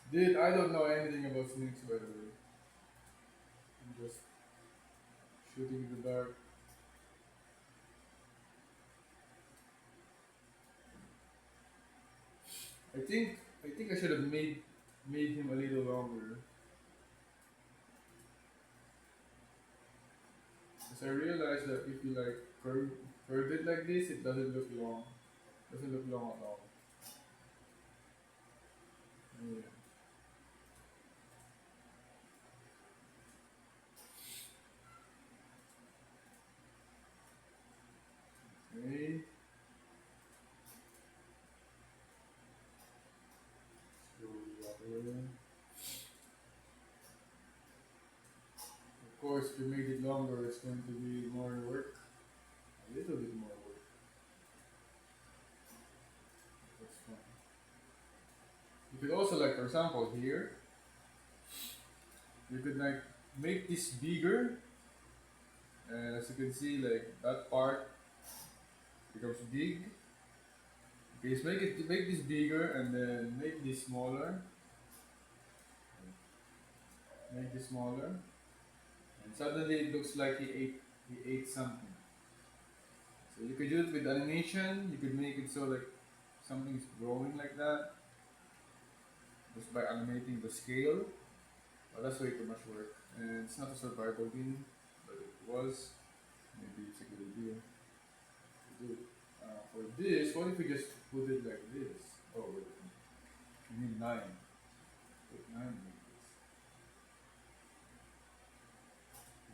Dude, I don't know anything about snakes, by the way. I'm just shooting in the dark. I think I should have made him a little longer. Because I realized that if you like curve it like this, it doesn't look long. Doesn't look long at all. Yeah. course, if you made it longer, it's going to be more work, a little bit more work. That's fine. You could also, like, for example, here, you could like make this bigger, and as you can see, like that part becomes big. Okay, just make this bigger, and then make this smaller, make this smaller, and suddenly it looks like he ate something. So you could do it with animation. You could make it so like something is growing like that just by animating the scale. But that's way too much work, and it's not a survival game, but it was. Maybe it's a good idea to do it. For this, what if we just put it like this? Oh, wait. You need 9. Put 9 like this.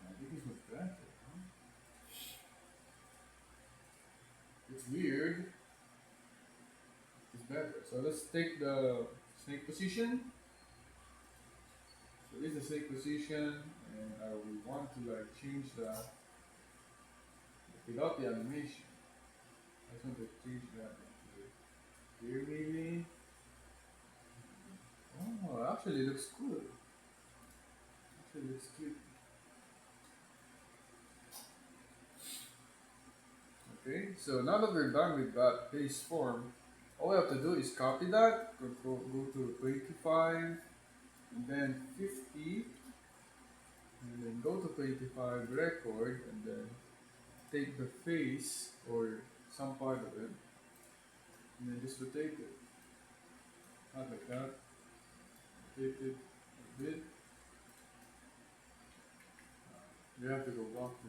I think it's much better, huh? It's weird. It's better. So let's take the snake position. So this is the snake position, and I will want to like change that without the animation. I just want to change that to here maybe. Oh, actually it looks good. Actually looks good. Okay, so now that we're done with that base form, all we have to do is copy that, go to 25, and then 50, and then go to 25 record, and then take the face or some part of it, and then just rotate it. Not like that. Rotate it a bit. You have to go back to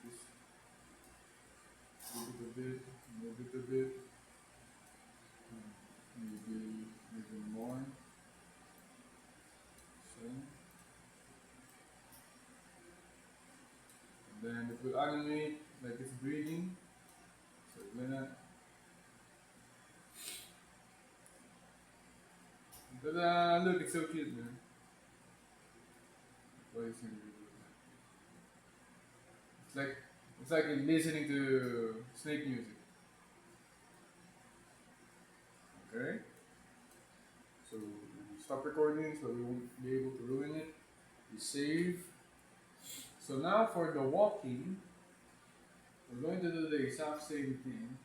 this, move it a bit, move it a bit, maybe even more. So, and then it will animate like it's breathing. So when ta-da! Look, it's so cute, man. Why is it It's like it's like listening to snake music. Okay. So we stop recording so we won't be able to ruin it. We save. So now for the walking, we're going to do the exact same thing.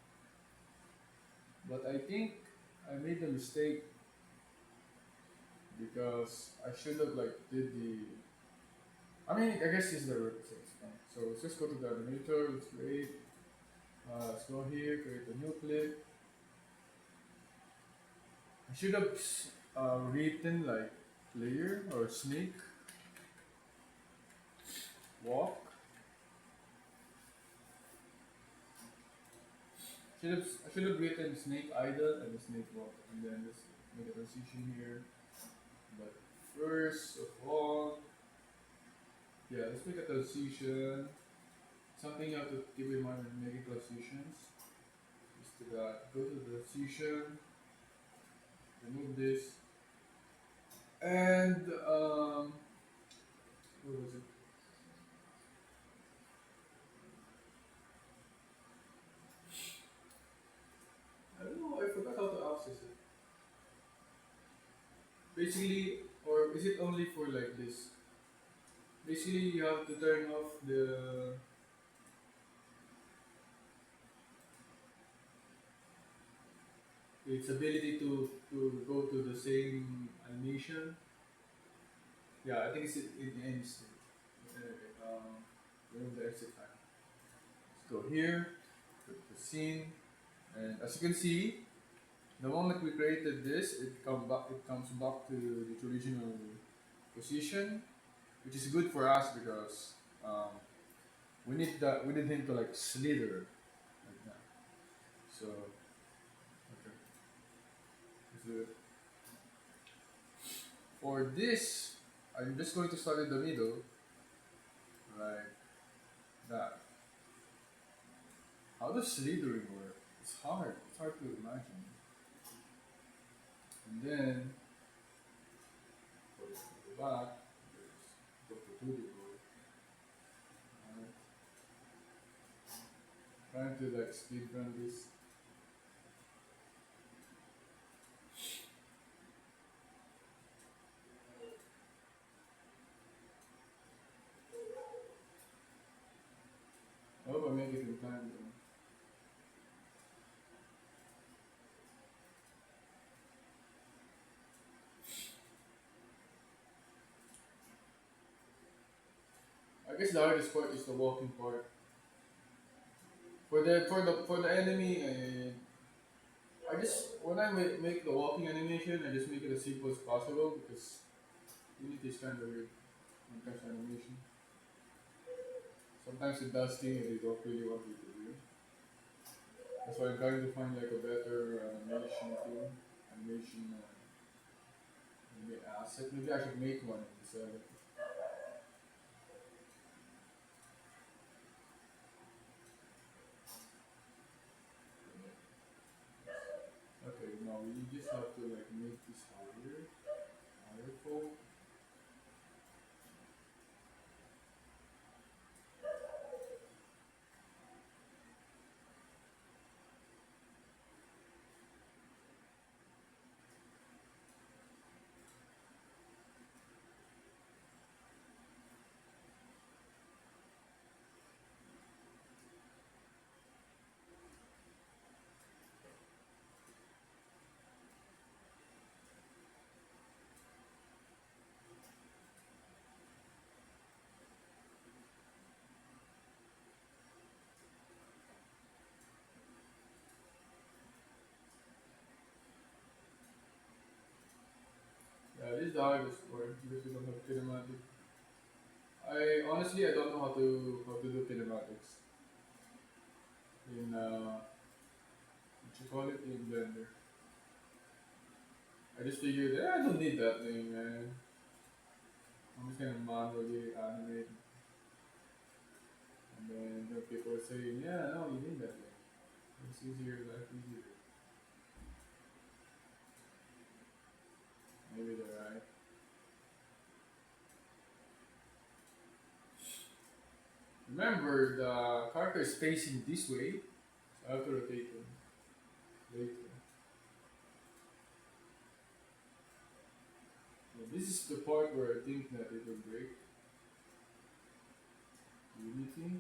But I think I made a mistake because I should have like did the. I mean, I guess this is the represents. So let's just go to the animator. Let's create. Let's go here, create a new clip. I should have written like player or snake walk. I should have written snake idle and the snake walk, and then just make a transition here. But first of all, yeah, let's make a transition. Something you have to keep in mind when making transitions is to go to the transition, remove this, and what was it? I don't know. I forgot how to access it. Basically, or is it only for like this? Basically, you have to turn off its ability to go to the same animation. Yeah, I think it's in ends. Remove the exit time. Let's go here, go to the scene, and as you can see, the moment we created this, it comes back to its original position, which is good for us because we need him to like slither like that. So okay, so for this, I'm just going to start in the middle, like that. How does slithering work? It's hard. It's hard to imagine. And then go back. Go to 2D. trying to like speed run this. I hope I make it in time though. I guess the hardest part is the walking part. For the enemy, I just when I make the walking animation, I just make it as simple as possible because Unity is kind of weird when it comes to animation. Sometimes it does things that they don't really want you to do. That's why I'm trying to find like a better animation tool, animation asset. Maybe I should make one and sell it. Okay, now we just have to like make this higher fold. Yeah, this is the hardest part because we don't have kinematic. I don't know how to do kinematics in what you call it in Blender. I just figured I don't need that thing, man. I'm just gonna manually animate, and then the people are saying, yeah, no, you need that thing. It's easier, life easier. Maybe they're right. Remember, the character is facing this way, so I have to rotate him later. So this is the part where I think that it will break. Unity.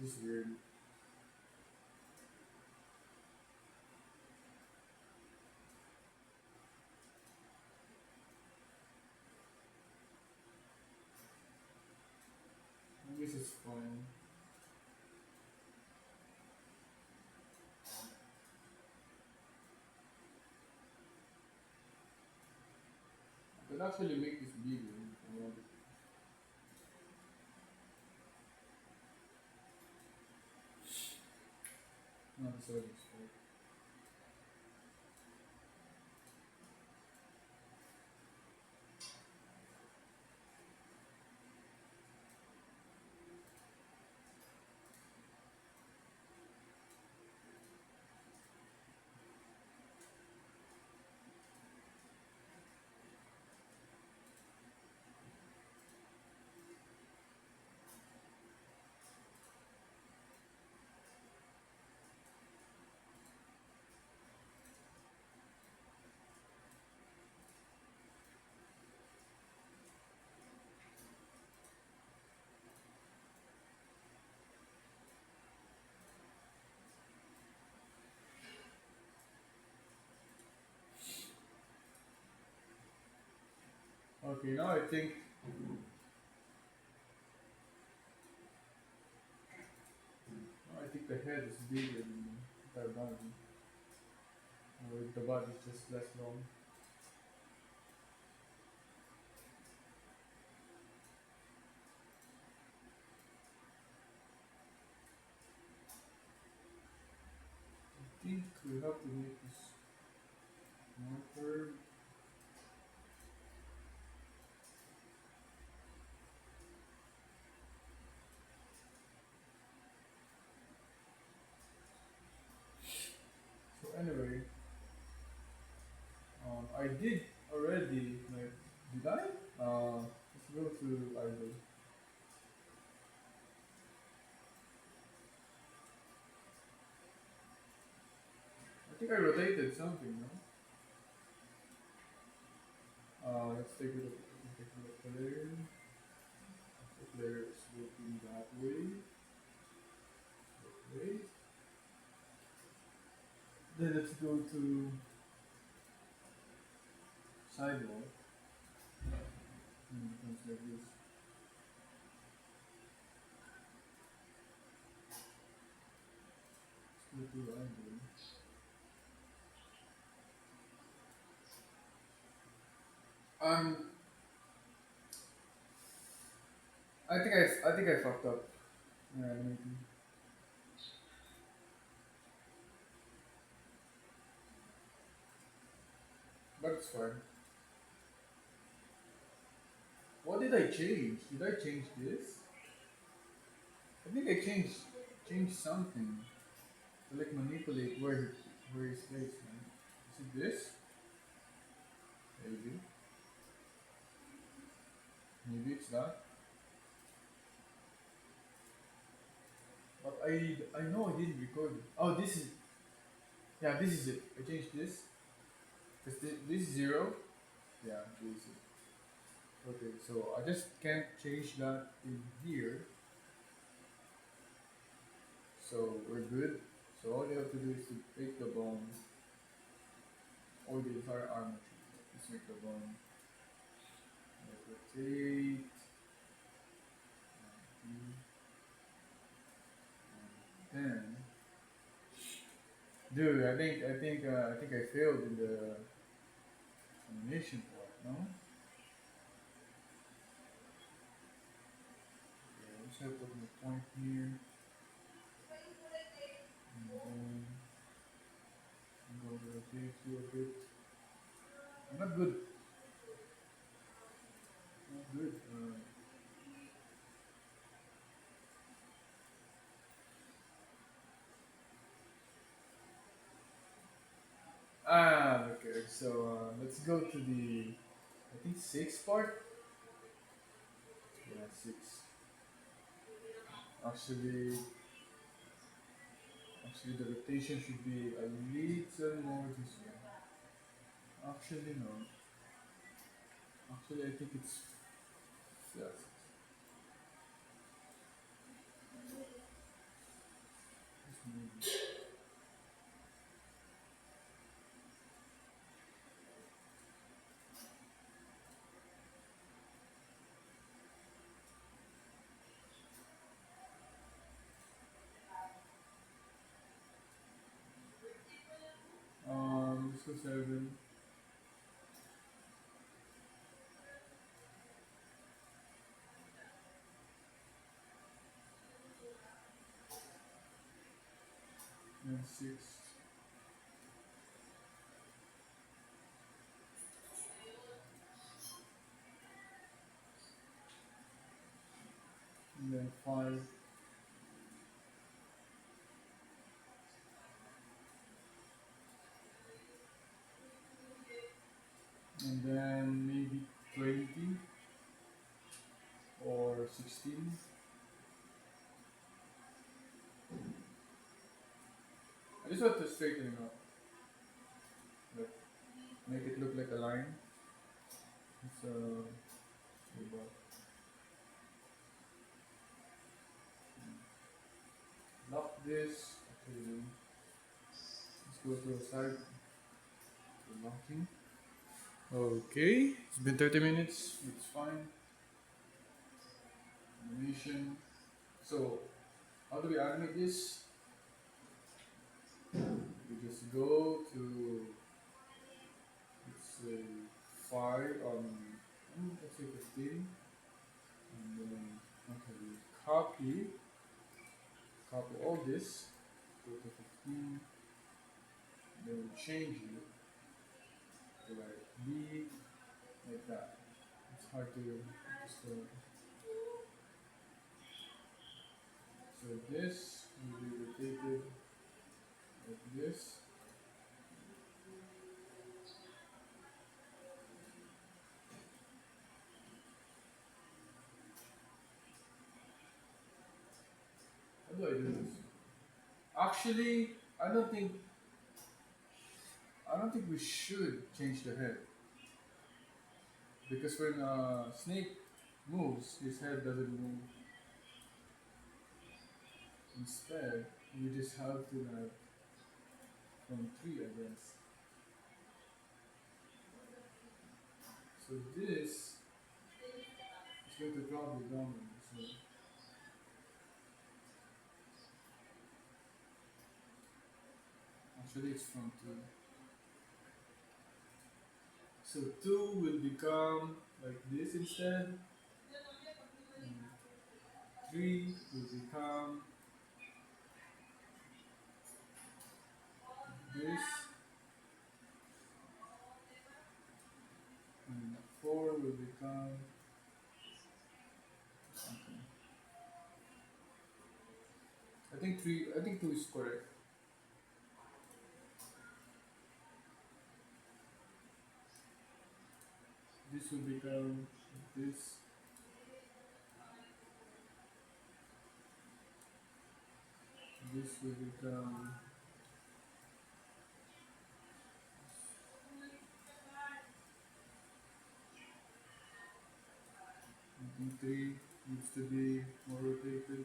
This is weird. I guess it's fine. I can actually make this bigger if I want it. Not so it's fine. Okay, now I think the head is bigger than the entire body. Or the body is just less long. I think we have to make this more curved. So anyway, I did already like did I? Let's go to idle. think I rotated something, no? Let's take a look. Take a look there. The player is looking that way. Wait. Then let's go to sidewalk. And it becomes like this. Let's go to idle. Um, I think I fucked up. Yeah, maybe. But it's fine. What did I change? Did I change this? I think I changed something to like manipulate where he stays, man. Is it this? Maybe. Maybe it's that. But I know I didn't record it. Oh, this is yeah. This is it. I changed this. Cause this is zero. Yeah, this is it. Okay, so I just can't change that in here. So we're good. So all you have to do is to take the bone or the entire arm actually. Just make the bone rotate. And then, dude, I think I failed in the animation part. No. Okay, let's have to put my point here. And then I'm going to rotate you a bit. I'm not good. Not good. Okay. So let's go to the I think sixth part. Yeah, six. Actually, actually the rotation should be a little more this way. Actually, no. Actually, I think it's yes. It's maybe. Let's go seven. And six. And then five. And then maybe 20 or 16. I just want to straighten it up. Like, make it look like a line. It's about lock this. Okay, let's go to a side. Locking. Okay, it's been 30 minutes. It's fine. Animation. So, how do we animate this? We just go to let's say 5 let's say 15 and then okay we copy all this, go to 15, then we change it to like B like that. It's hard to just so this will be rotated like this. How do I do this? Actually, I don't think I don't think we should change the head because when a snake moves, his head doesn't move. Instead, you just have to have from three, I guess. So this is going to probably dominate. So actually, it's from two. So two will become like this instead. And three will become this, and four will become something. I think three. I think two is correct. This will become this. This will become. I think three needs to be more rotated,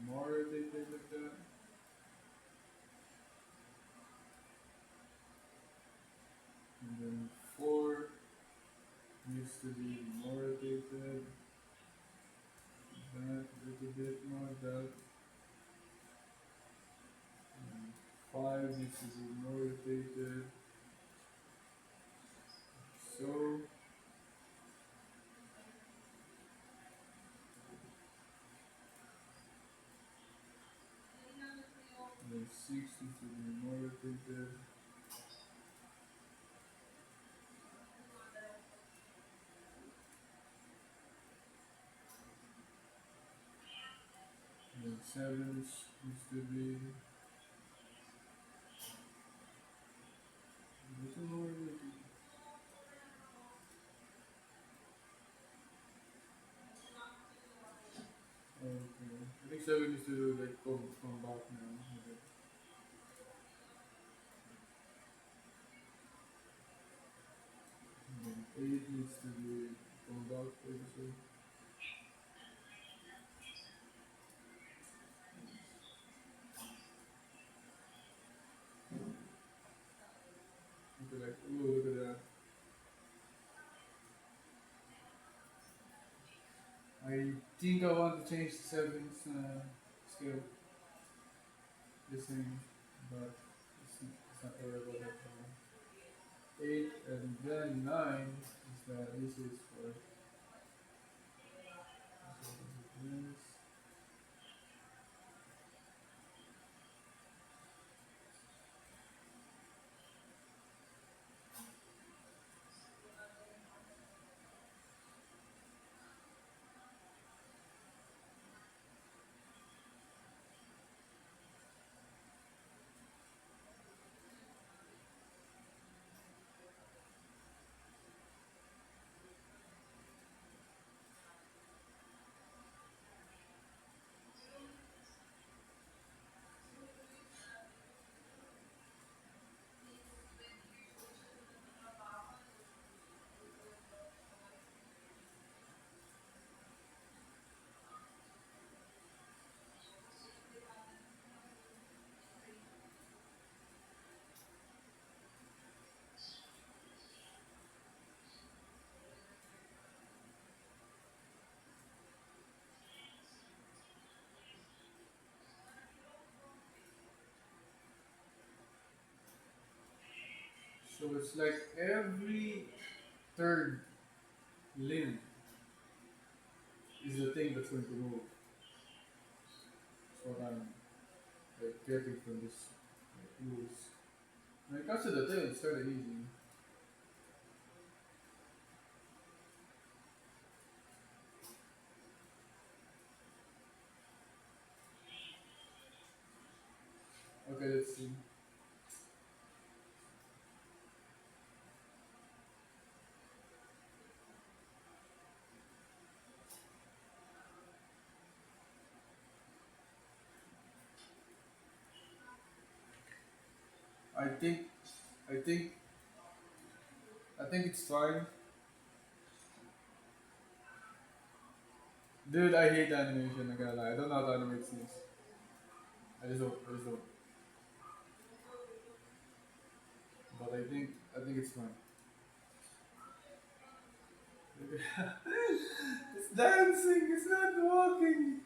more rotated like that. And then four needs to be more rotated. That a little bit more. That and five needs to be more rotated. So then six needs to be more rotated. And then seven needs to be a little more rotated. Okay. I think seven needs to like come back now. Okay. And then eight needs to be come back also. Okay, like, oh, look at that. I think I want to change the seventh scale, the same, but it's not worry about that now. Eight and then nine is that this is for this. So it's like every third limb is the thing that's going to move. That's what I'm like getting from this like, rules. When it comes to the tail, it's kind of easy. Okay, let's see. I think, I think, I think it's fine. Dude, I hate animation. I gotta lie. I don't know how to animate scenes. I just don't. I just don't. But I think it's fine. It's dancing. It's not walking.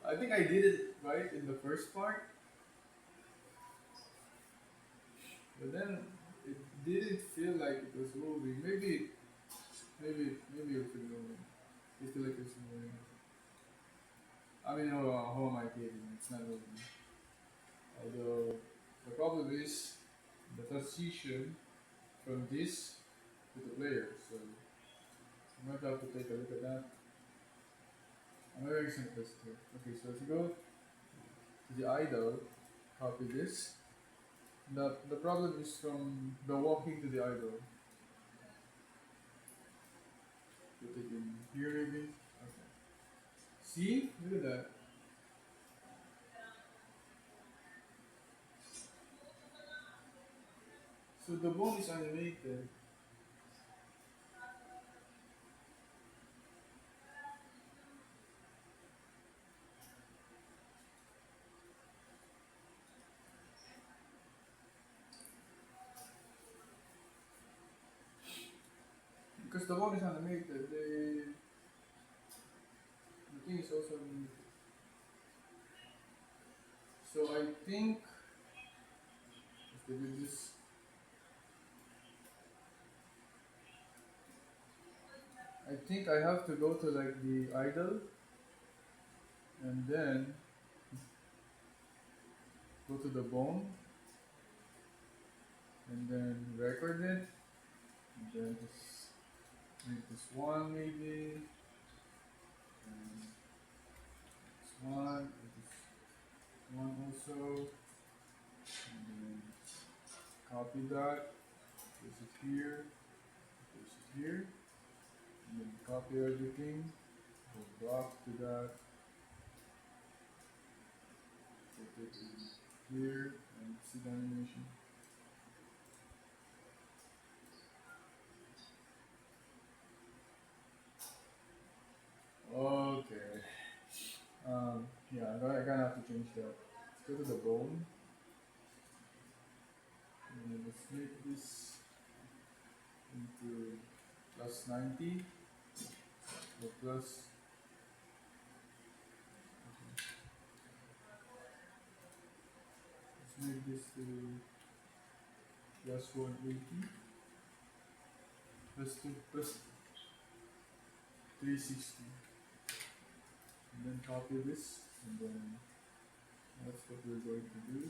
I think I did it right in the first part, but then it didn't feel like it was moving. Maybe it was moving. It feel like it's moving. I mean, who am I kidding? It's not moving. Although the problem is the transition from this to the player. So I'm going to have to take a look at that. I'm very simplest here. Okay, so if you go to the idle, copy this. The problem is from the walking to the idle. Put it in here maybe. Okay. See? Look at that. So the bone is animated. Because the bone is animated, the thing is also animated. So I think if they do this, I think I have to go to like the idle and then go to the bone and then record it and then just make this one maybe and this one also and then copy that, place it here, place it here, and then copy everything, go back to that, put it in here and see the animation. Okay. Yeah, I'm gonna have to change that. Let's go to the bone. And then let's make this into plus 90 or plus. Okay. Let's make this to plus 180 plus 360. And then copy this and then that's what we're going to do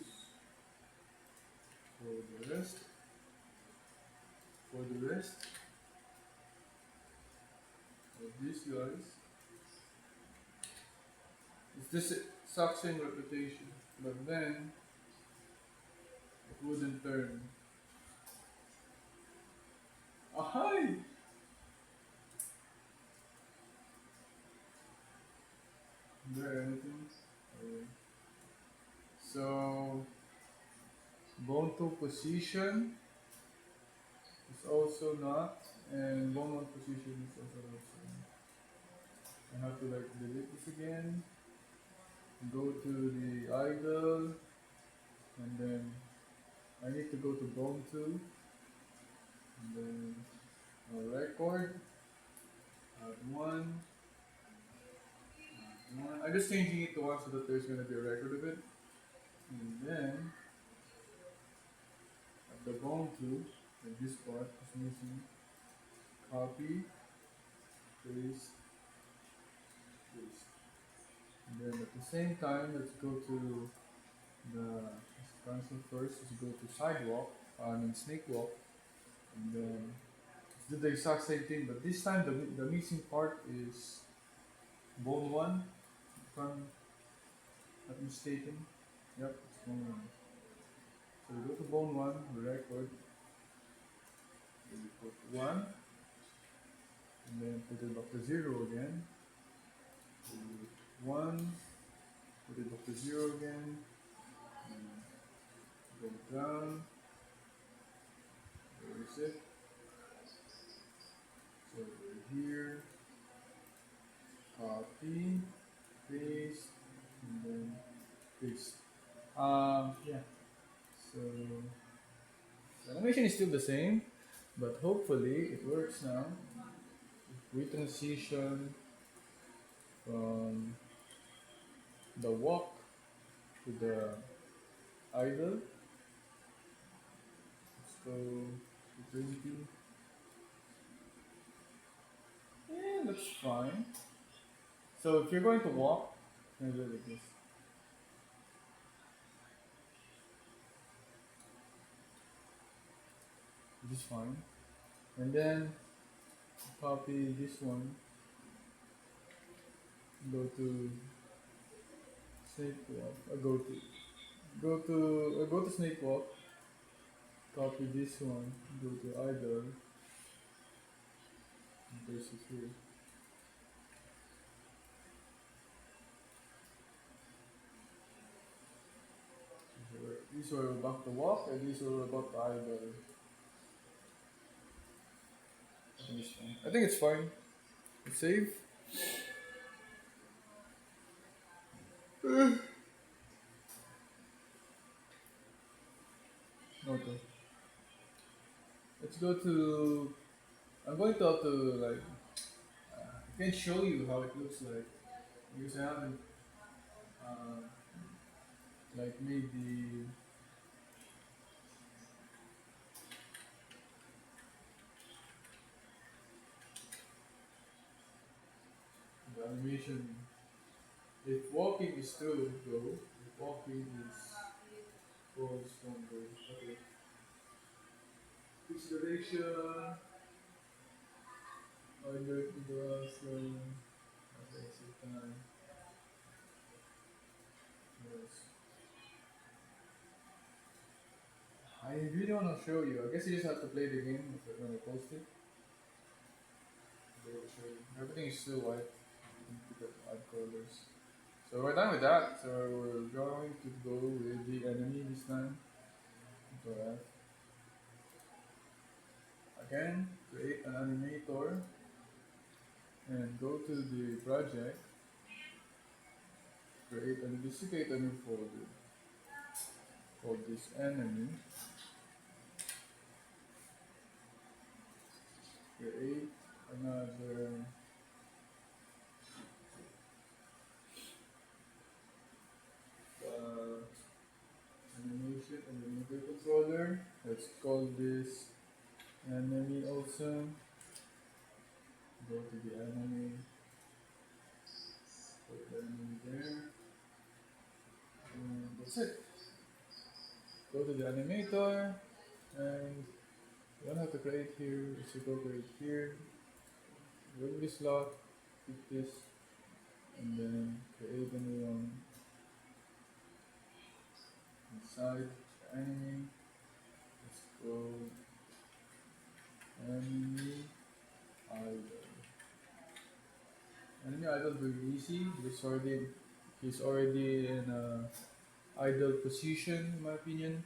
for the rest. For the rest of these guys, it's this exact same repetition, but then it wouldn't turn. Hi! Is there anything? Okay. So, bone 2 position is also not, and bone 1 position is also not. So I have to like delete this again, go to the idle, and then I need to go to bone 2, and then record, add 1, I'm just changing it to 1 so that there's going to be a record of it. And then, at the bone 2, like this part is missing, copy, paste, paste. And then at the same time, let's go to the cancel first, let's go to sidewalk, I mean snake walk, and then let's do the exact same thing, but this time the missing part is bone 1, if I'm not mistaken. Yep, it's bone 1. So we go to bone 1, we record, then we put 1, and then put it back to 0 again. 1, put it back to 0 again, and Go down. Where is it? So over here. Copy, paste, and then paste. Yeah. So the animation is still the same, but hopefully it works now. If we transition from the walk to the idle, let's go to 20. Yeah, that's fine. So if you're going to walk, maybe like this. This is fine. And then copy this one, go to snake walk, go to snake walk, copy this one, go to idle, and paste it here. These were about to walk, and these were about to idle. I think it's fine. Save. Okay. Let's go to. I'm going to have to like. I can show you how it looks like because I haven't uh, like made the animation. If walking is true, go. If walking is false, don't go. Okay. Which direction? I go to the slow. Okay, so time. Yes. I really want to show you. I guess you just have to play the game when I post it. They will show you. Everything is still white. Pick up add colors. So we're done with that. So we're going to go with the enemy this time. Go ahead. Again, create an animator and go to the project. Create a new folder called this enemy. Create another animation and the controller. Let's call this enemy also. Go to the enemy. Put the enemy there. And that's it. Go to the animator and you don't have to create here. Just go create here. Remove this slot. Pick this and then create a new one inside the enemy. Let's go enemy idle. Enemy idle will be easy. He's already in a idle position in my opinion.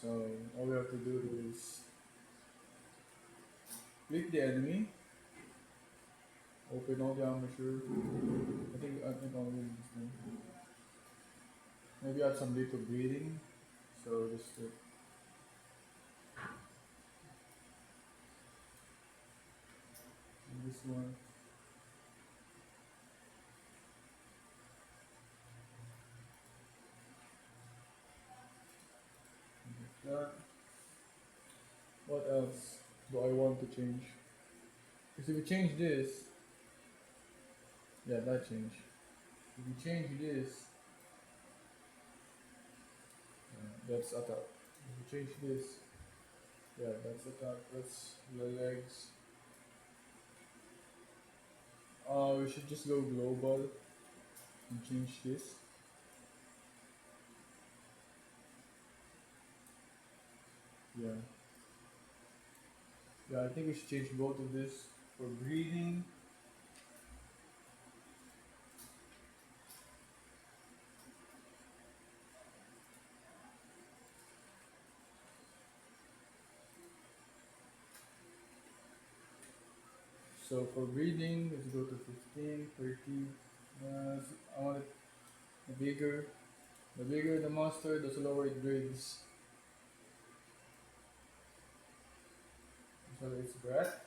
So all we have to do is click the enemy, open all the armature. I think I'll use this thing. Maybe add some little breathing. So just this one. Like that. What else do I want to change? Because if we change this, yeah, that changed. If we change this, that's attack. If we change this, yeah, that's attack. That's the legs. We should just go global and change this. Yeah. Yeah, I think we should change both of this for breathing. So for breathing, let's go to 15, 30. I want it the bigger. The bigger the monster, the slower it breathes. So it's breath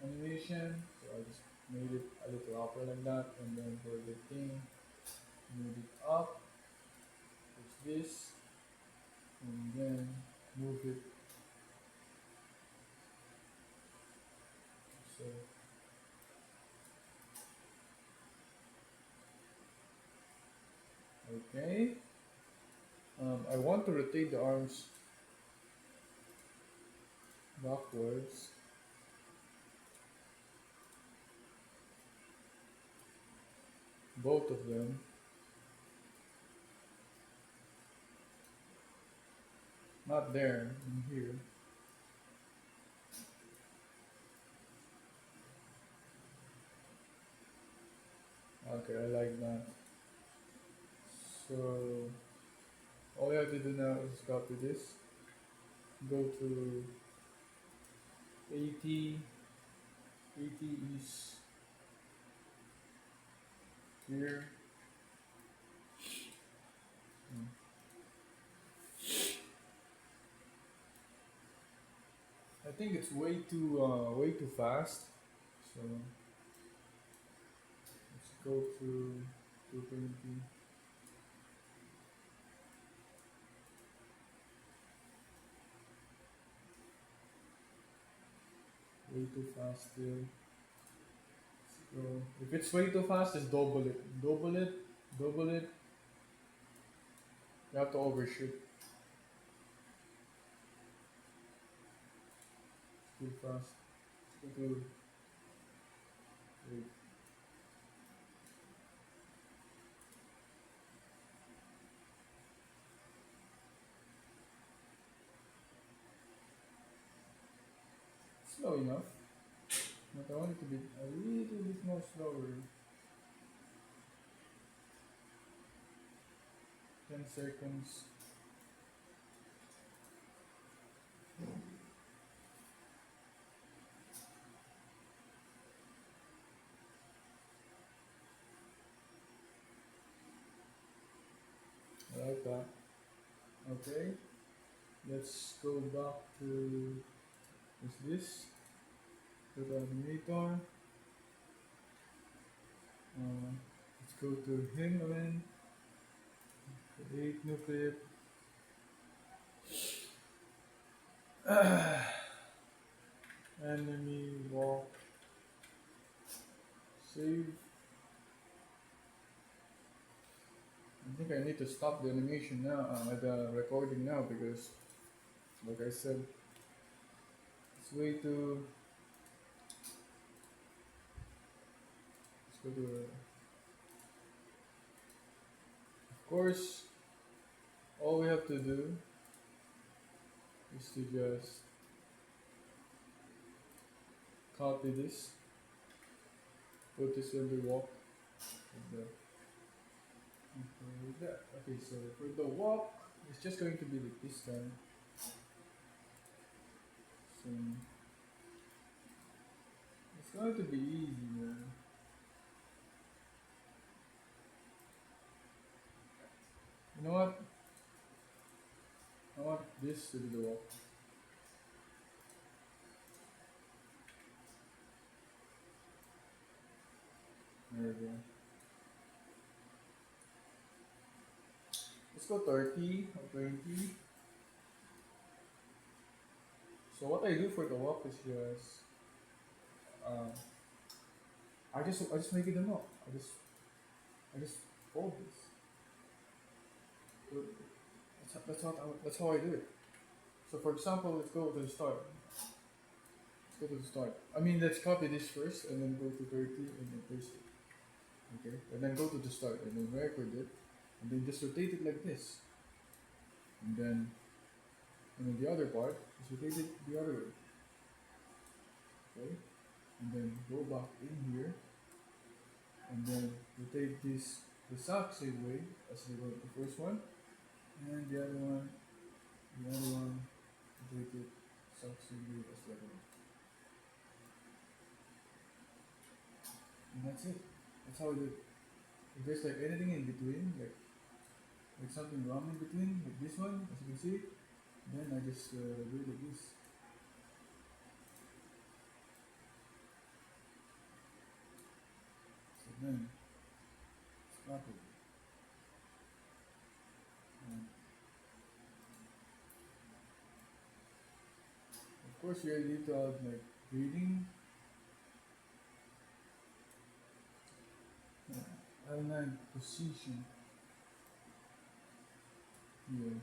animation. So I just made it a little upper like that, and then for the thing, move it up. It's this, and then move it. So okay. I want to rotate the arms backwards. Both of them. Not there, in here. Okay, I like that. So all we have to do now is copy this. Go to 80. 80 is here. Hmm. I think it's way too fast. So let's go to 220. Way too fast still. So if it's way too fast, just double it. Double it. Double it. You have to overshoot. Too fast. Too wait. Slow enough. But I want it to be a little bit more slower. 10 seconds. I like that. Okay. Let's go back to this. To the animator. Let's go to him again. Create new clip. Enemy walk. Save. I think I need to stop the animation now, the recording now because, like I said, it's way too. Let's go to. Of course, all we have to do is to just copy this, put this on the walk, like that. Like that. Okay, so for the walk, it's just going to be like this time. So it's going to be easy, man. You know what? I want this to be the walk. There we go. Let's go 30 or 20. So what I do for the walk is just, uh, I just make it a walk. I just fold this. That's how I do it. So for example, let's go to the start. Let's go to the start. I mean, let's copy this first and then go to 30 and then paste it. Okay, and then go to the start and then record it, and then just rotate it like this, and then the other part is rotate it the other way. Okay, and then go back in here, and then rotate this the exact same way as the first one, and the other one, rotate it exact same way as the other one. and that's it. That's how I do it. If there's like anything in between, like something wrong in between, like this one, as you can see, then I just do it like this. So then it's proper. And of course, you need to add like breathing. And then position here.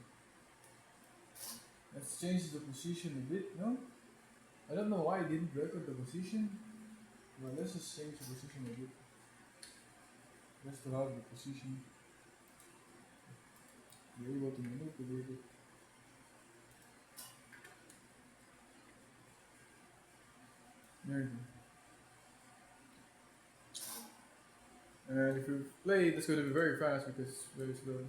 Let's change the position a bit, no? I don't know why I didn't record the position, but let's just change the position a bit. Just to have the position. Be able to manipulate it. There you go. And if you play it, it's going to be very fast because it's very slow.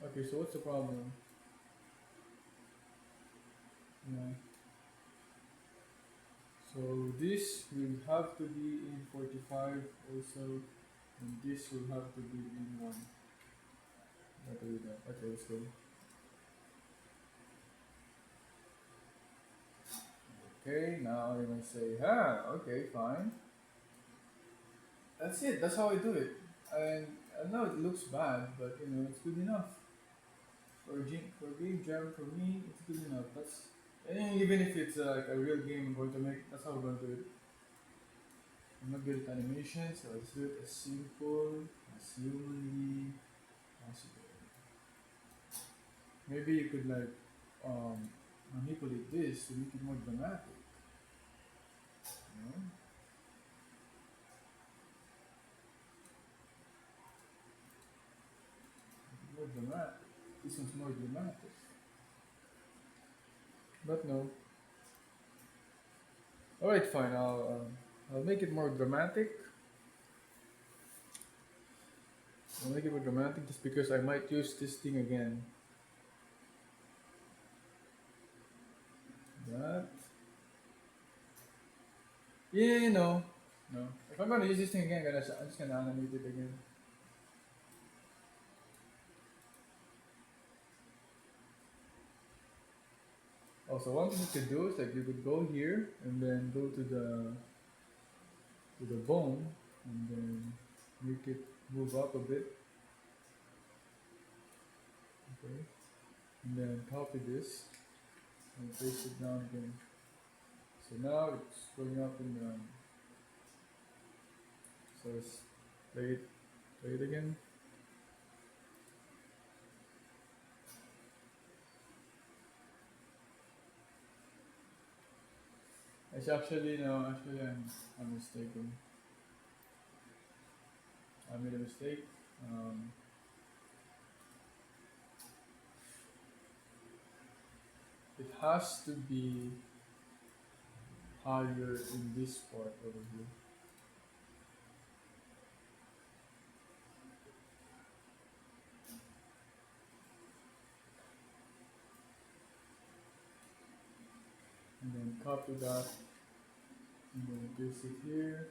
Okay, so what's the problem? Yeah. So this will have to be in 45 also, and this will have to be in 1. Okay, let's go. Okay, now I'm gonna say, okay, fine. That's it, that's how I do it. And I know it looks bad, but it's good enough. For a game jam, for me, it's good enough. And even if it's like a real game I'm going to make, that's how I'm going to do it. I'm not good at animation, so let's do it as simple as humanly possible. Maybe you could like manipulate this to make it more dramatic. You know? More dramatic. This one's more dramatic. But no. Alright, fine. I'll make it more dramatic. I'll make it more dramatic just because I might use this thing again. That. Yeah, no. No. If I'm gonna use this thing again, I'm just gonna animate it again. Also, one thing you could do is like you could go here and then go to the bone and then make it move up a bit. Okay. And then copy this and paste it down again. So now it's going up and down. So let's play it again. It's actually no, actually I'm mistaken. I made a mistake. It has to be higher in this part over here. And then copy that, and then paste it here,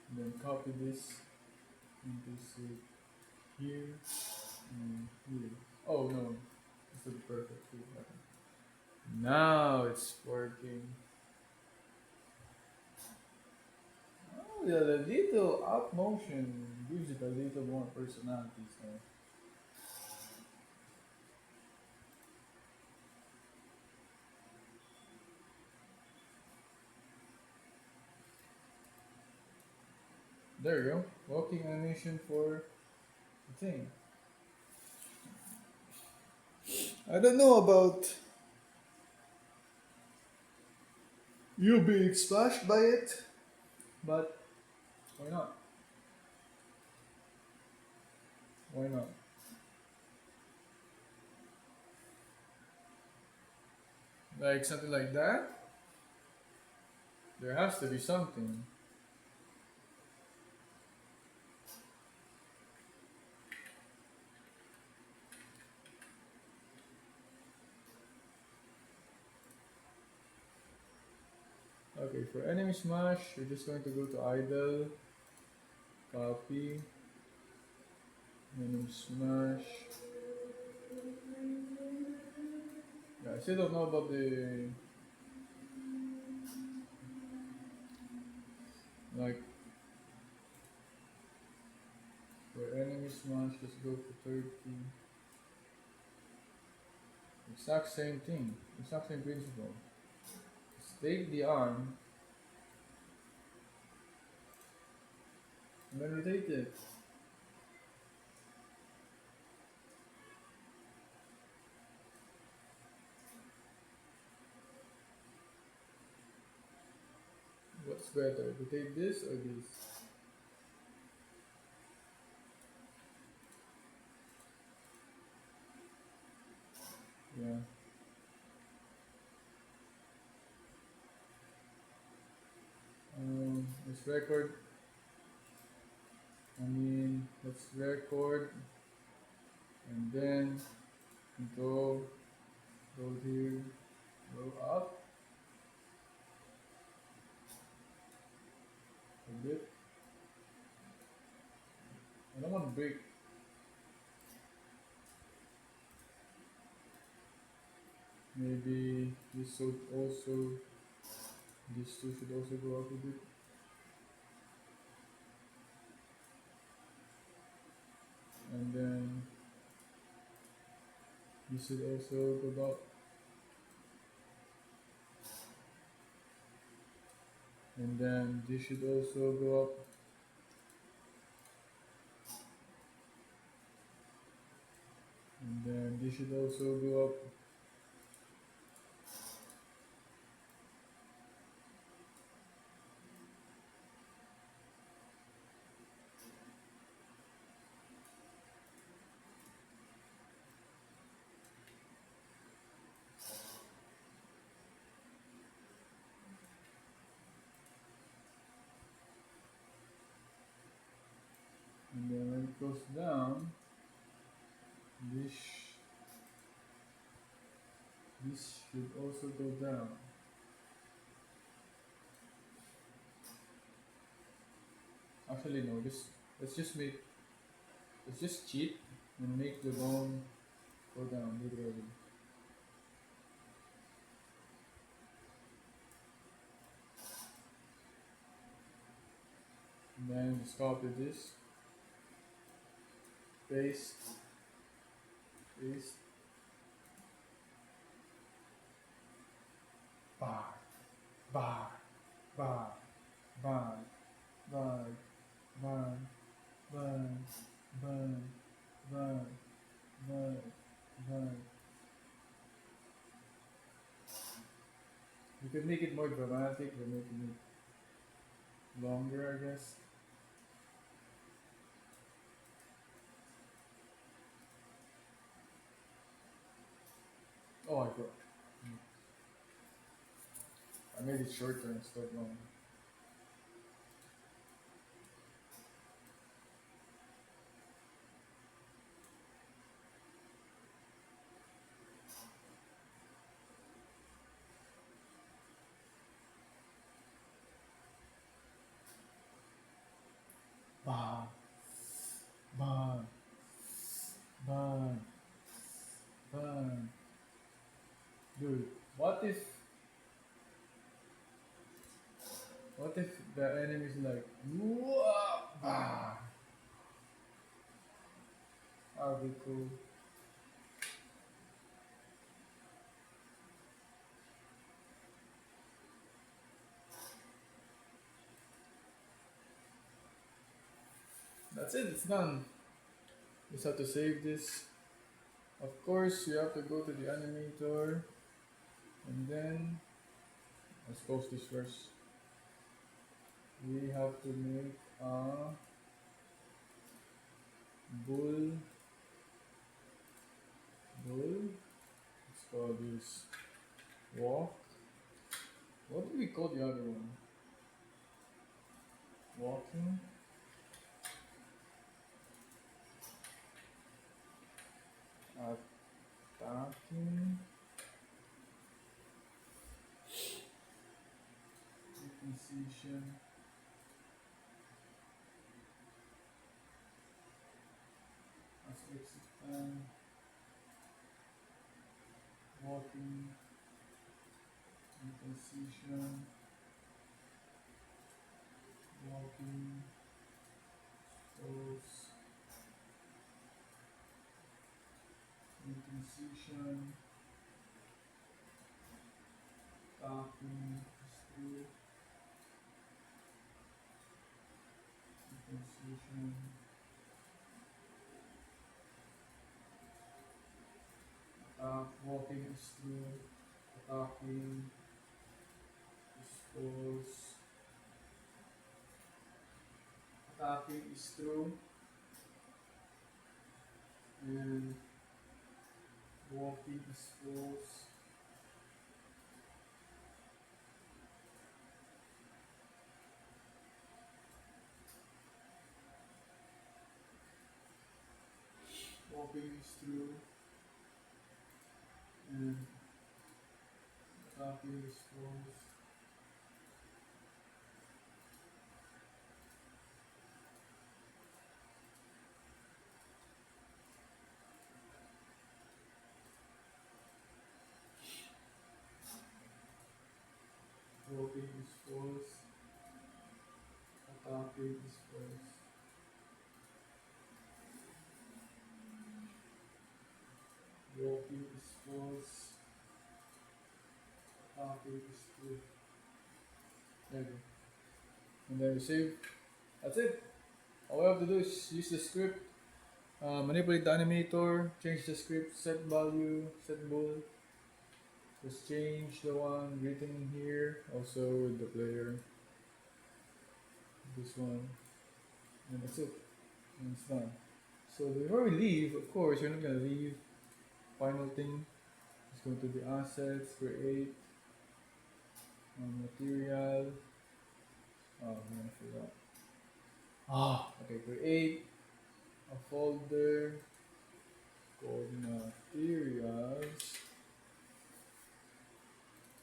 and then copy this, and paste it here, and here. Oh no, this is perfect. Now it's working. Oh yeah, the little up motion gives it a little more personality. So. There you go. Walking animation for the thing. I don't know about you being splashed by it, but why not? Why not? Like something like that? There has to be something. Okay, for enemy smash, you're just going to go to idle, copy, enemy smash. Yeah, I still don't know about the like for enemy smash. Just go for 30. Exact same thing, exact same principle. Just take the arm and then rotate it. What's better, rotate this or this? Yeah. Let's record. Let's record and then go here, go up a bit. I don't want to break. Maybe this should also, these two should also go up a bit. And then this should also go up. And then this should also go up. And then this should also go up. And then when it goes down, this should also go down. Actually no, let's just make let's just cheat and make the bone go down literally. And then just copy this, paste, paste, bar, bar, bar, bar, bar, bar, bar, bar, bar, bar, bar. You could make it more dramatic by making it longer, I guess. Oh, I made it shorter instead of longer. Bah, bah, bah, bah. Dude, what if the enemy is like, whoa, bah? That'd be cool. That's it, it's done. Just have to save this. Of course, you have to go to the animator and then let's post this first. We have to make a bull. Let's call this walk. What do we call the other one? Walking. Attacking. Transition. As exit time. Walking. Transition. Walking. Pose. Transition. Talking. Through. Transition. Walking is through. Talking is pose. Attacking is through. And walking is pose. Walking is through. And attacking is pose. Walking is pose. Attacking is pose. Walking is pose. Attacking is through. There you go. And then you save. That's it. All we have to do is use the script, manipulate the animator, change the script, set value, set bool. Just change the one written in here, also with the player. This one. And that's it. And it's done. So before we leave, of course, you're not gonna leave. Final thing is going to be assets, create, material. Oh, I forgot. Okay, create a folder called materials.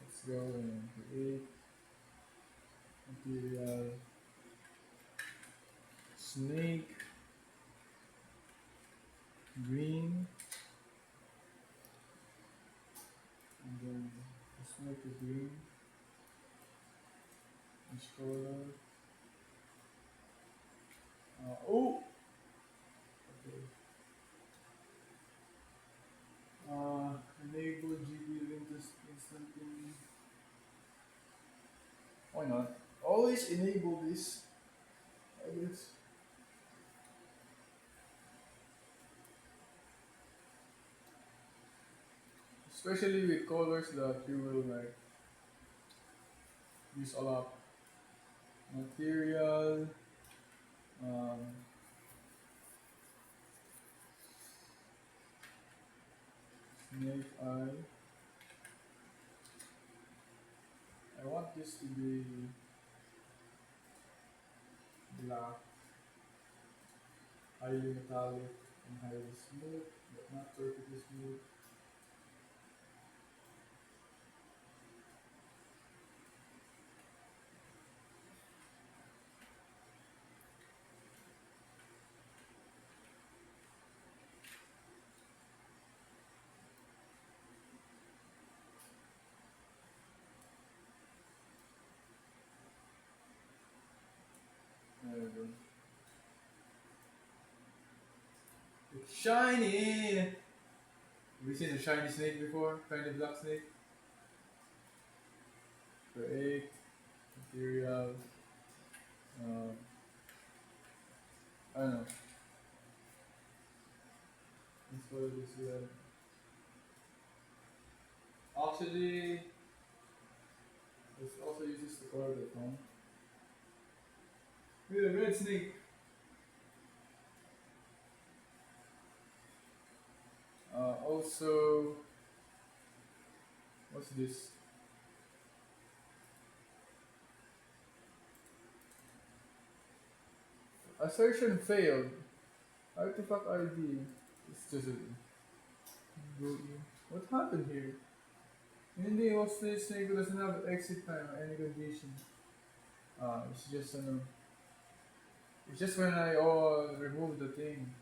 Let's go and create material snake green, and then the snake is green. Which color? Oh! Okay. Enable GPU instantly. Why not? Always enable this. I guess. Especially with colors that you will like use a lot. Material. Um, Snake eye. I want this to be black, highly metallic, and highly smooth, but not perfectly smooth. There we go. It's shiny! Have you seen a shiny snake before? Shiny black snake? Create, material, I don't know. Let's call this red. Actually, this also uses the color that one. With a red snake. Also, what's this? Assertion failed. Artifact ID. It's just a. What happened here? Hindi was the snake doesn't have exit time or any condition. It's just it's just when I remove the thing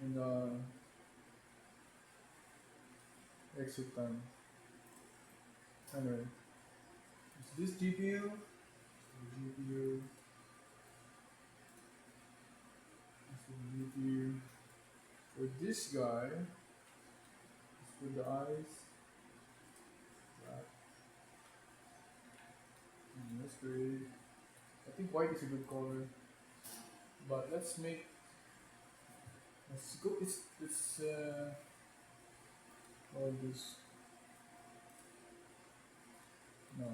in the exit time. Anyway, it's this GPU. GPU. It's the GPU. For this guy, let's put the eyes. Black. That's great. I think white is a good color. But let's go. It's all this. No.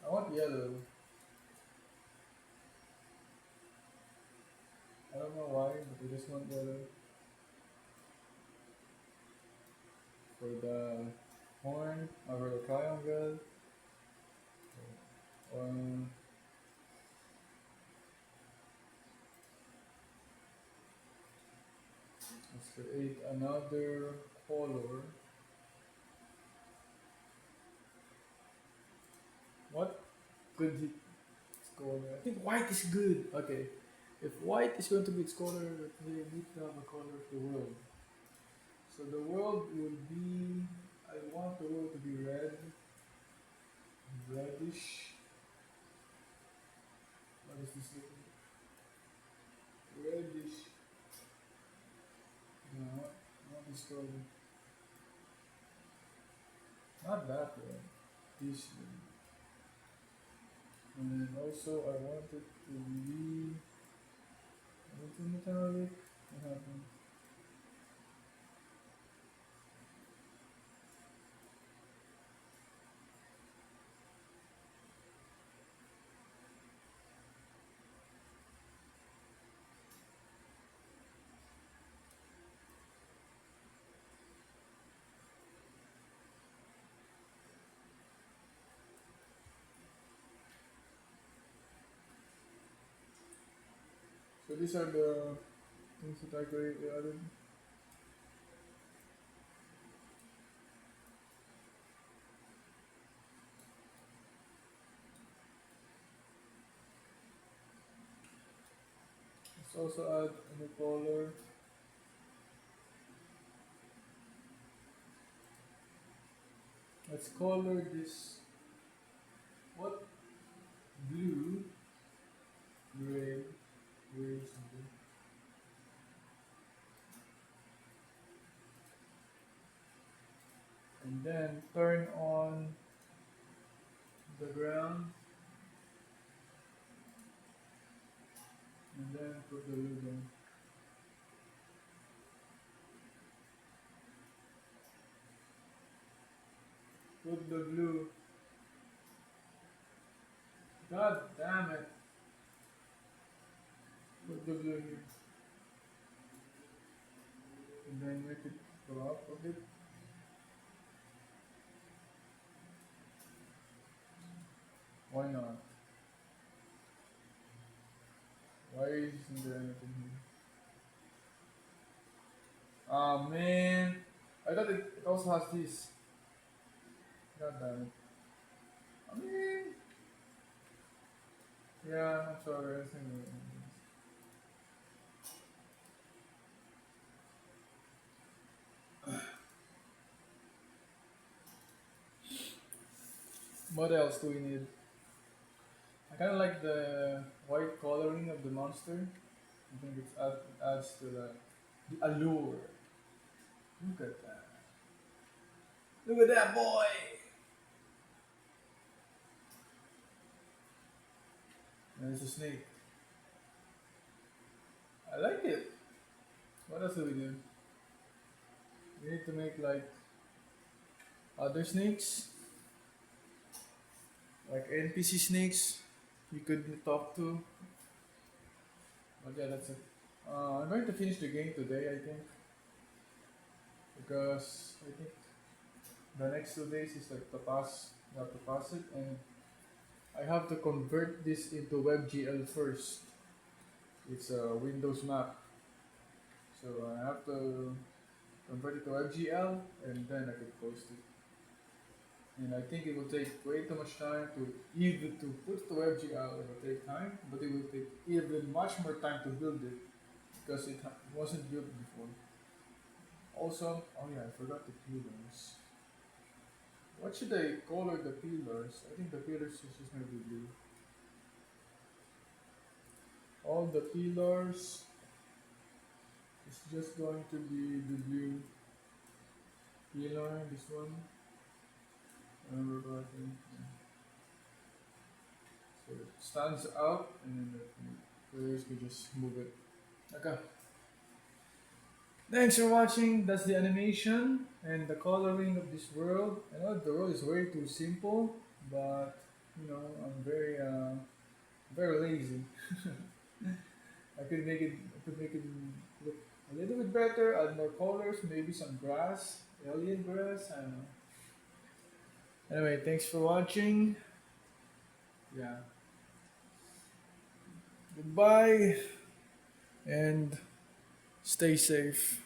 I want yellow. I don't know why, but I just want yellow for the horn or for the triangle. Um, let's create another color. What could it its color? I think white is good. Okay, if white is going to be its color, we need to have a color of the world. So the world will be. I want the world to be red, reddish. What is this looking? Reddish. No, not this color. Not that red. This red. And then also I want it to be a little metallic. What happened? So these are the things that I created. Added. Let's also add a new color. Let's color this what blue, gray, gray something. And then turn on the ground and then put the blue down. Put the blue. God damn it. Put the blue here. And then make it go up a bit. Why not? Why isn't there anything here? Ah man. I thought it also has this. God damn it. I mean, yeah, I'm sorry. I think what else do we need? I kind of like the white coloring of the monster. I think it adds to the allure. Look at that. Look at that boy! And it's a snake. I like it. What else do we do? We need to make like other snakes. Like NPC snakes you could talk to. But yeah, that's it. I'm going to finish the game today, I think. Because I think the next 2 days is like to pass, you have to pass it, and I have to convert this into WebGL first. It's a Windows map, So I have to convert it to WebGL and then I can post it. And I think it will take way too much time to either to put the WebGL, it will take time, but it will take even much more time to build it because it wasn't built before. Also, oh yeah, I forgot the pillars. What should I color the pillars? I think the pillars is just gonna be blue. All the pillars is just going to be the blue pillar. This one. Remember about it? Yeah. So it stands out, and then the players can just move it. Okay. Thanks for watching. That's the animation and the coloring of this world. I know the world is way too simple, but I'm very lazy. I could make it look a little bit better, add more colors, maybe some grass, alien grass, I don't know. Anyway, thanks for watching. Yeah. Goodbye and stay safe.